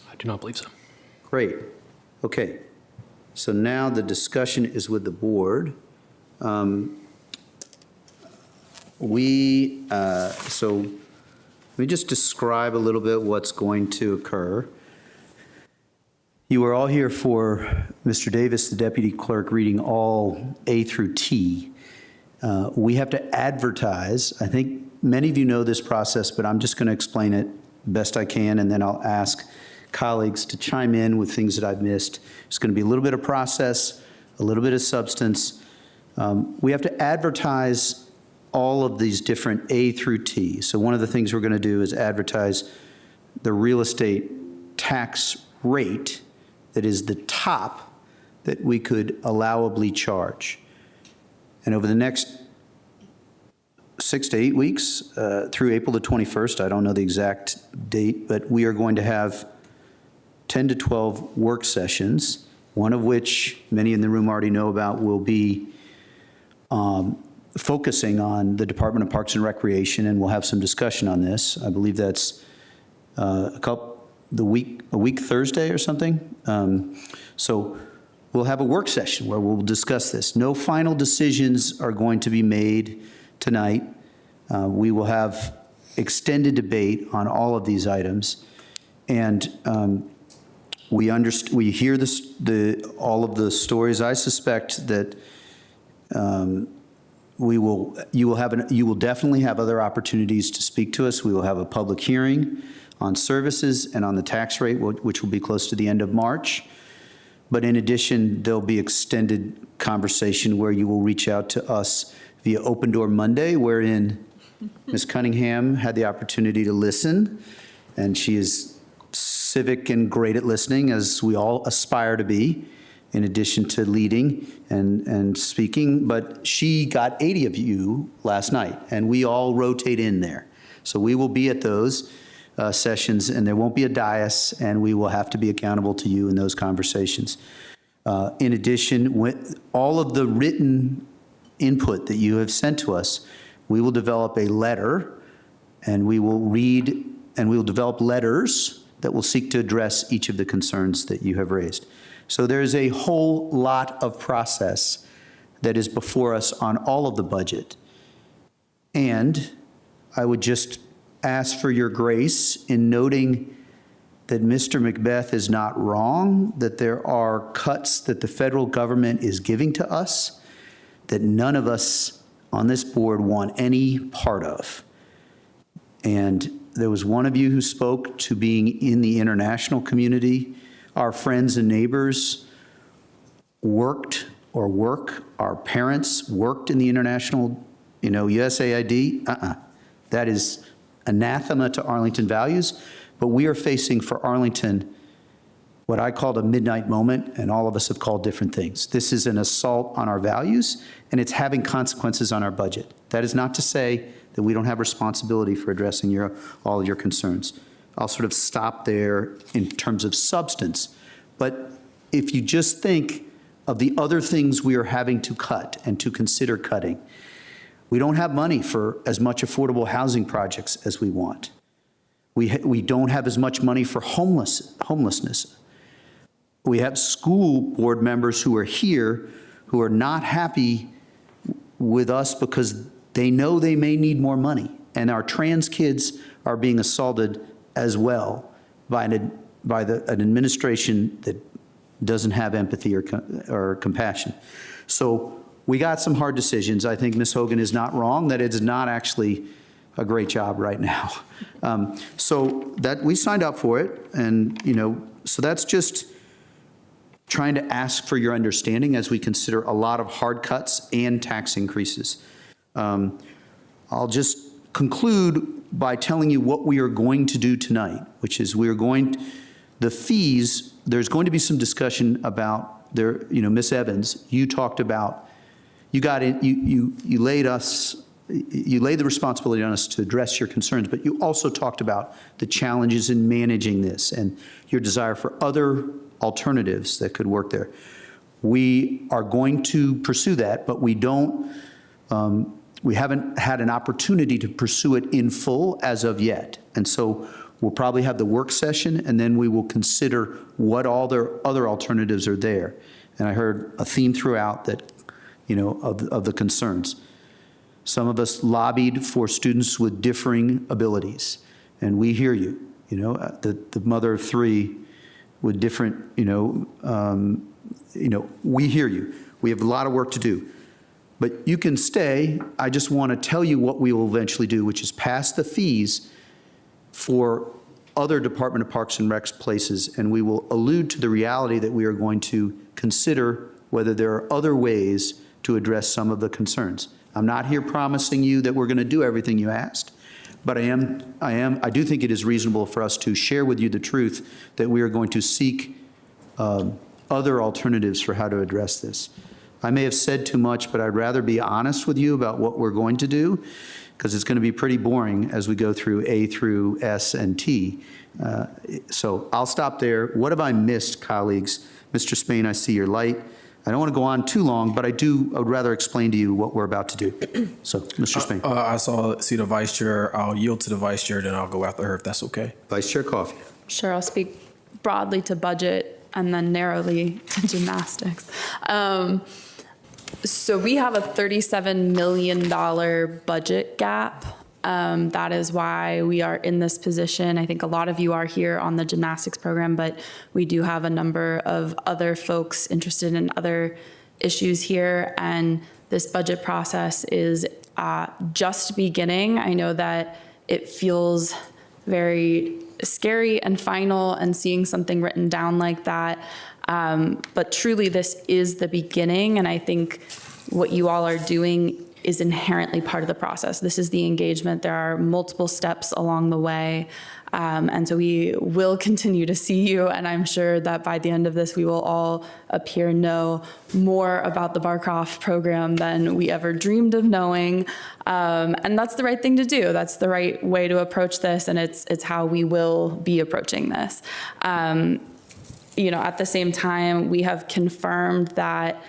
I do not believe so.
Great. Okay. So now the discussion is with the board. So let me just describe a little bit what's going to occur. You are all here for Mr. Davis, the deputy clerk, reading all A through T. We have to advertise. I think many of you know this process, but I'm just going to explain it best I can, and then I'll ask colleagues to chime in with things that I've missed. It's going to be a little bit of process, a little bit of substance. We have to advertise all of these different A through T. So one of the things we're going to do is advertise the real estate tax rate that is the top that we could allowably charge. And over the next 6 to 8 weeks through April the 21st. I don't know the exact date, but we are going to have 10 to 12 work sessions, one of which many in the room already know about will be focusing on the Department of Parks and Recreation, and we'll have some discussion on this. I believe that's a week Thursday or something. So we'll have a work session where we'll discuss this. No final decisions are going to be made tonight. We will have extended debate on all of these items, and we hear all of the stories. I suspect that you will definitely have other opportunities to speak to us. We will have a public hearing on services and on the tax rate, which will be close to the end of March. But in addition, there'll be extended conversation where you will reach out to us via Open Door Monday, wherein Ms. Cunningham had the opportunity to listen, and she is civic and great at listening, as we all aspire to be, in addition to leading and speaking. But she got 80 of you last night, and we all rotate in there. So we will be at those sessions, and there won't be a dais, and we will have to be accountable to you in those conversations. In addition, with all of the written input that you have sent to us, we will develop a letter, and we will read, and we will develop letters that will seek to address each of the concerns that you have raised. So there's a whole lot of process that is before us on all of the budget. And I would just ask for your grace in noting that Mr. Macbeth is not wrong, that there are cuts that the federal government is giving to us that none of us on this board want any part of. And there was one of you who spoke to being in the international community. Our friends and neighbors work. Our parents worked in the international, USAID. That is anathema to Arlington values. But we are facing for Arlington what I called a midnight moment, and all of us have called different things. This is an assault on our values, and it's having consequences on our budget. That is not to say that we don't have responsibility for addressing all of your concerns. I'll sort of stop there in terms of substance. But if you just think of the other things we are having to cut and to consider cutting, we don't have money for as much affordable housing projects as we want. We don't have as much money for homelessness. We have school board members who are here who are not happy with us because they know they may need more money. And our trans kids are being assaulted as well by an administration that doesn't have empathy or compassion. So we got some hard decisions. I think Ms. Hogan is not wrong that it's not actually a great job right now. So that we signed up for it, and so that's just trying to ask for your understanding as we consider a lot of hard cuts and tax increases. I'll just conclude by telling you what we are going to do tonight, which is the fees, there's going to be some discussion about Ms. Evans, you talked about, you laid the responsibility on us to address your concerns, but you also talked about the challenges in managing this and your desire for other alternatives that could work there. We are going to pursue that, but we haven't had an opportunity to pursue it in full as of yet. And so we'll probably have the work session, and then we will consider what all their other alternatives are there. And I heard a theme throughout that, of the concerns. Some of us lobbied for students with differing abilities, and we hear you. The mother of three with different, we hear you. We have a lot of work to do. But you can stay. I just want to tell you what we will eventually do, which is pass the fees for other Department of Parks and Recs places, and we will allude to the reality that we are going to consider whether there are other ways to address some of the concerns. I'm not here promising you that we're going to do everything you asked, but I do think it is reasonable for us to share with you the truth that we are going to seek other alternatives for how to address this. I may have said too much, but I'd rather be honest with you about what we're going to do. because it's going to be pretty boring as we go through A through S and T. So I'll stop there. What have I missed, colleagues? Mr. Spain, I see your light. I don't want to go on too long, but I would rather explain to you what we're about to do. So, Mr. Spain.
I see the vice chair. I'll yield to the vice chair, then I'll go after her if that's okay.
Vice Chair Coffey.
Sure, I'll speak broadly to budget and then narrowly to gymnastics. So we have a $37 million budget gap. That is why we are in this position. I think a lot of you are here on the gymnastics program, but we do have a number of other folks interested in other issues here. And this budget process is just beginning. I know that it feels very scary and final and seeing something written down like that. But truly, this is the beginning. And I think what you all are doing is inherently part of the process. This is the engagement. There are multiple steps along the way. And so we will continue to see you. And I'm sure that by the end of this, we will all up here know more about the Barcroft program than we ever dreamed of knowing. And that's the right thing to do. That's the right way to approach this. And it's how we will be approaching this. At the same time, we have confirmed that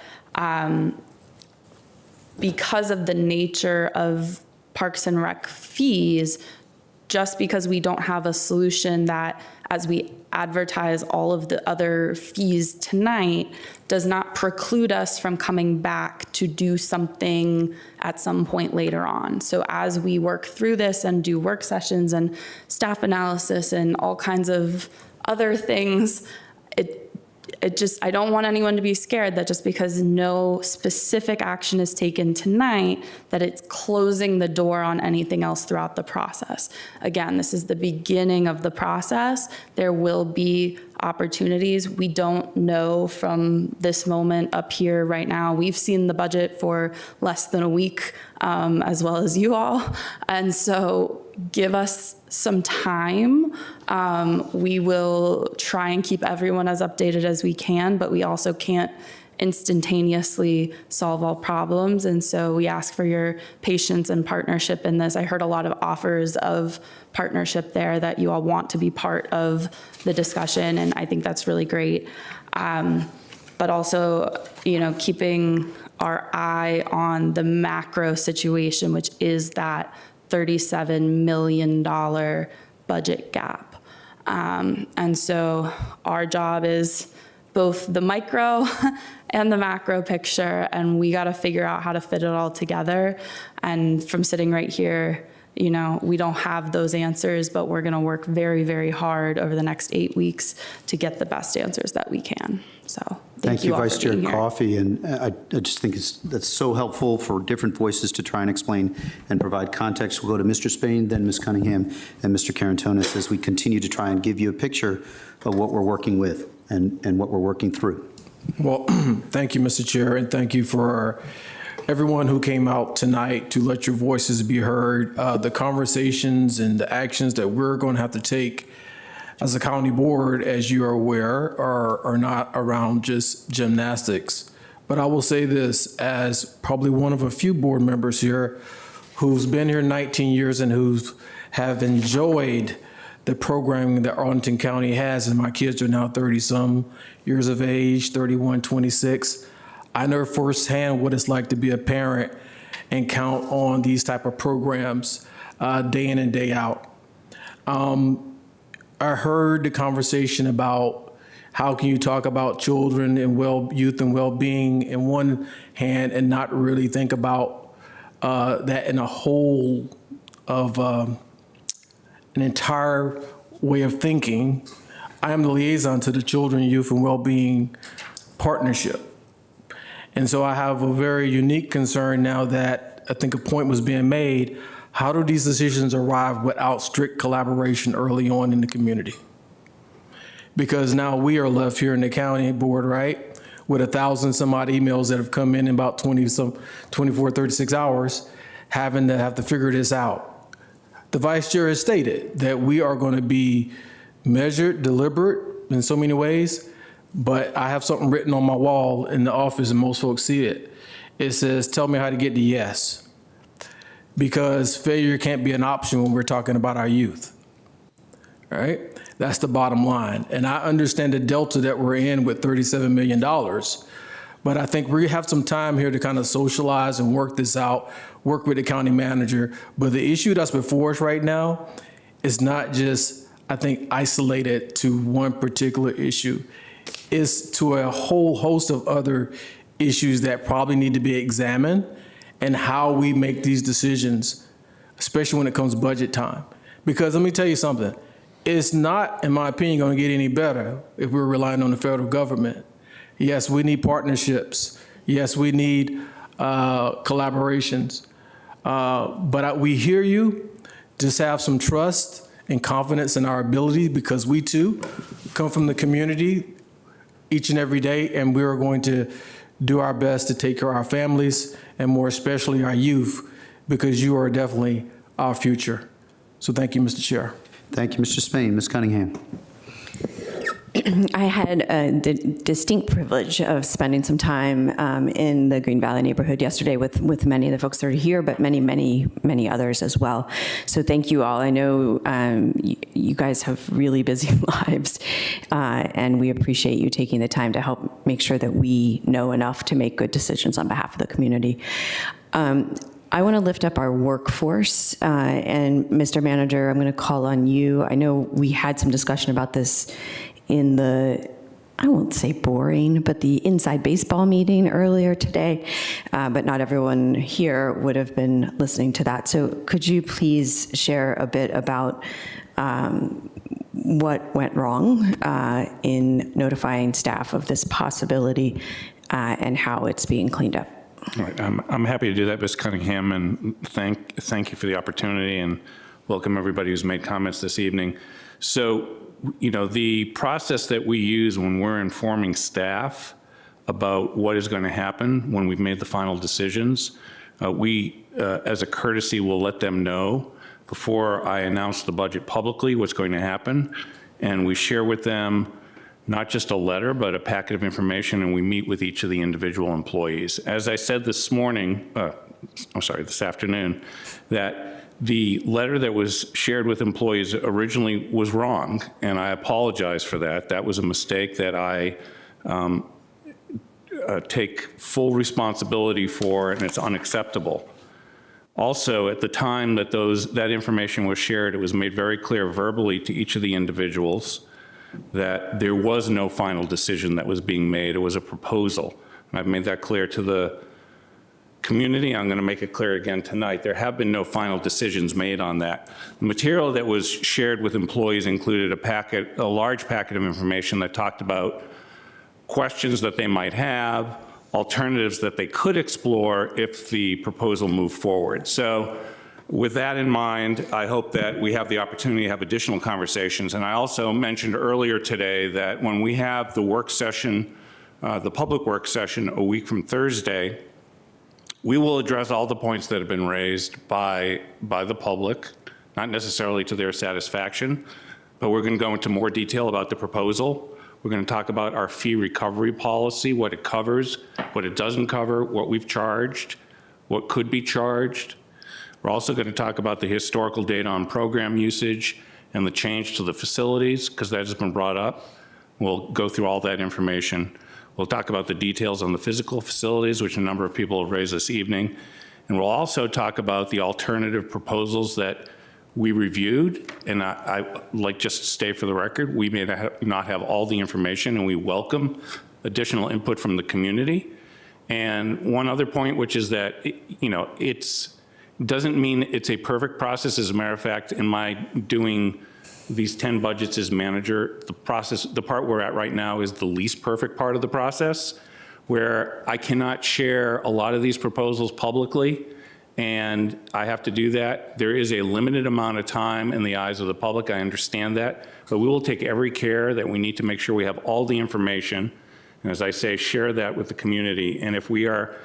because of the nature of Parks and Rec fees, just because we don't have a solution that, as we advertise all of the other fees tonight, does not preclude us from coming back to do something at some point later on. So as we work through this and do work sessions and staff analysis and all kinds of other things, I don't want anyone to be scared that just because no specific action is taken tonight, that it's closing the door on anything else throughout the process. Again, this is the beginning of the process. There will be opportunities. We don't know from this moment up here right now. We've seen the budget for less than a week, as well as you all. And so give us some time. We will try and keep everyone as updated as we can, but we also can't instantaneously solve all problems. And so we ask for your patience and partnership in this. I heard a lot of offers of partnership there, that you all want to be part of the discussion, and I think that's really great. But also, keeping our eye on the macro situation, which is that $37 million budget gap. And so our job is both the micro and the macro picture, and we got to figure out how to fit it all together. And from sitting right here, we don't have those answers, but we're going to work very, very hard over the next 8 weeks to get the best answers that we can. So
Thank you,
all
Vice
for
Chair
being here.
Coffey. And I just think that's so helpful for different voices to try and explain and provide context. We'll go to Mr. Spain, then Ms. Cunningham, and Mr. Carantonis as we continue to try and give you a picture of what we're working with and what we're working through.
Well, thank you, Mr. Chair, and thank you for everyone who came out tonight to let your voices be heard. The conversations and the actions that we're going to have to take as a county board, as you are aware, are not around just gymnastics. But I will say this, as probably one of a few board members here who's been here 19 years and who have enjoyed the programming that Arlington County has, and my kids are now 30-some years of age, 31, 26. I know firsthand what it's like to be a parent and count on these type of programs day in and day out. I heard the conversation about how can you talk about children and youth and well-being in one hand and not really think about that in a whole of an entire way of thinking. I am the liaison to the Children, Youth, and Well-Being Partnership. And so I have a very unique concern now that I think a point was being made. How do these decisions arrive without strict collaboration early on in the community? Because now we are left here in the county board, right, with 1,000 some odd emails that have come in about 24, 36 hours, having to have to figure this out. The vice chair has stated that we are going to be measured, deliberate in so many ways, but I have something written on my wall in the office and most folks see it. It says, tell me how to get to yes. because failure can't be an option when we're talking about our youth. All right? That's the bottom line. And I understand the delta that we're in with $37 million, but I think we have some time here to kind of socialize and work this out, work with the county manager. But the issue that's before us right now is not just, I think, isolated to one particular issue. It's to a whole host of other issues that probably need to be examined and how we make these decisions, especially when it comes budget time. Because let me tell you something, it's not, in my opinion, going to get any better if we're relying on the federal government. Yes, we need partnerships. Yes, we need collaborations. But we hear you. Just have some trust and confidence in our ability, because we too come from the community each and every day, and we are going to do our best to take care of our families and more especially our youth, because you are definitely our future. So thank you, Mr. Chair.
Thank you, Mr. Spain. Ms. Cunningham.
I had a distinct privilege of spending some time in the Green Valley neighborhood yesterday with many of the folks that are here, but many others as well. So thank you all. I know you guys have really busy lives, and we appreciate you taking the time to help make sure that we know enough to make good decisions on behalf of the community. I want to lift up our workforce, and Mr. Manager, I'm going to call on you. I know we had some discussion about this in the, I won't say boring, but the inside baseball meeting earlier today, but not everyone here would have been listening to that. So could you please share a bit about what went wrong in notifying staff of this possibility and how it's being cleaned up?
All right, I'm happy to do that, Ms. Cunningham, and thank you for the opportunity, and welcome everybody who's made comments this evening. So, you know, the process that we use when we're informing staff about what is going to happen when we've made the final decisions, we, as a courtesy, will let them know before I announce the budget publicly what's going to happen, and we share with them not just a letter, but a packet of information, and we meet with each of the individual employees. As I said this afternoon, that the letter that was shared with employees originally was wrong, and I apologize for that. That was a mistake that I take full responsibility for, and it's unacceptable. Also, at the time that that information was shared, it was made very clear verbally to each of the individuals that there was no final decision that was being made. It was a proposal. And I've made that clear to the community. I'm going to make it clear again tonight. There have been no final decisions made on that. The material that was shared with employees included a large packet of information that talked about questions that they might have, alternatives that they could explore if the proposal moved forward. So with that in mind, I hope that we have the opportunity to have additional conversations. And I also mentioned earlier today that when we have the work session, the public work session a week from Thursday, we will address all the points that have been raised by the public, not necessarily to their satisfaction, but we're going to go into more detail about the proposal. We're going to talk about our fee recovery policy, what it covers, what it doesn't cover, what we've charged, what could be charged. We're also going to talk about the historical data on program usage and the change to the facilities, because that has been brought up. We'll go through all that information. We'll talk about the details on the physical facilities, which a number of people have raised this evening. And we'll also talk about the alternative proposals that we reviewed. And I like just to stay for the record, we may not have all the information, and we welcome additional input from the community. And one other point, which is that, you know, doesn't mean it's a perfect process. As a matter of fact, in my doing these 10 budgets as manager, the part we're at right now is the least perfect part of the process, where I cannot share a lot of these proposals publicly, and I have to do that. There is a limited amount of time in the eyes of the public, I understand that, but we will take every care that we need to make sure we have all the information, and as I say, share that with the community. And if we are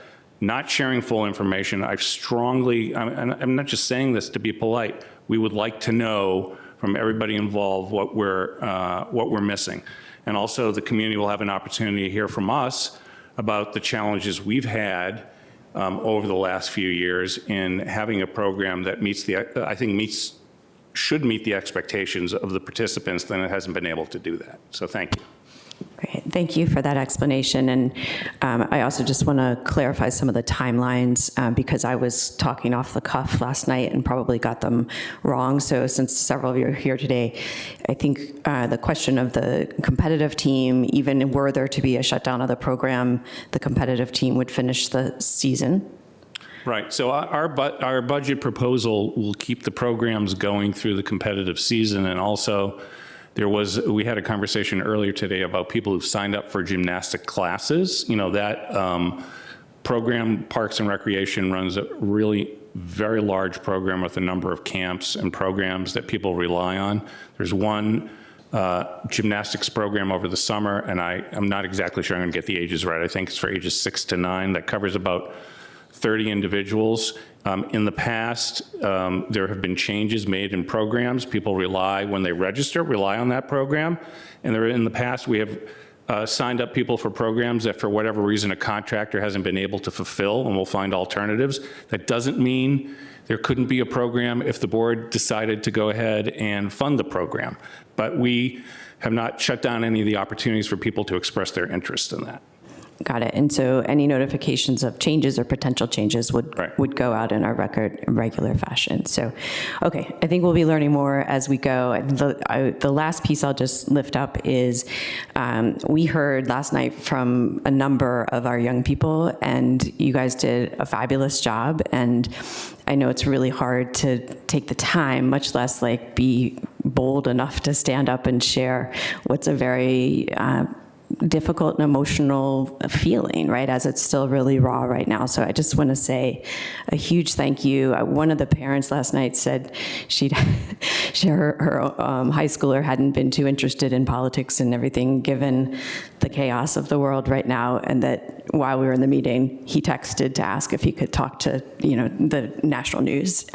not sharing full information, I'm not just saying this to be polite, we would like to know from everybody involved what we're missing. And also the community will have an opportunity to hear from us about the challenges we've had over the last few years in having a program that should meet the expectations of the participants, then it hasn't been able to do that. So thank you.
Great. Thank you for that explanation. And I also just want to clarify some of the timelines because I was talking off the cuff last night and probably got them wrong. So since several of you are here today, I think the question of the competitive team, even were there to be a shutdown of the program, the competitive team would finish the season.
Right. So our budget proposal will keep the programs going through the competitive season. And also, we had a conversation earlier today about people who've signed up for gymnastic classes. You know, that program, Parks and Recreation, runs a really very large program with a number of camps and programs that people rely on. There's one gymnastics program over the summer, and I'm not exactly sure I'm going to get the ages right. I think it's for ages 6 to 9. That covers about 30 individuals. In the past, there have been changes made in programs. People when they register, rely on that program. And in the past, we have signed up people for programs that for whatever reason a contractor hasn't been able to fulfill, and we'll find alternatives. That doesn't mean there couldn't be a program if the board decided to go ahead and fund the program. But we have not shut down any of the opportunities for people to express their interest in that.
Got it. And so any notifications of changes or potential changes would go out in our regular fashion. So, okay, I think we'll be learning more as we go. And the last piece I'll just lift up is we heard last night from a number of our young people, and you guys did a fabulous job. And I know it's really hard to take the time, much less like be bold enough to stand up and share what's a very difficult and emotional feeling, right, as it's still really raw right now. So I just want to say a huge thank you. One of the parents last night said her high schooler hadn't been too interested in politics and everything given the chaos of the world right now, and that while we were in the meeting, he texted to ask if he could talk to, the national news.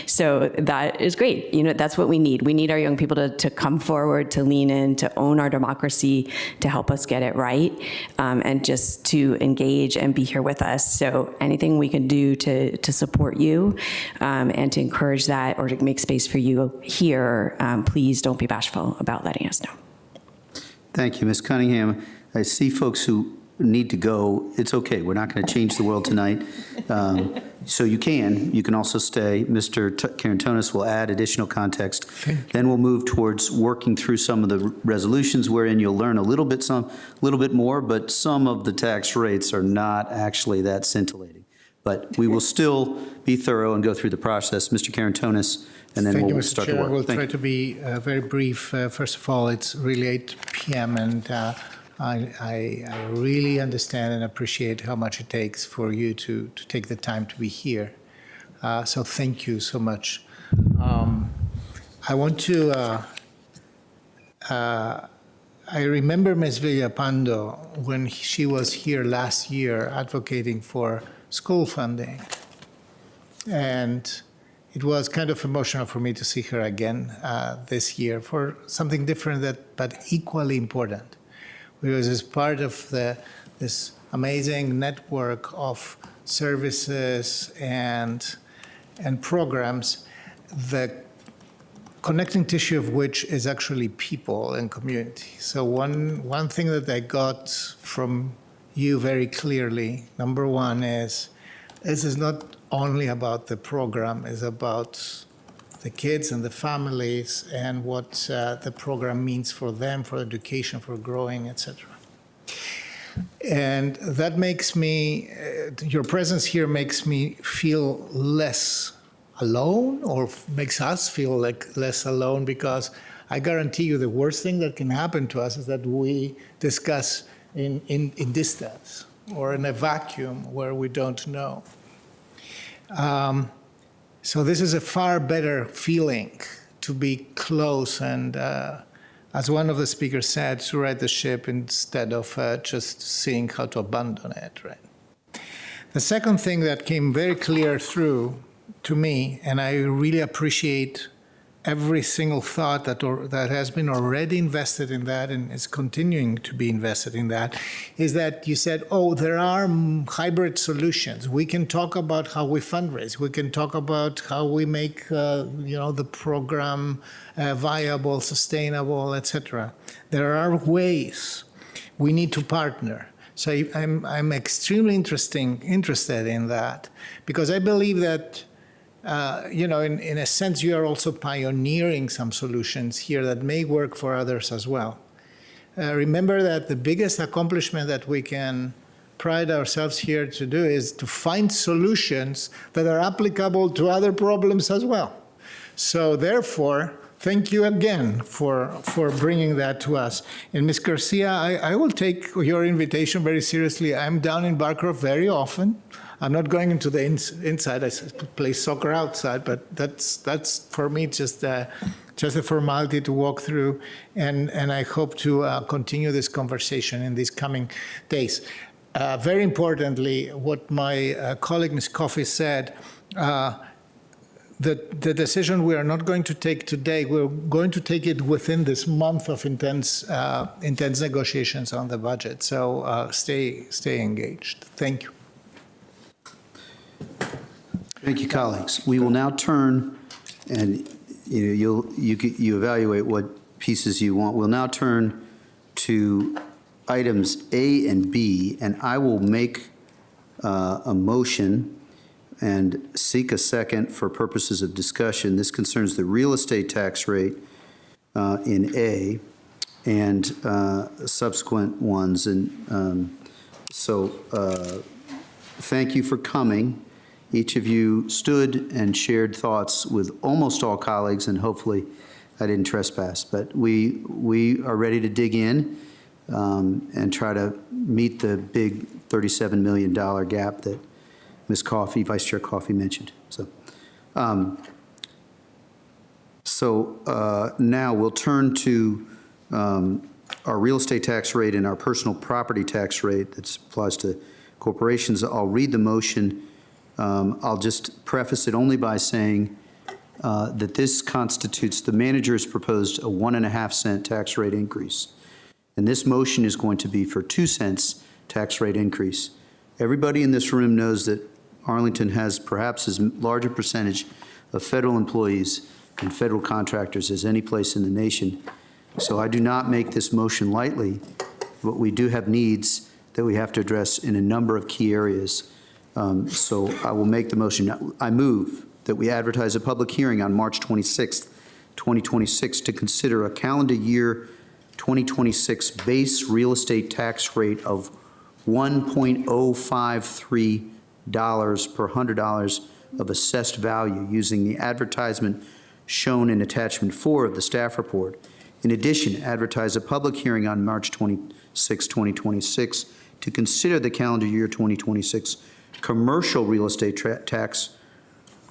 So that is great. That's what we need. We need our young people to come forward, to lean in, to own our democracy, to help us get it right, and just to engage and be here with us. So anything we can do to support you and to encourage that or to make space for you here, please don't be bashful about letting us know.
Thank you, Ms. Cunningham. I see folks who need to go. It's okay. We're not going to change the world tonight. So you can also stay. Mr. Karantonis will add additional context. Okay. Then we'll move towards working through some of the resolutions wherein you'll learn a little bit more, but some of the tax rates are not actually that scintillating. But we will still be thorough and go through the process. Mr. Karantonis, and then we'll start to work.
We'll try to be very brief. First of all, it's really 8 p.m. and I really understand and appreciate how much it takes for you to take the time to be here. So thank you so much. I want to, I remember Ms. Villapando when she was here last year advocating for school funding. And it was kind of emotional for me to see her again this year for something different but equally important. Because as part of this amazing network of services and programs, the connecting tissue of which is actually people and community. So one thing that I got from you very clearly, number one, is this is not only about the program, it's about the kids and the families and what the program means for them, for education, for growing, etc. And that makes me, your presence here makes me feel less alone, or makes us feel like less alone, because I guarantee you the worst thing that can happen to us is that we discuss in distance or in a vacuum where we don't know. So this is a far better feeling to be close and, as one of the speakers said, to right the ship instead of just seeing how to abandon it, right? The second thing that came very clear through to me, and I really appreciate every single thought that has been already invested in that and is continuing to be invested in that, is that you said, oh, there are hybrid solutions. We can talk about how we fundraise. We can talk about how we make the program viable, sustainable, etc. There are ways. We need to partner. So I'm extremely interested in that, because I believe that in a sense, you are also pioneering some solutions here that may work for others as well. Remember that the biggest accomplishment that we can pride ourselves here to do is to find solutions that are applicable to other problems as well. So therefore, thank you again for bringing that to us. And Ms. Garcia, I will take your invitation very seriously. I'm down in Barcroft very often. I'm not going into the inside. I play soccer outside, but that's for me just a formality to walk through, and I hope to continue this conversation in these coming days. Very importantly, what my colleague Ms. Coffey said, the decision we are not going to take today, we're going to take it within this month of intense negotiations on the budget. So stay engaged. Thank you.
Thank you, colleagues. We will now turn, and you evaluate what pieces you want. We'll now turn to items A and B, and I will make a motion and seek a second for purposes of discussion. This concerns the real estate tax rate in A and subsequent ones. And so thank you for coming. Each of you stood and shared thoughts with almost all colleagues, and hopefully I didn't trespass. But we are ready to dig in and try to meet the big $37 million gap that Ms. Coffey, Vice Chair Coffey, mentioned. So now we'll turn to our real estate tax rate and our personal property tax rate that applies to corporations. I'll read the motion. I'll just preface it only by saying that this constitutes the manager's proposed a 1.5 cent tax rate increase. And this motion is going to be for 2 cents tax rate increase. Everybody in this room knows that Arlington has perhaps as large a percentage of federal employees and federal contractors as any place in the nation. So I do not make this motion lightly, but we do have needs that we have to address in a number of key areas. So I will make the motion. I move that we advertise a public hearing on March 26th, 2026 to consider a calendar year 2026 base real estate tax rate of $1.053 per $100 of assessed value using the advertisement shown in attachment 4 of the staff report. In addition, advertise a public hearing on March 26, 2026 to consider the calendar year 2026 commercial real estate tax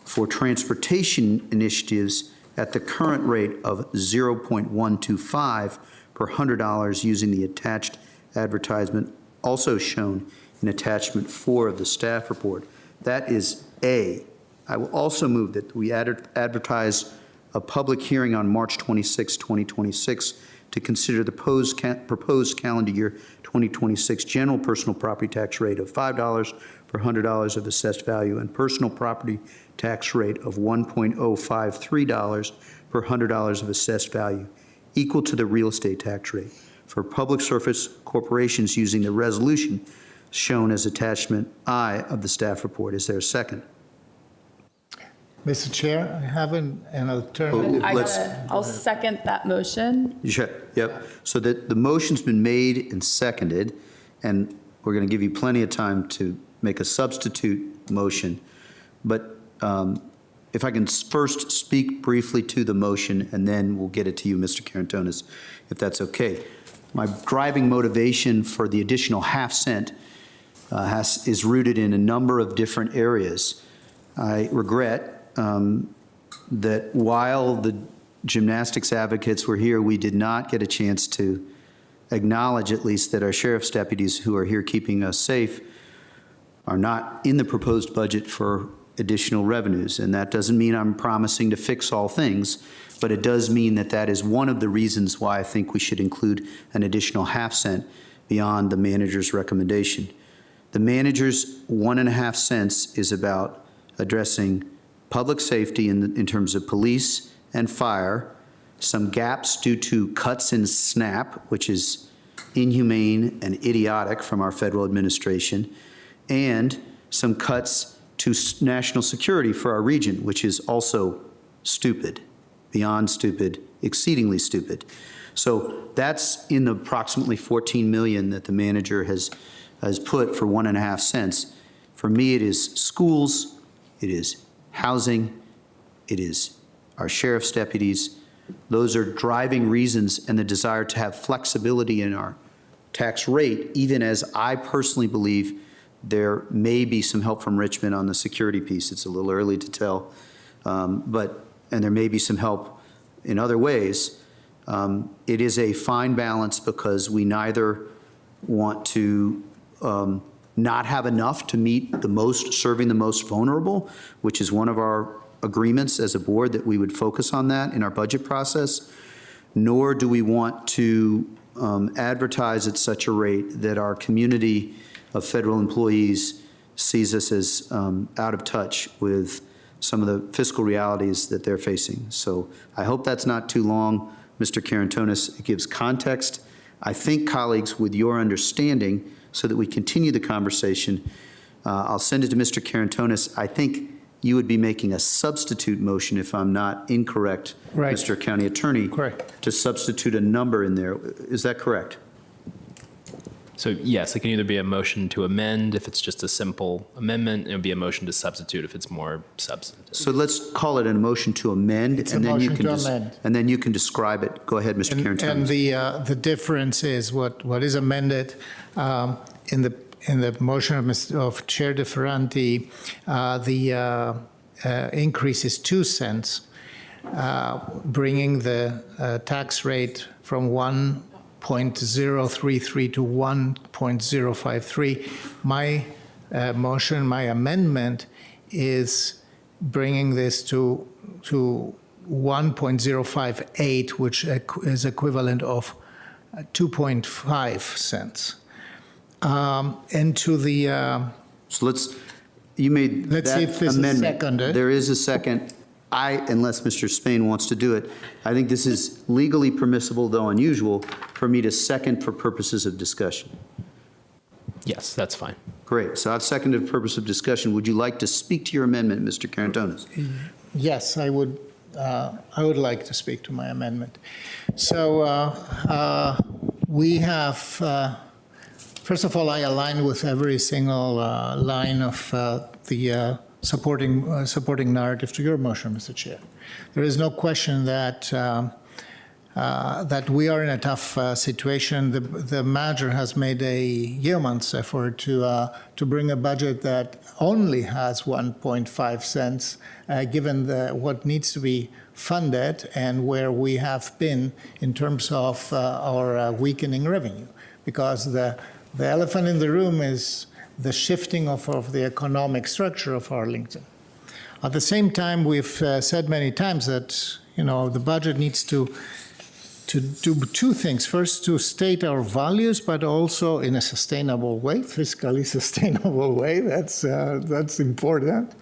for transportation initiatives at the current rate of 0.125 per $100 using the attached advertisement also shown in attachment 4 of the staff report. That is A. I will also move that we advertise a public hearing on March 26, 2026 to consider the proposed calendar year 2026 general personal property tax rate of $5 per $100 of assessed value and personal property tax rate of $1.053 per $100 of assessed value, equal to the real estate tax rate for public service corporations using the resolution shown as attachment I of the staff report. Is there a second?
Mr. Chair, I have an alternative.
I'll second that motion.
Yep. So that the motion's been made and seconded, and we're going to give you plenty of time to make a substitute motion. But if I can first speak briefly to the motion, and then we'll get it to you, Mr. Carantonis, if that's okay. My driving motivation for the additional half cent is rooted in a number of different areas. I regret that while the gymnastics advocates were here, we did not get a chance to acknowledge at least that our sheriff's deputies who are here keeping us safe are not in the proposed budget for additional revenues. And that doesn't mean I'm promising to fix all things, but it does mean that that is one of the reasons why I think we should include an additional half-cent beyond the manager's recommendation. The manager's 1.5 cents is about addressing public safety in terms of police and fire, some gaps due to cuts in SNAP, which is inhumane and idiotic from our federal administration, and some cuts to national security for our region, which is also stupid, beyond stupid, exceedingly stupid. So that's in the approximately 14 million that the manager has put for 1.5 cents. For me, it is schools, it is housing, it is our sheriff's deputies. Those are driving reasons, and the desire to have flexibility in our tax rate, even as I personally believe there may be some help from Richmond on the security piece. It's a little early to tell, and there may be some help in other ways. It is a fine balance because we neither want to not have enough to meet serving the most vulnerable, which is one of our agreements as a board that we would focus on that in our budget process, nor do we want to advertise at such a rate that our community of federal employees sees us as out of touch with some of the fiscal realities that they're facing. So I hope that's not too long, Mr. Karantonis. It gives context. I think, colleagues, with your understanding, so that we continue the conversation, I'll send it to Mr. Karantonis. I think you would be making a substitute motion, if I'm not incorrect,
Right.
Mr. County Attorney,
Correct.
to substitute a number in there. Is that correct?
So yes, it can either be a motion to amend if it's just a simple amendment. It would be a motion to substitute if it's more substantive.
So let's call it a motion to amend.
It's a motion to amend.
And then you can describe it. Go ahead, Mr.
And
Karantonis.
the difference is what is amended in the motion of Chair DeFerranti, the increase is 2 cents, bringing the tax rate from 1.033 to 1.053. My motion, my amendment is bringing this to 1.058, which is equivalent of 2.5 cents. And to the
So you made
let's
that
see if this
amendment.
is seconded.
There is a second. Unless Mr. Spain wants to do it, I think this is legally permissible, though unusual, for me to second for purposes of discussion.
Yes, that's fine.
Great. So I've seconded for purpose of discussion. Would you like to speak to your amendment, Mr. Karantonis?
Yes, I would like to speak to my amendment. So we have, first of all, I align with every single line of the supporting narrative to your motion, Mr. Chair. There is no question that that we are in a tough situation. The manager has made a yeoman's effort to bring a budget that only has 1.5 cents, given what needs to be funded and where we have been in terms of our weakening revenue. Because the elephant in the room is the shifting of the economic structure of Arlington. At the same time, we've said many times that the budget needs to do two things. First, to state our values, but also in a sustainable way, fiscally sustainable way. That's important.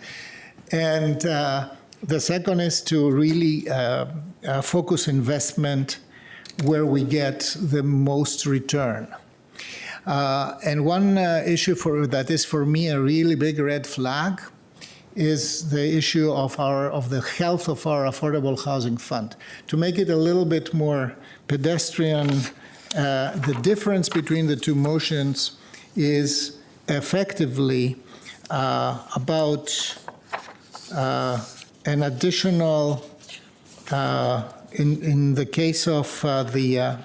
And the second is to really focus investment where we get the most return. And one issue that is for me a really big red flag is the issue of the health of our affordable housing fund. To make it a little bit more pedestrian, the difference between the two motions is effectively about an additional, in the case of the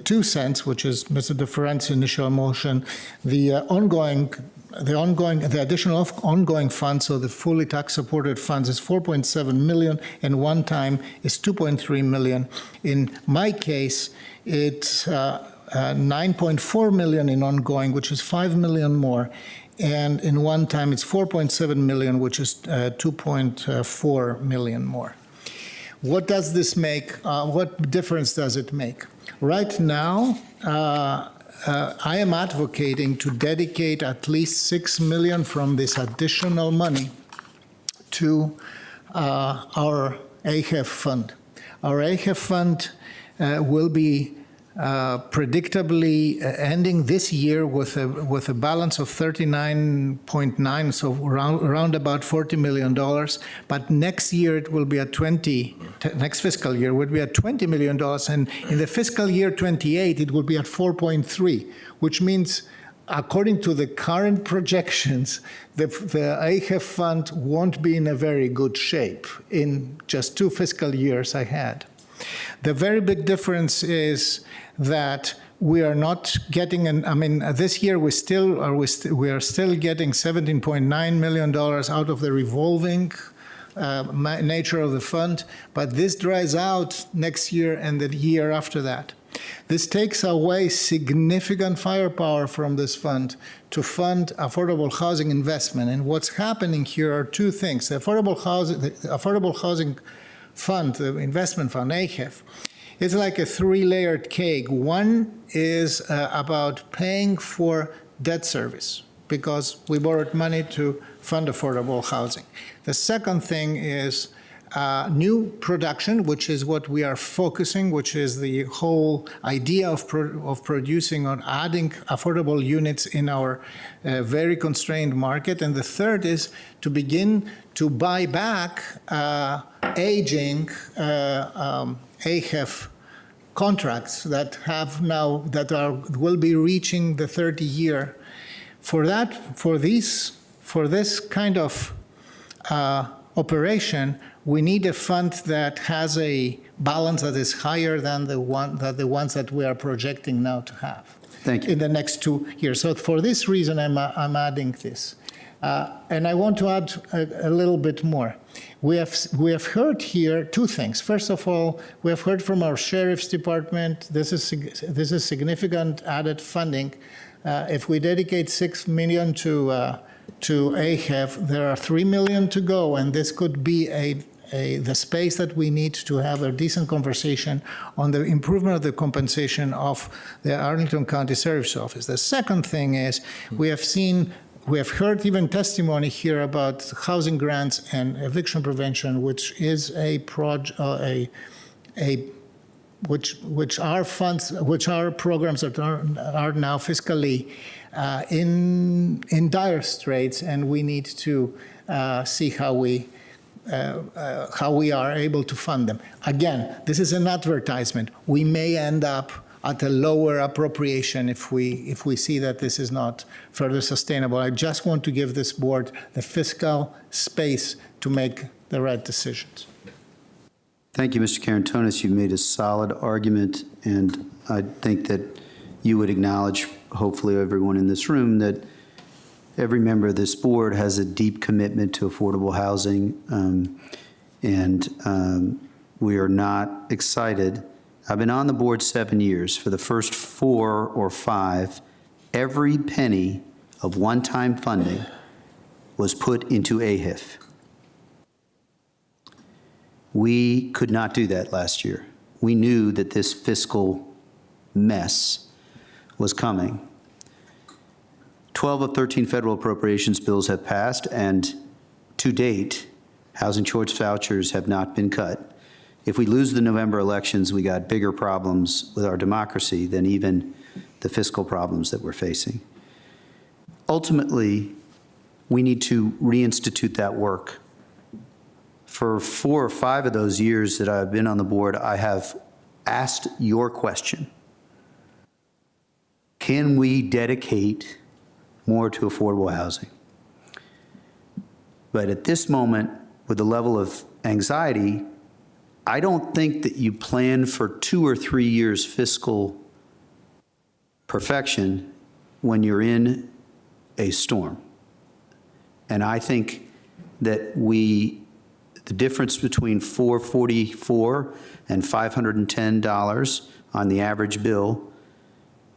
2 cents, which is Mr. DeFerranti's initial motion, the additional ongoing funds, so the fully tax-supported funds, is 4.7 million, and one time is 2.3 million. In my case, it's 9.4 million in ongoing, which is 5 million more, and in one time it's 4.7 million, which is 2.4 million more. What does this make? What difference does it make? Right now, I am advocating to dedicate at least $6 million from this additional money to our AHEF fund. Our AHEF fund will be predictably ending this year with a balance of 39.9, so around about $40 million. But next year it will be at next fiscal year would be at $20 million, and in the fiscal year 28 it will be at 4.3, which means, according to the current projections, the AHEF fund won't be in a very good shape in just 2 fiscal years ahead. The very big difference is that we are not getting, this year we are still getting $17.9 million out of the revolving nature of the fund, but this dries out next year and the year after that. This takes away significant firepower from this fund to fund affordable housing investment. And what's happening here are 2 things. The affordable housing fund, the investment fund, AHEF, is like a 3-layered cake. One is about paying for debt service, because we borrowed money to fund affordable housing. The second thing is new production, which is what we are focusing, which is the whole idea of producing or adding affordable units in our very constrained market. And the third is to begin to buy back aging AHEF contracts that will be reaching the 30-year. For this kind of operation, we need a fund that has a balance that is higher than the ones that we are projecting now to have.
Thank you.
In the next 2 years. So for this reason, I'm adding this. And I want to add a little bit more. We have heard here 2 things. First of all, we have heard from our sheriff's department. This is significant added funding. If we dedicate $6 million to AHEF, there are $3 million to go, and this could be the space that we need to have a decent conversation on the improvement of the compensation of the Arlington County Sheriff's Office. The second thing is we have heard even testimony here about housing grants and eviction prevention, which is which are funds, which are programs that are now fiscally in dire straits, and we need to see how we are able to fund them. Again, this is an advertisement. We may end up at a lower appropriation if we see that this is not further sustainable. I just want to give this board the fiscal space to make the right decisions.
Thank you, Mr. Karantonis. You made a solid argument, and I think that you would acknowledge, hopefully everyone in this room, that every member of this board has a deep commitment to affordable housing, and we are not excited. I've been on the board 7 years. For the first 4 or 5, every penny of one-time funding was put into AHIF. We could not do that last year. We knew that this fiscal mess was coming. 12 of 13 federal appropriations bills have passed, and to date, housing choice vouchers have not been cut. If we lose the November elections, we got bigger problems with our democracy than even the fiscal problems that we're facing. Ultimately, we need to reinstitute that work. For 4 or 5 of those years that I've been on the board, I have asked your question. Can we dedicate more to affordable housing? But at this moment, with the level of anxiety, I don't think that you plan for 2 or 3 years fiscal perfection when you're in a storm. And I think that the difference between $444 and $510 on the average bill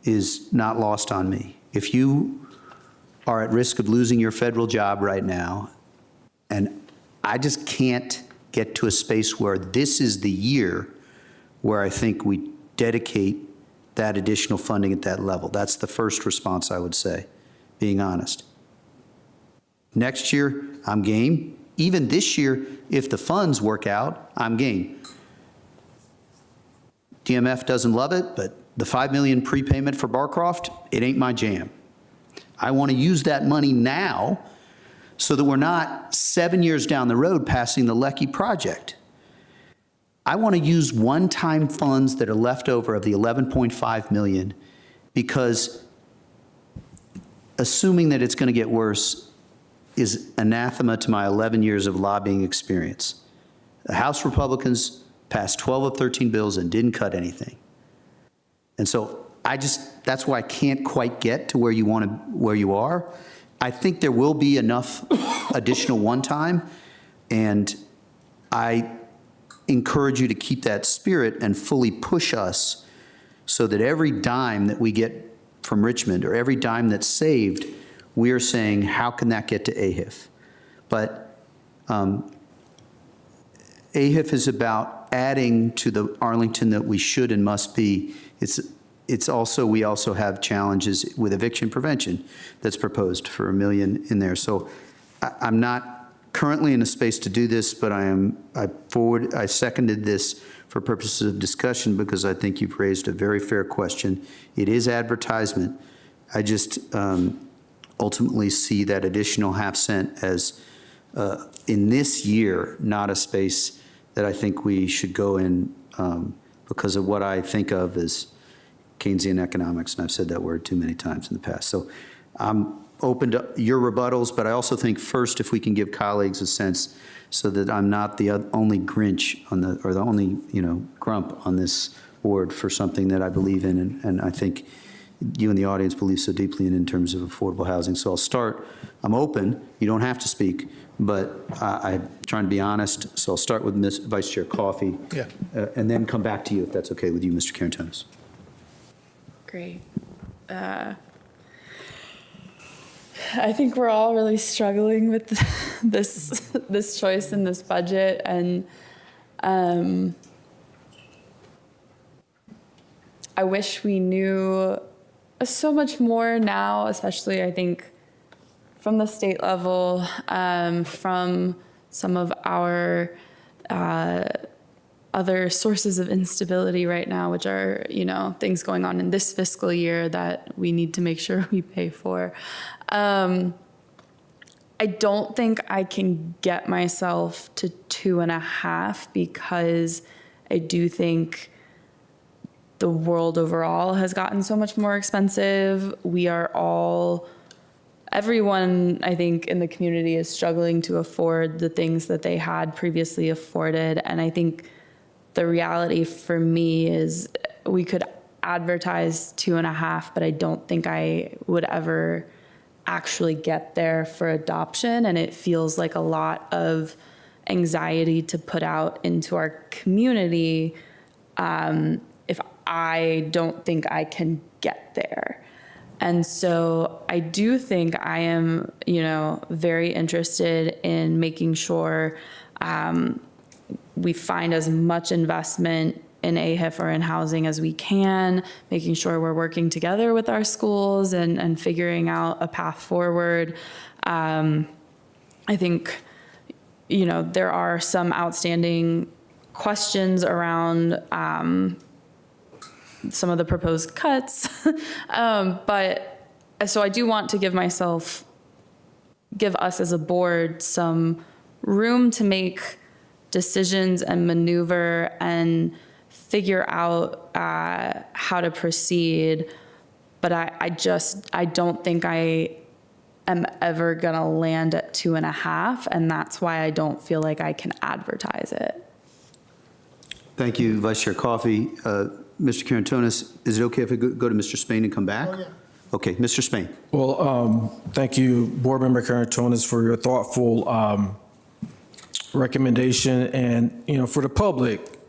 is not lost on me. If you are at risk of losing your federal job right now. And I just can't get to a space where this is the year where I think we dedicate that additional funding at that level. That's the first response I would say, being honest. Next year, I'm game. Even this year, if the funds work out, I'm game. DMF doesn't love it, but the $5 million prepayment for Barcroft, it ain't my jam. I want to use that money now so that we're not 7 years down the road passing the Lecky project. I want to use one-time funds that are left over of the 11.5 million, because assuming that it's going to get worse is anathema to my 11 years of lobbying experience. The House Republicans passed 12 of 13 bills and didn't cut anything. And so that's why I can't quite get to where you are. I think there will be enough additional one-time, and I encourage you to keep that spirit and fully push us so that every dime that we get from Richmond or every dime that's saved, we are saying, how can that get to AHIF? But AHIF is about adding to the Arlington that we should and must be. It's also, we also have challenges with eviction prevention that's proposed for $1 million in there. So I'm not currently in a space to do this, but I seconded this for purposes of discussion because I think you've raised a very fair question. It is advertisement. I just ultimately see that additional half cent as, in this year, not a space that I think we should go in because of what I think of as Keynesian economics, and I've said that word too many times in the past. So I'm open to your rebuttals, but I also think first if we can give colleagues a sense so that I'm not the only Grinch or the only, grump on this board for something that I believe in, and I think you and the audience believe so deeply in terms of affordable housing. So I'll start, I'm open, you don't have to speak, but I'm trying to be honest, so I'll start with Vice Chair Coffey, and then come back to you if that's okay with you, Mr. Karantonis.
Great. I think we're all really struggling with this choice in this budget, and I wish we knew so much more now, especially I think from the state level, from some of our other sources of instability right now, which are, things going on in this fiscal year that we need to make sure we pay for. I don't think I can get myself to 2.5 because I do think the world overall has gotten so much more expensive. Everyone, I think, in the community is struggling to afford the things that they had previously afforded. And I think the reality for me is we could advertise 2.5, but I don't think I would ever actually get there for adoption. And it feels like a lot of anxiety to put out into our community if I don't think I can get there. And so I do think I am, very interested in making sure we find as much investment in AHIF or in housing as we can, making sure we're working together with our schools and figuring out a path forward. I think, there are some outstanding questions around some of the proposed cuts. But so I do want to give us as a board some room to make decisions and maneuver and figure out how to proceed. But I don't think I am ever gonna land at 2.5, and that's why I don't feel like I can advertise it.
Thank you, Vice Chair Coffey. Mr. Karantonis, is it okay if I go to Mr. Spain and come back? Oh, yeah. Okay, Mr. Spain.
Well, thank you, Board Member Karantonis, for your thoughtful recommendation. And, for the public,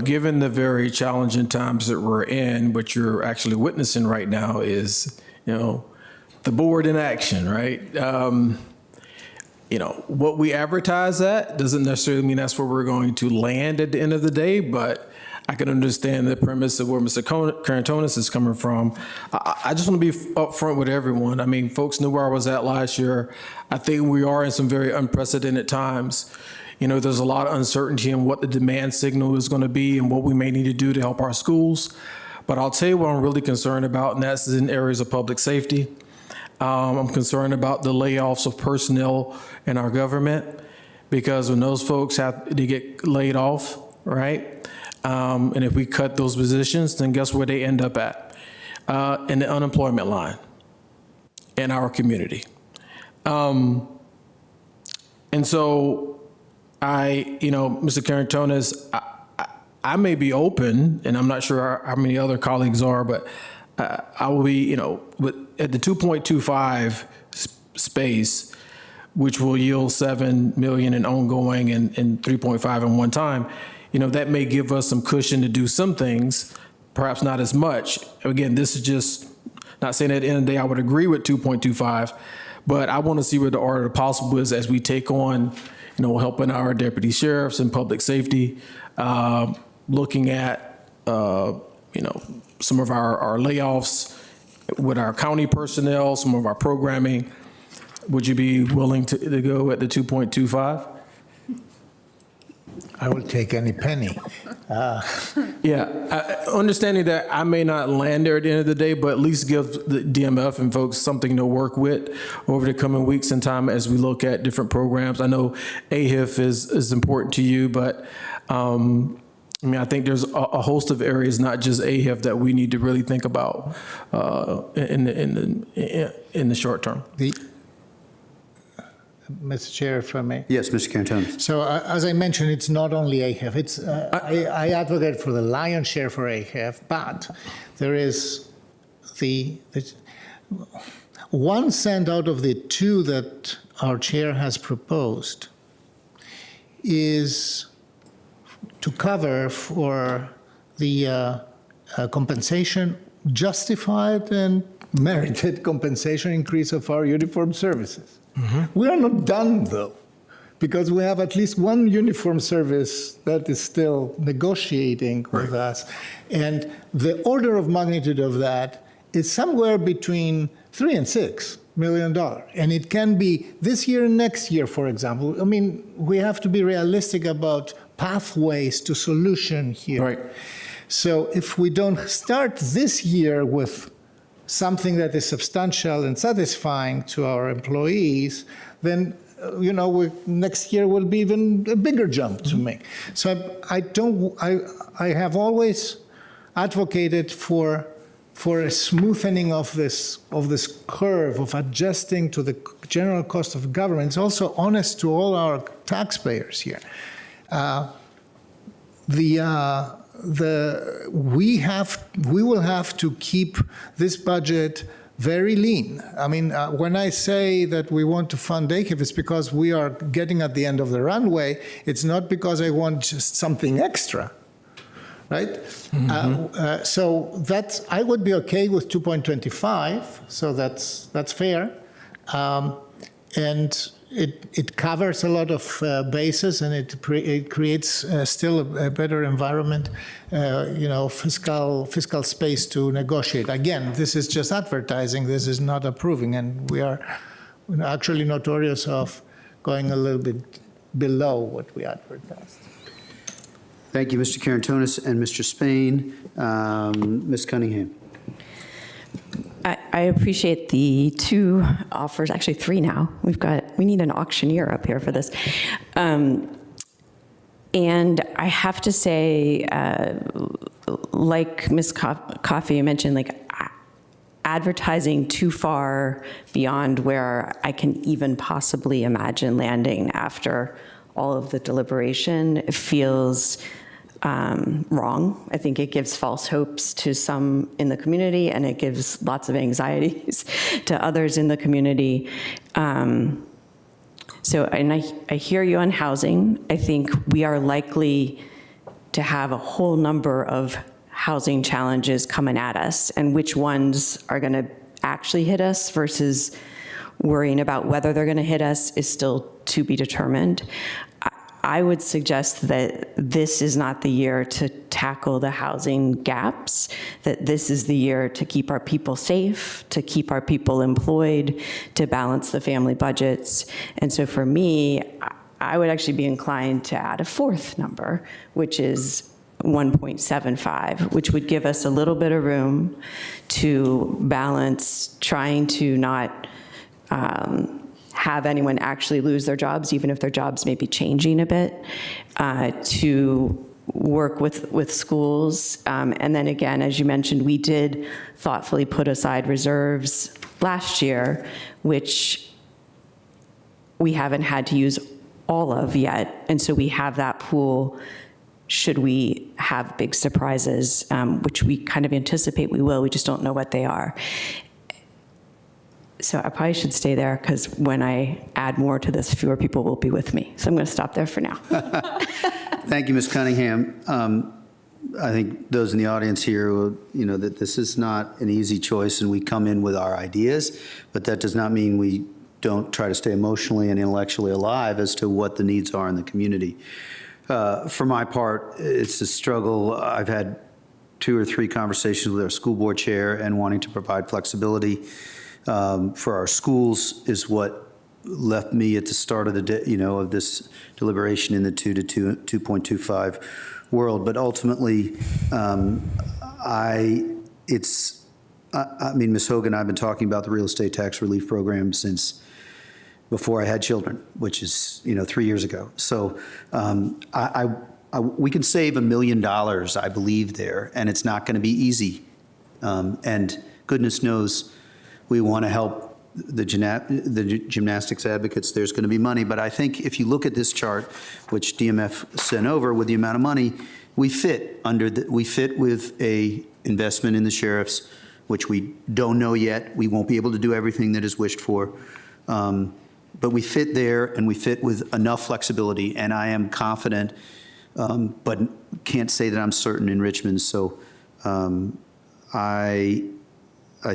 given the very challenging times that we're in, what you're actually witnessing right now is, the board in action, right? What we advertise at doesn't necessarily mean that's where we're going to land at the end of the day, but I can understand the premise of where Mr. Carantonis is coming from. I just want to be upfront with everyone. I mean, folks knew where I was at last year. I think we are in some very unprecedented times. There's a lot of uncertainty in what the demand signal is going to be and what we may need to do to help our schools. But I'll tell you what I'm really concerned about, and that's in areas of public safety. I'm concerned about the layoffs of personnel in our government, because when those folks have to get laid off, right? And if we cut those positions, then guess where they end up at? In the unemployment line in our community. And so Mr. Carantonis, I may be open, and I'm not sure how many other colleagues are, but I will be, at the 2.25 space, which will yield $7 million in ongoing and 3.5 in one time, that may give us some cushion to do some things, perhaps not as much. Again, this is just not saying at the end of the day I would agree with 2.25, but I want to see where the art of the possible is as we take on, helping our deputy sheriffs and public safety, looking at, some of our layoffs with our county personnel, some of our programming. Would you be willing to go at the 2.25?
I will take any penny.
Understanding that I may not land there at the end of the day, but at least give the DMF and folks something to work with over the coming weeks and time as we look at different programs. I know AHIF is important to you, but I think there's a host of areas, not just AHIF, that we need to really think about in the short term.
Mr. Chair, if I may.
Yes, Mr. Carantonis.
So as I mentioned, it's not only AHIF. It's I advocate for the lion's share for AHIF, but there is the 1 cent out of the 2 that our chair has proposed is to cover for the compensation, justified and merited compensation increase of our uniformed services. Mm-hmm. We are not done, though, because we have at least one uniform service that is still negotiating with us. And the order of magnitude of that is somewhere between $3 and $6 million. And it can be this year and next year, for example. I mean, we have to be realistic about pathways to solution here.
Right.
So if we don't start this year with something that is substantial and satisfying to our employees, then next year will be even a bigger jump to make. So I have always advocated for a smoothening of this curve of adjusting to the general cost of government. It's also honest to all our taxpayers here. We will have to keep this budget very lean. I mean, when I say that we want to fund AHIF, it's because we are getting at the end of the runway. It's not because I want just something extra, right? Mm-hmm. So I would be okay with 2.25. So that's fair, and it covers a lot of bases, and it creates still a better environment, fiscal space to negotiate. Again, this is just advertising. This is not approving, and we are actually notorious of going a little bit below what we advertised.
Thank you, Mr. Carantonis and Mr. Spain. Ms. Cunningham.
I appreciate the 2 offers, actually 3 now. We need an auctioneer up here for this. And I have to say, like Ms. Coffey mentioned, advertising too far beyond where I can even possibly imagine landing after all of the deliberation feels wrong. I think it gives false hopes to some in the community, and it gives lots of anxieties to others in the community. And I hear you on housing. I think we are likely to have a whole number of housing challenges coming at us, and which ones are going to actually hit us versus worrying about whether they're going to hit us is still to be determined. I would suggest that this is not the year to tackle the housing gaps, that this is the year to keep our people safe, to keep our people employed, to balance the family budgets. And so for me, I would actually be inclined to add a fourth number, which is 1.75, which would give us a little bit of room to balance trying to not have anyone actually lose their jobs, even if their jobs may be changing a bit, to work with schools. And then again, as you mentioned, we did thoughtfully put aside reserves last year, which we haven't had to use all of yet. And so we have that pool should we have big surprises, which we kind of anticipate we will, we just don't know what they are. So I probably should stay there because when I add more to this, fewer people will be with me. So I'm going to stop there for now.
Thank you, Ms. Cunningham. I think those in the audience here will, that this is not an easy choice, and we come in with our ideas, but that does not mean we don't try to stay emotionally and intellectually alive as to what the needs are in the community. For my part, it's a struggle. I've had 2 or 3 conversations with our school board chair, and wanting to provide flexibility for our schools is what left me at the start of the day, of this deliberation in the 2 to 2.25 world. But ultimately, Ms. Hogan and I have been talking about the real estate tax relief program since before I had children, which is 3 years ago. So we can save $1 million, I believe, there, and it's not going to be easy. And goodness knows, we want to help the gymnastics advocates. There's going to be money, but I think if you look at this chart, which DMF sent over with the amount of money, we fit with a investment in the sheriffs, which we don't know yet. We won't be able to do everything that is wished for, but we fit there, and we fit with enough flexibility. And I am confident, but can't say that I'm certain in Richmond. So I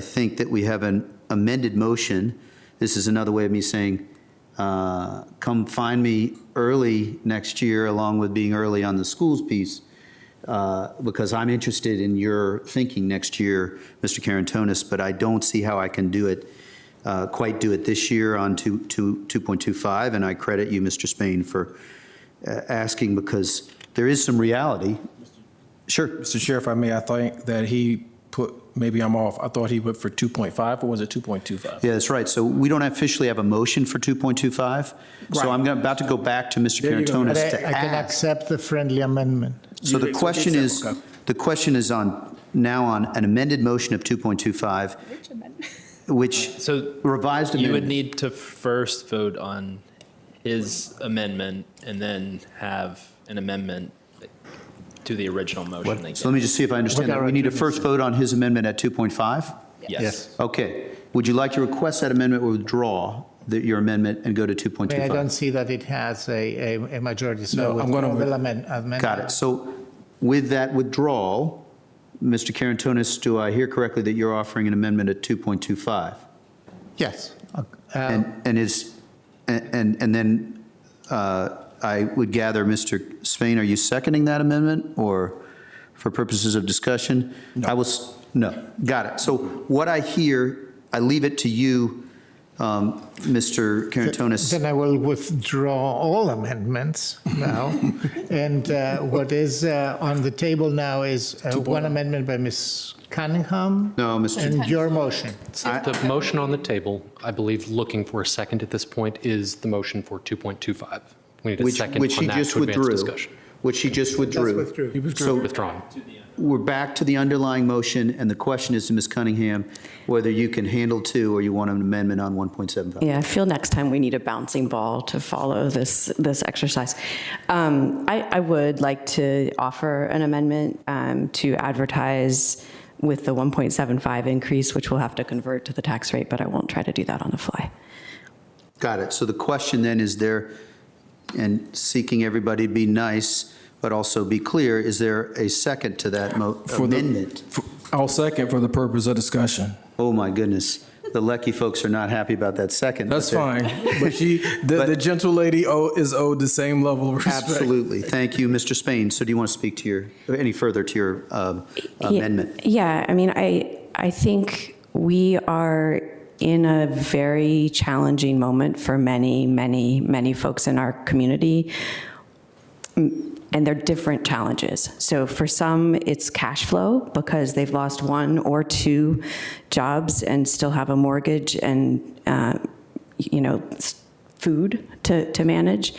think that we have an amended motion. This is another way of me saying, come find me early next year, along with being early on the schools piece, because I'm interested in your thinking next year, Mr. Karantonis, but I don't see how I can do it, quite do it this year on 2.25, and I credit you, Mr. Spain, for asking, because there is some reality. Sure.
Mr. Chair, if I may, I think that he maybe I'm off. I thought he went for 2.5, or was it 2.25?
Yeah, that's right. So we don't officially have a motion for 2.25. Right. So I'm about to go back to Mr. Karantonis to
I can accept the friendly amendment.
So the question is on an amended motion of 2.25, which revised amendment.
You would need to first vote on his amendment and then have an amendment to the original motion. Again.
So let me just see if I understand that. We need to first vote on his amendment at 2.5?
Yes.
Okay. Would you like to request that amendment or withdraw your amendment and go to 2.25?
I don't see that it has a majority, so
No, I'm going to
amend.
Got it. So with that withdrawal, Mr. Karantonis, do I hear correctly that you're offering an amendment at 2.25?
Yes.
And then I would gather, Mr. Spain, are you seconding that amendment, or for purposes of discussion?
No.
No. Got it. So what I hear, I leave it to you, Mr. Karantonis.
Then I will withdraw all amendments now. And what is on the table now is one amendment by Ms. Cunningham.
No, Mr.
And your motion.
The motion on the table, I believe, looking for a second at this point, is the motion for 2.25. We need a second on that to advance discussion.
Which he just withdrew.
So withdrawn.
We're back to the underlying motion, and the question is to Ms. Cunningham, whether you can handle 2 or you want an amendment on 1.75.
Yeah, I feel next time we need a bouncing ball to follow this exercise. I would like to offer an amendment to advertise with the 1.75 increase, which we'll have to convert to the tax rate, but I won't try to do that on the fly.
Got it. So the question then is there, and seeking everybody to be nice, but also be clear, is there a second to that amendment?
I'll second for the purpose of discussion.
Oh, my goodness. The Lecky folks are not happy about that second.
That's fine. But the gentle lady is owed the same level of respect.
Absolutely. Thank you, Mr. Spain. So do you want to speak to any further to your amendment?
Yeah, I mean, I think we are in a very challenging moment for many, many, many folks in our community. And they're different challenges. So for some, it's cash flow because they've lost 1 or 2 jobs and still have a mortgage and, food to manage.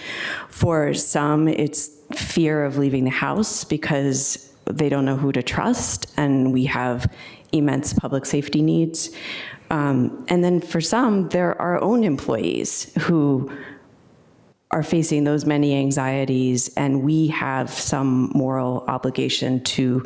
For some, it's fear of leaving the house because they don't know who to trust, and we have immense public safety needs. And then for some, they're our own employees who are facing those many anxieties, and we have some moral obligation to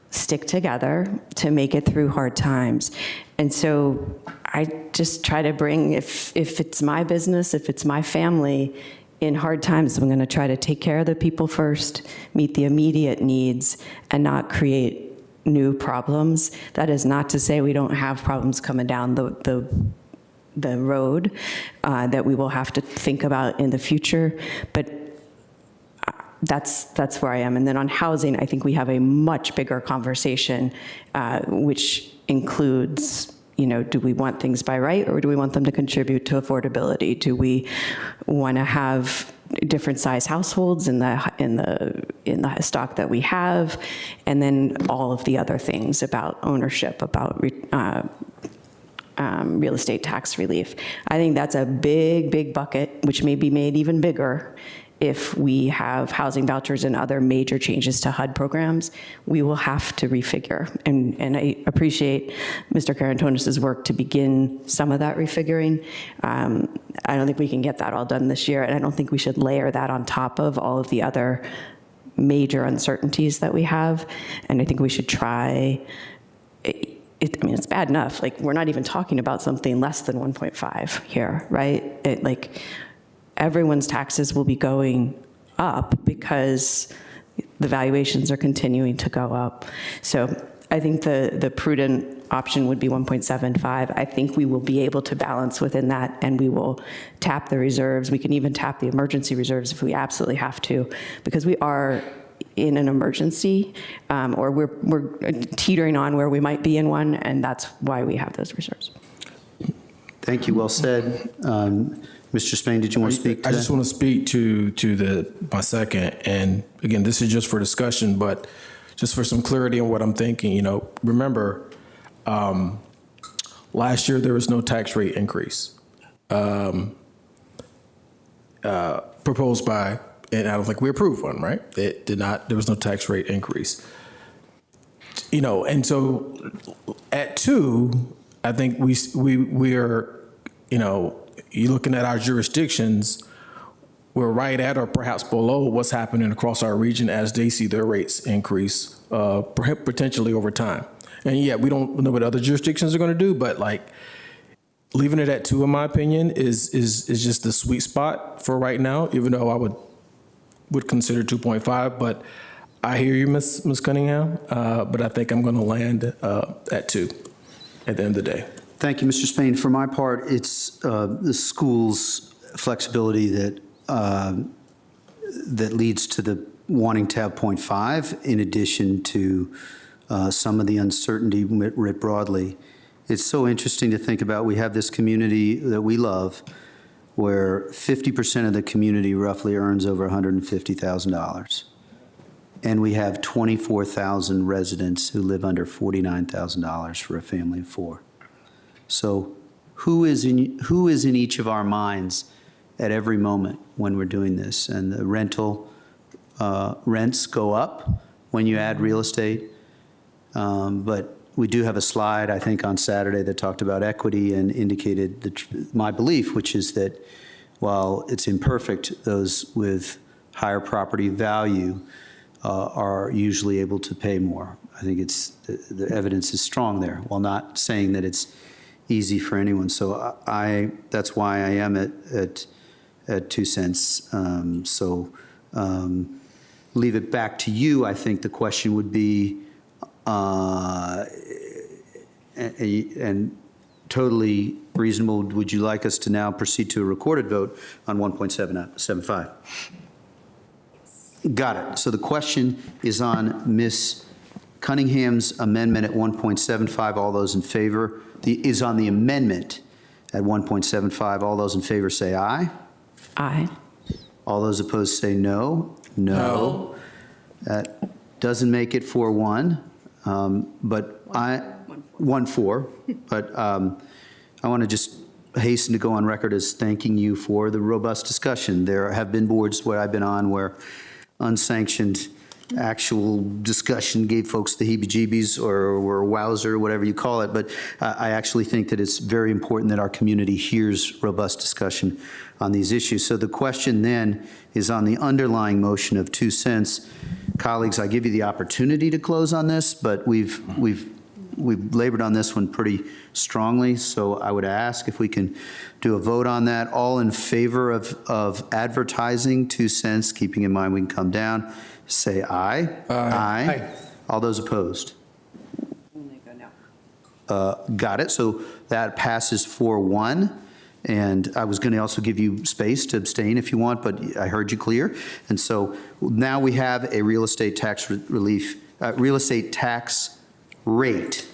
stick together to make it through hard times. And so I just try to bring, if it's my business, if it's my family, in hard times, I'm going to try to take care of the people first, meet the immediate needs, and not create new problems. That is not to say we don't have problems coming down the road that we will have to think about in the future, but that's where I am. And then on housing, I think we have a much bigger conversation, which includes, do we want things by right, or do we want them to contribute to affordability? Do we want to have different size households in the stock that we have, and then all of the other things about ownership, about real estate tax relief. I think that's a big, big bucket, which may be made even bigger if we have housing vouchers and other major changes to HUD programs. We will have to refigure. And I appreciate Mr. Karantonis' work to begin some of that refiguring. I don't think we can get that all done this year, and I don't think we should layer that on top of all of the other major uncertainties that we have. And I think we should try. It's bad enough. Like, we're not even talking about something less than 1.5 here, right? Everyone's taxes will be going up because the valuations are continuing to go up. So I think the prudent option would be 1.75. I think we will be able to balance within that, and we will tap the reserves. We can even tap the emergency reserves if we absolutely have to, because we are in an emergency, or we're teetering on where we might be in one, and that's why we have those reserves.
Thank you. Well said. Mr. Spain, did you want to speak to
I just want to speak to my second. And again, this is just for discussion, but just for some clarity on what I'm thinking. Remember, last year there was no tax rate increase proposed by, and I don't think we approved one, right? It did not. There was no tax rate increase. And so at 2, I think we are, you're looking at our jurisdictions, we're right at or perhaps below what's happening across our region as they see their rates increase, potentially over time. And yeah, we don't know what other jurisdictions are going to do, but leaving it at 2, in my opinion, is just the sweet spot for right now, even though I would consider 2.5, but I hear you, Ms. Cunningham, but I think I'm going to land at 2 at the end of the day.
Thank you, Mr. Spain. For my part, it's the school's flexibility that leads to the wanting to have 0.5, in addition to some of the uncertainty writ broadly. It's so interesting to think about. We have this community that we love, where 50% of the community roughly earns over $150,000. And we have 24,000 residents who live under $49,000 for a family of 4. So who is in each of our minds at every moment when we're doing this? And the rents go up when you add real estate. But we do have a slide, I think, on Saturday that talked about equity and indicated my belief, which is that while it's imperfect, those with higher property value are usually able to pay more. I think the evidence is strong there, while not saying that it's easy for anyone. So that's why I am at 2 cents. Leave it back to you. I think the question would be, and totally reasonable, would you like us to now proceed to a recorded vote on 1.75? Got it. So the question is on Ms. Cunningham's amendment at 1.75. All those in favor, is on the amendment at 1.75. All those in favor say aye.
Aye.
All those opposed say no. No. That doesn't make it 4-1, but 1-4. But I want to just hasten to go on record as thanking you for the robust discussion. There have been boards where I've been on where unsanctioned actual discussion gave folks the heebie-jeebies or wowzer, whatever you call it. But I actually think that it's very important that our community hears robust discussion on these issues. So the question then is on the underlying motion of 2 cents. Colleagues, I give you the opportunity to close on this, but we've labored on this one pretty strongly. So I would ask if we can do a vote on that. All in favor of advertising 2 cents, keeping in mind we can come down, say aye. Aye. All those opposed? Got it. So that passes 4-1. And I was going to also give you space to abstain if you want, but I heard you clear. And so now we have a real estate tax real estate tax rate,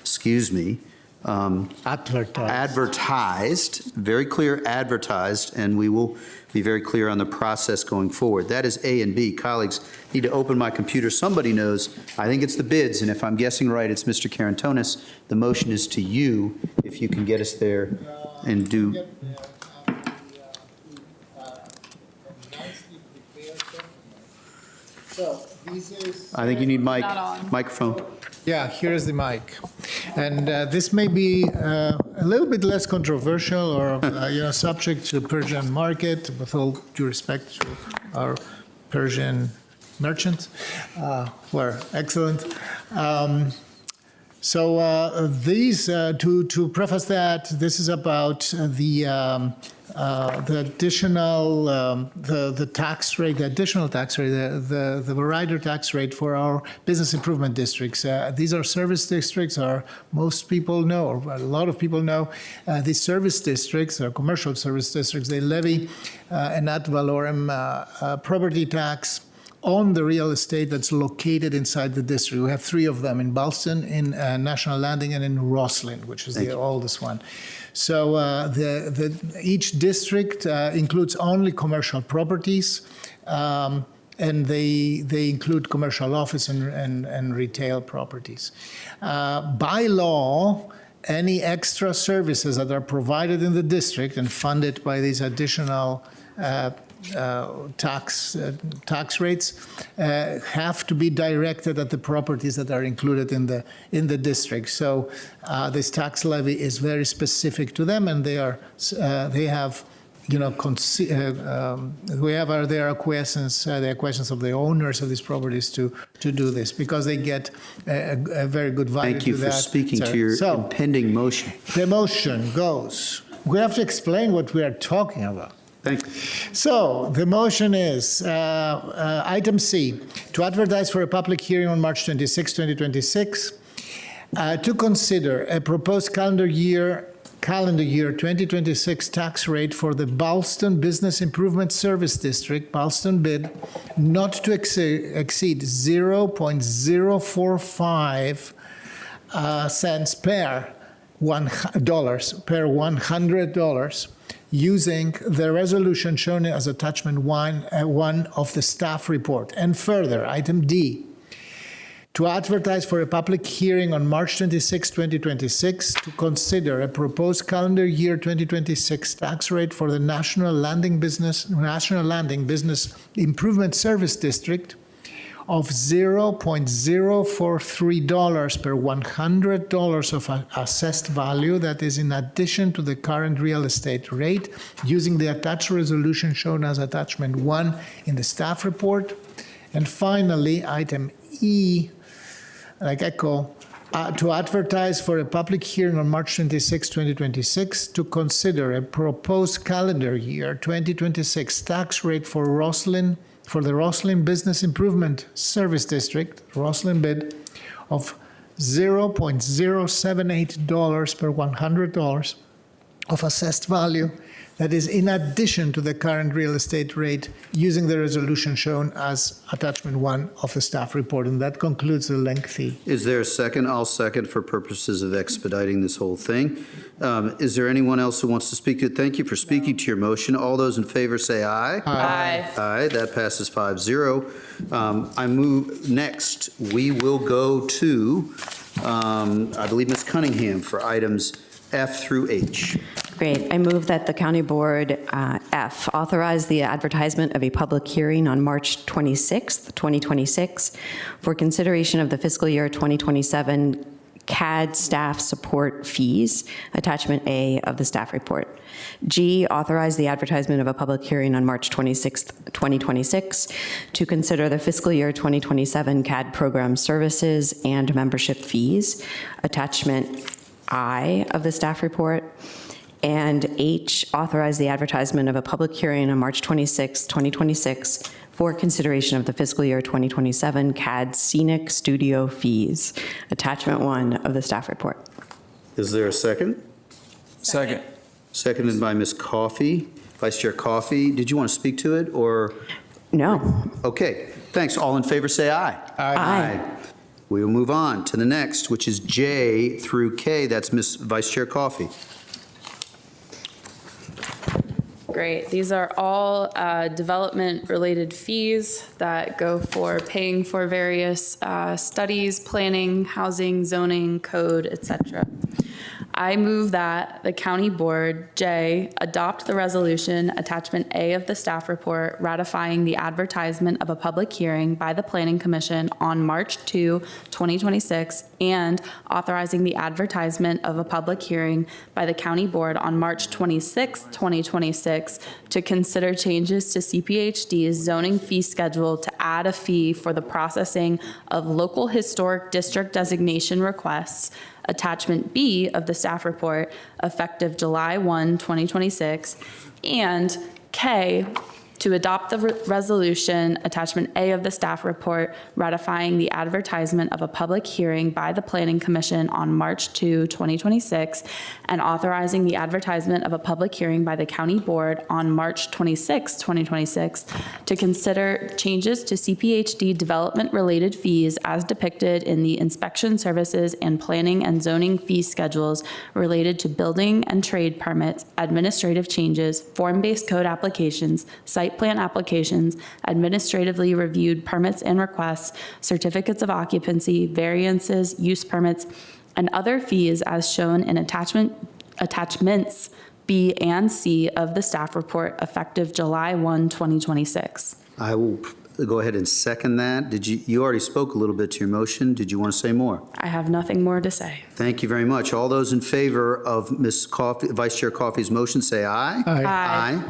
advertised, very clear advertised, and we will be very clear on the process going forward. That is A and B. Colleagues, need to open my computer. Somebody knows. I think it's the bids, and if I'm guessing right, it's Mr. Carantonis. The motion is to you, if you can get us there and do. I think you need microphone.
Yeah, here is the mic. And this may be a little bit less controversial or subject to the Persian market, with all due respect to our Persian merchants, who are excellent. To preface that, this is about the additional the tax rate, the additional tax rate, the rider tax rate for our business improvement districts. These are service districts, or most people know, or a lot of people know, these service districts, or commercial service districts, they levy an ad valorem property tax on the real estate that's located inside the district. We have 3 of them in Ballston, in National Landing, and in Roslyn, which is the oldest one. So each district includes only commercial properties, and they include commercial office and retail properties. By law, any extra services that are provided in the district and funded by these additional tax rates have to be directed at the properties that are included in the district. So this tax levy is very specific to them, and they have their acquiescence, the acquiescence of the owners of these properties to do this, because they get a very good value.
Thank you for speaking to your impending motion.
The motion goes. We have to explain what we are talking about.
Thank you.
So the motion is item C, to advertise for a public hearing on March 26, 2026, to consider a proposed calendar year 2026 tax rate for the Ballston Business Improvement Service District, Ballston bid, not to exceed 0.045 cents per $100, using the resolution shown as attachment 1 of the staff report. And further, item D, to advertise for a public hearing on March 26, 2026, to consider a proposed calendar year 2026 tax rate for the National Landing Business Improvement Service District of $0.043 per $100 of assessed value, that is in addition to the current real estate rate, using the attached resolution shown as attachment 1 in the staff report. And finally, item E, like echo, to advertise for a public hearing on March 26, 2026, to consider a proposed calendar year 2026 tax rate for the Roslyn Business Improvement Service District, Roslyn bid, of $0.078 per $100 of assessed value. That is in addition to the current real estate rate, using the resolution shown as attachment 1 of the staff report. And that concludes the lengthy.
Is there a second? I'll second for purposes of expediting this whole thing. Is there anyone else who wants to speak to it? Thank you for speaking to your motion. All those in favor say aye.
Aye.
Aye, that passes 5-0. I move next. We will go to, I believe, Ms. Cunningham for items F through H.
Great. I move that the County Board, F, authorize the advertisement of a public hearing on March 26th, 2026, for consideration of the fiscal year 2027 CAD staff support fees, attachment A of the staff report. G, authorize the advertisement of a public hearing on March 26th, 2026, to consider the fiscal year 2027 CAD program services and membership fees, attachment I of the staff report. And H, authorize the advertisement of a public hearing on March 26, 2026 for consideration of the fiscal year 2027 CAD Scenic Studio fees, attachment 1 of the staff report.
Is there a second?
Second.
Seconded by Ms. Coffey. Vice Chair Coffey, did you want to speak to it, or?
No.
Okay, thanks. All in favor, say aye.
Aye.
We will move on to the next, which is J through K. That's Ms. Vice Chair Coffey.
Great. These are all development-related fees that go for paying for various studies, planning, housing, zoning, code, etc. I move that the County Board, J, adopt the resolution, attachment A of the staff report, ratifying the advertisement of a public hearing by the Planning Commission on March 2, 2026, and authorizing the advertisement of a public hearing by the County Board on March 26, 2026, to consider changes to CPHD's zoning fee schedule to add a fee for the processing of local historic district designation requests, attachment B of the staff report, effective July 1, 2026, and K, to adopt the resolution, attachment A of the staff report, ratifying the advertisement of a public hearing by the Planning Commission on March 2, 2026, and authorizing the advertisement of a public hearing by the County Board on March 26, 2026, to consider changes to CPHD development-related fees as depicted in the inspection services and planning and zoning fee schedules related to building and trade permits, administrative changes, form-based code applications, site plan applications, administratively reviewed permits and requests, certificates of occupancy, variances, use permits, and other fees as shown in attachments B and C of the staff report effective July 1, 2026.
I will go ahead and second that. You already spoke a little bit to your motion. Did you want to say more?
I have nothing more to say.
Thank you very much. All those in favor of Ms. Coffey, Vice Chair Coffey's motion, say aye.
Aye.
Aye.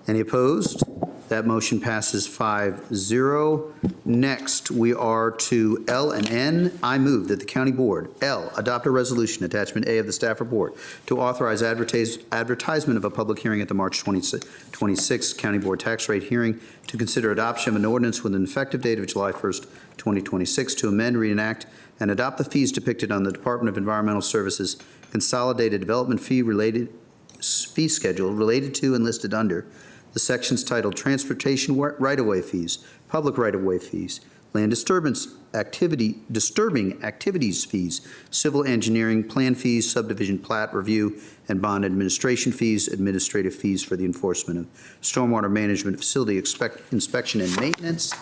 Any opposed? That motion passes 5-0. Next, we are to L and N. I move that the County Board, L, adopt a resolution, attachment A of the staff report, to authorize advertisement of a public hearing at the March 26th County Board tax rate hearing to consider adoption of an ordinance with an effective date of July 1st, 2026, to amend, reenact, and adopt the fees depicted on the Department of Environmental Services Consolidated Development Fee schedule related to and listed under the sections titled Transportation Right-of-Way Fees, Public Right-of-Way Fees, Land Disturbing Activities Fees, Civil Engineering Plan Fees, Subdivision Plat Review and Bond Administration Fees, Administrative Fees for the Enforcement of Stormwater Management Facility Inspection and Maintenance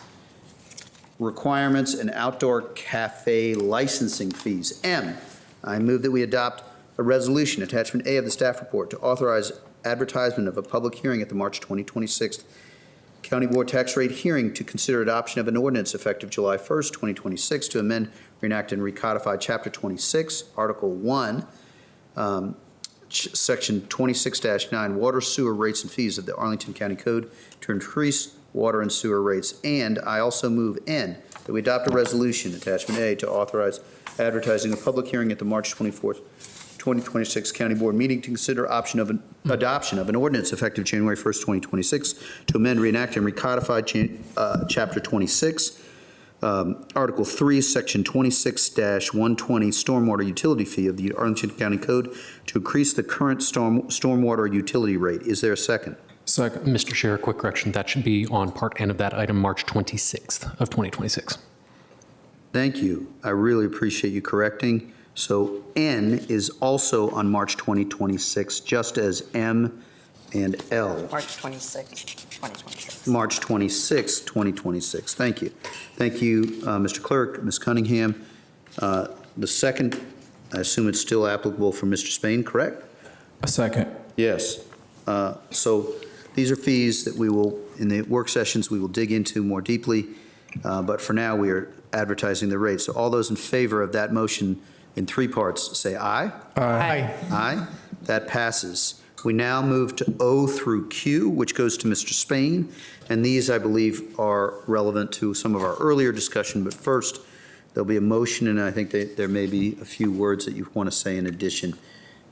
Requirements, and Outdoor Cafe Licensing Fees. M, I move that we adopt a resolution, attachment A of the staff report, to authorize advertisement of a public hearing at the March 2026 County Board tax rate hearing to consider adoption of an ordinance effective July 1st, 2026, to amend, reenact, and recodify Chapter 26, Article 1, Section 26-9, Water, Sewer Rates and Fees of the Arlington County Code to increase water and sewer rates. And I also move N, that we adopt a resolution, attachment A, to authorize advertising a public hearing at the March 24th, 2026 County Board meeting to consider adoption of an ordinance effective January 1st, 2026 to amend, reenact, and recodify Chapter 26 Article 3, Section 26-120, Stormwater Utility Fee of the Arlington County Code to increase the current stormwater utility rate. Is there a second?
Second.
Mr. Chair, quick correction. That should be on Part N of that item, March 26th of 2026.
Thank you. I really appreciate you correcting. So N is also on March 2026, just as M and L.
March 26, 2026.
March 26, 2026. Thank you. Thank you, Mr. Clerk, Ms. Cunningham. The second, I assume it's still applicable for Mr. Spain, correct?
A second.
Yes. So these are fees that we will, in the work sessions, we will dig into more deeply. But for now, we are advertising the rate. So all those in favor of that motion in three parts, say aye.
Aye.
Aye. That passes. We now move to O through Q, which goes to Mr. Spain. And these, I believe, are relevant to some of our earlier discussion. But first, there'll be a motion, and I think that there may be a few words that you want to say in addition.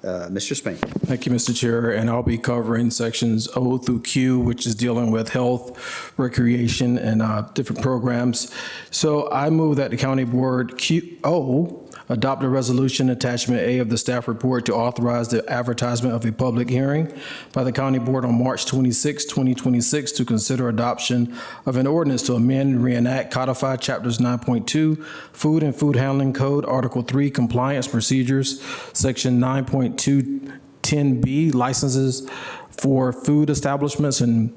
Mr. Spain.
Thank you, Mr. Chair. And I'll be covering sections O through Q, which is dealing with health, recreation, and different programs. So I move that the county board O adopt a resolution attachment A of the staff report to authorize the advertisement of a public hearing by the county board on March 26, 2026 to consider adoption of an ordinance to amend and reenact codified chapters 9.2 Food and Food Handling Code, Article 3 Compliance Procedures, Section 9.210B Licenses for Food Establishments, and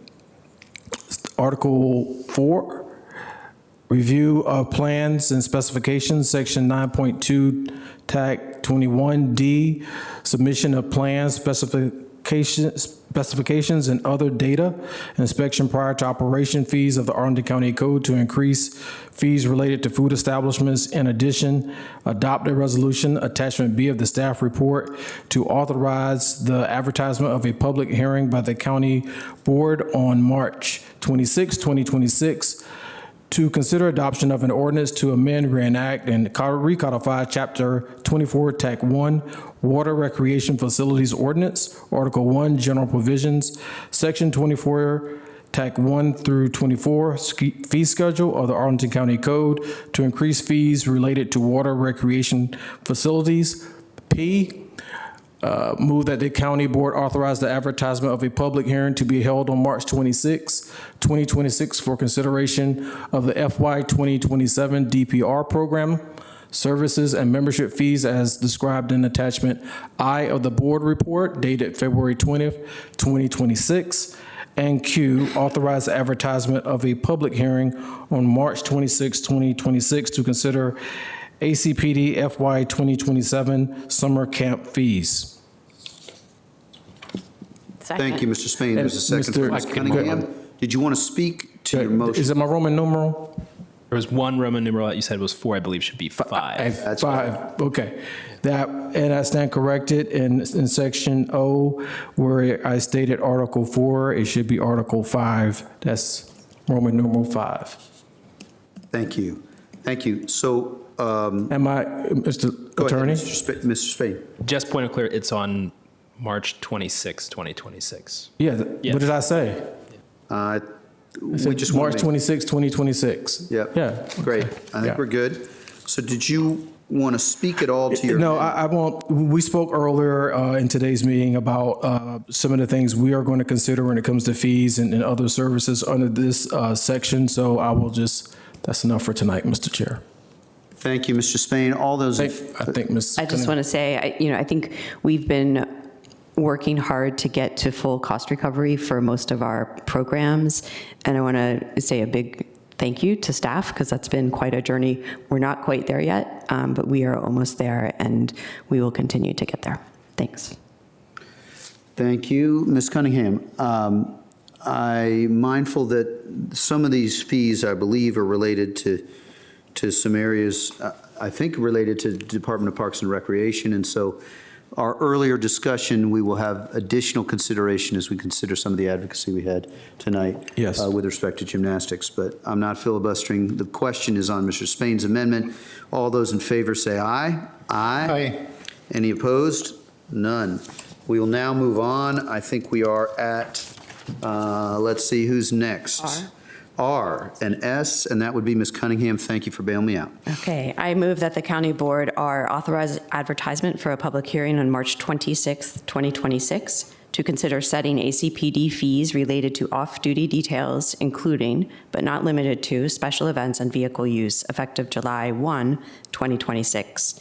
Article 4 Review of Plans and Specifications, Section 9.2, Tag 21D, Submission of Plans, Specifications, and other data, inspection prior to operation fees of the Arlington County Code to increase fees related to food establishments. In addition, adopt a resolution, attachment B of the staff report, to authorize the advertisement of a public hearing by the county board on March 26, 2026, to consider adoption of an ordinance to amend, reenact, and recodify Chapter 24, Tag 1, Water Recreation Facilities Ordinance, Article 1, General Provisions, Section 24, Tag 1 through 24, fee schedule of the Arlington County Code to increase fees related to water recreation facilities. P, move that the county board authorize the advertisement of a public hearing to be held on March 26, 2026 for consideration of the FY 2027 DPR program, services and membership fees as described in attachment I of the board report dated February 20th, 2026. And Q, authorize the advertisement of a public hearing on March 26, 2026 to consider ACPD FY 2027 summer camp fees.
Thank you, Mr. Spain. There's a second for Ms. Cunningham. Did you want to speak to your motion?
Is it my Roman numeral?
There was one Roman numeral that you said was 4, I believe should be 5.
That's
Five, okay. That, and I stand corrected in section O, where I stated Article 4, it should be Article 5. That's Roman numeral 5.
Thank you. Thank you. So,
Am I, Mr.
go
Attorney?
ahead, Mr. Spain.
Just point of clarity, it's on March 26, 2026.
Yeah,
Yes.
what did I say?
We just
March
want to
26, 2026.
Yep.
Yeah.
Great. I think we're good. So did you want to speak at all to your?
No, I won't. We spoke earlier in today's meeting about some of the things we are going to consider when it comes to fees and other services under this section. So I will just, that's enough for tonight, Mr. Chair.
Thank you, Mr. Spain. All those.
I just want to say, I think we've been working hard to get to full cost recovery for most of our programs. And I want to say a big thank you to staff, because that's been quite a journey. We're not quite there yet, but we are almost there, and we will continue to get there. Thanks.
Thank you, Ms. Cunningham. I'm mindful that some of these fees, I believe, are related to some areas, I think related to the Department of Parks and Recreation. And so our earlier discussion, we will have additional consideration as we consider some of the advocacy we had tonight.
Yes.
With respect to gymnastics. But I'm not filibustering. The question is on Mr. Spain's amendment. All those in favor say aye. Aye. Any opposed? None. We will now move on. I think we are at, let's see who's next. R and S, and that would be Ms. Cunningham. Thank you for bailing me out.
Okay, I move that the county board are authorized advertisement for a public hearing on March 26th, 2026, to consider setting ACPD fees related to off-duty details, including, but not limited to, special events and vehicle use effective July 1, 2026.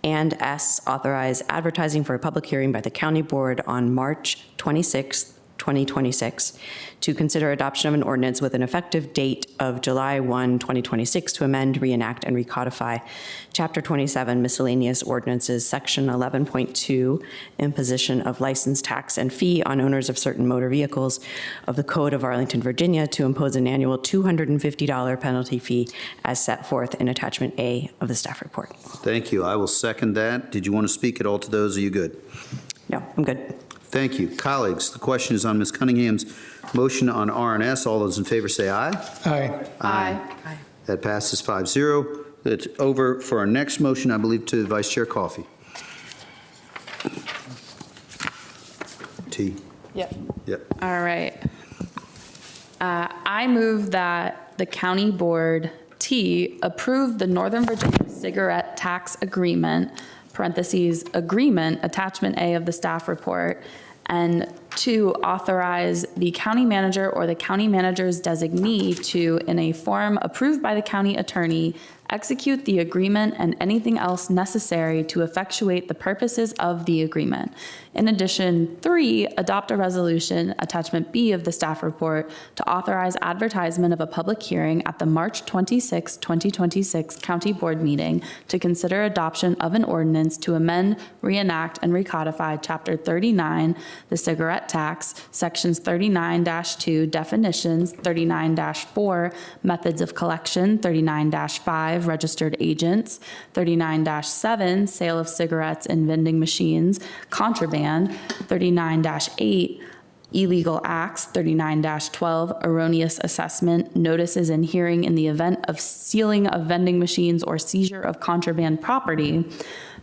And S, authorize advertising for a public hearing by the county board on March 26th, 2026, to consider adoption of an ordinance with an effective date of July 1, 2026, to amend, reenact, and recodify Chapter 27 Miscellaneous Ordinances, Section 11.2, Imposition of License, Tax, and Fee on Owners of Certain Motor Vehicles of the Code of Arlington, Virginia, to impose an annual $250 penalty fee as set forth in Attachment A of the staff report.
Thank you. I will second that. Did you want to speak at all to those? Are you good?
No, I'm good.
Thank you. Colleagues, the question is on Ms. Cunningham's motion on R and S. All those in favor say aye.
Aye.
Aye. That passes 5-0. It's over for our next motion, I believe, to Vice Chair Coffey. T.
Yep.
Yep.
All right. I move that the county board, T, approve the Northern Virginia cigarette tax agreement, parentheses, agreement, attachment A of the staff report, and 2, authorize the county manager or the county manager's designee to, in a form approved by the county attorney, execute the agreement and anything else necessary to effectuate the purposes of the agreement. In addition, 3, adopt a resolution, attachment B of the staff report, to authorize advertisement of a public hearing at the March 26, 2026 county board meeting to consider adoption of an ordinance to amend, reenact, and recodify Chapter 39, the cigarette tax, Sections 39-2, definitions, 39-4, methods of collection, 39-5, registered agents, 39-7, sale of cigarettes in vending machines, contraband, 39-8, illegal acts, 39-12, erroneous assessment, notices and hearing in the event of sealing of vending machines or seizure of contraband property,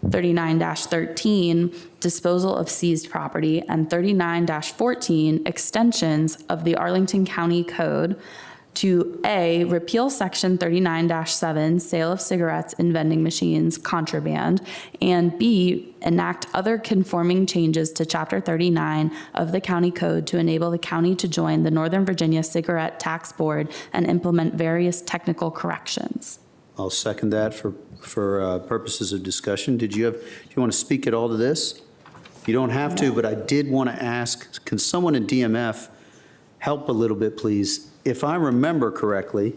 39-13, disposal of seized property, and 39-14, extensions of the Arlington County Code to A, repeal Section 39-7, sale of cigarettes in vending machines, contraband, and B, enact other conforming changes to Chapter 39 of the County Code to enable the county to join the Northern Virginia Cigarette Tax Board and implement various technical corrections.
I'll second that for purposes of discussion. Do you want to speak at all to this? You don't have to, but I did want to ask, can someone in DMF help a little bit, please? If I remember correctly,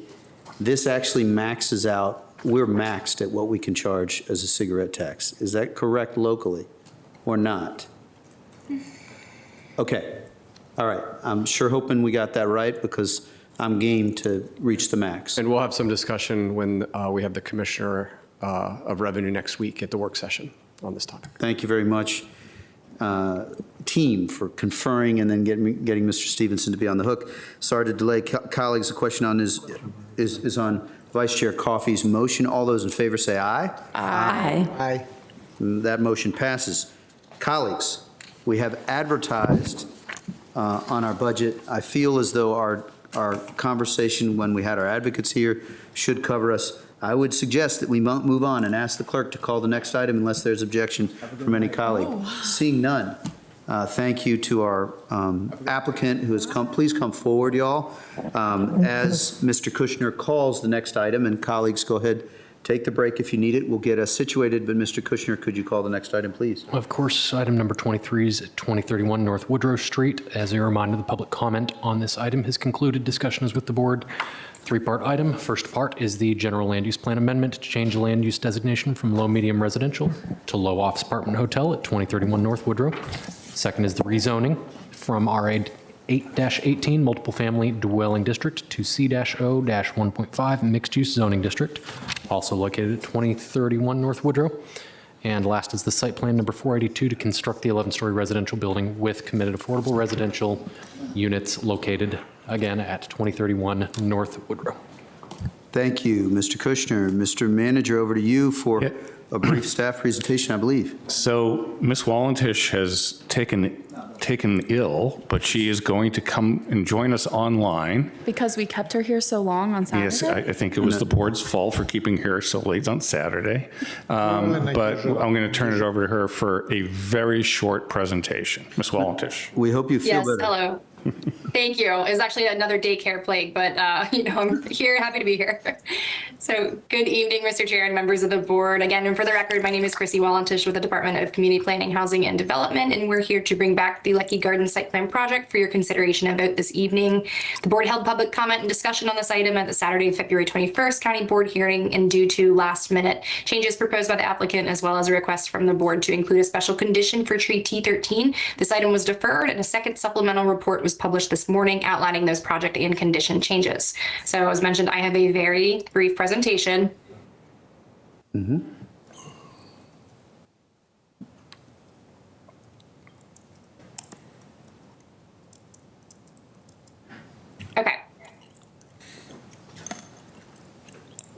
this actually maxes out, we're maxed at what we can charge as a cigarette tax. Is that correct locally or not? Okay. All right. I'm sure hoping we got that right because I'm game to reach the max.
And we'll have some discussion when we have the Commissioner of Revenue next week at the work session on this topic.
Thank you very much, team, for conferring and then getting Mr. Stevenson to be on the hook. Sorry to delay. Colleagues, the question on is on Vice Chair Coffey's motion. All those in favor say aye.
Aye.
Aye.
That motion passes. Colleagues, we have advertised on our budget. I feel as though our conversation when we had our advocates here should cover us. I would suggest that we move on and ask the clerk to call the next item unless there's objection from any colleague. Seeing none, thank you to our applicant who has come. Please come forward, y'all. As Mr. Kushner calls the next item, and colleagues, go ahead, take the break if you need it. We'll get us situated, but Mr. Kushner, could you call the next item, please?
Of course, item number 23 is at 2031 North Woodrow Street. As a reminder, the public comment on this item has concluded. Discussion is with the board. 3-part item. First part is the general land use plan amendment to change the land use designation from low medium residential to low office apartment hotel at 2031 North Woodrow. Second is the rezoning from RA 8-18 multiple family dwelling district to C-0-1.5 mixed use zoning district, also located at 2031 North Woodrow. And last is the site plan number 482 to construct the 11-story residential building with committed affordable residential units located again at 2031 North Woodrow.
Thank you, Mr. Kushner. Mr. Manager, over to you for a brief staff presentation, I believe.
So Ms. Wallendish has taken taken ill, but she is going to come and join us online.
Because we kept her here so long on Saturday?
Yes, I think it was the board's fault for keeping her so late on Saturday. But I'm going to turn it over to her for a very short presentation. Ms. Walentish.
We hope you feel
Yes,
better.
hello. Thank you. It was actually another daycare plague, but I'm here, happy to be here. So good evening, Mr. Chair and members of the board. Again, and for the record, my name is Chrissy Walentish with the Department of Community Planning, Housing and Development, and we're here to bring back the Lucky Gardens site plan project for your consideration and vote this evening. The board held public comment and discussion on this item at the Saturday, February 21st county board hearing, and due to last minute changes proposed by the applicant, as well as a request from the board to include a special condition for tree T13, this item was deferred and a second supplemental report was published this morning outlining those project and condition changes. So as mentioned, I have a very brief presentation. Okay.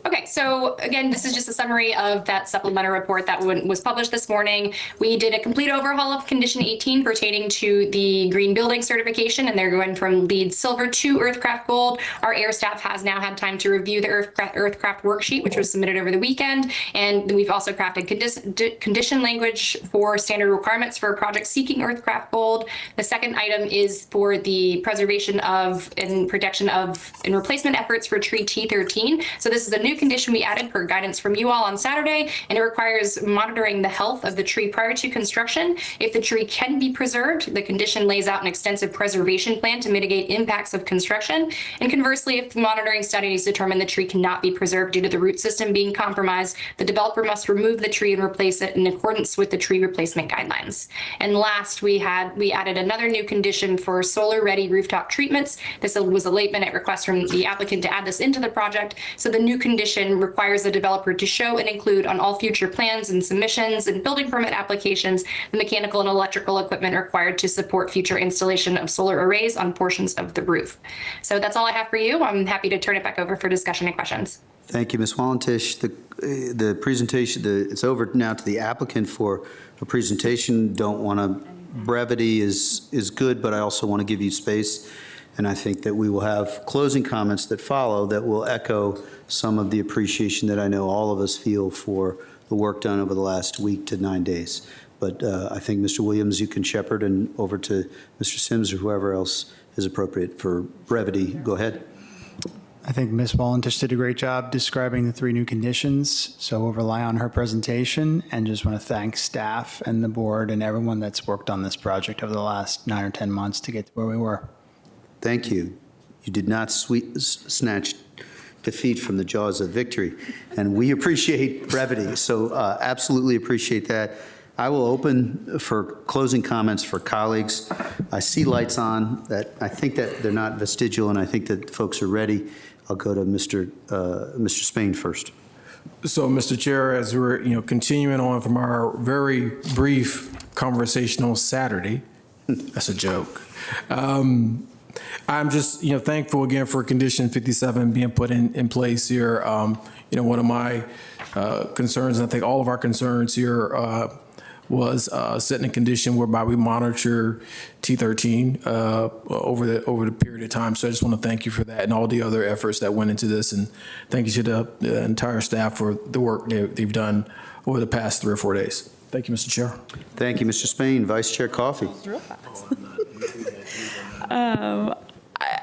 Okay, so again, this is just a summary of that supplemental report that was published this morning. We did a complete overhaul of Condition 18 pertaining to the green building certification, and they're going from LEED Silver to Earthcraft Gold. Our air staff has now had time to review the Earthcraft worksheet, which was submitted over the weekend, and we've also crafted condition language for standard requirements for a project seeking Earthcraft Gold. The second item is for the preservation of and protection of and replacement efforts for tree T13. So this is a new condition we added per guidance from you all on Saturday, and it requires monitoring the health of the tree prior to construction. If the tree can be preserved, the condition lays out an extensive preservation plan to mitigate impacts of construction. And conversely, if the monitoring studies determine the tree cannot be preserved due to the root system being compromised, the developer must remove the tree and replace it in accordance with the tree replacement guidelines. And last, we added another new condition for solar-ready rooftop treatments. This was a late-minute request from the applicant to add this into the project. So the new condition requires the developer to show and include on all future plans and submissions and building permit applications the mechanical and electrical equipment required to support future installation of solar arrays on portions of the roof. So that's all I have for you. I'm happy to turn it back over for discussion and questions.
Thank you, Ms. Walentish. The presentation, it's over now to the applicant for a presentation. Don't want to, brevity is good, but I also want to give you space. And I think that we will have closing comments that follow that will echo some of the appreciation that I know all of us feel for the work done over the last week to 9 days. But I think, Mr. Williams, you can shepherd, and over to Mr. Sims or whoever else is appropriate for brevity. Go ahead.
I think Ms. Walentish did a great job describing the 3 new conditions, so we'll rely on her presentation, and just want to thank staff and the board and everyone that's worked on this project over the last 9 or 10 months to get to where we were.
Thank you. You did not snatch defeat from the jaws of victory, and we appreciate brevity, so absolutely appreciate that. I will open for closing comments for colleagues. I see lights on that. I think that they're not vestigial, and I think that folks are ready. I'll go to Mr. Spain first.
So, Mr. Chair, as we're continuing on from our very brief conversation on Saturday, that's a joke. I'm just thankful again for Condition 57 being put in place here. One of my concerns, and I think all of our concerns here, was setting a condition whereby we monitor T13 over the period of time. So I just want to thank you for that and all the other efforts that went into this, and thank you to the entire staff for the work they've done over the past 3 or 4 days. Thank you, Mr. Chair.
Thank you, Mr. Spain. Vice Chair Coffey.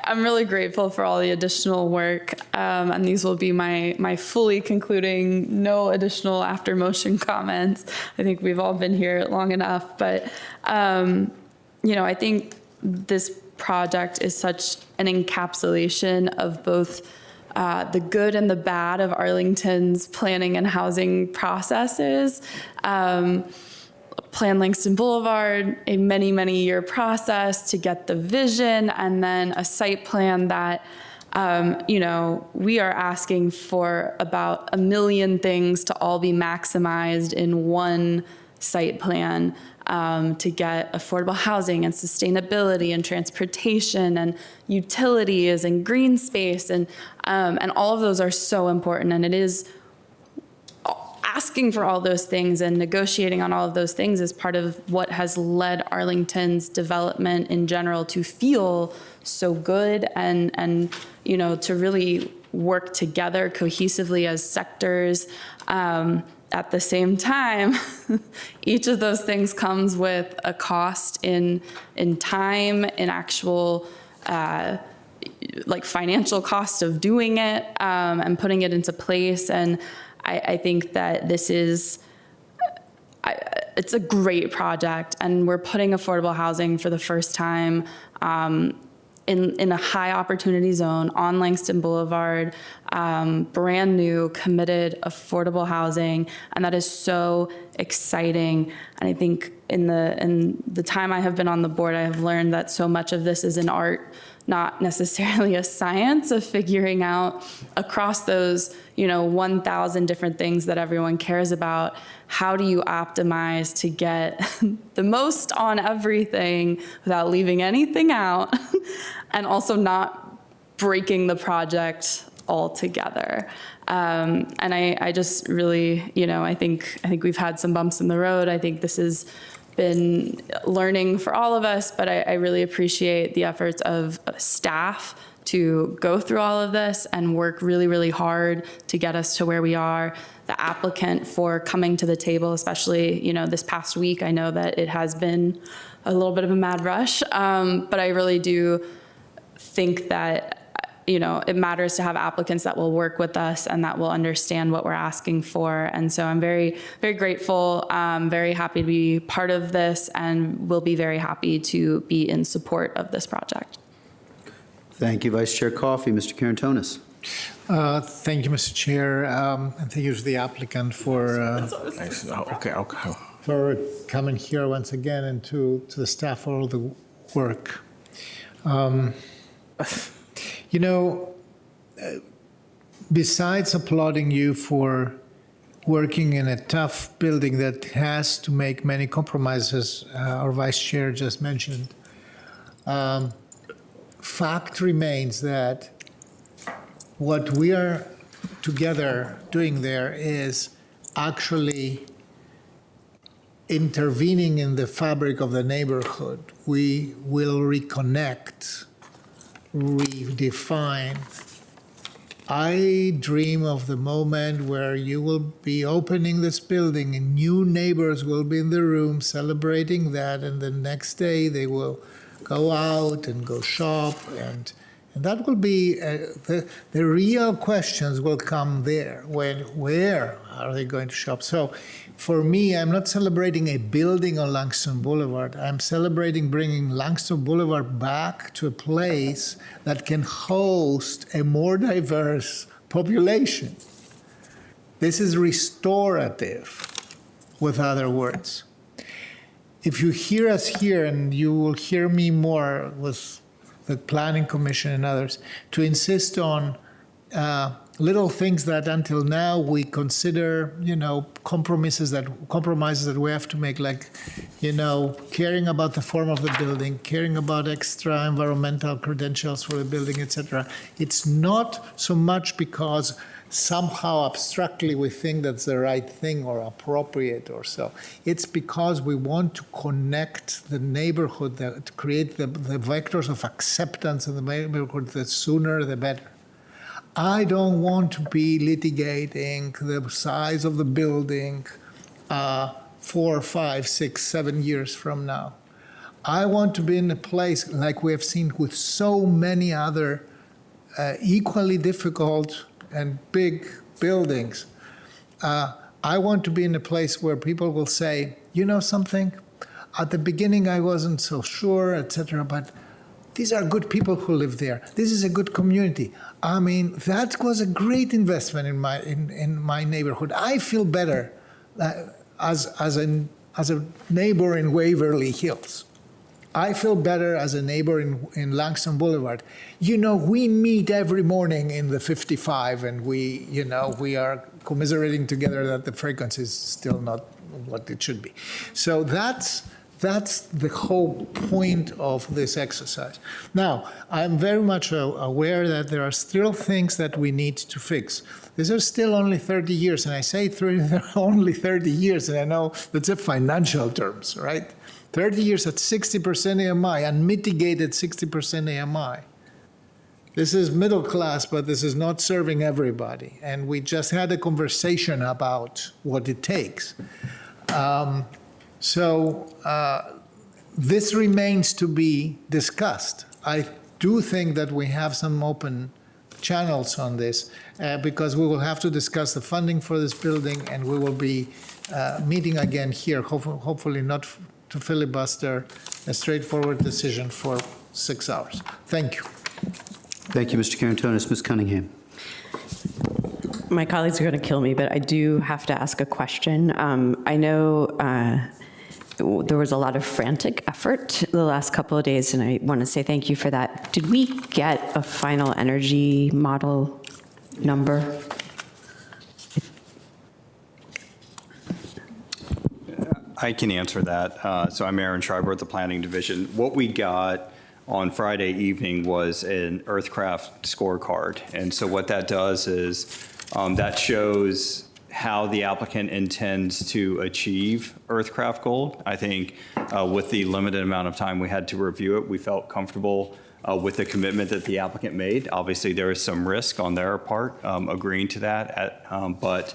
I'm really grateful for all the additional work, and these will be my fully concluding, no additional after motion comments. I think we've all been here long enough, but I think this project is such an encapsulation of both the good and the bad of Arlington's planning and housing processes. Plan Langston Boulevard, a many year process to get the vision, and then a site plan that, we are asking for about 1 million things to all be maximized in one site plan to get affordable housing and sustainability and transportation and utilities and green space, and all of those are so important, and it is asking for all those things and negotiating on all of those things is part of what has led Arlington's development in general to feel so good and you know, to really work together cohesively as sectors. At the same time, each of those things comes with a cost in time, in actual like financial cost of doing it and putting it into place. And I think that this is, it's a great project, and we're putting affordable housing for the first time in a high opportunity zone on Langston Boulevard, brand new, committed, affordable housing, and that is so exciting. And I think in the time I have been on the board, I have learned that so much of this is an art, not necessarily a science, of figuring out across those, you know, 1,000 different things that everyone cares about, how do you optimize to get the most on everything without leaving anything out, and also not breaking the project altogether. And I just really, you know, I think we've had some bumps in the road. I think this has been learning for all of us, but I really appreciate the efforts of staff to go through all of this and work really, really hard to get us to where we are. The applicant for coming to the table, especially, you know, this past week. I know that it has been a little bit of a mad rush, but I really do think that, you know, it matters to have applicants that will work with us and that will understand what we're asking for. And so I'm very, very grateful, very happy to be part of this, and will be very happy to be in support of this project.
Thank you, Vice Chair Coffey. Mr. Karantonis.
Thank you, Mr. Chair, and thank you to the applicant for for coming here once again, and to the staff for all the work. You know, besides applauding you for working in a tough building that has to make many compromises, our Vice Chair just mentioned, fact remains that what we are together doing there is actually intervening in the fabric of the neighborhood. We will reconnect, redefine. I dream of the moment where you will be opening this building and new neighbors will be in the room celebrating that, and the next day they will go out and go shop, and that will be the real questions will come there. Where are they going to shop? So for me, I'm not celebrating a building on Langston Boulevard. I'm celebrating bringing Langston Boulevard back to a place that can host a more diverse population. This is restorative, with other words. If you hear us here, and you will hear me more with the Planning Commission and others, to insist on little things that until now we consider, you know, compromises that we have to make, like, you know, caring about the form of the building, caring about extra environmental credentials for the building, etc. It's not so much because somehow abstractly we think that's the right thing or appropriate or so. It's because we want to connect the neighborhood, to create the vectors of acceptance in the neighborhood. The sooner the better. I don't want to be litigating the size of the building 4, 5, 6, 7 years from now. I want to be in a place like we have seen with so many other equally difficult and big buildings. I want to be in a place where people will say, you know something, at the beginning I wasn't so sure, etc., but these are good people who live there. This is a good community. I mean, that was a great investment in my neighborhood. I feel better as a neighbor in Waverly Hills. I feel better as a neighbor in Langston Boulevard. You know, we meet every morning in the 55, and we are commiserating together that the frequency is still not what it should be. So that's That's the whole point of this exercise. Now, I'm very much aware that there are still things that we need to fix. These are still only 30 years, and I say they're only 30 years, and I know that's in financial terms, right? 30 years at 60% AMI, unmitigated 60% AMI. This is middle class, but this is not serving everybody. And we just had a conversation about what it takes. This remains to be discussed. I do think that we have some open channels on this because we will have to discuss the funding for this building, and we will be meeting again here, hopefully not to filibuster a straightforward decision for 6 hours. Thank you.
Thank you, Mr. Carantonis. Ms. Cunningham.
My colleagues are going to kill me, but I do have to ask a question. I know there was a lot of frantic effort the last couple of days, and I want to say thank you for that. Did we get a final energy model number?
I can answer that. So I'm Aaron Schreiber at the Planning Division. What we got on Friday evening was an Earthcraft scorecard. And so what that does is that shows how the applicant intends to achieve Earthcraft Gold. I think with the limited amount of time we had to review it, we felt comfortable with the commitment that the applicant made. Obviously, there is some risk on their part agreeing to that, but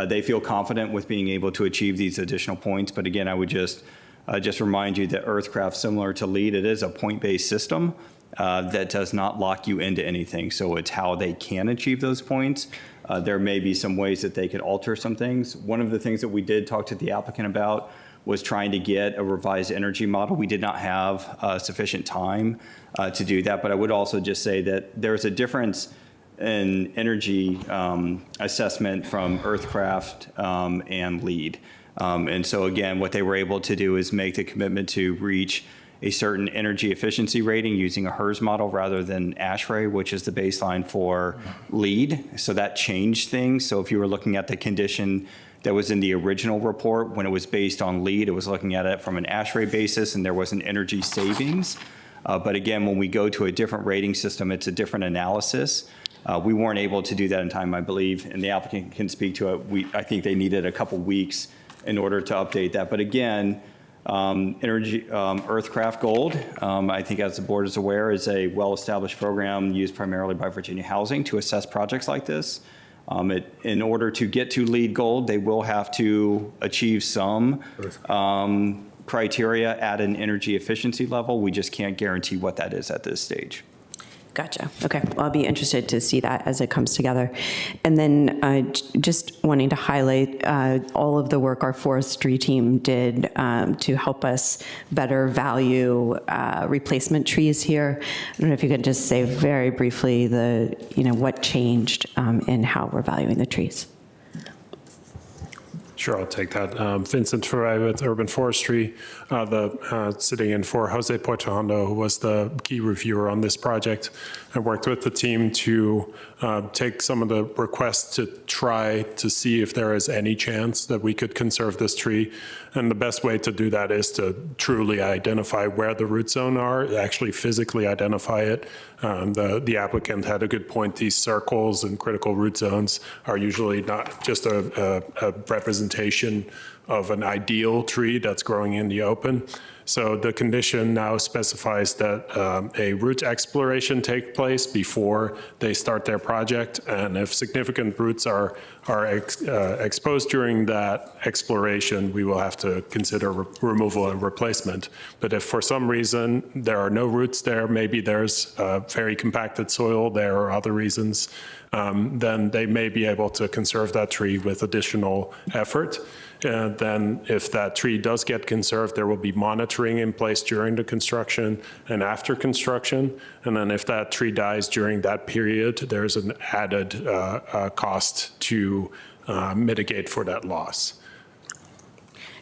they feel confident with being able to achieve these additional points. But again, I would just remind you that Earthcraft, similar to LEED, it is a point-based system that does not lock you into anything. So it's how they can achieve those points. There may be some ways that they could alter some things. One of the things that we did talk to the applicant about was trying to get a revised energy model. We did not have sufficient time to do that, but I would also just say that there's a difference in energy assessment from Earthcraft and LEED. And so again, what they were able to do is make the commitment to reach a certain energy efficiency rating using a HERS model rather than ASHRAE, which is the baseline for LEED. So that changed things. So if you were looking at the condition that was in the original report, when it was based on LEED, it was looking at it from an ASHRAE basis, and there was an energy savings. But again, when we go to a different rating system, it's a different analysis. We weren't able to do that in time, I believe, and the applicant can speak to it. I think they needed a couple weeks in order to update that. But again, Earthcraft Gold, I think as the board is aware, is a well-established program used primarily by Virginia Housing to assess projects like this. In order to get to LEED Gold, they will have to achieve some criteria at an energy efficiency level. We just can't guarantee what that is at this stage.
Gotcha. Okay. Well, I'll be interested to see that as it comes together. And then just wanting to highlight all of the work our forestry team did to help us better value replacement trees here. I don't know if you could just say very briefly what changed in how we're valuing the trees.
Sure, I'll take that. Vincent Ferrari with Urban Forestry, sitting in for Jose Portohondo, who was the key reviewer on this project. I worked with the team to take some of the requests to try to see if there is any chance that we could conserve this tree. And the best way to do that is to truly identify where the root zone are, actually physically identify it. The applicant had a good point. These circles and critical root zones are usually not just a representation of an ideal tree that's growing in the open. So the condition now specifies that a root exploration take place before they start their project, and if significant roots are exposed during that exploration, we will have to consider removal and replacement. But if for some reason there are no roots there, maybe there's very compacted soil there or other reasons, then they may be able to conserve that tree with additional effort. And then if that tree does get conserved, there will be monitoring in place during the construction and after construction. And then if that tree dies during that period, there's an added cost to mitigate for that loss.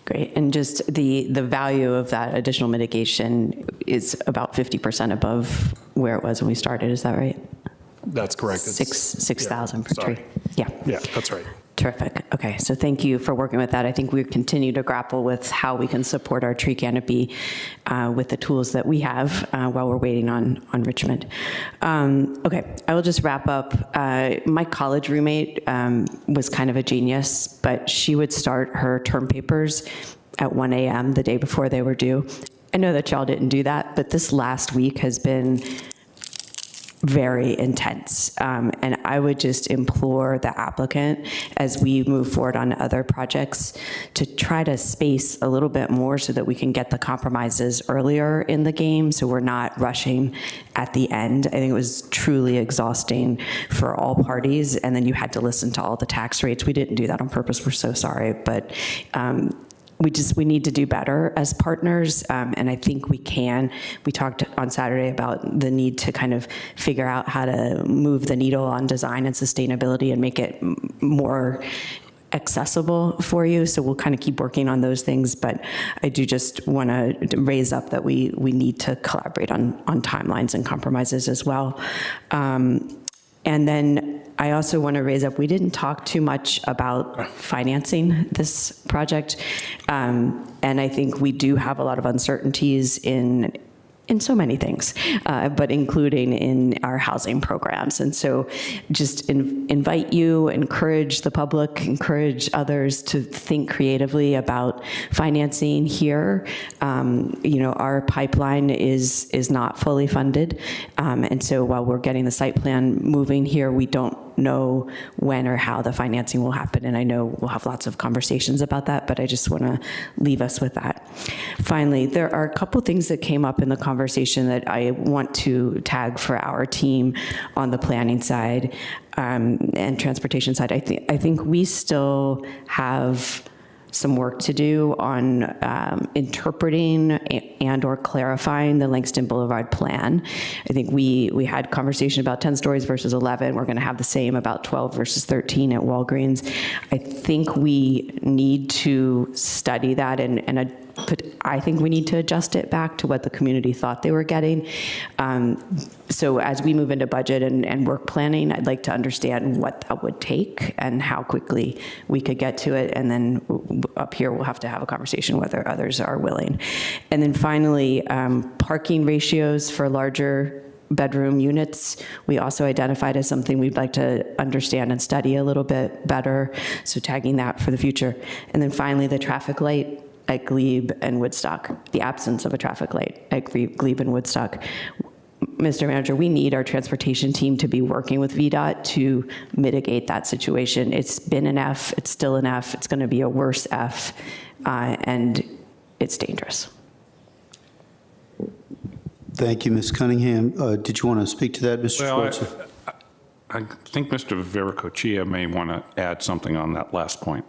Great. And just the value of that additional mitigation is about 50% above where it was when we started. Is that right?
That's correct.
6,000 per tree. Yeah.
Yeah, that's right.
Terrific. Okay, so thank you for working with that. I think we continue to grapple with how we can support our tree canopy with the tools that we have while we're waiting on Richmond. Okay, I will just wrap up. My college roommate was kind of a genius, but she would start her term papers at 1 a.m. the day before they were due. I know that y'all didn't do that, but this last week has been very intense. And I would just implore the applicant, as we move forward on other projects, to try to space a little bit more so that we can get the compromises earlier in the game, so we're not rushing at the end. I think it was truly exhausting for all parties, and then you had to listen to all the tax rates. We didn't do that on purpose. We're so sorry, but we need to do better as partners, and I think we can. We talked on Saturday about the need to kind of figure out how to move the needle on design and sustainability and make it more accessible for you. So we'll kind of keep working on those things, but I do just want to raise up that we need to collaborate on timelines and compromises as well. And then I also want to raise up, we didn't talk too much about financing this project. And I think we do have a lot of uncertainties in so many things, but including in our housing programs. And so just invite you, encourage the public, encourage others to think creatively about financing here. Our pipeline is not fully funded. And so while we're getting the site plan moving here, we don't know when or how the financing will happen. And I know we'll have lots of conversations about that, but I just want to leave us with that. Finally, there are a couple things that came up in the conversation that I want to tag for our team on the planning side and transportation side. I think we still have some work to do on interpreting and or clarifying the Langston Boulevard plan. I think we had conversation about 10 stories versus 11. We're going to have the same about 12 versus 13 at Walgreens. I think we need to study that but I think we need to adjust it back to what the community thought they were getting. So as we move into budget and work planning, I'd like to understand what that would take and how quickly we could get to it. And then up here, we'll have to have a conversation whether others are willing. And then finally, parking ratios for larger bedroom units, we also identified as something we'd like to understand and study a little bit better. So tagging that for the future. And then finally, the traffic light at Glebe and Woodstock, the absence of a traffic light at Glebe and Woodstock. Mr. Manager, we need our transportation team to be working with VDOT to mitigate that situation. It's been an F, it's still an F, it's going to be a worse F, and it's dangerous.
Thank you, Ms. Cunningham. Did you want to speak to that, Mr. Schwartz?
I think Mr. Veracruzia may want to add something on that last point.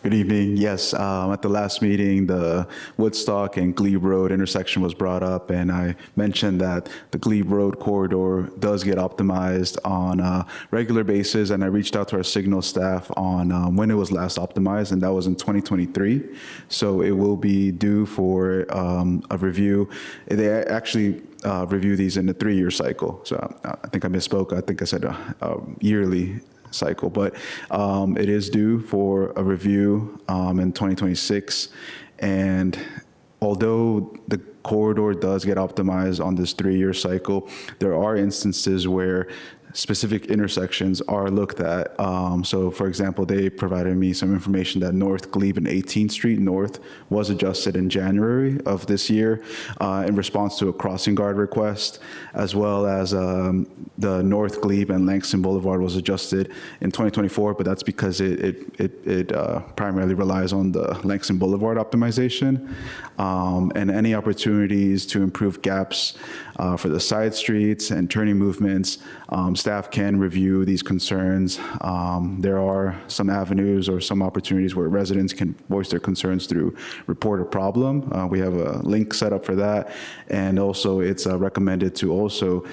Good evening. Yes, at the last meeting, the Woodstock and Glebe Road intersection was brought up, and I mentioned that the Glebe Road corridor does get optimized on a regular basis, and I reached out to our signal staff on when it was last optimized, and that was in 2023. So it will be due for a review. They actually review these in a 3-year cycle. So I think I misspoke. I think I said yearly cycle, but it is due for a review in 2026. And although the corridor does get optimized on this 3-year cycle, there are instances where specific intersections are looked at. So for example, they provided me some information that North Glebe and 18th Street North was adjusted in January of this year in response to a crossing guard request, as well as the North Glebe and Langston Boulevard was adjusted in 2024, but that's because it primarily relies on the Langston Boulevard optimization. And any opportunities to improve gaps for the side streets and turning movements, staff can review these concerns. There are some avenues or some opportunities where residents can voice their concerns through report a problem. We have a link set up for that. And also it's recommended to also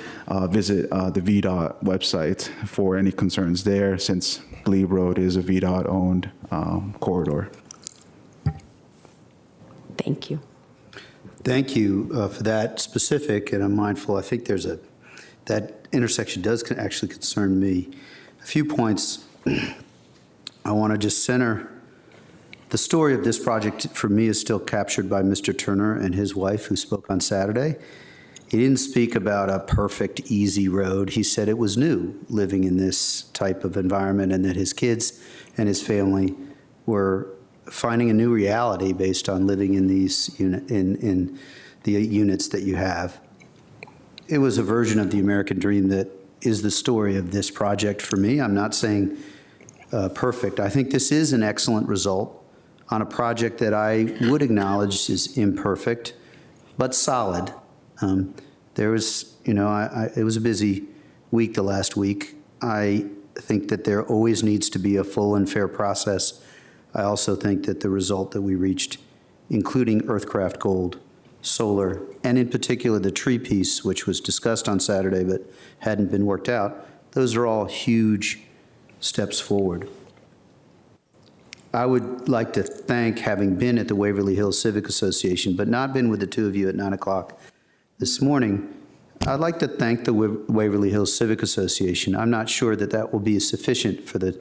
visit the VDOT website for any concerns there, since Glebe Road is a VDOT owned corridor.
Thank you.
Thank you for that specific, and I'm mindful, I think that intersection does actually concern me. A few points. I want to just center the story of this project for me is still captured by Mr. Turner and his wife who spoke on Saturday. He didn't speak about a perfect, easy road. He said it was new living in this type of environment and that his kids and his family were finding a new reality based on living in these in the units that you have. It was a version of the American dream that is the story of this project for me. I'm not saying perfect. I think this is an excellent result on a project that I would acknowledge is imperfect, but solid. There was, it was a busy week the last week. I think that there always needs to be a full and fair process. I also think that the result that we reached, including Earthcraft Gold, solar, and in particular the tree piece, which was discussed on Saturday but hadn't been worked out, those are all huge steps forward. I would like to thank, having been at the Waverly Hills Civic Association, but not been with the two of you at 9 o'clock this morning, I'd like to thank the Waverly Hills Civic Association. I'm not sure that that will be sufficient for the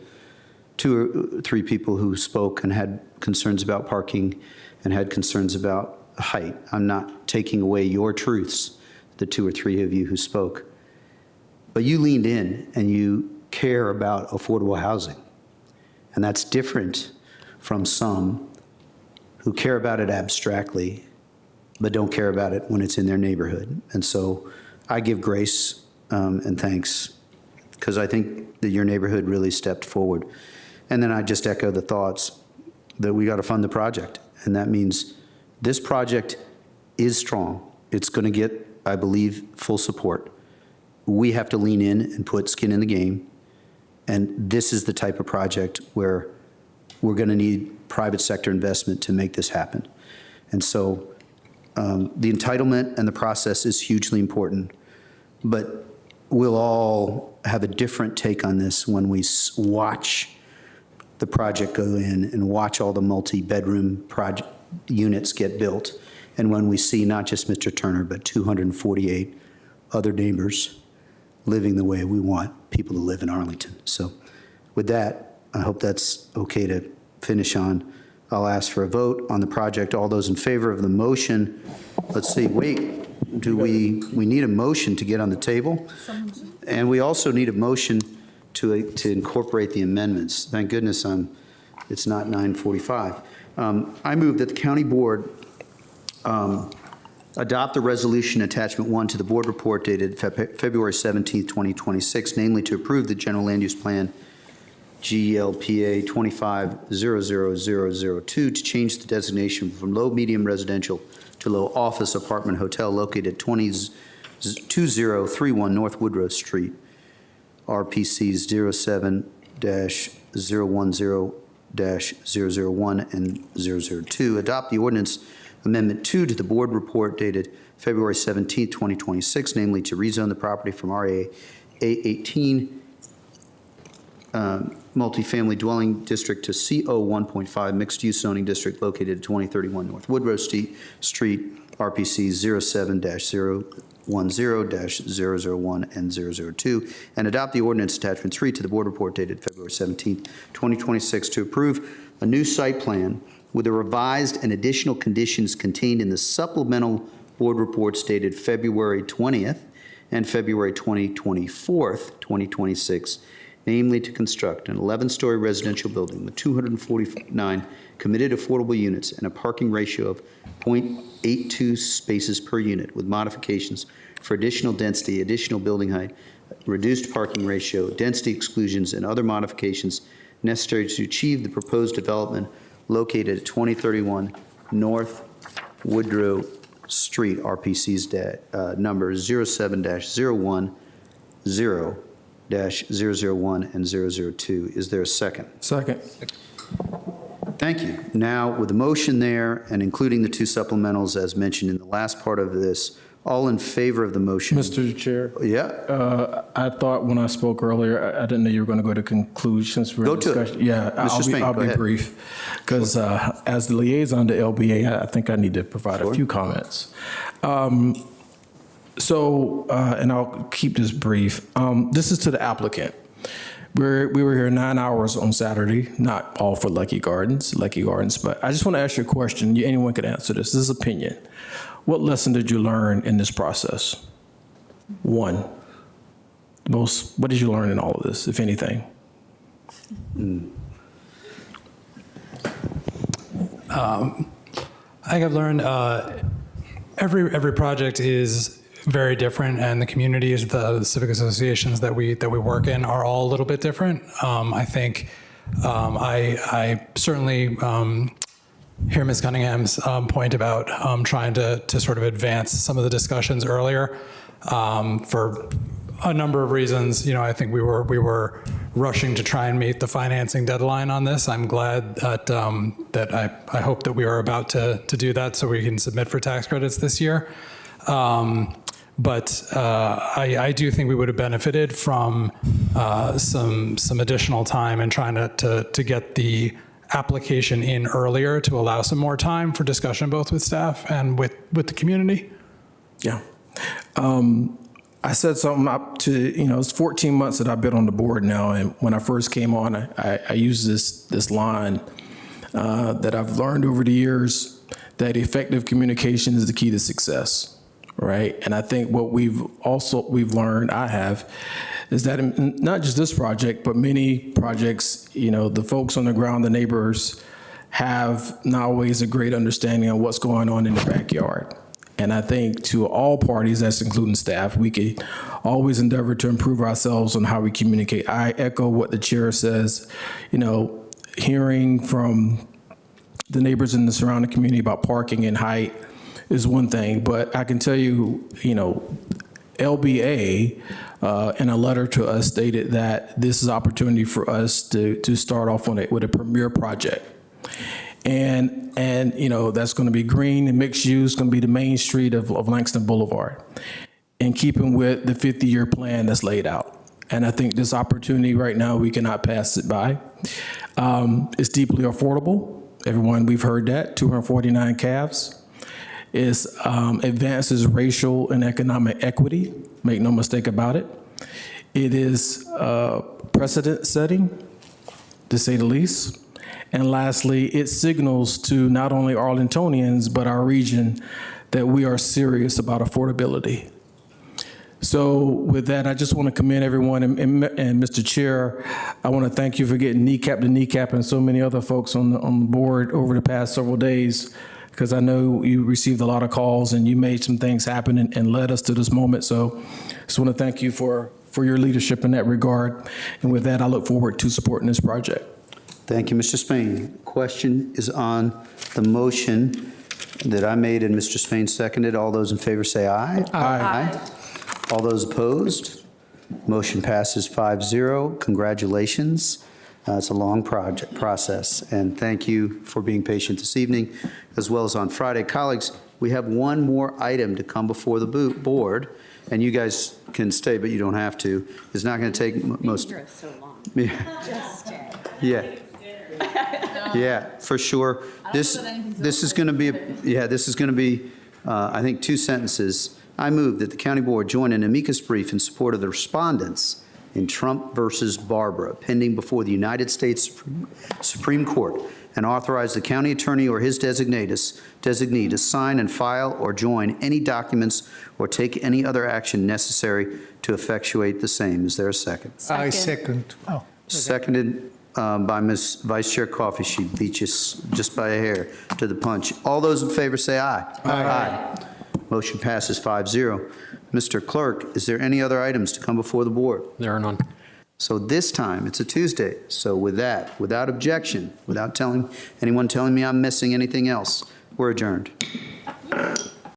2 or 3 people who spoke and had concerns about parking and had concerns about height. I'm not taking away your truths, the 2 or 3 of you who spoke. But you leaned in and you care about affordable housing. And that's different from some who care about it abstractly, but don't care about it when it's in their neighborhood. And so I give grace and thanks because I think that your neighborhood really stepped forward. And then I just echo the thoughts that we got to fund the project. And that means this project is strong. It's going to get, I believe, full support. We have to lean in and put skin in the game. And this is the type of project where we're going to need private sector investment to make this happen. And so the entitlement and the process is hugely important, but we'll all have a different take on this when we watch the project go in and watch all the multi-bedroom project units get built. And when we see not just Mr. Turner, but 248 other neighbors living the way we want people to live in Arlington. So with that, I hope that's okay to finish on. I'll ask for a vote on the project. All those in favor of the motion, let's see, wait, do we need a motion to get on the table? And we also need a motion to incorporate the amendments. Thank goodness it's not 9:45. I move that the county board adopt the resolution attachment 1 to the board report dated February 17th, 2026, namely to approve the general land use plan GLPA 25-00002 to change the designation from low medium residential to low office apartment hotel located at 2031 North Woodrow Street, RPC 07-010-001 and 002. Adopt the ordinance Amendment 2 to the board report dated February 17, 2026, namely to rezone the property from RA A18 multifamily dwelling district to CO 1.5 mixed-use zoning district located at 2031 North Woodrow Street, RPC 07-010-001 and 002, and adopt the ordinance attachment 3 to the board report dated February 17, 2026, to approve a new site plan with the revised and additional conditions contained in the supplemental board reports dated February 20th and February 24th, 2026, namely to construct an 11-story residential building with 249 committed affordable units and a parking ratio of 0.82 spaces per unit with modifications for additional density, additional building height, reduced parking ratio, density exclusions, and other modifications necessary to achieve the proposed development located at 2031 North Woodrow Street, RPC's number 07-010-001 and 002. Is there a second?
Second.
Thank you. Now, with the motion there and including the 2 supplementals as mentioned in the last part of this, all in favor of the motion?
Mr. Chair.
Yeah.
I thought when I spoke earlier, I didn't know you were going to go to conclusions.
Go to it.
Yeah,
Mr. Spain,
I'll
go
be
ahead.
brief because as the liaison to LBA, I think I need to provide a few comments. And I'll keep this brief. This is to the applicant. We were here 9 hours on Saturday, not all for Lucky Gardens, but I just want to ask you a question. Anyone could answer this. This is opinion. What lesson did you learn in this process? One. What did you learn in all of this, if anything?
I think I've learned every project is very different, and the communities, the civic associations that we work in are all a little bit different. I think I certainly hear Ms. Cunningham's point about trying to sort of advance some of the discussions earlier for a number of reasons. I think we were rushing to try and meet the financing deadline on this. I'm glad that I hope that we are about to do that so we can submit for tax credits this year. But I do think we would have benefited from some additional time and trying to get the application in earlier to allow some more time for discussion, both with staff and with the community.
Yeah. I said something up to, it's 14 months that I've been on the board now. And when I first came on, I used this line that I've learned over the years, that effective communication is the key to success, right? And I think what we've learned, is that in not just this project, but many projects, the folks on the ground, the neighbors, have not always a great understanding of what's going on in the backyard. And I think to all parties, that's including staff, we could always endeavor to improve ourselves on how we communicate. I echo what the chair says, hearing from the neighbors in the surrounding community about parking and height is one thing, but I can tell you, LBA in a letter to us stated that this is an opportunity for us to start off with a premier project. And that's going to be green and mixed use, going to be the main street of Langston Boulevard, in keeping with the 50-year plan that's laid out. And I think this opportunity right now, we cannot pass it by. It's deeply affordable. Everyone, we've heard that, 249 calves. It advances racial and economic equity, make no mistake about it. It is precedent setting, to say the least. And lastly, it signals to not only Arlingtonians, but our region, that we are serious about affordability. So with that, I just want to commend everyone, and Mr. Chair, I want to thank you for getting kneecap to kneecap and so many other folks on the board over the past several days, because I know you received a lot of calls and you made some things happen and led us to this moment. So just want to thank you for your leadership in that regard. And with that, I look forward to supporting this project.
Thank you, Mr. Spain. Question is on the motion that I made and Mr. Spain seconded. All those in favor say aye. Aye. All those opposed? Motion passes 5-0. Congratulations. It's a long process, and thank you for being patient this evening, as well as on Friday. Colleagues, we have one more item to come before the board, and you guys can stay, but you don't have to. It's not going to take most. So long. Yeah. Yeah, for sure. This is going to be, I think, 2 sentences. I move that the county board join an amicus brief in support of the respondents in Trump versus Barbara, pending before the United States Supreme Court, and authorize the county attorney or his designee to sign and file or join any documents or take any other action necessary to effectuate the same. Is there a second?
I second. Oh, okay.
Seconded by Ms. Vice Chair Coffey. She beat you just by a hair to the punch. All those in favor say aye. Aye. Motion passes 5-0. Mr. Clerk, is there any other items to come before the board?
There are none.
So this time, it's a Tuesday. So with that, without objection, without anyone telling me I'm missing anything else, we're adjourned.